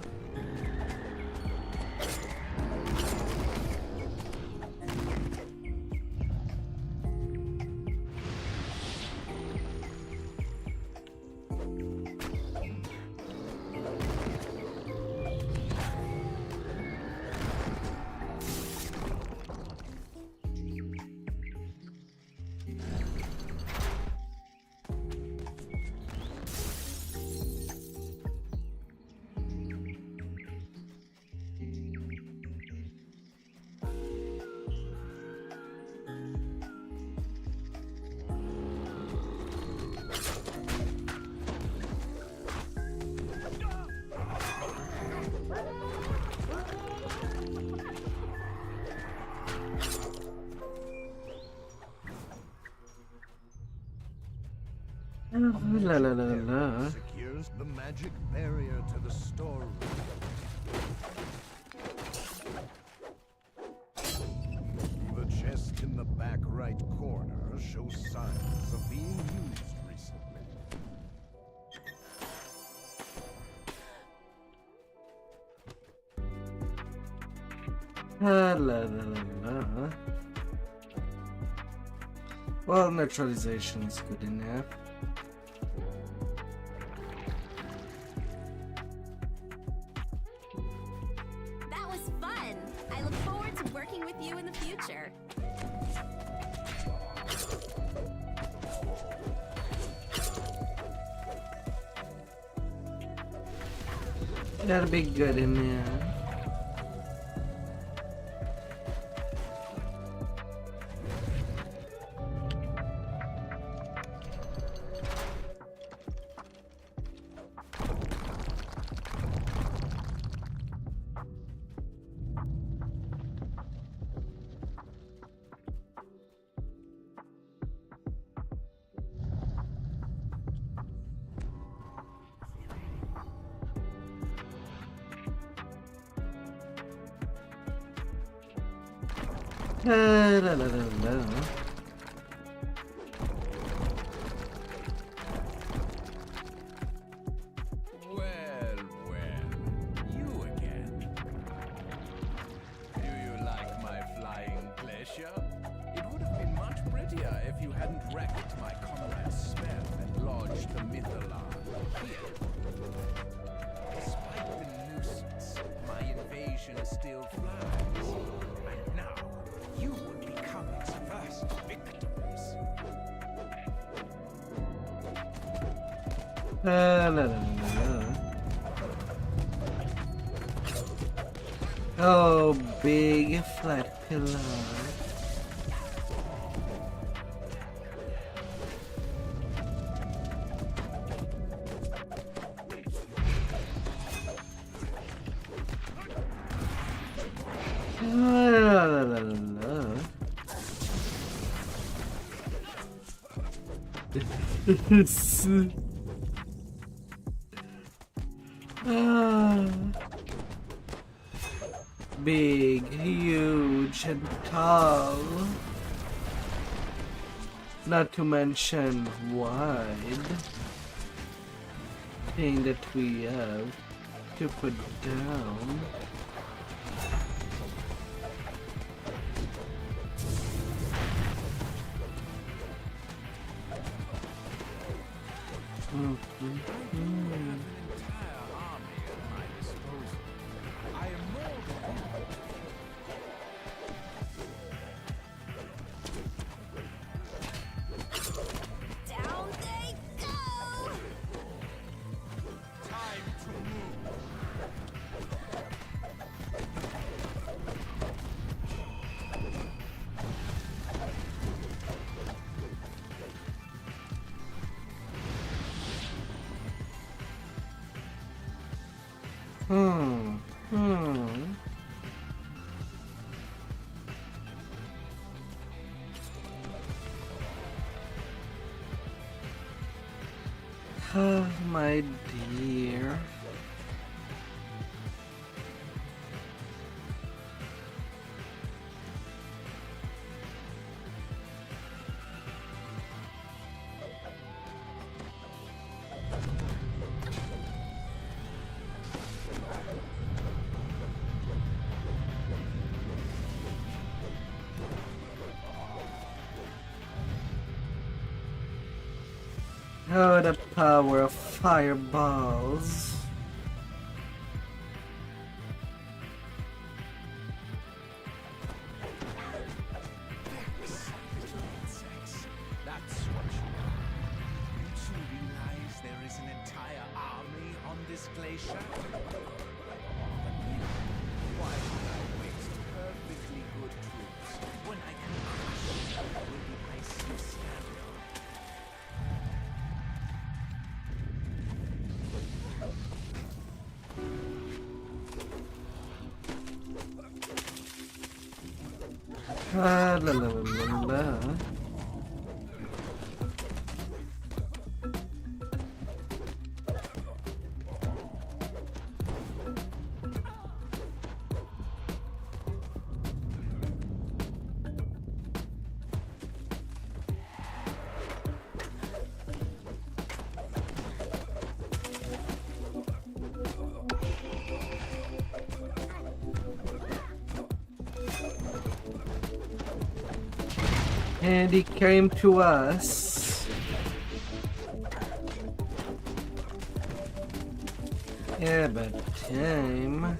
La la la la. Secures the magic barrier to the storeroom. The chest in the back right corner shows signs of being used recently. La la la la. Well, neutralization is good enough. That was fun. I look forward to working with you in the future. That'll be good in there. La la la la. Well, you again. Do you like my flying pleasure? It would have been much prettier if you hadn't wrecked my comrade's spell and lodged the myth alarm here. Despite the nuisance, my invasion still flies. And now, you would become its first victims. La la la la. Oh, big flat pillar. La la la la. Big, huge, and tall. Not to mention wide. Thing that we have to put down. Down they go! Time to move. Oh, my dear. Oh, the power of fireballs. That's what you are. You two realize there is an entire army on this glacier? Why would I waste perfectly good troops when I can crush them with the icy standard? La la la la la. And he came to us. Yeah, but time.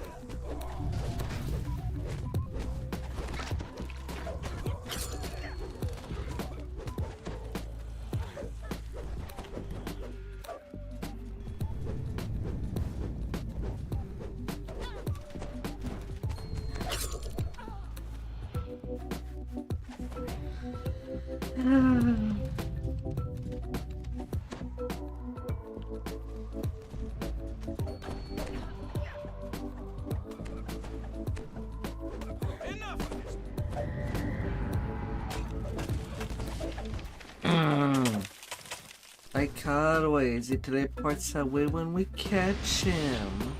I can't wait. He teleports away when we catch him.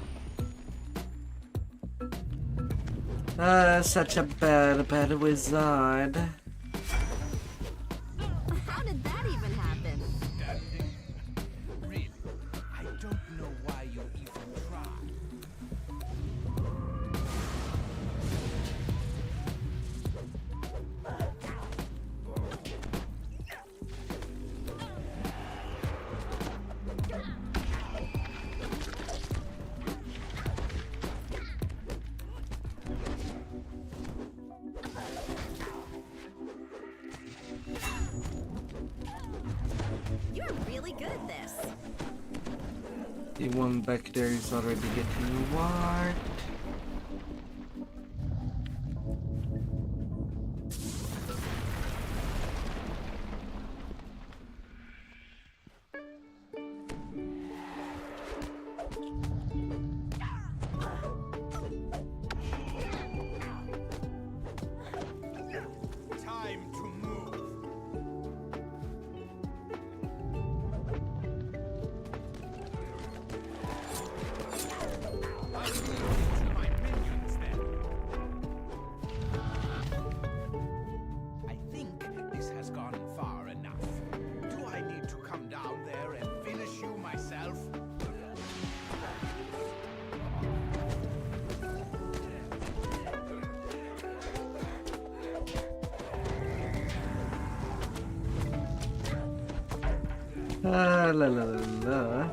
Such a bad wizard. How did that even happen? Really? I don't know why you even tried. You're really good at this. The one back there is already getting warped. Time to move. I'll leave you to my minions then. I think this has gone far enough. Do I need to come down there and finish you myself? La la la la.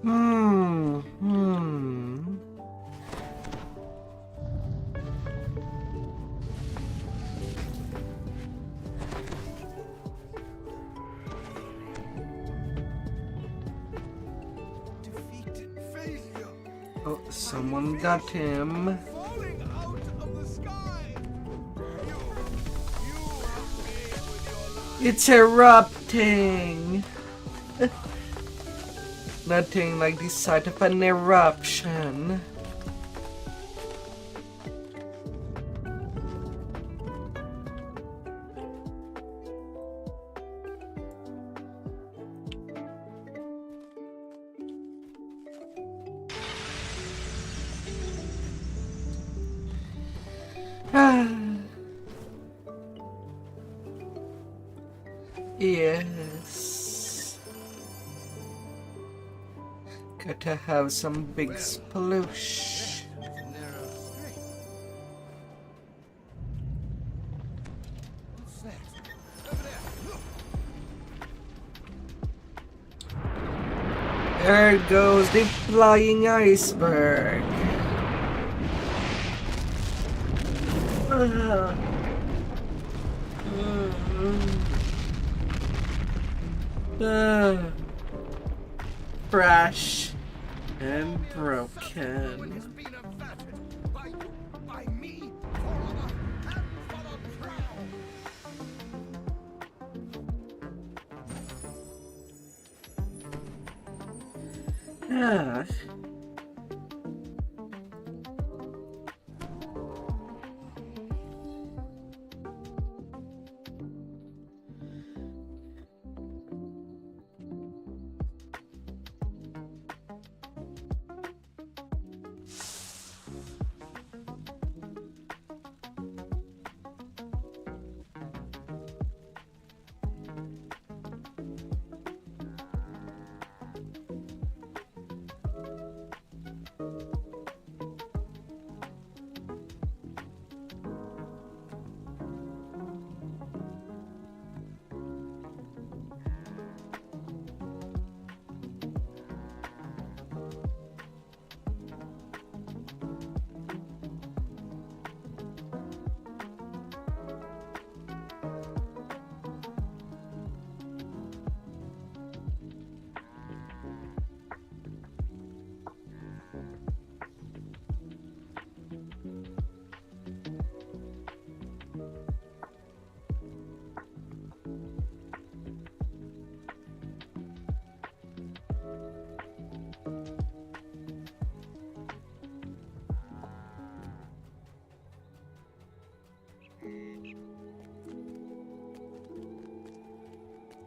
Hmm. Oh, someone got him. Falling out of the sky. It's erupting. Nothing like the sight of an eruption. Yes. Gotta have some big sploosh. There goes the flying iceberg. Crash and broken. By me, for a handful of crown. Ah.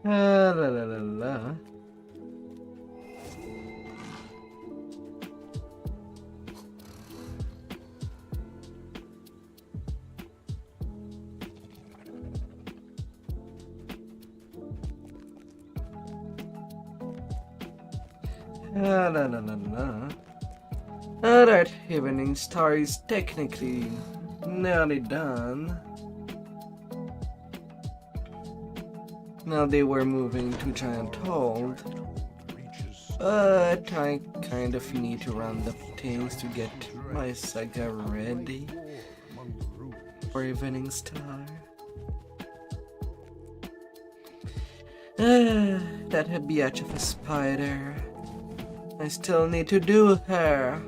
La la la la. La la la la. Alright, Evening Star is technically nearly done. Now they were moving to Giant Hold, but I kind of need to round up things to get my saga ready for Evening Star. That bitch of a spider. I still need to do her.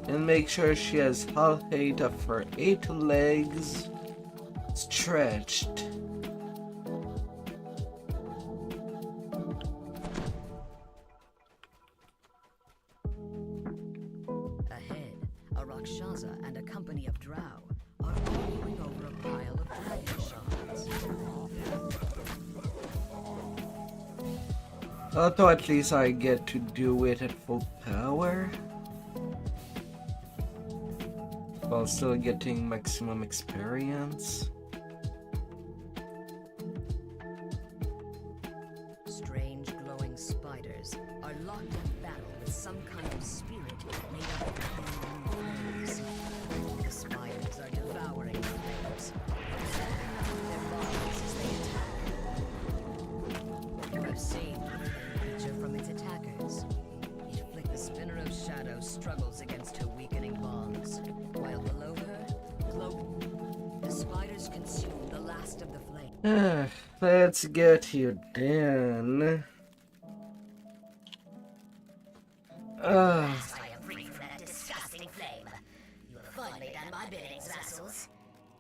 And make sure she has all 8 of her 8 legs stretched. Ahead, a Rakshasa and a company of drow are arguing over a pile of dragon shards. Although at least I get to do it at full power, while still getting maximum experience. Strange glowing spiders are locked in battle with some kind of spirit made up of flames. The spiders are devouring the flames, absorbing their bodies as they attack. I've seen the creature from its attackers. The spinner of shadow struggles against her weakening bonds, while below her, the spiders consume the last of the flame. Let's get you done. I am free from that disgusting flame. You have finally done my bidding, vassals.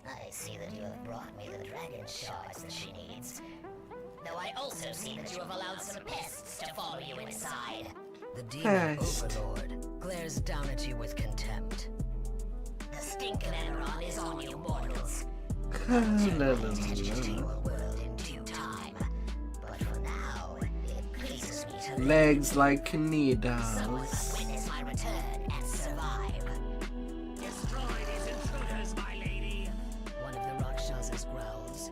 I see that you have brought me the dragon shards that she needs. Though I also see that you have allowed some pests to follow you inside. The demon overlord glares down at you with contempt. The stink of Enron is on you mortals. La, legs like needles. Witness my return and survive. Destroy these intruders, my lady. One of the Rakshasas growls.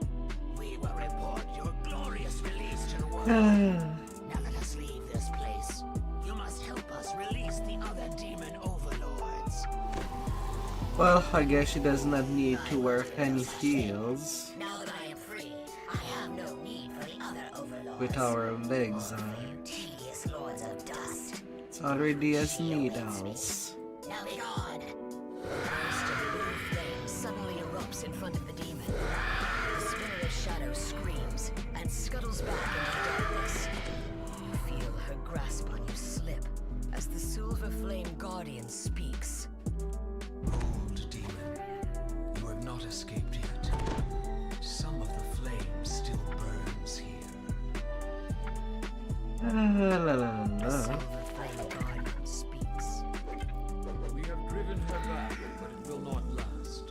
We will report your glorious release to the world. Now let us leave this place. You must help us release the other demon overlords. Well, I guess she does not need to wear any heels. Now that I am free, I have no need for the other overlords. With our legs on. Tedious lords of dust. It's already as needles. Now be gone. Burst of blue flame suddenly erupts in front of the demon. The spinner of shadow screams and scuttles back into the darkness. You feel her grasp on you slip as the silver flame guardian speaks. Old demon, you have not escaped yet. Some of the flame still burns here. La la la la. The silver flame guardian speaks. We have driven her back, but it will not last.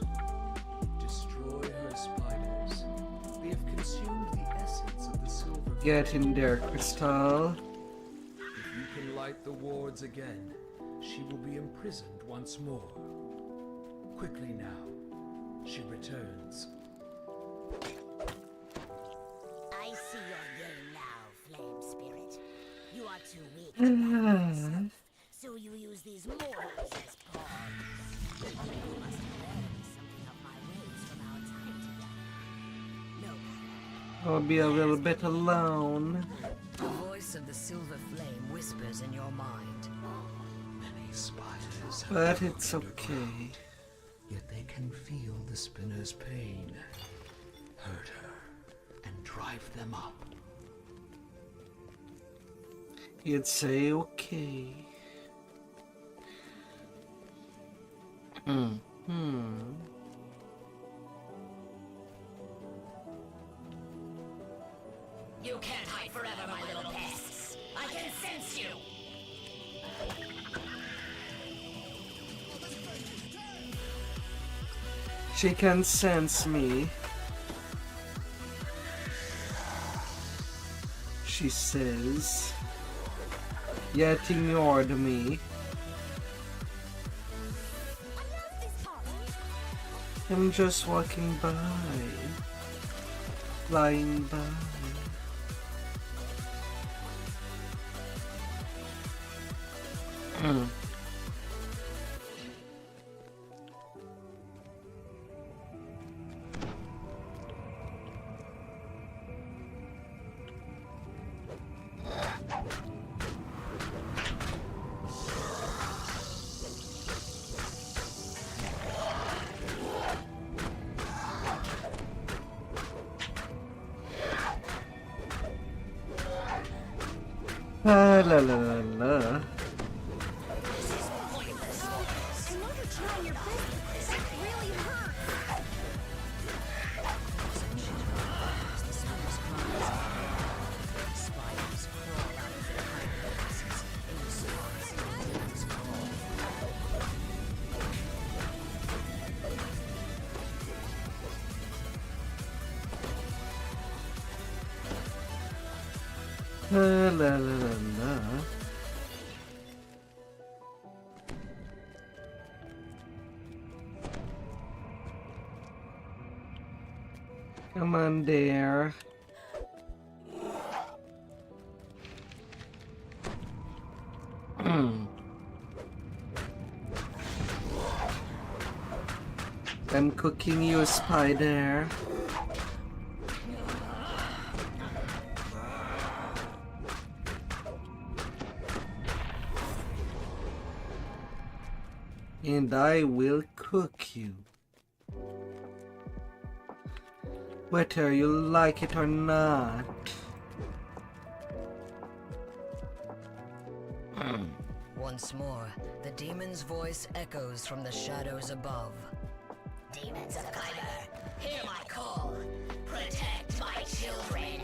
Destroy her spiders. They have consumed the essence of the silver flame. Get in there, Crystal. If you can light the wards again, she will be imprisoned once more. Quickly now. She returns. I see your game now, flame spirit. You are too weak to battle yourself, so you use these mortals as pawns. You must have learned something of my ways from our time together. No. I'll be a little bit alone. The voice of the silver flame whispers in your mind. Many spiders have But it's okay. yet they can feel the spinner's pain. Hurt her and drive them up. You'd say okay. You can't hide forever, my little pests. I can sense you. She can sense me. she says. Yet ignored me. I'm just walking by, flying by. La la la la. La la la la. Come on there. I'm cooking you a spider. And I will cook you. Whether you like it or not. Once more, the demon's voice echoes from the shadows above. Demons of Kyber, hear my call. Protect my children.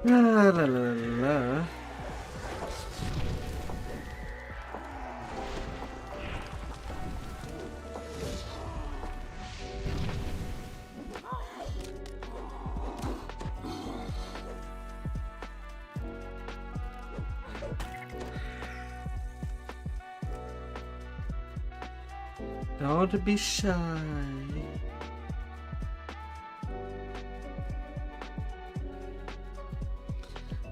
La la la la. Don't be shy.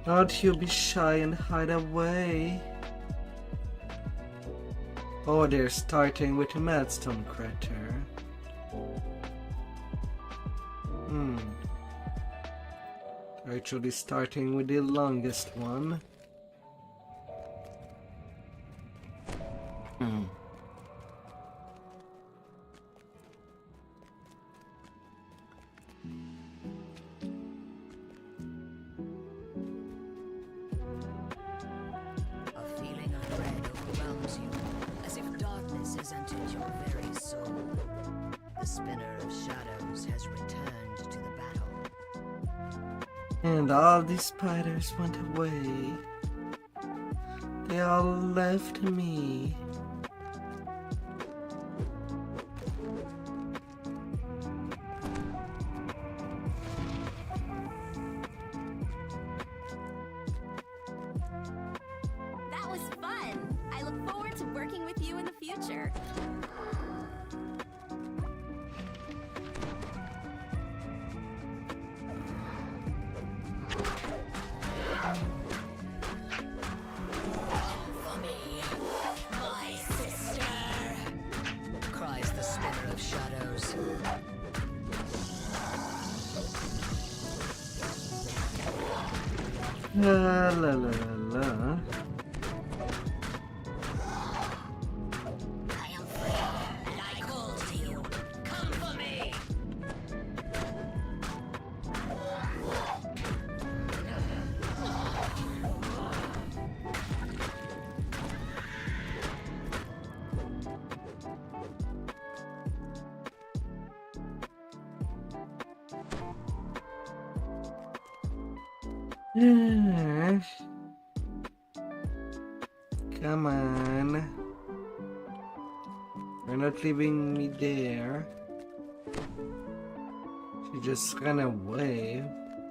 Don't you be shy and hide away. Oh, they're starting with a Madstone Critter. Actually starting with the longest one. And all these spiders went away. They all left me. That was fun. I look forward to working with you in the future. La la la la. I am free, and I call to you. Come for me. Come on. You're not leaving me there. She just ran away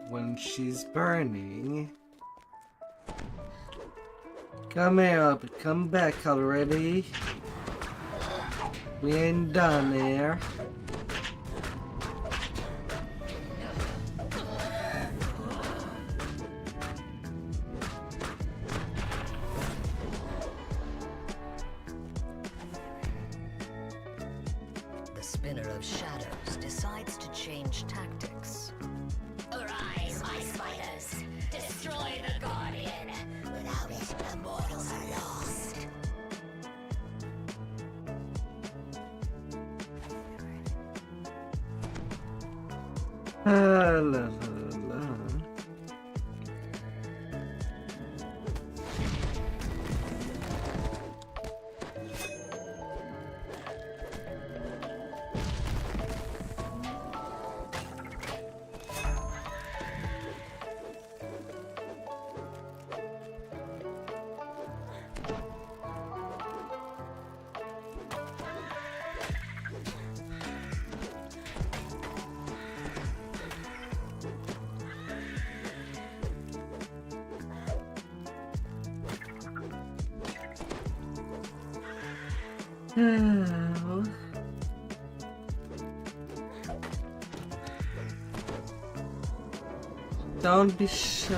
when she's burning. Come here, up. Come back already. We ain't done here. The Spinner of Shadows decides to change tactics. Arise, my spiders! Destroy the Guardian! Without it, the mortals are lost! La la la. Oh. Don't be shy.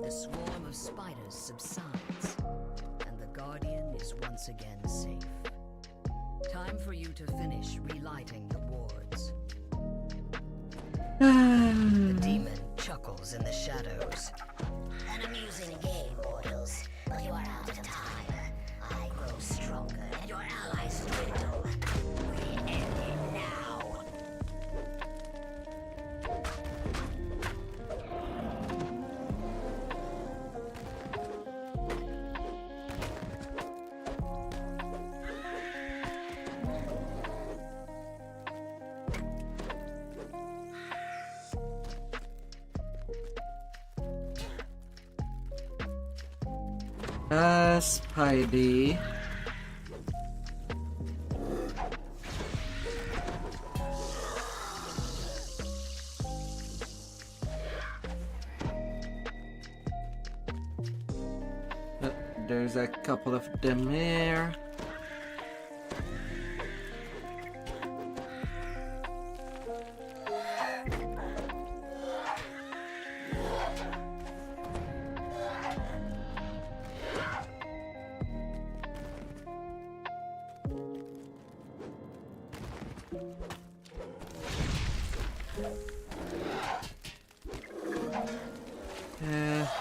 The swarm of spiders subsides, and the Guardian is once again safe. Time for you to finish relighting the wards. The demon chuckles in the shadows. An amusing game, mortals, but you are out of time. I grow stronger, and your allies dwindle. We end it now. Spidey. There's a couple of them here.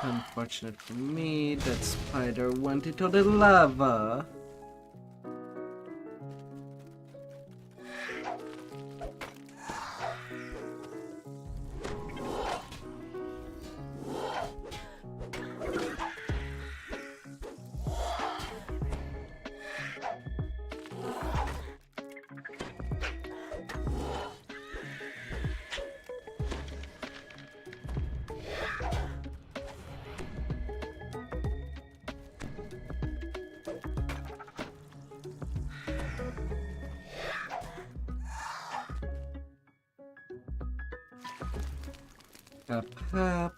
Unfortunate for me, that spider went into the lava. Up.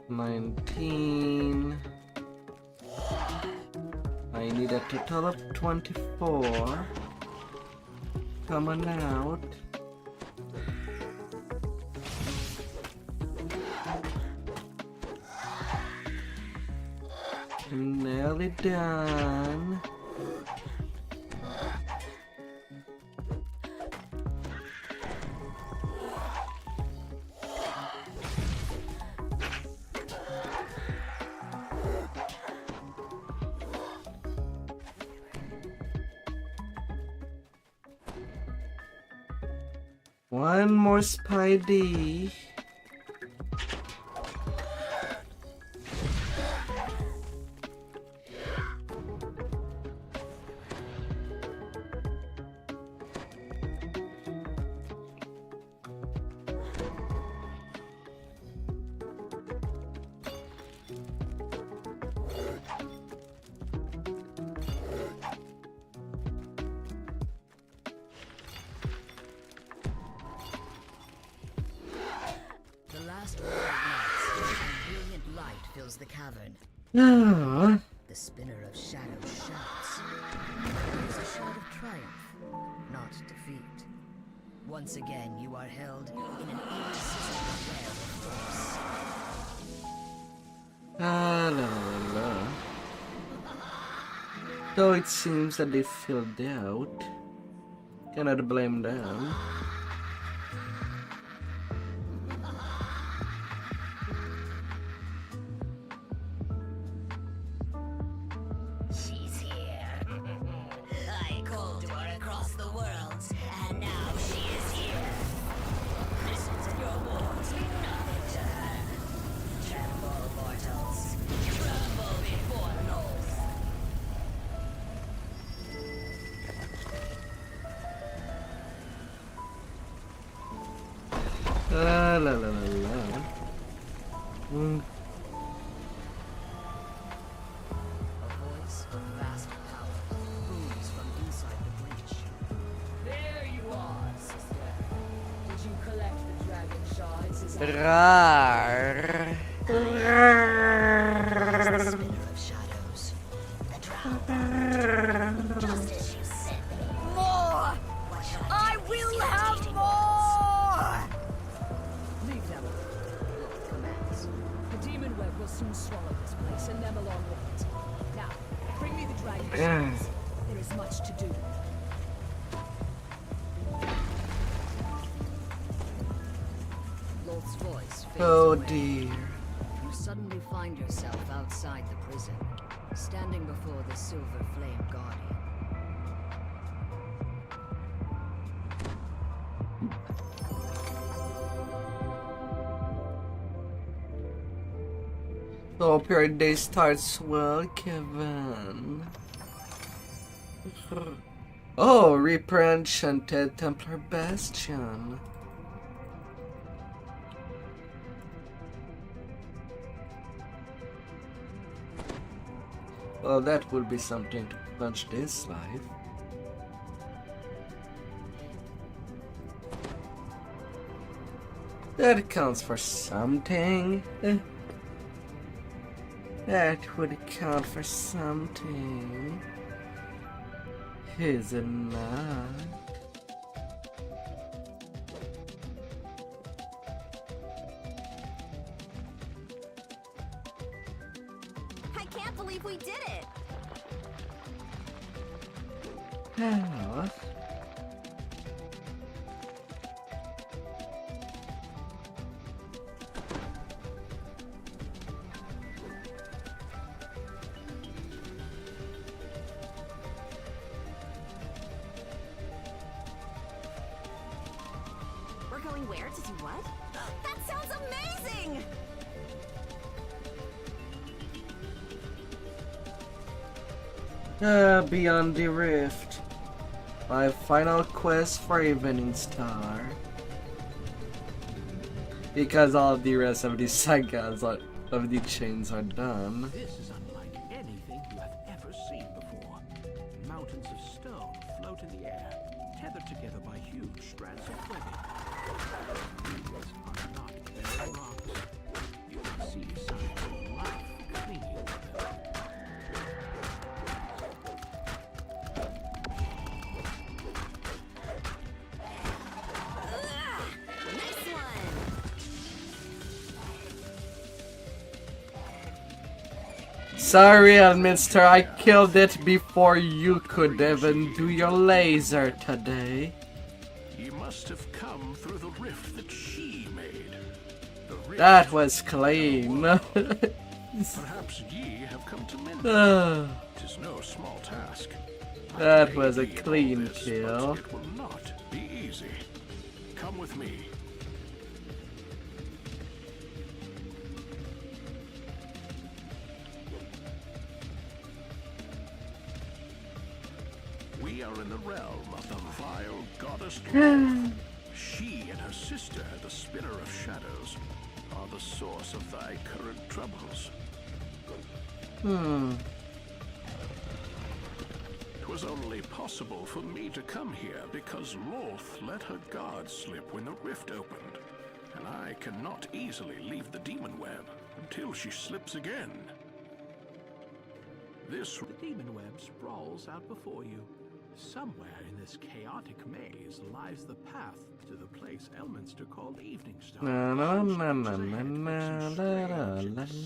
19. I need a total of 24. Coming out. Nearly done. One more Spidey. The cavern. Ah. The spinner of shadows shouts. It is a shout of triumph, not defeat. Once again, you are held in an irresistible web of force. Ah, la la la. Though it seems that they filled out, cannot blame them. La la la la la. A voice of vast power booms from inside the breach. There you are, sister. Did you collect the dragon shards? Rar. The spinner of shadows. The drown. Just as you said. More! I will have more! Leave them. Lord commands. The demon web will soon swallow this place, and them along with it. Now, bring me the dragon shards. There is much to do. Lord's voice fades Oh away. dear. You suddenly find yourself outside the prison, standing before the Silver Flame Guardian. Hope your day starts well, Kevin. Oh, Reaper Enchanted Templar Bastion. Well, that will be something to punch this life. That counts for something. That would count for something. Is it not? I can't believe we did it! Oh. We're going where to do what? That sounds amazing! Beyond the Rift. My final quest for Evening Star. Because all the rest of the sagas of the chains are done. This is unlike anything you have ever seen before. Mountains of stone float in the air, tethered together by huge strands of webbing. These are not bare rocks. You can see signs of life clinging to them. Nice one! Sorry, Elminster, I killed it before you could even do your laser today. Ye must have come through the rift that she made. The rift That was clean. Perhaps ye have come to mend Ah. it. 'Tis no small task. That I was a may be in all clean this, kill. but it will not be easy. Come with me. We are in the realm of the vile goddess Lilith. She and her sister, the spinner of shadows, are the source of thy current troubles. It was only possible for me to come here because Loth let her guard slip when the rift opened, and I cannot easily leave the demon web until she slips again. The demon web sprawls out before you. Somewhere in this chaotic maze lies the path to the place Elminster called Evening Star.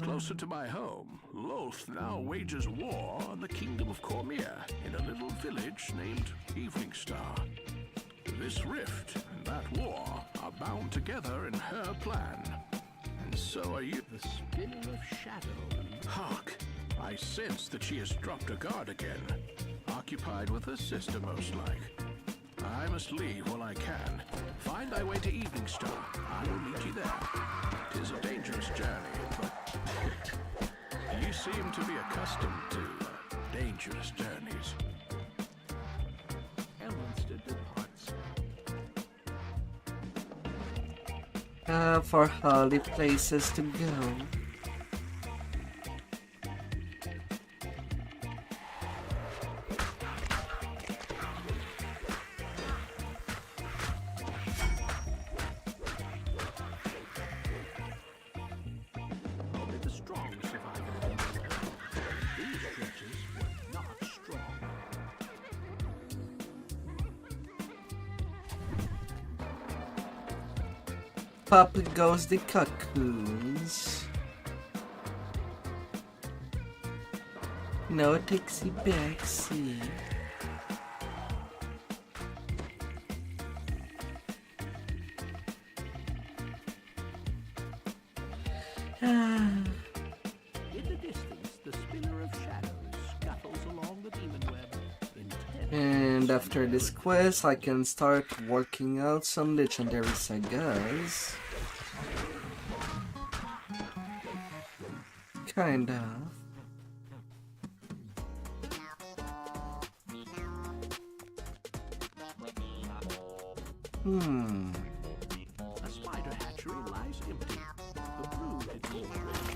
Closer to my home, Loth now wages war on the kingdom of Cormier in a little village named Evening Star. This rift and that war are bound together in her plan. And so are you. The spinner of shadow. Hark! I sense that she has dropped her guard again. Occupied with her sister, most like. I must leave while I can. Find thy way to Evening Star. I will meet you there. 'Tis a dangerous journey, but you seem to be accustomed to dangerous journeys. Elminster departs. For holy places to go. Only the strong survive in the world. These creatures were not strong. Up goes the cocoons. No taxi backseat. In the distance, the spinner of shadows scuttles along the demon web. And after this quest, I can start working out some legendary sagas. Kind of. A spider hatchery lies empty. The brood had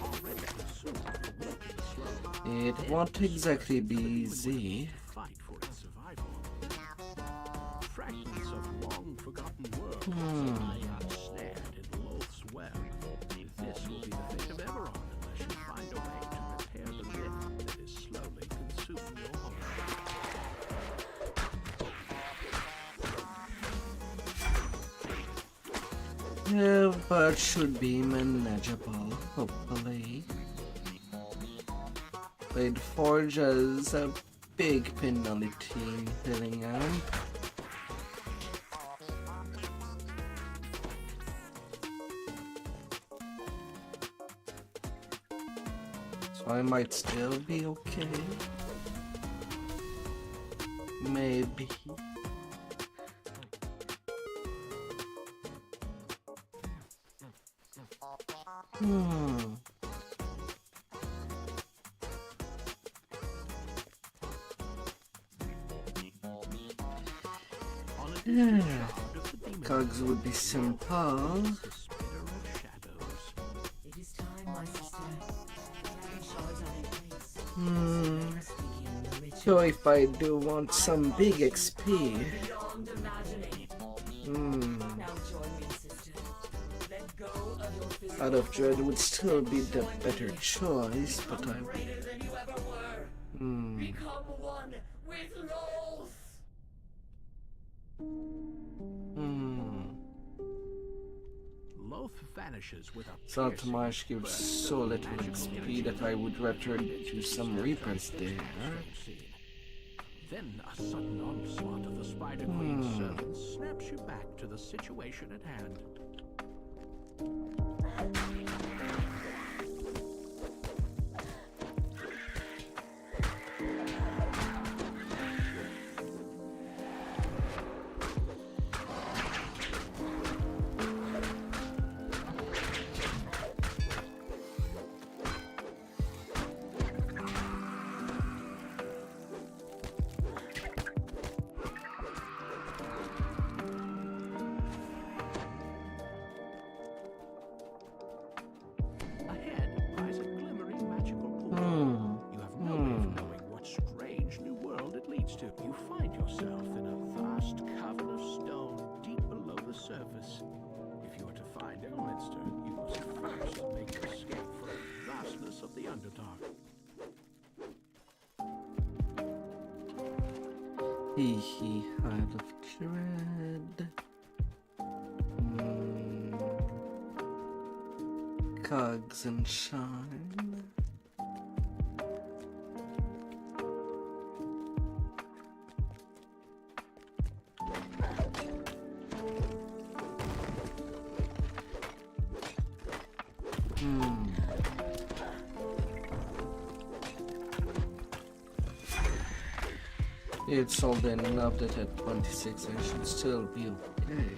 already consumed the working slow. It won't exactly be easy. Fight for its survival. Fragments of long-forgotten worlds lie ensnared in Loth's web. This will be the fate of Eberron unless you find a way to repair the rift that is slowly consuming your home. Yeah, but should be manageable, hopefully. Bladeforge has a big penalty filling out. So I might still be okay. Maybe. Cogs would be simple. It is time, my sister. Dragon shards are in place. So if I do want some big XP. Beyond imagining. Now join me, sister. Let go of your physical. Out of Dread would still be the better choice, but I. Greater than you ever were. Become one with Loth. both vanishes with a Salt piercing marsh gives burst so of little magical XP energy that I would rather do some reapers there. Then a sudden onslaught of the Spider Queen's servants snaps you back to the situation at hand. You find yourself in a vast cavern of stone deep below the surface. If you are to find Elminster, you must first make your escape from the vastness of the Underdark. Hee Isle of Dread. Cogs and Shine. It's all been enough that at 26 I should still be okay.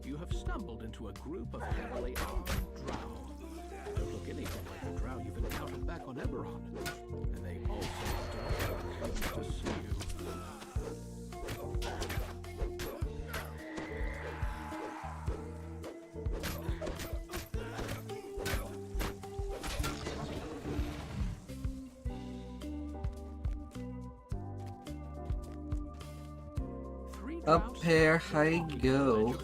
You have stumbled into a group of heavily armed drow. Don't look anything like the drow you've encountered back on Eberron. And they also don't come to see you. Up here I go.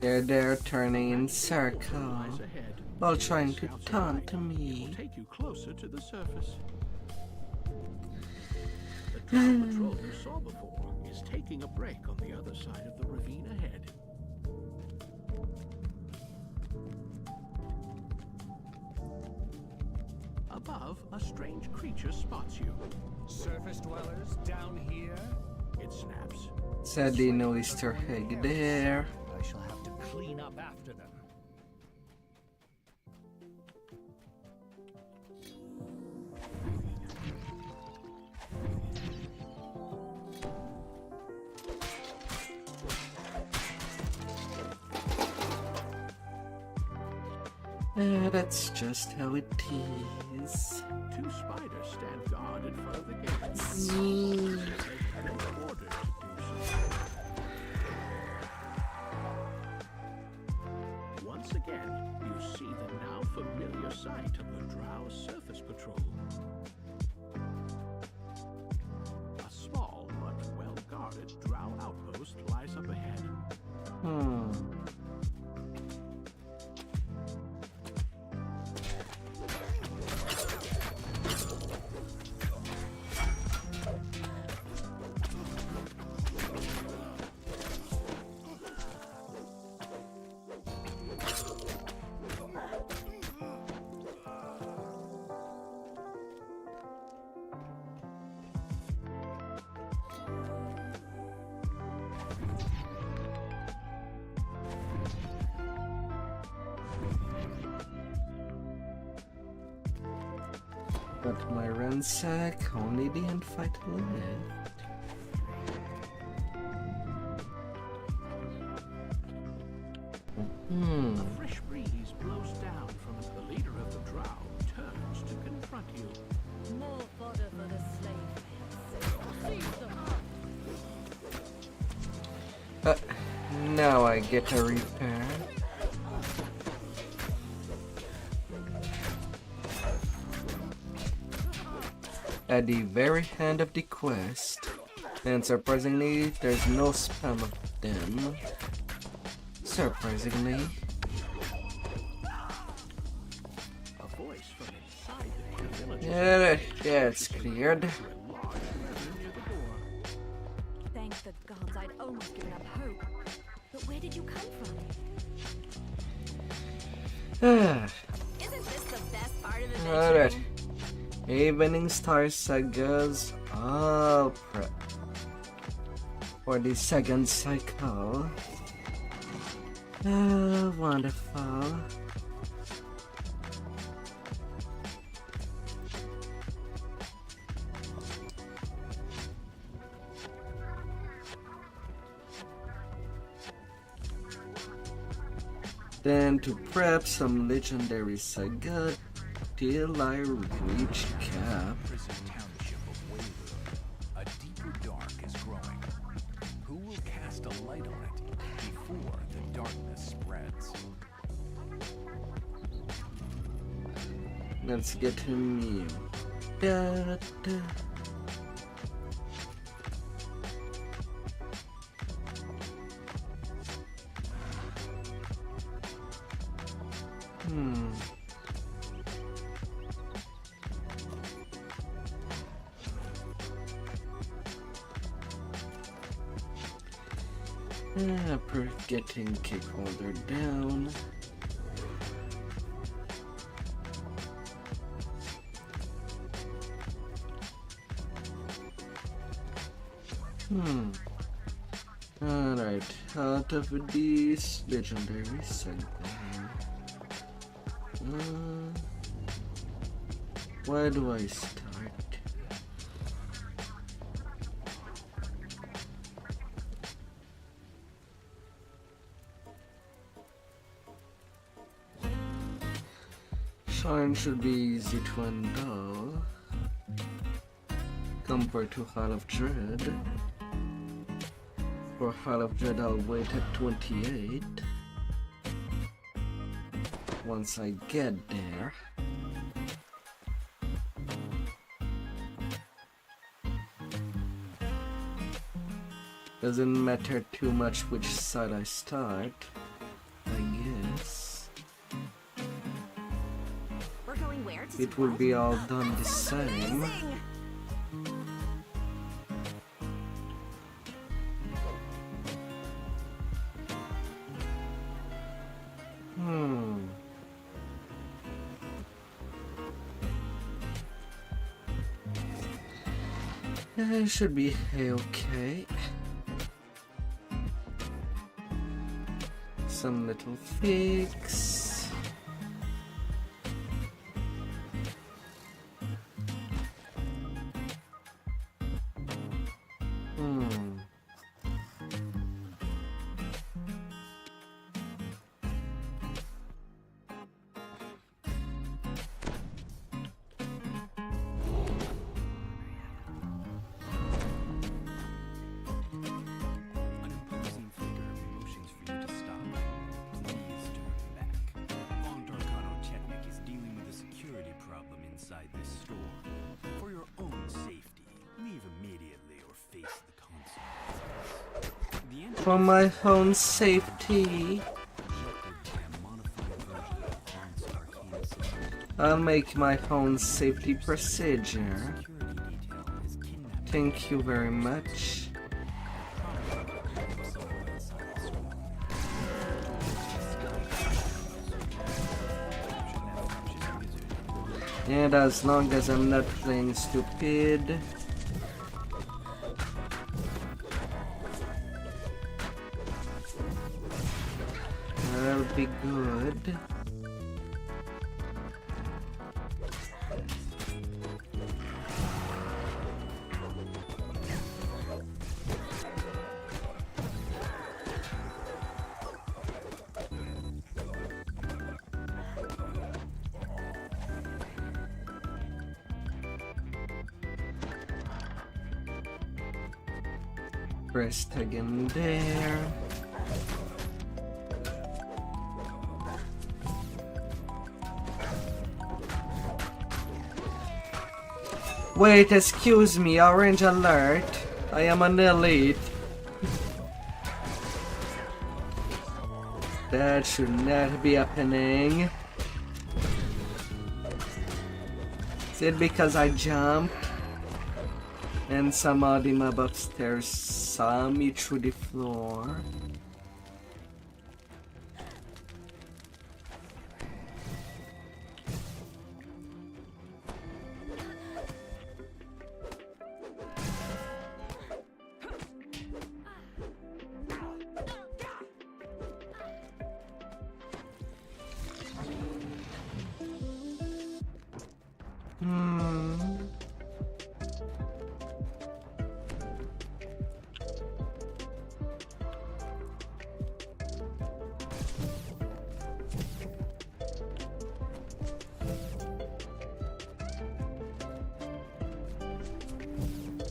They're turning in circle, while trying to taunt me. Take you closer to the surface. The drow patrol you saw before is taking a break on the other side of the ravine ahead. Above, a strange creature spots you. Surface dwellers down here? It snaps. Sadly, no Easter egg there. I shall have to clean up after them. That's just how it is. Two spiders stand guard in front of the gate. Ordered to do so. Once again, you see the now familiar sight of the drow surface patrol. A small but well-guarded drow outpost lies up ahead. Got my ransack, only the end fight left. A fresh breeze blows down from the leader of the drow, turns to confront you. More fodder for the slave. Seize them. Now I get a repair. At the very end of the quest, and surprisingly, there's no spam of them. Surprisingly. A voice from inside the village. Yeah, it's cleared. Thank the gods, I'd almost given up hope. But where did you come from? Isn't this the best part of adventuring? Alright. Evening Star Sagas all prep for the second cycle. Wonderful. Then to prep some legendary saga till I reach cap. Prison township of Waywood. A deeper dark is growing. Who will cast a light on it before the darkness spreads? Let's get him new. Getting kick holder down. Alright, out of these legendary saga. Where do I start? Shrine should be easy to handle compared to Hall of Dread. For Hall of Dread I'll wait at 28 once I get there. Doesn't matter too much which side I start, I guess. It will be all done the same. It should be okay. Some little fix. For my own safety, I'll make my own safety procedure. Thank you very much. And as long as I'm not playing stupid, that'll be good. Press tag in there. Wait, excuse me, orange alert. I am an elite. That should not be happening. Is it because I jumped? And somebody mob upstairs saw me through the floor?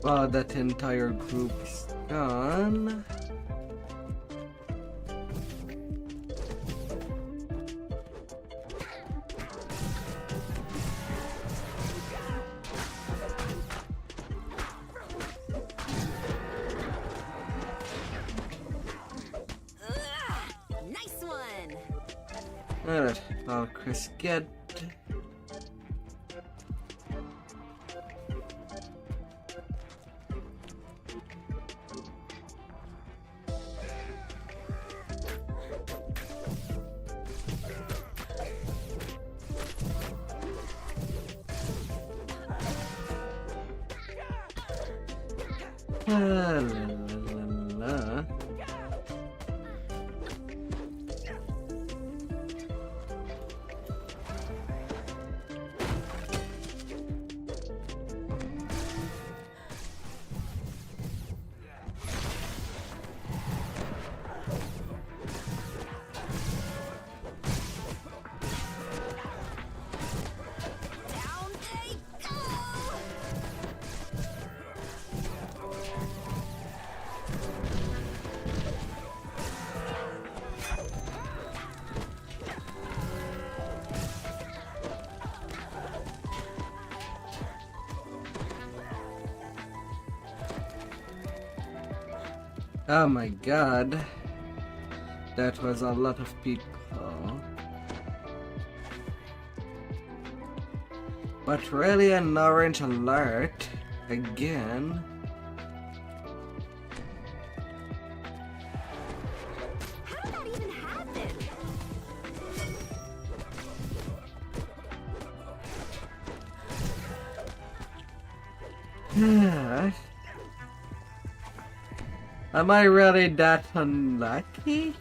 Wow, that entire group's gone. Nice one. Alright, I'll Chris get. La, la, la. Oh my god, that was a lot of people. But really an orange alert again. How did that even happen? Am I really that unlucky?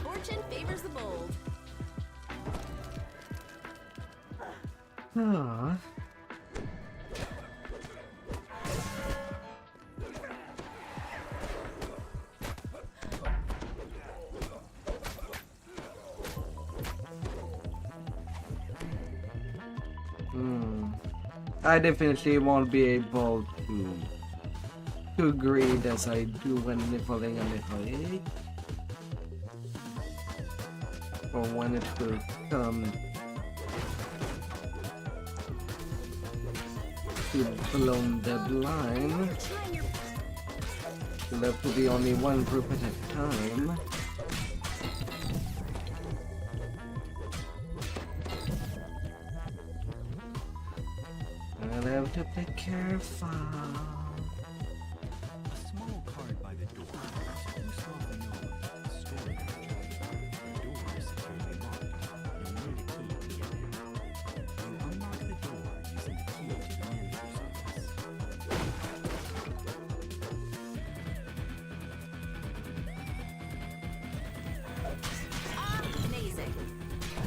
Fortune favors the bold. Ah. I definitely won't be able to greed as I do when leveling a little egg. Or when it will come to blown deadline. It'll have to be only one group at a time. I'll have to be careful. A small card by the door. You strongly know the story of the journey. The door is securely locked. You'll need a key to get in. You unlock the door using the key to the manager's office.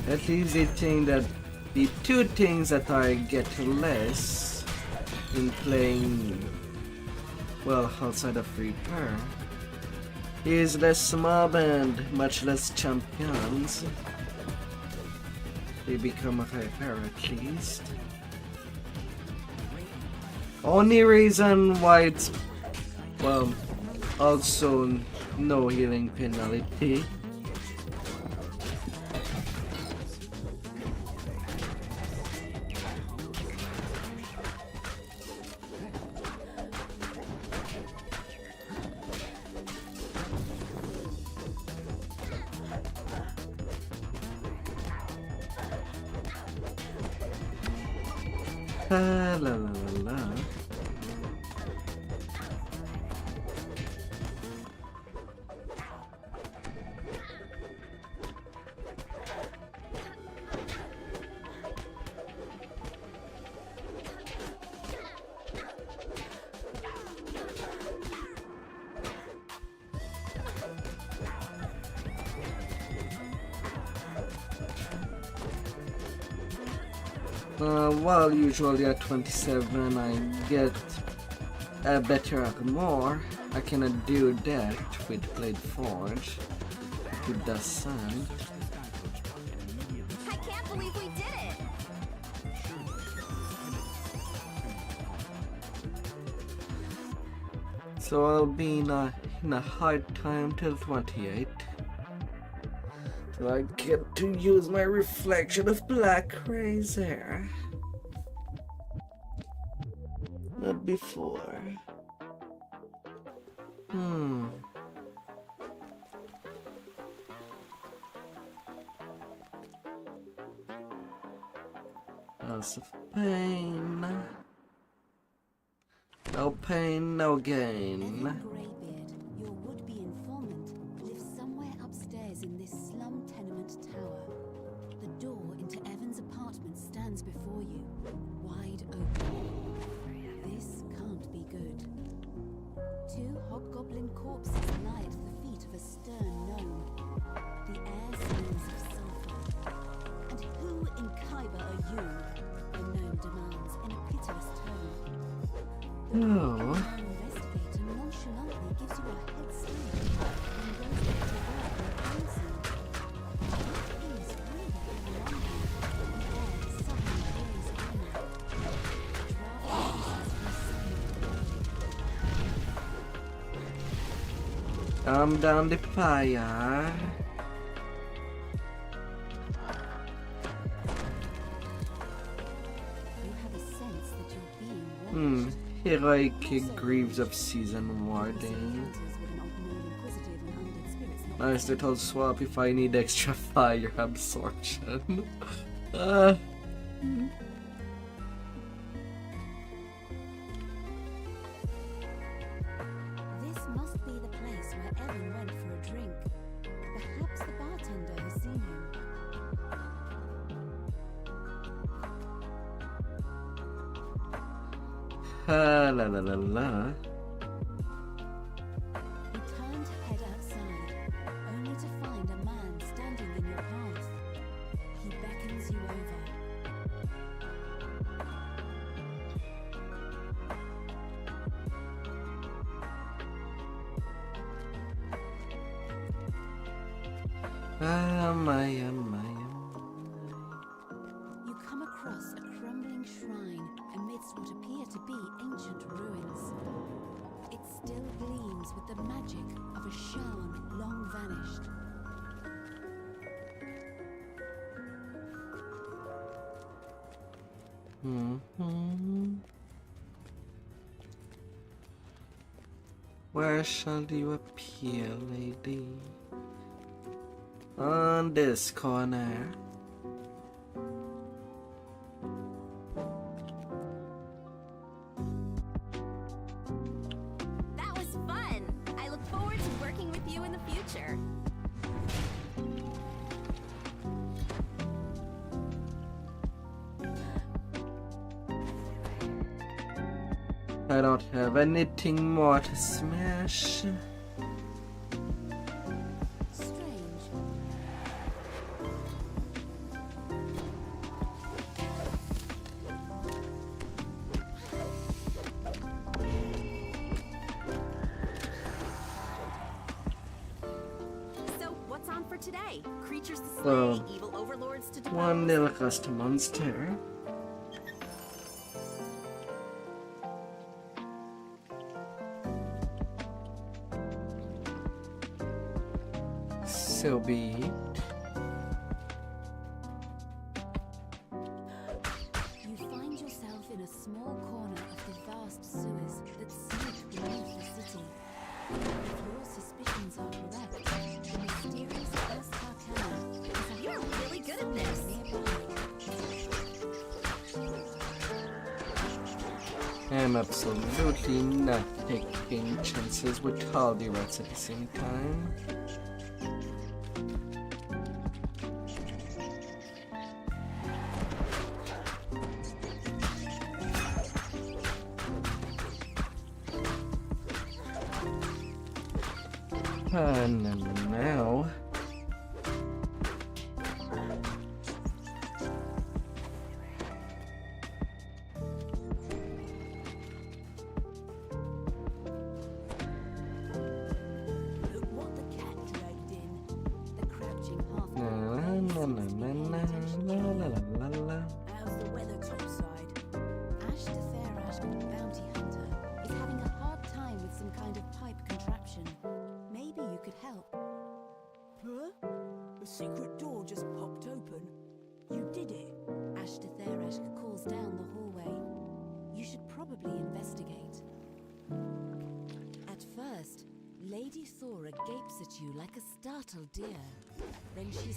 At least the two things that I get less in playing, well, outside of Reaper is less mob and much less champions. They become a Reaper at least. Only reason why it's, well, also no healing penalty. La la la la. Well, usually at 27 I get a better armor. I cannot do that with Bladeforge. It doesn't. I can't believe we did it! So I'll be in a hard time till 28. So I get to use my reflection of black razor. Not before. Lots of pain. No pain, no gain. Greybeard, your would-be informant, lives somewhere upstairs in this slum tenement tower. The door into Evan's apartment stands before you, wide open. This can't be good. 2 hobgoblin corpses lie at the feet of a stern gnome. The air smells of sulfur. And who in Khyber are you? The gnome demands in a pitiless tone. The investigator nonchalantly gives you a head start and goes back to work on the crime scene. Please really hang on here. The air suddenly grows warmer. I'm down the fire. Heroic Greaves of Season Warding. Nice little swap if I need extra fire absorption. This must be the place where Evan went for a drink. Perhaps the bartender has seen him. La la la la. You turn to head outside, only to find a man standing in your path. He beckons you over. You come across a crumbling shrine amidst what appear to be ancient ruins. It still gleams with the magic of a Shan long vanished. Where shall you appear, lady? On this corner. That was fun! I look forward to working with you in the future. I don't have anything more to smash. Strange. Well, evil overlords to one little custom monster. So be it. You find yourself in a small corner of the vast sewers that snake beneath the city. If your suspicions are correct, the mysterious Astarcana is You're really good at this. I'm absolutely not taking chances with all the rats at the same time. Now. Look what the cat dragged in. The crouching half. How's the weather topside? Ash the Fair Ash, bounty hunter, is having a hard time with some kind of pipe contraption. Maybe you could help. Huh? The secret door just popped open. You did it. Ash the Fair Ash calls down the hallway. You should probably investigate. At first, Lady Thora gapes at you like a startled deer. Then she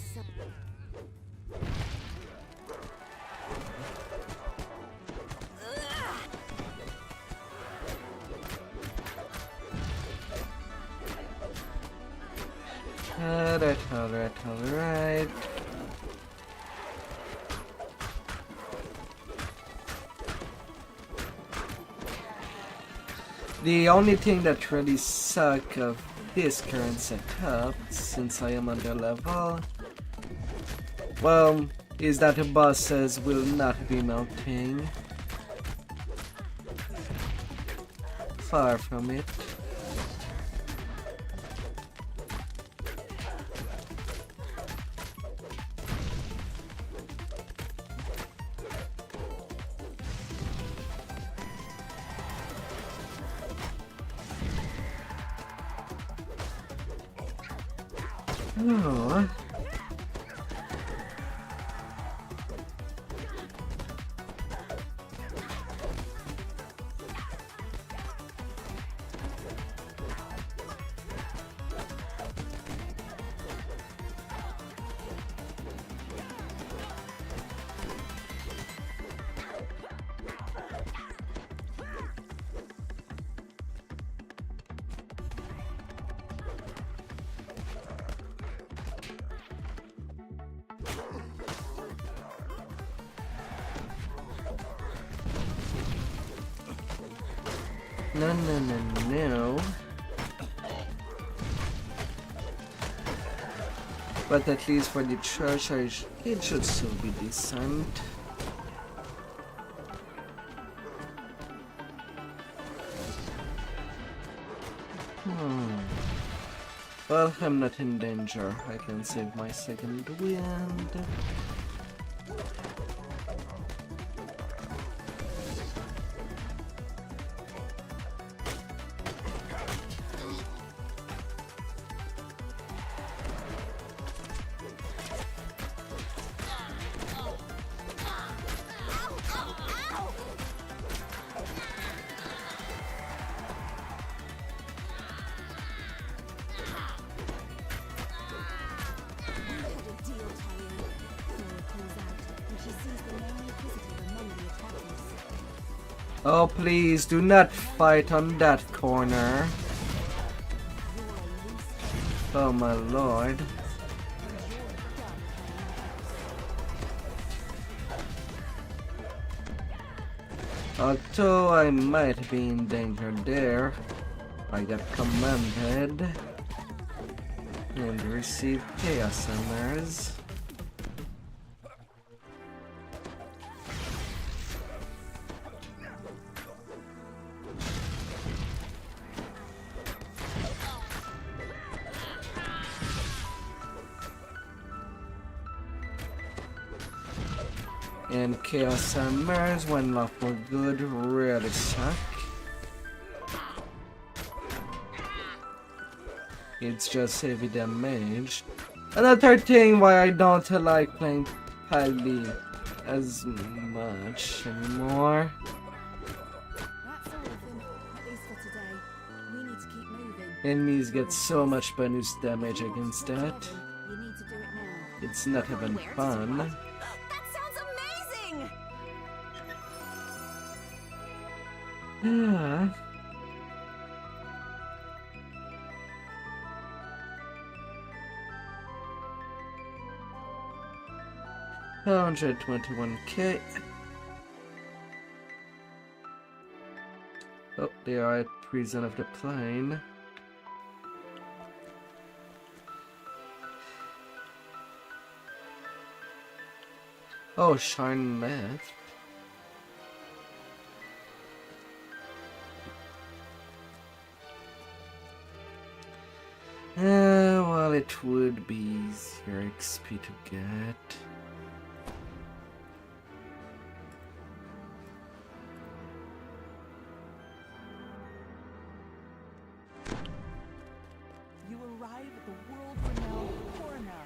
Alright. The only thing that really sucks of this current setup, since I am under level, well, is that the bosses will not be melting. Far from it. Oh. No. But at least for the treasure, it should still be decent. Well, I'm not in danger. I can save my second wind. Oh, please do not fight on that corner. Oh my lord. Although I might be in danger there, I got commanded and received chaos hammers. And Chaos Hammers, when lawful good, really suck. It's just heavy damage. Another thing why I don't like playing Pally as much anymore. That's all of them, at least for today. We need to keep moving. Enemies get so much bonus damage against that. You need to do it now. It's not even fun. That sounds amazing! Yeah. $121K. Oh, they are at Prison of the Plane. Oh, Sharn left. Well, it would be easier XP to get. You arrive at the world-renowned Korna,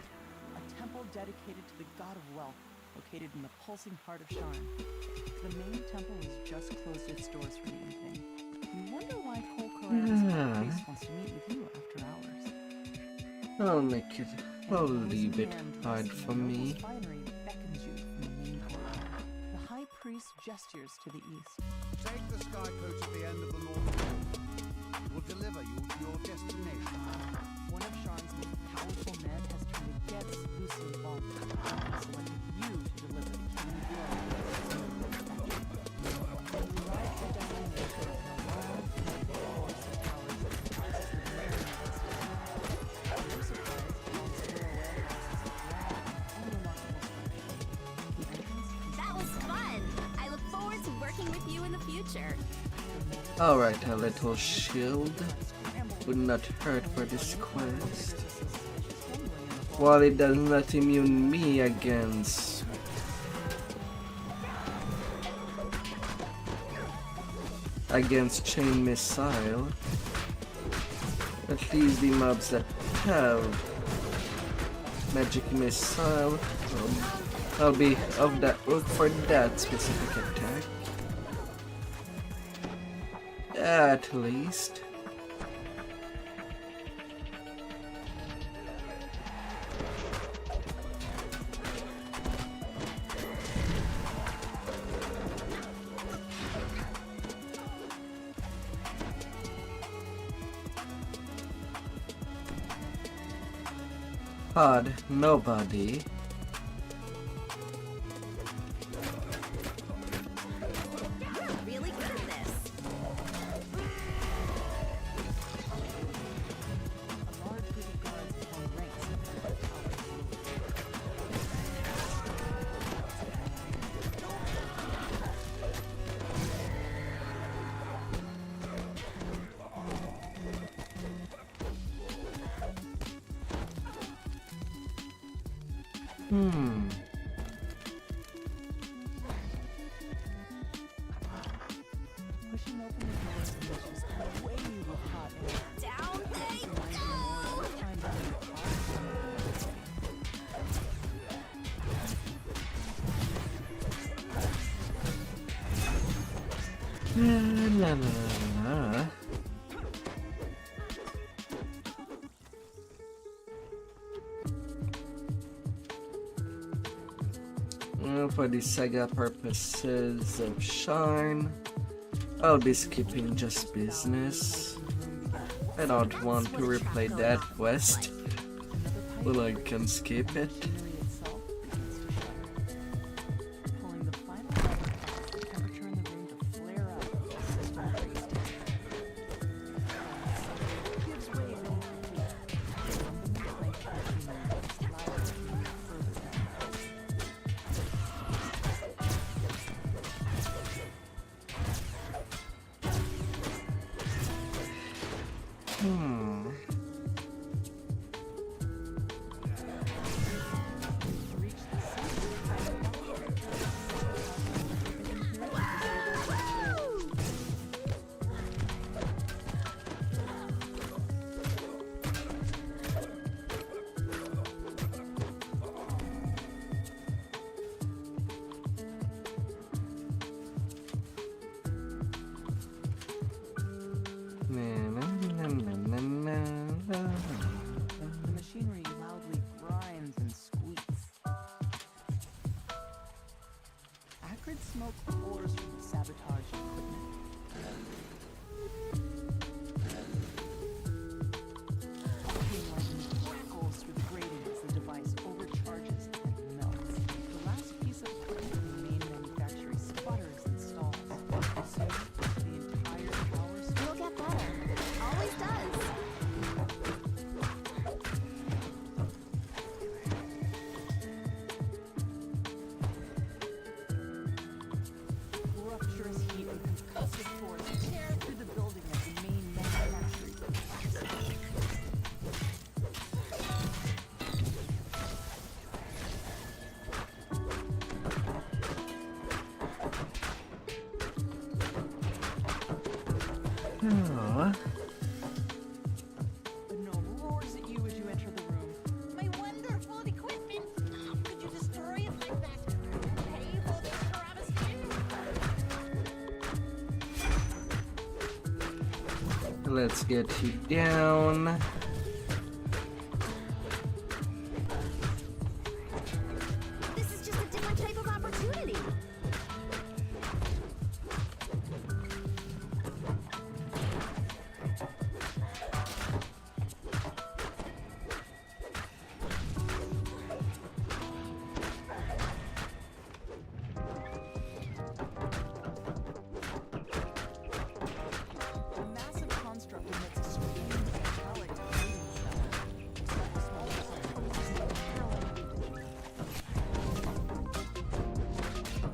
a temple dedicated to the god of wealth, located in the pulsing heart of Sharn. The main temple has just closed its doors for the evening. You wonder why Cole Koran's priest wants to meet with you after hours. I'll make it a little bit hard for me. Finery beckons you from the main hall. The high priest gestures to the east. Take the sky coach at the end of the north wall. It will deliver you to your destination. One of Sharn's most powerful men has turned against Lucian Vault and selected you to deliver the king's blood. You arrive at the destination of the long and force of towers that comprises the very investigation. No surprise, long square warehouses of grand and remarkable structures. The entrance That was fun! I look forward to working with you in the future. Alright, a little shield would not hurt for this quest. While it does not immune me against chain missile, at least the mobs that have magic missile, I'll be of that look for that specific attack. At least. Odd, nobody. Really good at this. A large group of guards form ranks in front of the tower. Pushing open the doors is just a wave of hot air. Down they La la la la. For the saga purposes of Sharn, I'll be skipping just business. I don't want to replay that quest, but I can skip it. Pulling the final lever, the temperature in the room to flare up as the system breaks down. Gives way to acrid smoke pours from the sabotaged equipment. Fucking lightning crackles through the grating as the device overcharges and melts. The last piece of equipment in the main manufactory sputters and stalls. Soon, the entire power It'll get better. Always does. voluptuous heat and concussive force tear through the building as the main manufactory collapses. Aww. The gnome roars at you as you enter the room. My wonderful equipment! Could you destroy it like that? Pay for this travesty? Let's get you down. This is just a different type of opportunity. The massive construct emits a screaming metallic grating sound. Like a small particles hurling into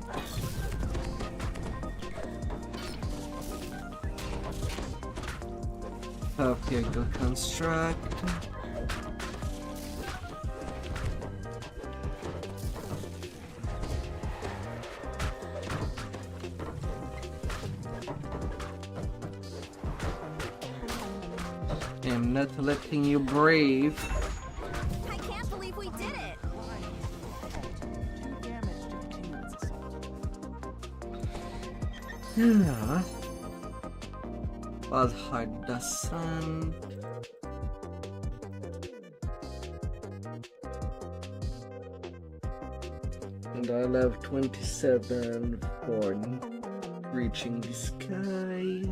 the Okay, go construct. I'm not letting you brave. I can't believe we did it. Do damage to continue its assault. Yeah. Was hard the sun. And I'll have 27 for reaching the sky.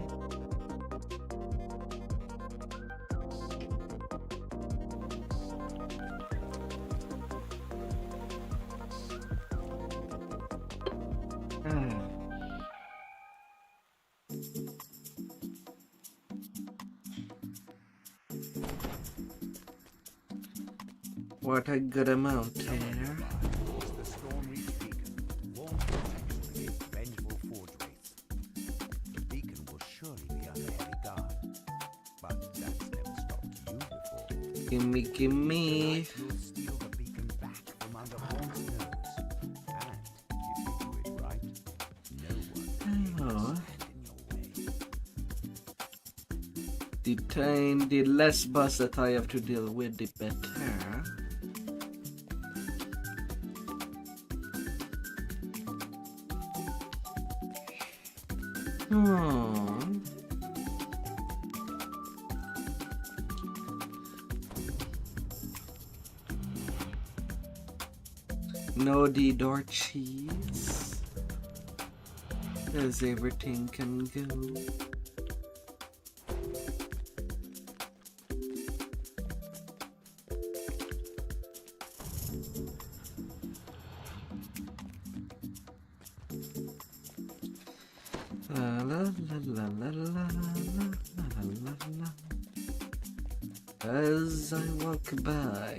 What a good amount there. The Storm Reach Beacon, warm protection against vengeful forge wraiths. The beacon will surely be under heavy guard, but that's never stopped you before. Gimme, gimme. You'll steal the beacon back from under Horn's nose, and if you do it right, no one Oh. The time, the less boss that I have to deal with, the better. No the door cheese, as everything can go. La la la la la la la la la. As I walk by.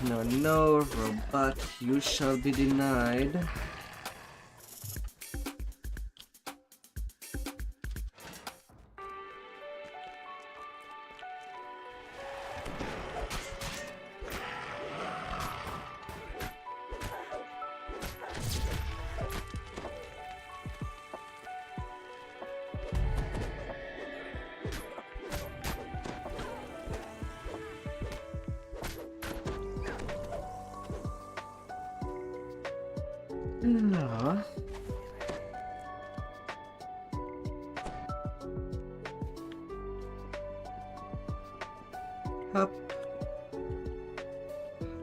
No, no, robot, you shall be denied. No. Up.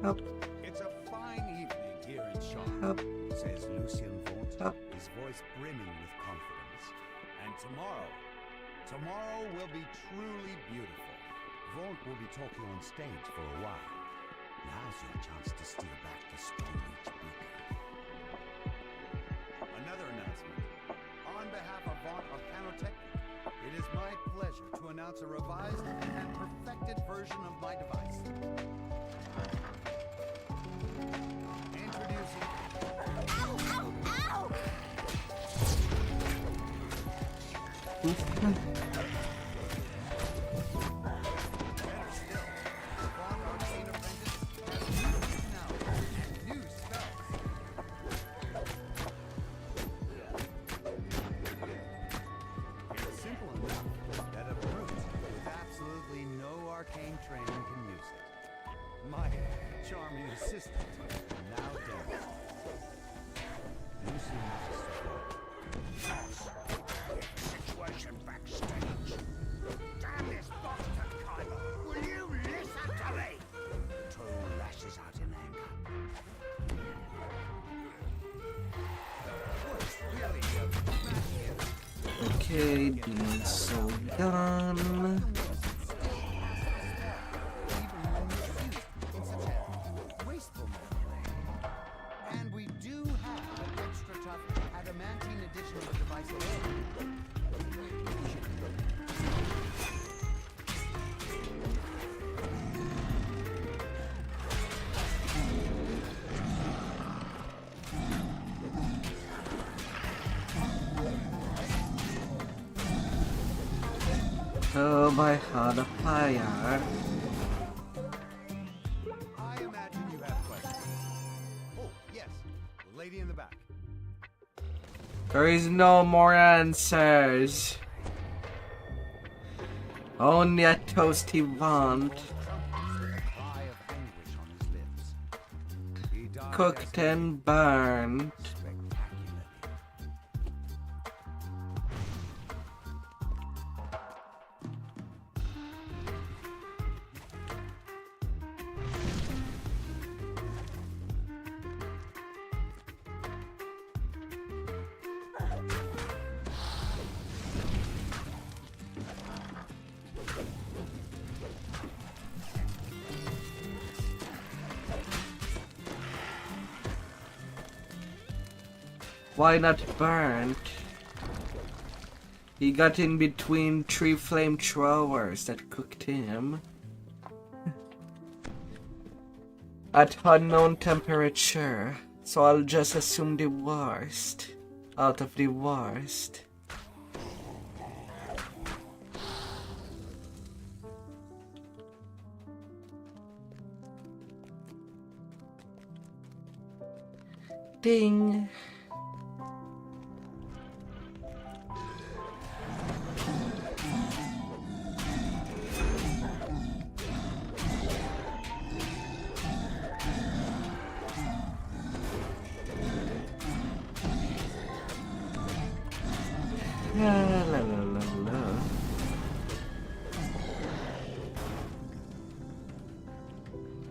Up. It's a fine evening here in Charm, Up. says Lucien Vaunt, Up. his voice brimming with confidence. And tomorrow will be truly beautiful. Vaunt will be talking on stage for a while. Now's your chance to steal back the Stonereach Beacon. Another announcement. On behalf of Vaunt of Canotechnic, it is my pleasure to announce a revised and perfected version of my device. Introducing... Ow! Ow! Ow! Better still, Vaunt Arcane Apprentice has new personality and new spells. It's simple enough that a brute with absolutely no arcane training can use it. My charming assistant, now dead. Lucy Situation backstage. Damn this Boston Kyber! Will you listen to me? Troll lashes out in anger. What's really a Okay, being so done. wasteful manner. And we do have an extra tough adamantine edition of the device available. Oh, my heart of fire. I imagine you have questions. Oh, yes, the lady in the back. There is no more answers. Only a toasty want. Cooked and burnt. Why not burnt? He got in between 3 flamethrowers that cooked him. At unknown temperature. So I'll just assume the worst. Out of the worst. Ding. La la la la la.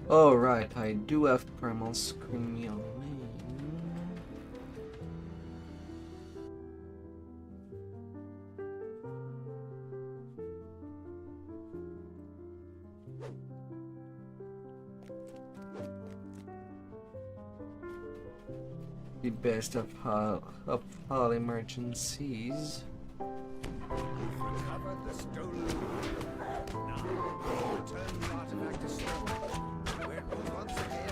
Oh right, I do have primal screaming. The best of all emergencies. We've recovered the stolen loot. Now, return the artifact to storage, where it will once again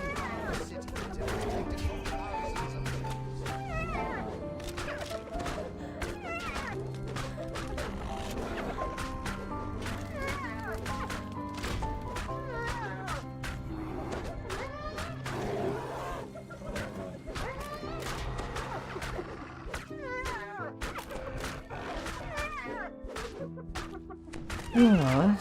Aw.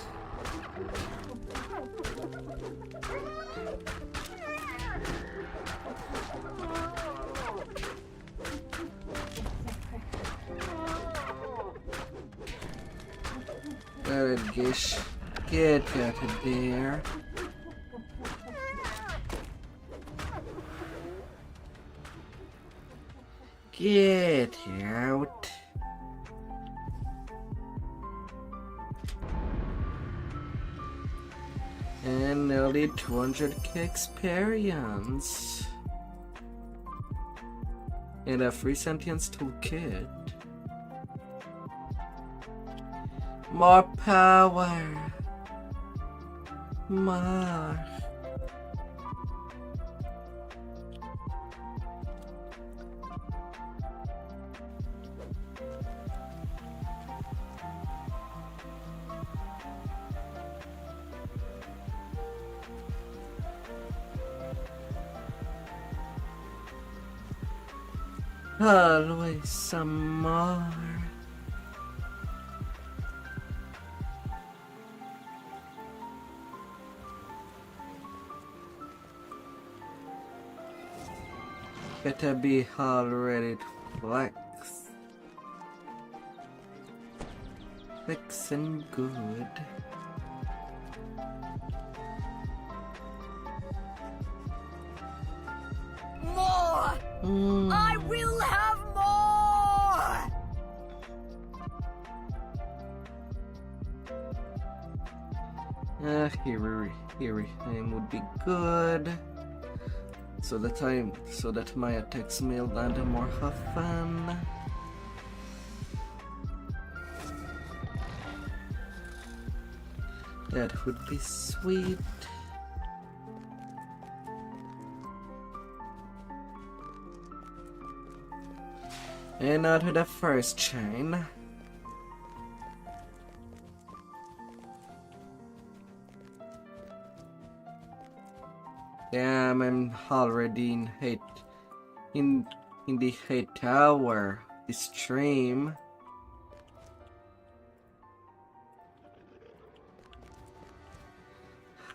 Alright, Gish. Get out of there. Get out. And nearly 200k experience. And a free sentience toolkit. More power. More. Always some more. Better be all ready to flex. Flex and good. More! I will have more! Here time would be good. So that my attacks may land more often. That would be sweet. And now to the first chain. Damn, I'm already in the hate tower. The stream.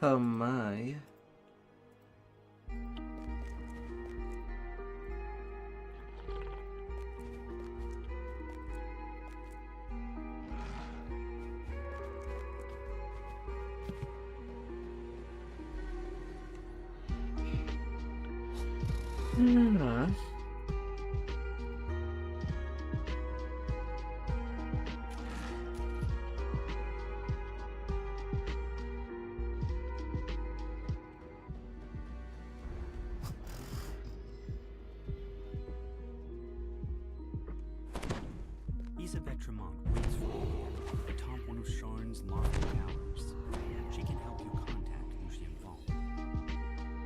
Oh my. Tremont waits for you at the top one of Sharn's lofty towers. She can help you contact Lucien Vaughn.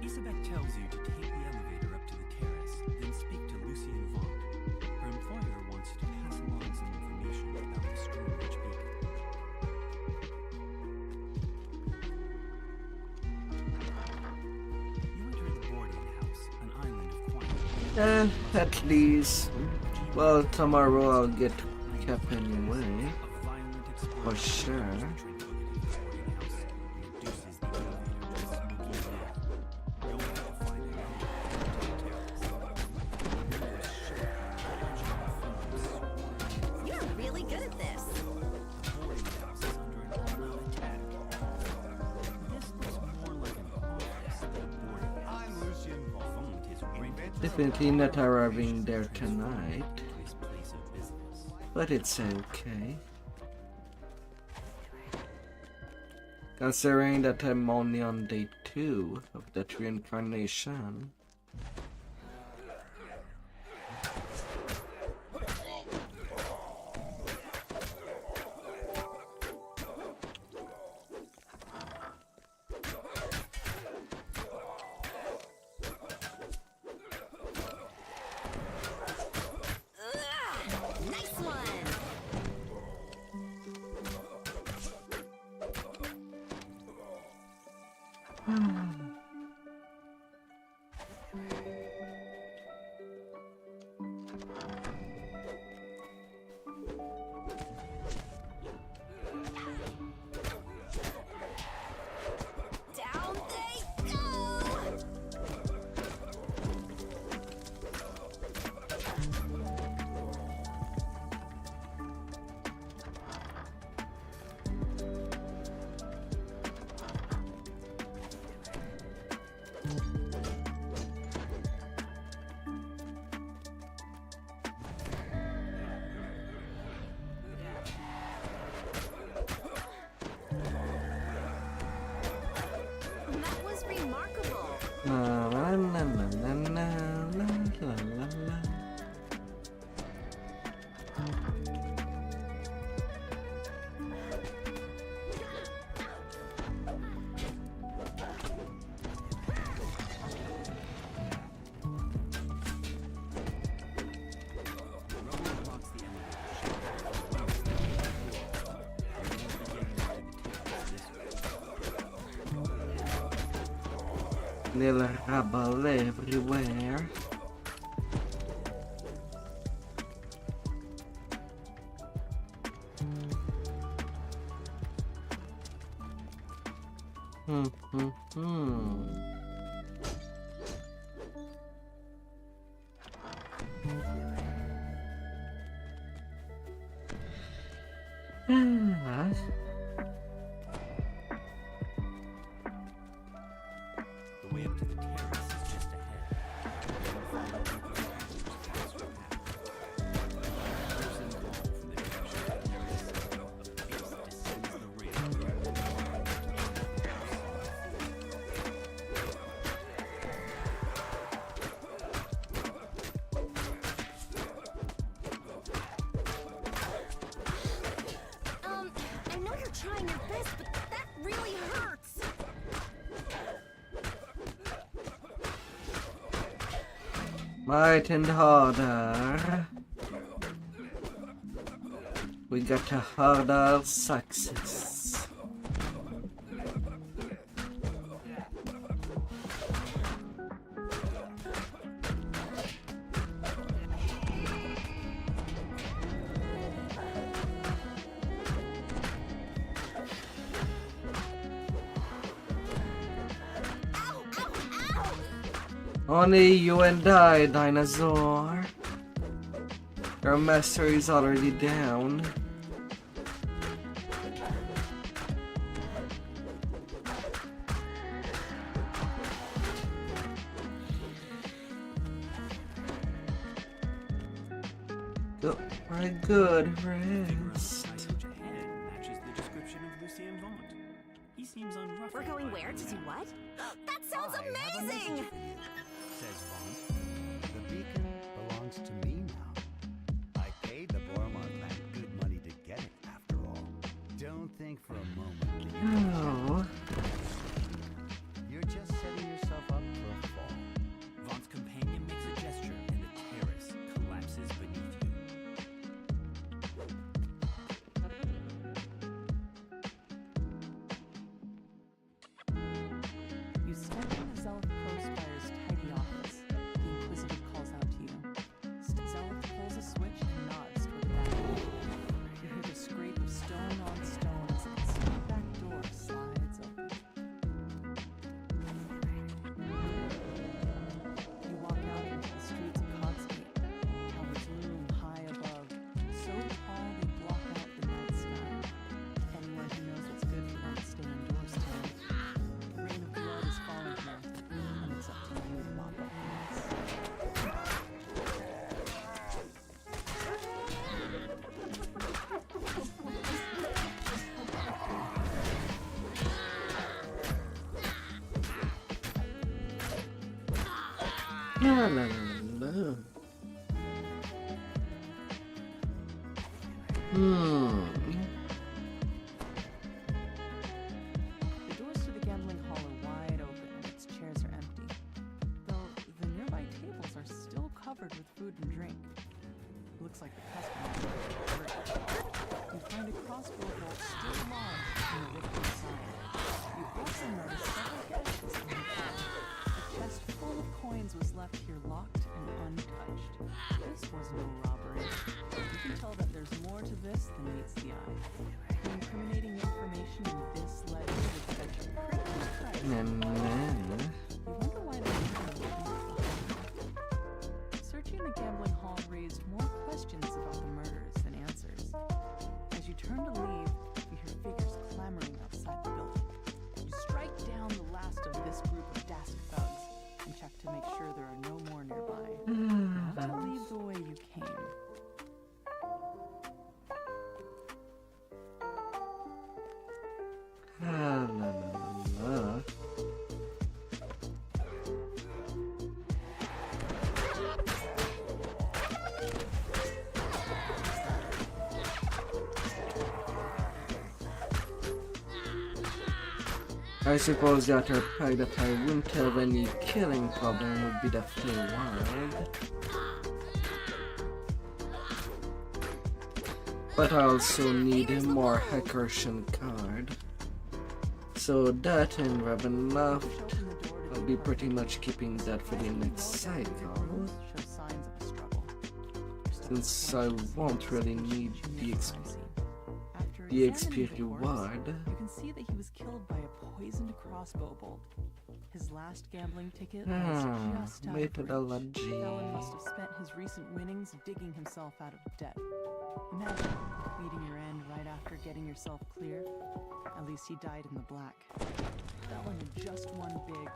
Isabek tells you to take the elevator up to the terrace, then speak to Lucien Vaughn. Her employer wants you to pass along some information about the Stormwatch beacon. You enter the boarding house, an island of quiet. At least, well, tomorrow I'll get cap anyway, for sure. You're really good at this. Definitely not arriving there tonight. But it's okay. Considering that I'm only on day 2 of that reincarnation. La la la la la la la la la. Little rubble everywhere. The way up to the terrace is just ahead. I know you're trying your best, but that really hurts. Might and harder. We got a harder success. Only you and I, dinosaur. Your master is already down. Go for a good rest. Matches the description of Lucien Vaunt. He seems unruffled. We're going where to do what? That sounds amazing! Says Vaunt. The beacon belongs to me now. I paid the Bormar clan good money to get it, after all. Don't think for a moment that Oh. you're just setting yourself up for a fall. Vaunt's companion makes a gesture, and the terrace collapses beneath you. You step in the Zealot Prospire's tidy office. The Inquisitive calls out to you. Zealot pulls a switch and nods toward the back door. You hear the scrape of stone on stone as the stone back door slides open. You walk out into the streets of Cogsgate. Towers loom high above, so tall they block out the night sky. Anyone who knows what's good for them to stay indoors tonight. The rain of blood is falling here, and it's up to you to mop up the mess. La la la la. The doors to the gambling hall are wide open and its chairs are empty, though the nearby tables are still covered with food and drink. Looks like the customers are hungry. You find a crossbow bolt still lodged in the rift inside. You also notice several gashes in the wall. A chest full of coins was left here locked and untouched. This was no robbery. You can tell that there's more to this than meets the eye. The incriminating information in this ledger would fetch a pretty price. You wonder why they didn't leave behind. Searching the gambling hall raised more questions about the murders than answers. As you turn to leave, you hear figures clamoring outside the building. You strike down the last of this group of Dask thugs and check to make sure there are no more nearby. Not to leave the way you came. La la la la. I suppose the other pack that I wouldn't have any killing problem would be the Feywild. But I also need a more Hackertion card. So that and Ravenloft, I'll be pretty much keeping that for the next cycle. Since I won't really need the XP reward. You can see that he was killed by a poisoned crossbow bolt. His last gambling ticket was just out of reach. Felon must have spent his recent winnings digging himself out of debt. Imagine meeting your end right after getting yourself clear. At least he died in the black. Felon had just won big,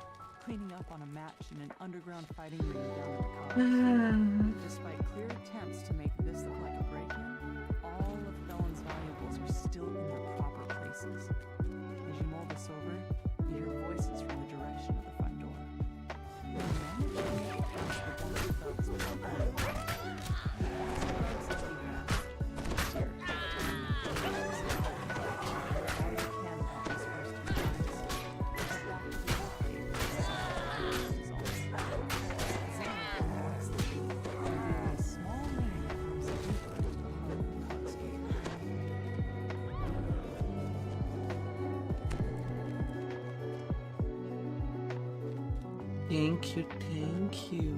cleaning up on a match in an underground fighting ring down at the Coliseum. Despite clear attempts to make this look like a break-in, all of Felon's valuables are still in their proper places. As you mull this over, you hear voices from the direction of the front door. You manage to make it past the bunch of thugs without going wrong. Thank you, thank you.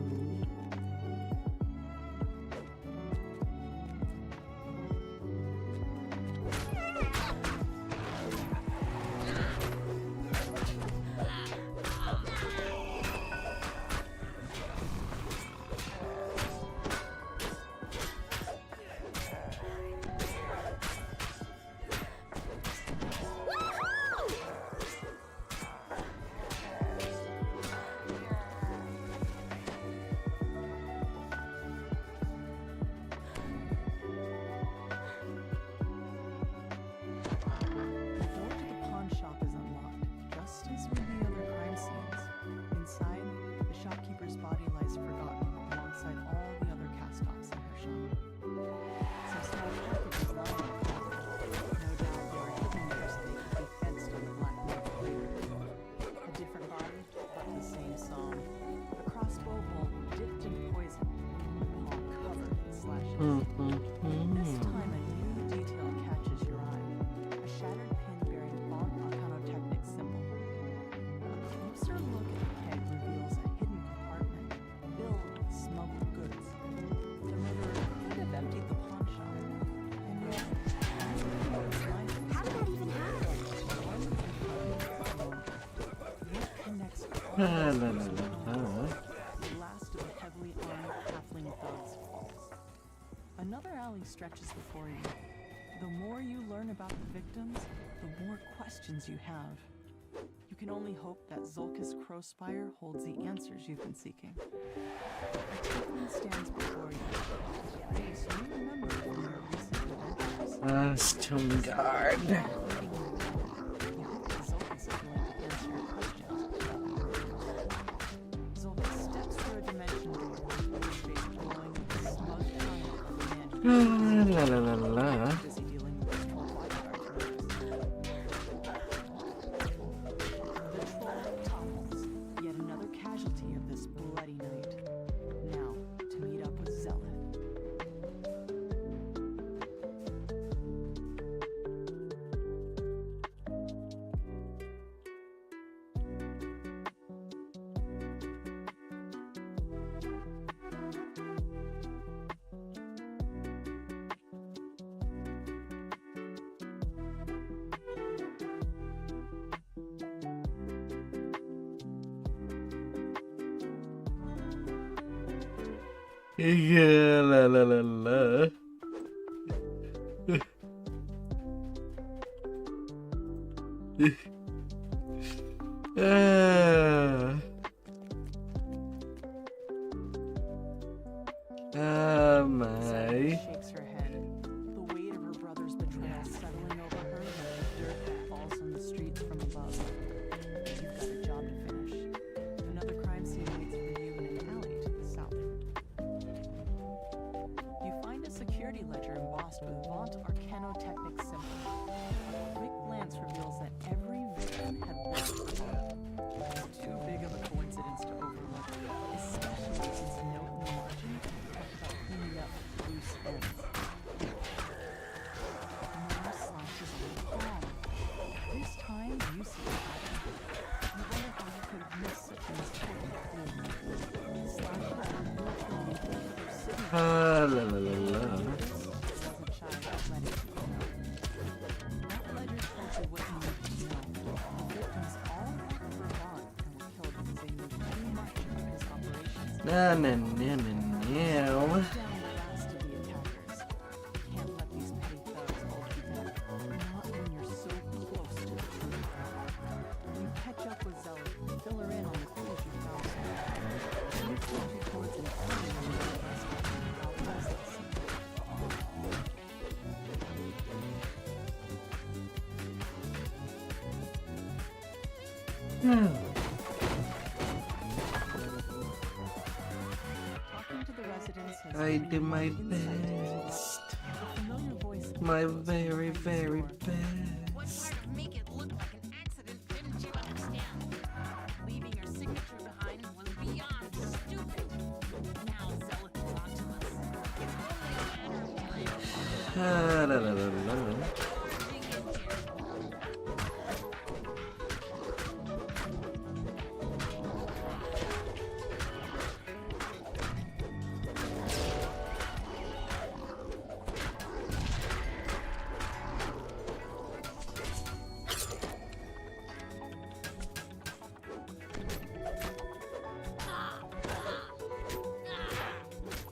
This time a new detail catches your eye. A shattered pin bearing long arcanotechnic symbol. A closer look at the keg reveals a hidden compartment filled with smuggled goods. The murderer could have emptied the pawn shop. And yet, how did that even happen? What connects all the last of the heavily armed halfling thugs falls. Another alley stretches before you. The more you learn about the victims, the more questions you have. You can only hope that Zulkus Crowspire holds the answers you've been seeking. A tiefling stands before you. Face you remember from your recent adventures. Stone Guard. La la la la. Yet another casualty of this bloody night. Now, to meet up with Zelith. Yeah, la la la la. My. Shakes her head. The weight of her brother's betrayal settling over her like the dirt that falls on the streets from above. You've got a job to finish. Another crime scene waits for you in an alley to the south. You find a security ledger embossed with Vaunt Arcanotechnic symbol. A quick glance reveals that every victim had worked mind, you see the pattern. You wonder how you could have missed such an important clue. Slashes are virtually sitting La la la la. doesn't shy about letting people know. That ledger tells you what you need to know. The victims all were gone and were killed because they knew too much about his operations. Na na na na na. Down the last of the attackers. You can't let these petty thugs hold you back. Not when you're so close to the truth. You catch up with Zoe, fill her in on the clues you found. She points you towards an enemy on the rest of Talking to the residents has I given do you my insight into best. a familiar voice. My very, very One best. part of make it look like an accident, didn't you understand? Leaving your signature behind was beyond stupid. Now Zealot belong to us. La la la la la.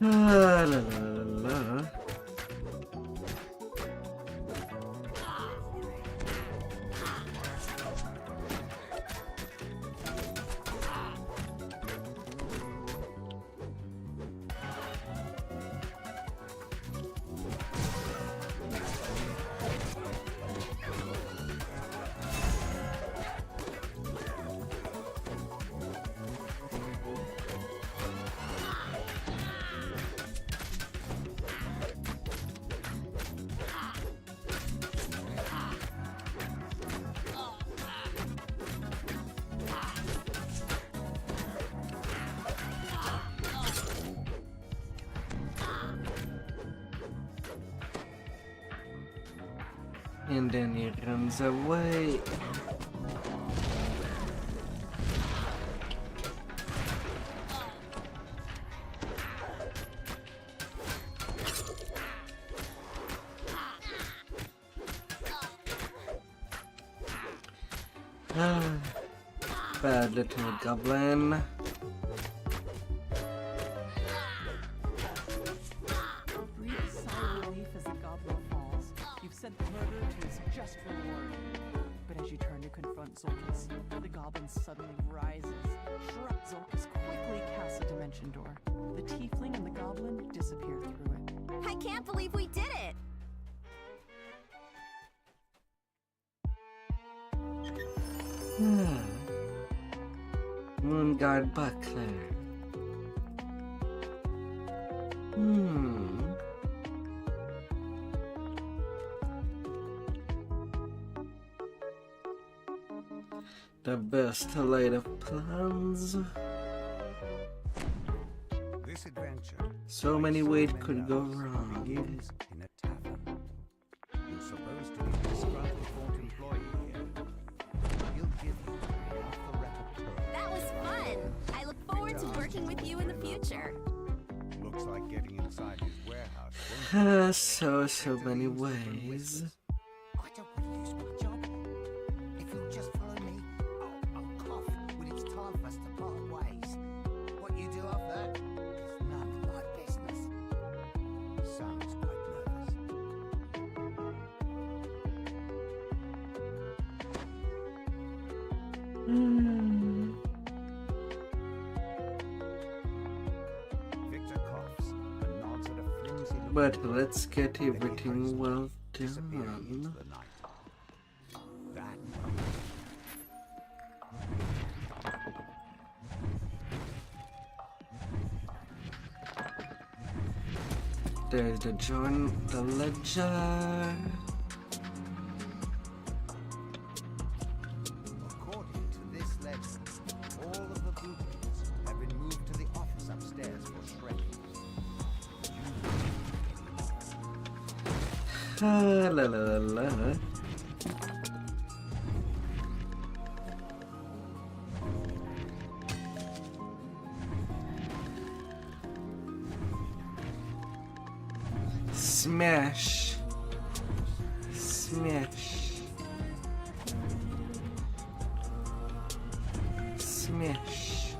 La la la la. And then he runs away. Bad little goblin. Breathe a sigh of relief as the goblin falls. You've sent the murderer to his just reward. But as you turn to confront Zolkis, the goblin suddenly rises. Zolkis quickly casts a dimension door. The tiefling and the goblin disappear through it. I can't believe we did it! Moonguard Buckler. The best light of plans. This adventure, So many ways could go wrong. begins in a tavern. You're supposed to be a disgruntled court employee here. He'll give you off the record terms. That was fun! I look forward to working with you in the future. Looks like getting inside his warehouse. So many ways. I don't want to lose my job. If you'll just follow me, I'll cough when it's time for us to part ways. What you do off that is none of my business. Sounds quite nervous. Victor coughs and nods at a flimsy looking But door. let's get Then he everything hurries well disappearing into done. the night. That There's the John, the ledger. according to this ledger, all of the blueprints have been moved to the office upstairs for shredding. La la la la. Smash. Smash. Smash.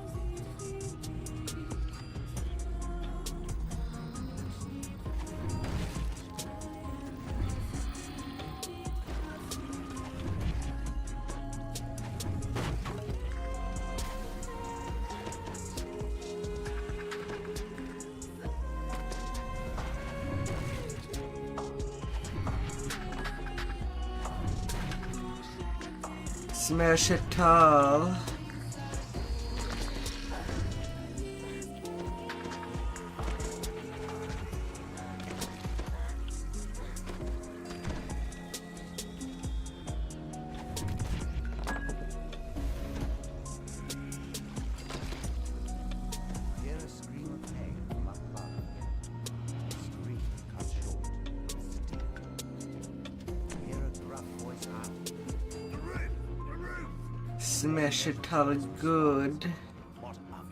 Smash it tall. Hear a scream of pain from up above. A scream cut short with steel. Hear a gruff voice out. Smash it tall good. What of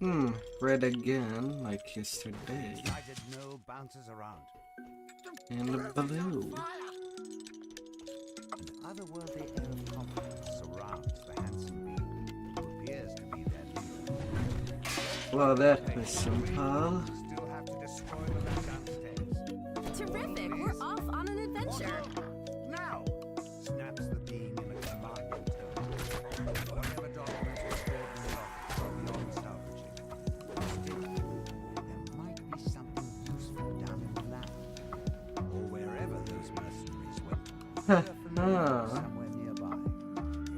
it? Red again, like yesterday. Sighted no bounces around. And blue. An otherworldly air of confidence surrounds the handsome being, who appears to be their leader. Well, that was simple. Still have to destroy the lab downstairs. Terrific! We're off on an adventure. Now! Snaps the being in a commanding tone. Whatever documents were stored in the office are beyond salvaging. Still, there might be something useful down in the lab, or wherever those mercenaries went. Somewhere nearby.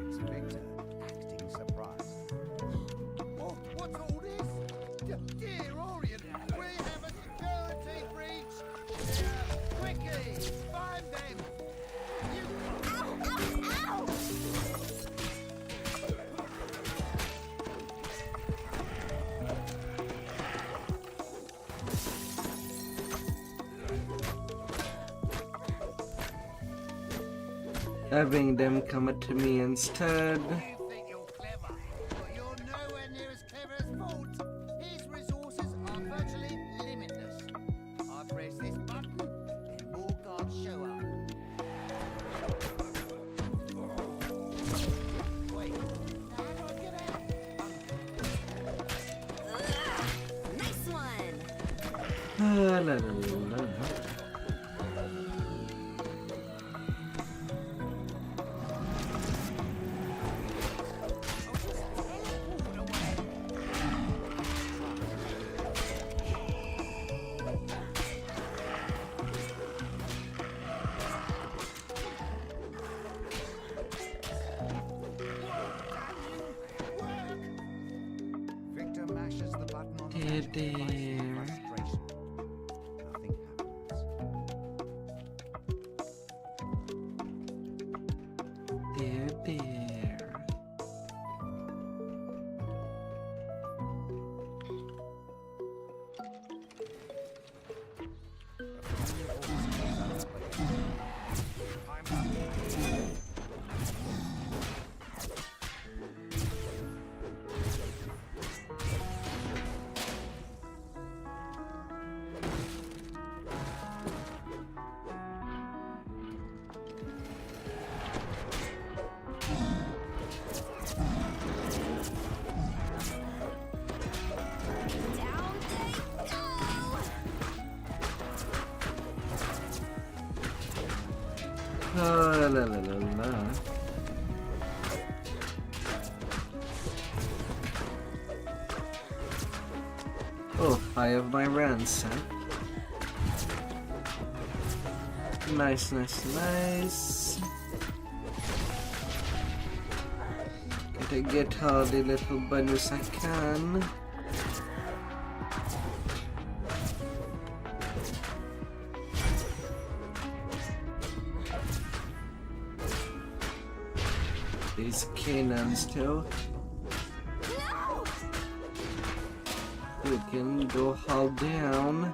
It's Victor, acting surprised. What's all this? Dear Orient, we have a security breach. Quickly, find them. Ow! Having them come to me instead. You think you're clever, but you're nowhere near as clever as Fort. His resources are virtually limitless. I press this button, then more guards show up. Wait, how do I get out? Nice one! La la la. Victor mashes the button on the Dear, magic device in dear. frustration. Nothing happens. Dear, dear. Down they go! La la la la la. Oh, I have my ransack. Nice, nice, nice. Gotta get all the little bonus I can. These cannons too. No! We can go haul down.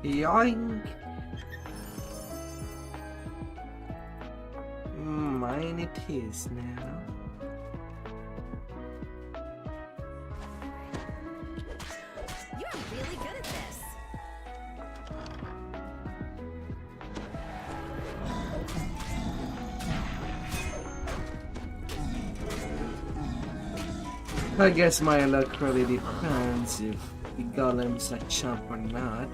Yoink! fine it is now. You're really good at this. I guess my luck really depends if the golem's a chump or not.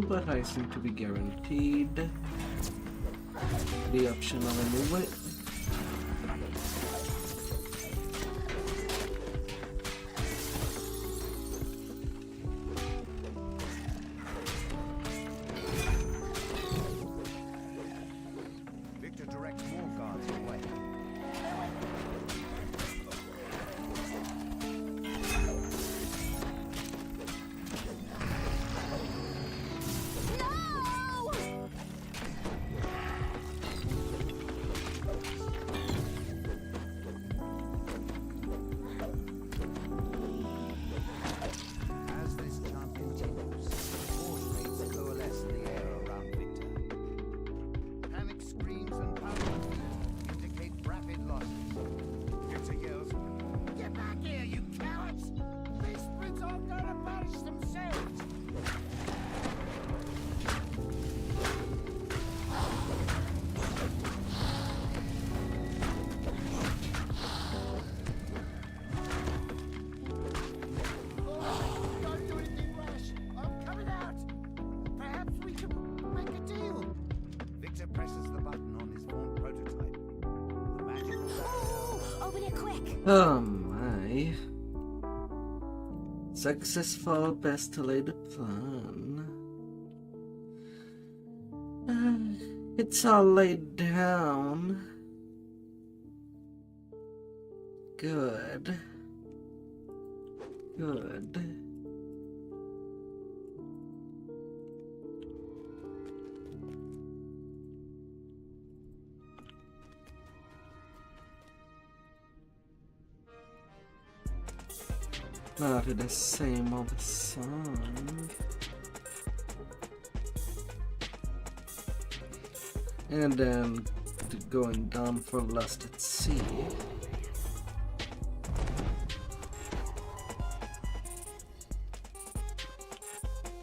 But I seem to be guaranteed the optional anyway. Victor directs more guards away. As this chant continues, force rates coalesce in the air around Victor. Panic screams and power indicate rapid losses. Victor yells, "Get back here, you cowards! These Brits aren't gonna punish themselves!" Don't do anything rash. I'm coming out. Perhaps we can make a deal. Victor presses the button on his form prototype. The magical Open it quick. Oh my. Successful, best to lay the plan. It's all laid down. Good. Good. Not the same old song. And then going down for Lust at Sea.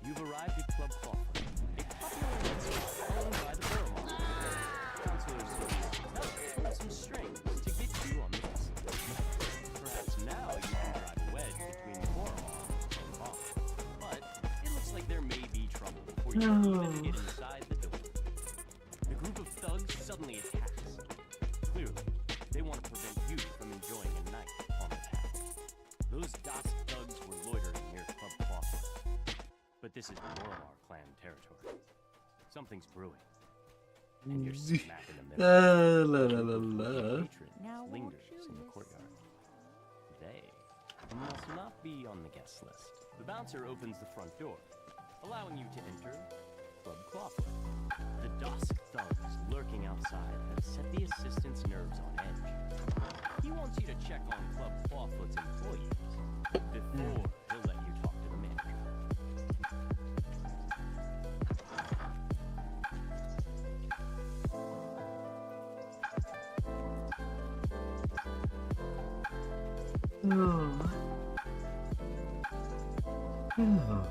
You've arrived at Club Crawford, a popular website owned by the Borough. Counselors pulled some strings to get you on the bus. Perhaps now you can drive a wedge between Borough and Bob. But it looks like there may be trouble before you can even get inside the door. A group of thugs suddenly attacks. Clearly, they want to prevent you from enjoying a night on the town. Those DOS thugs were loitering near Club Crawford. But this is Boromar clan territory. Something's brewing. And you're smack in the middle. La la la la. Hatred lingers in the courtyard. They must not be on the guest list. The bouncer opens the front door, allowing you to enter Club Crawford. The Dusk thugs lurking outside have set the assistant's nerves on edge. He wants you to check on Club Clawfoot's employees before he'll let you talk to the manager. Oh. Oh.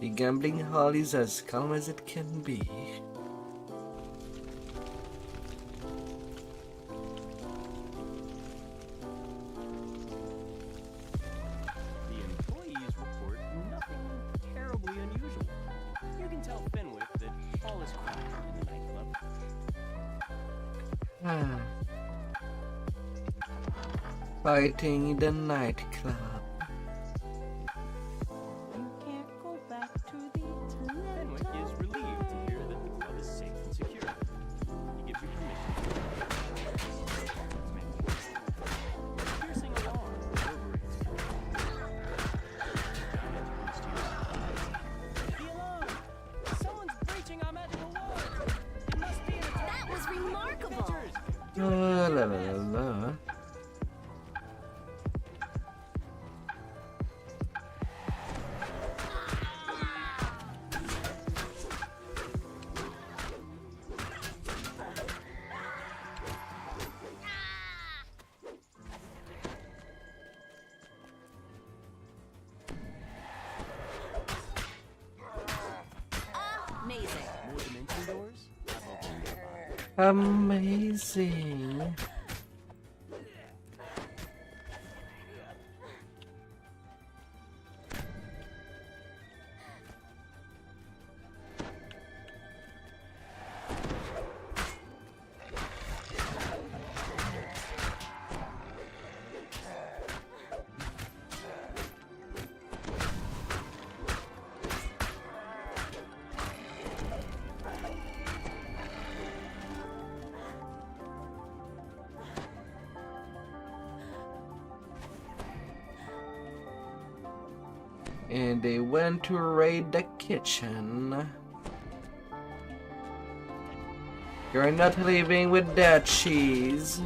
The gambling hall is as calm as it can be. The employees report nothing terribly unusual. You can tell Fenwick that Fighting the nightclub. Fenwick is relieved to hear that the club is safe and secure. He gives you permission to piercing alarm reverberates through the hall. Be alone! Someone's breaching our magical wall! It must be an attack! That was remarkable! La la la la. Amazing. More dimension doors? Have opened nearby. Amazing. And they went to raid the kitchen. You're not leaving with that cheese.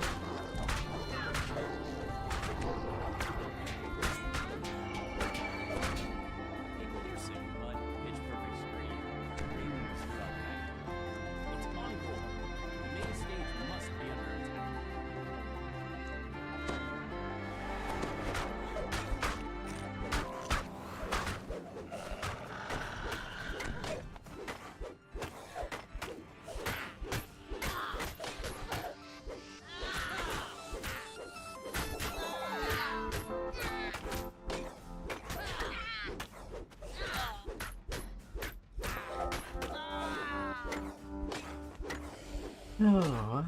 Oh.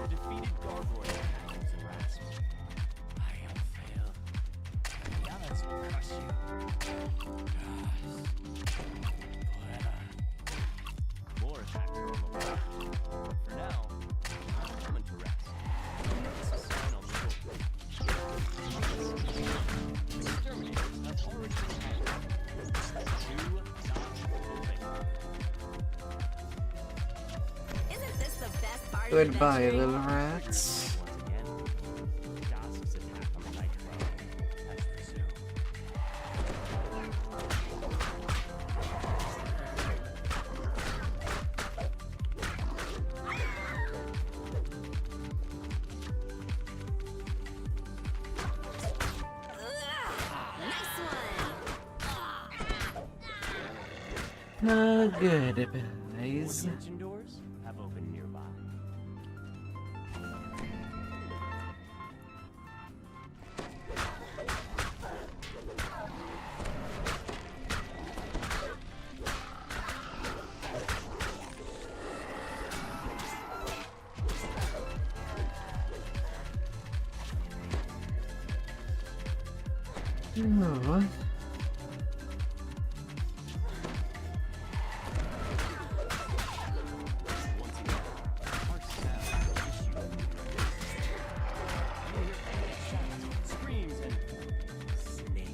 Defeated gargoyle handles and rats. I have failed. Now let's crush you. More attacks are on the way. For now, I'm coming to rest. You notice a sign on the door. Exterminators have already been handled. Do not open. Isn't this the best part of Goodbye, adventuring? little rats. Once again, Dusk's attack on the nightclub has resumed. Oh, good More boys. dimension doors have opened nearby. Oh. Screams and snakes.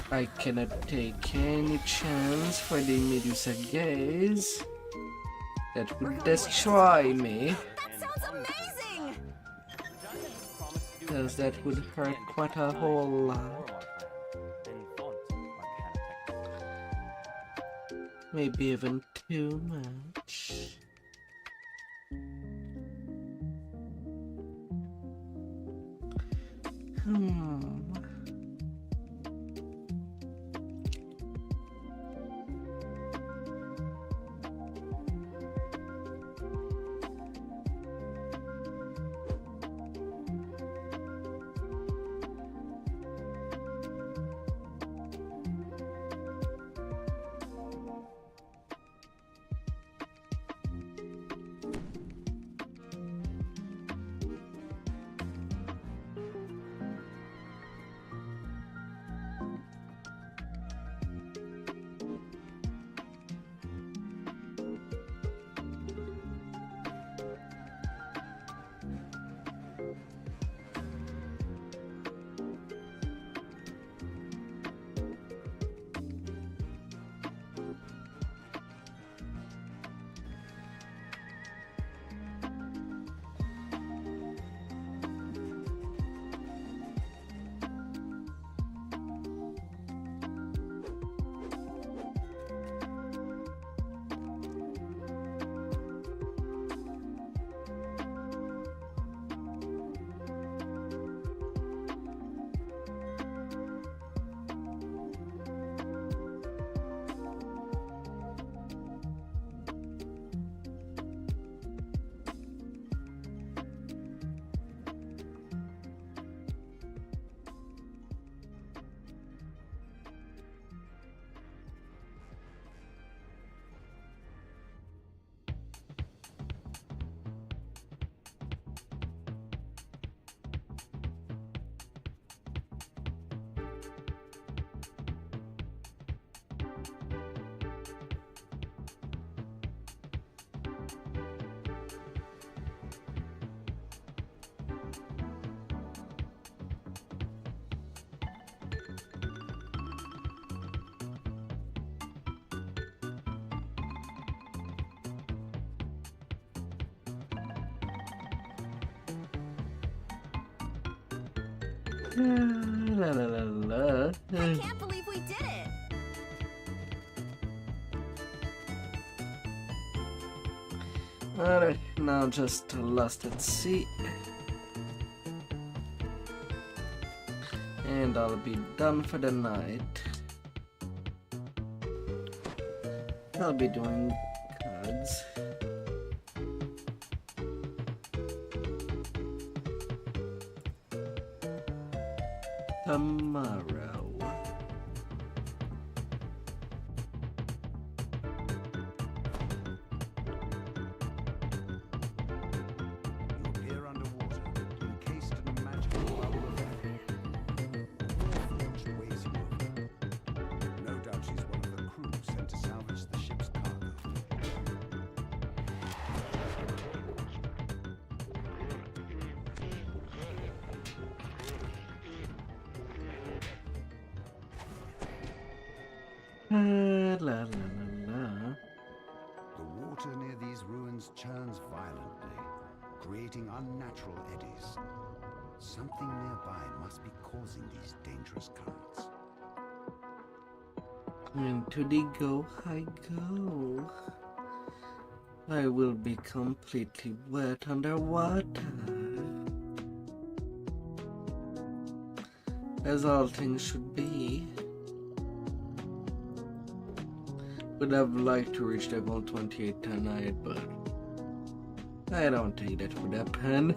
I cannot take any chance for the Medusa gaze. That would destroy me. That sounds amazing! Because that would hurt quite a whole lot. Maybe even too much. La la la la. I can't believe we did it! Alright, now just lost at sea. And I'll be done for the night. I'll be doing cards. Tomorrow. You appear underwater, encased in a magical bubble of air. Warforged weighs you over. No doubt she's one of the crew sent to salvage the ship's cargo. La la la la. The water near these ruins churns violently, creating unnatural eddies. Something nearby must be causing these dangerous currents. Into the go I go. I will be completely wet underwater. As all things should be. Would have liked to reach level 28 tonight, but I don't think that would happen.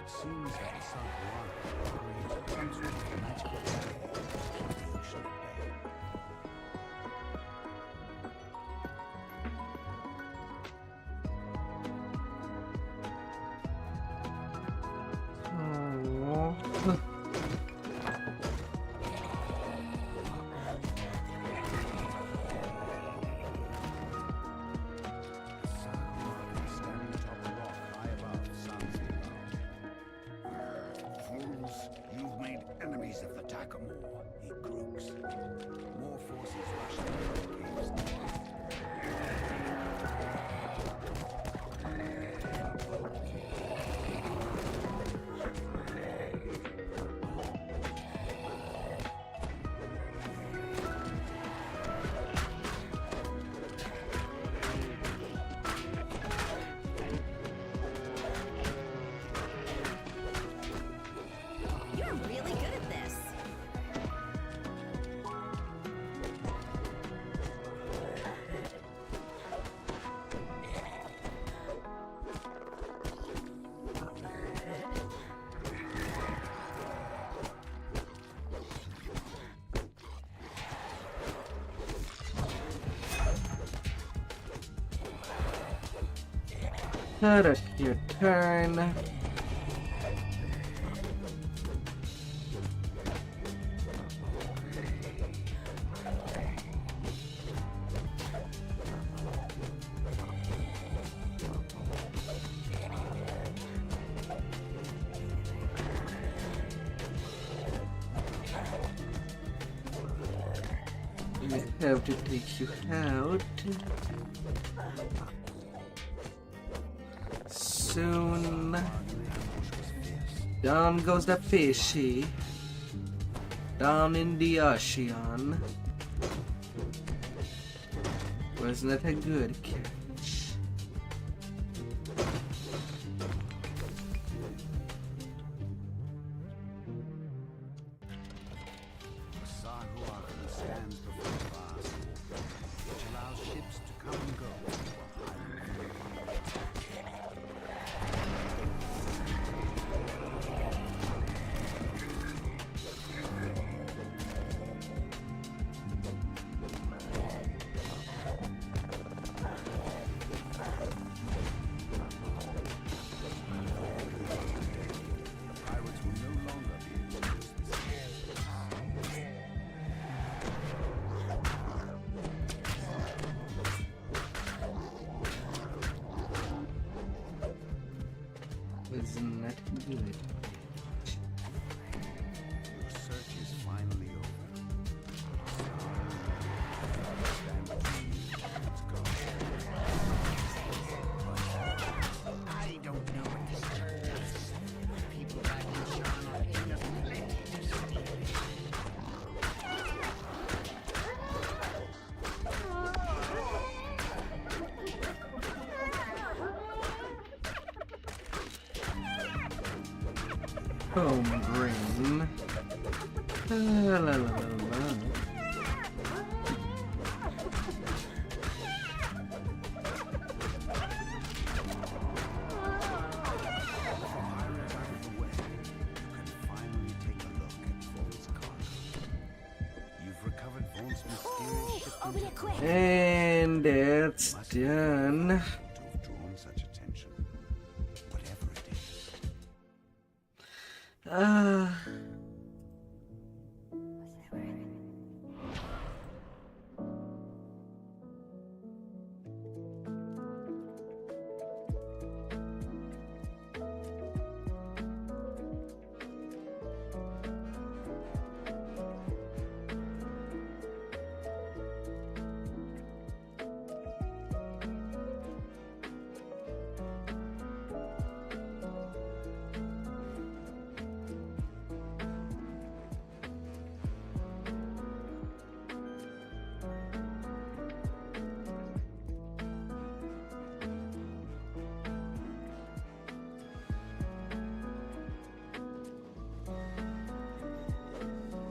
It seems that the Saguaro created some sort of magical barrier to keep the ocean at bay. Fools, you've made enemies of the Takamor, he croaks. More forces rush into the caves. You're really good at this. That's your turn. I have to take you out. Soon. Down goes the fishy. Down in the ocean. Wasn't that a good catch? The Saguaro stands before the vast water, which allows ships to come and go. Pirates will no longer be able to use this Wasn't that good? Your search is finally over. Stand between you and its goal. I don't know what this earth does. People back in Sean are paying us plenty to steal it. Home green. La la la la la. Finally take a look at Vaughn's cargo. You've recovered Vaughn's mysterious Open it quick. And it's done. to have drawn such attention. Whatever it is.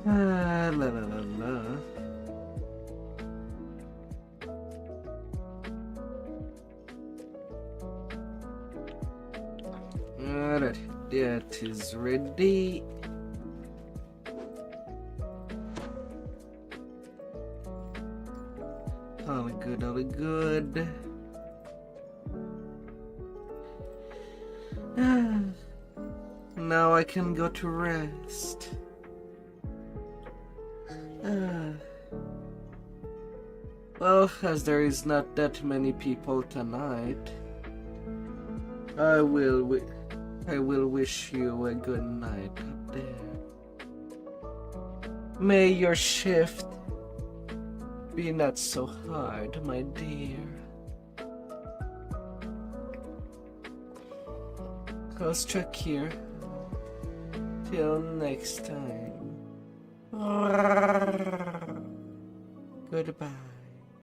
La la la la. Alright, get is ready. All good, all good. Now I can go to rest. Well, as there is not that many people tonight, I will wish you a good night up there. May your shift be not so hard, my dear. I'll struck here. Till next time. Goodbye.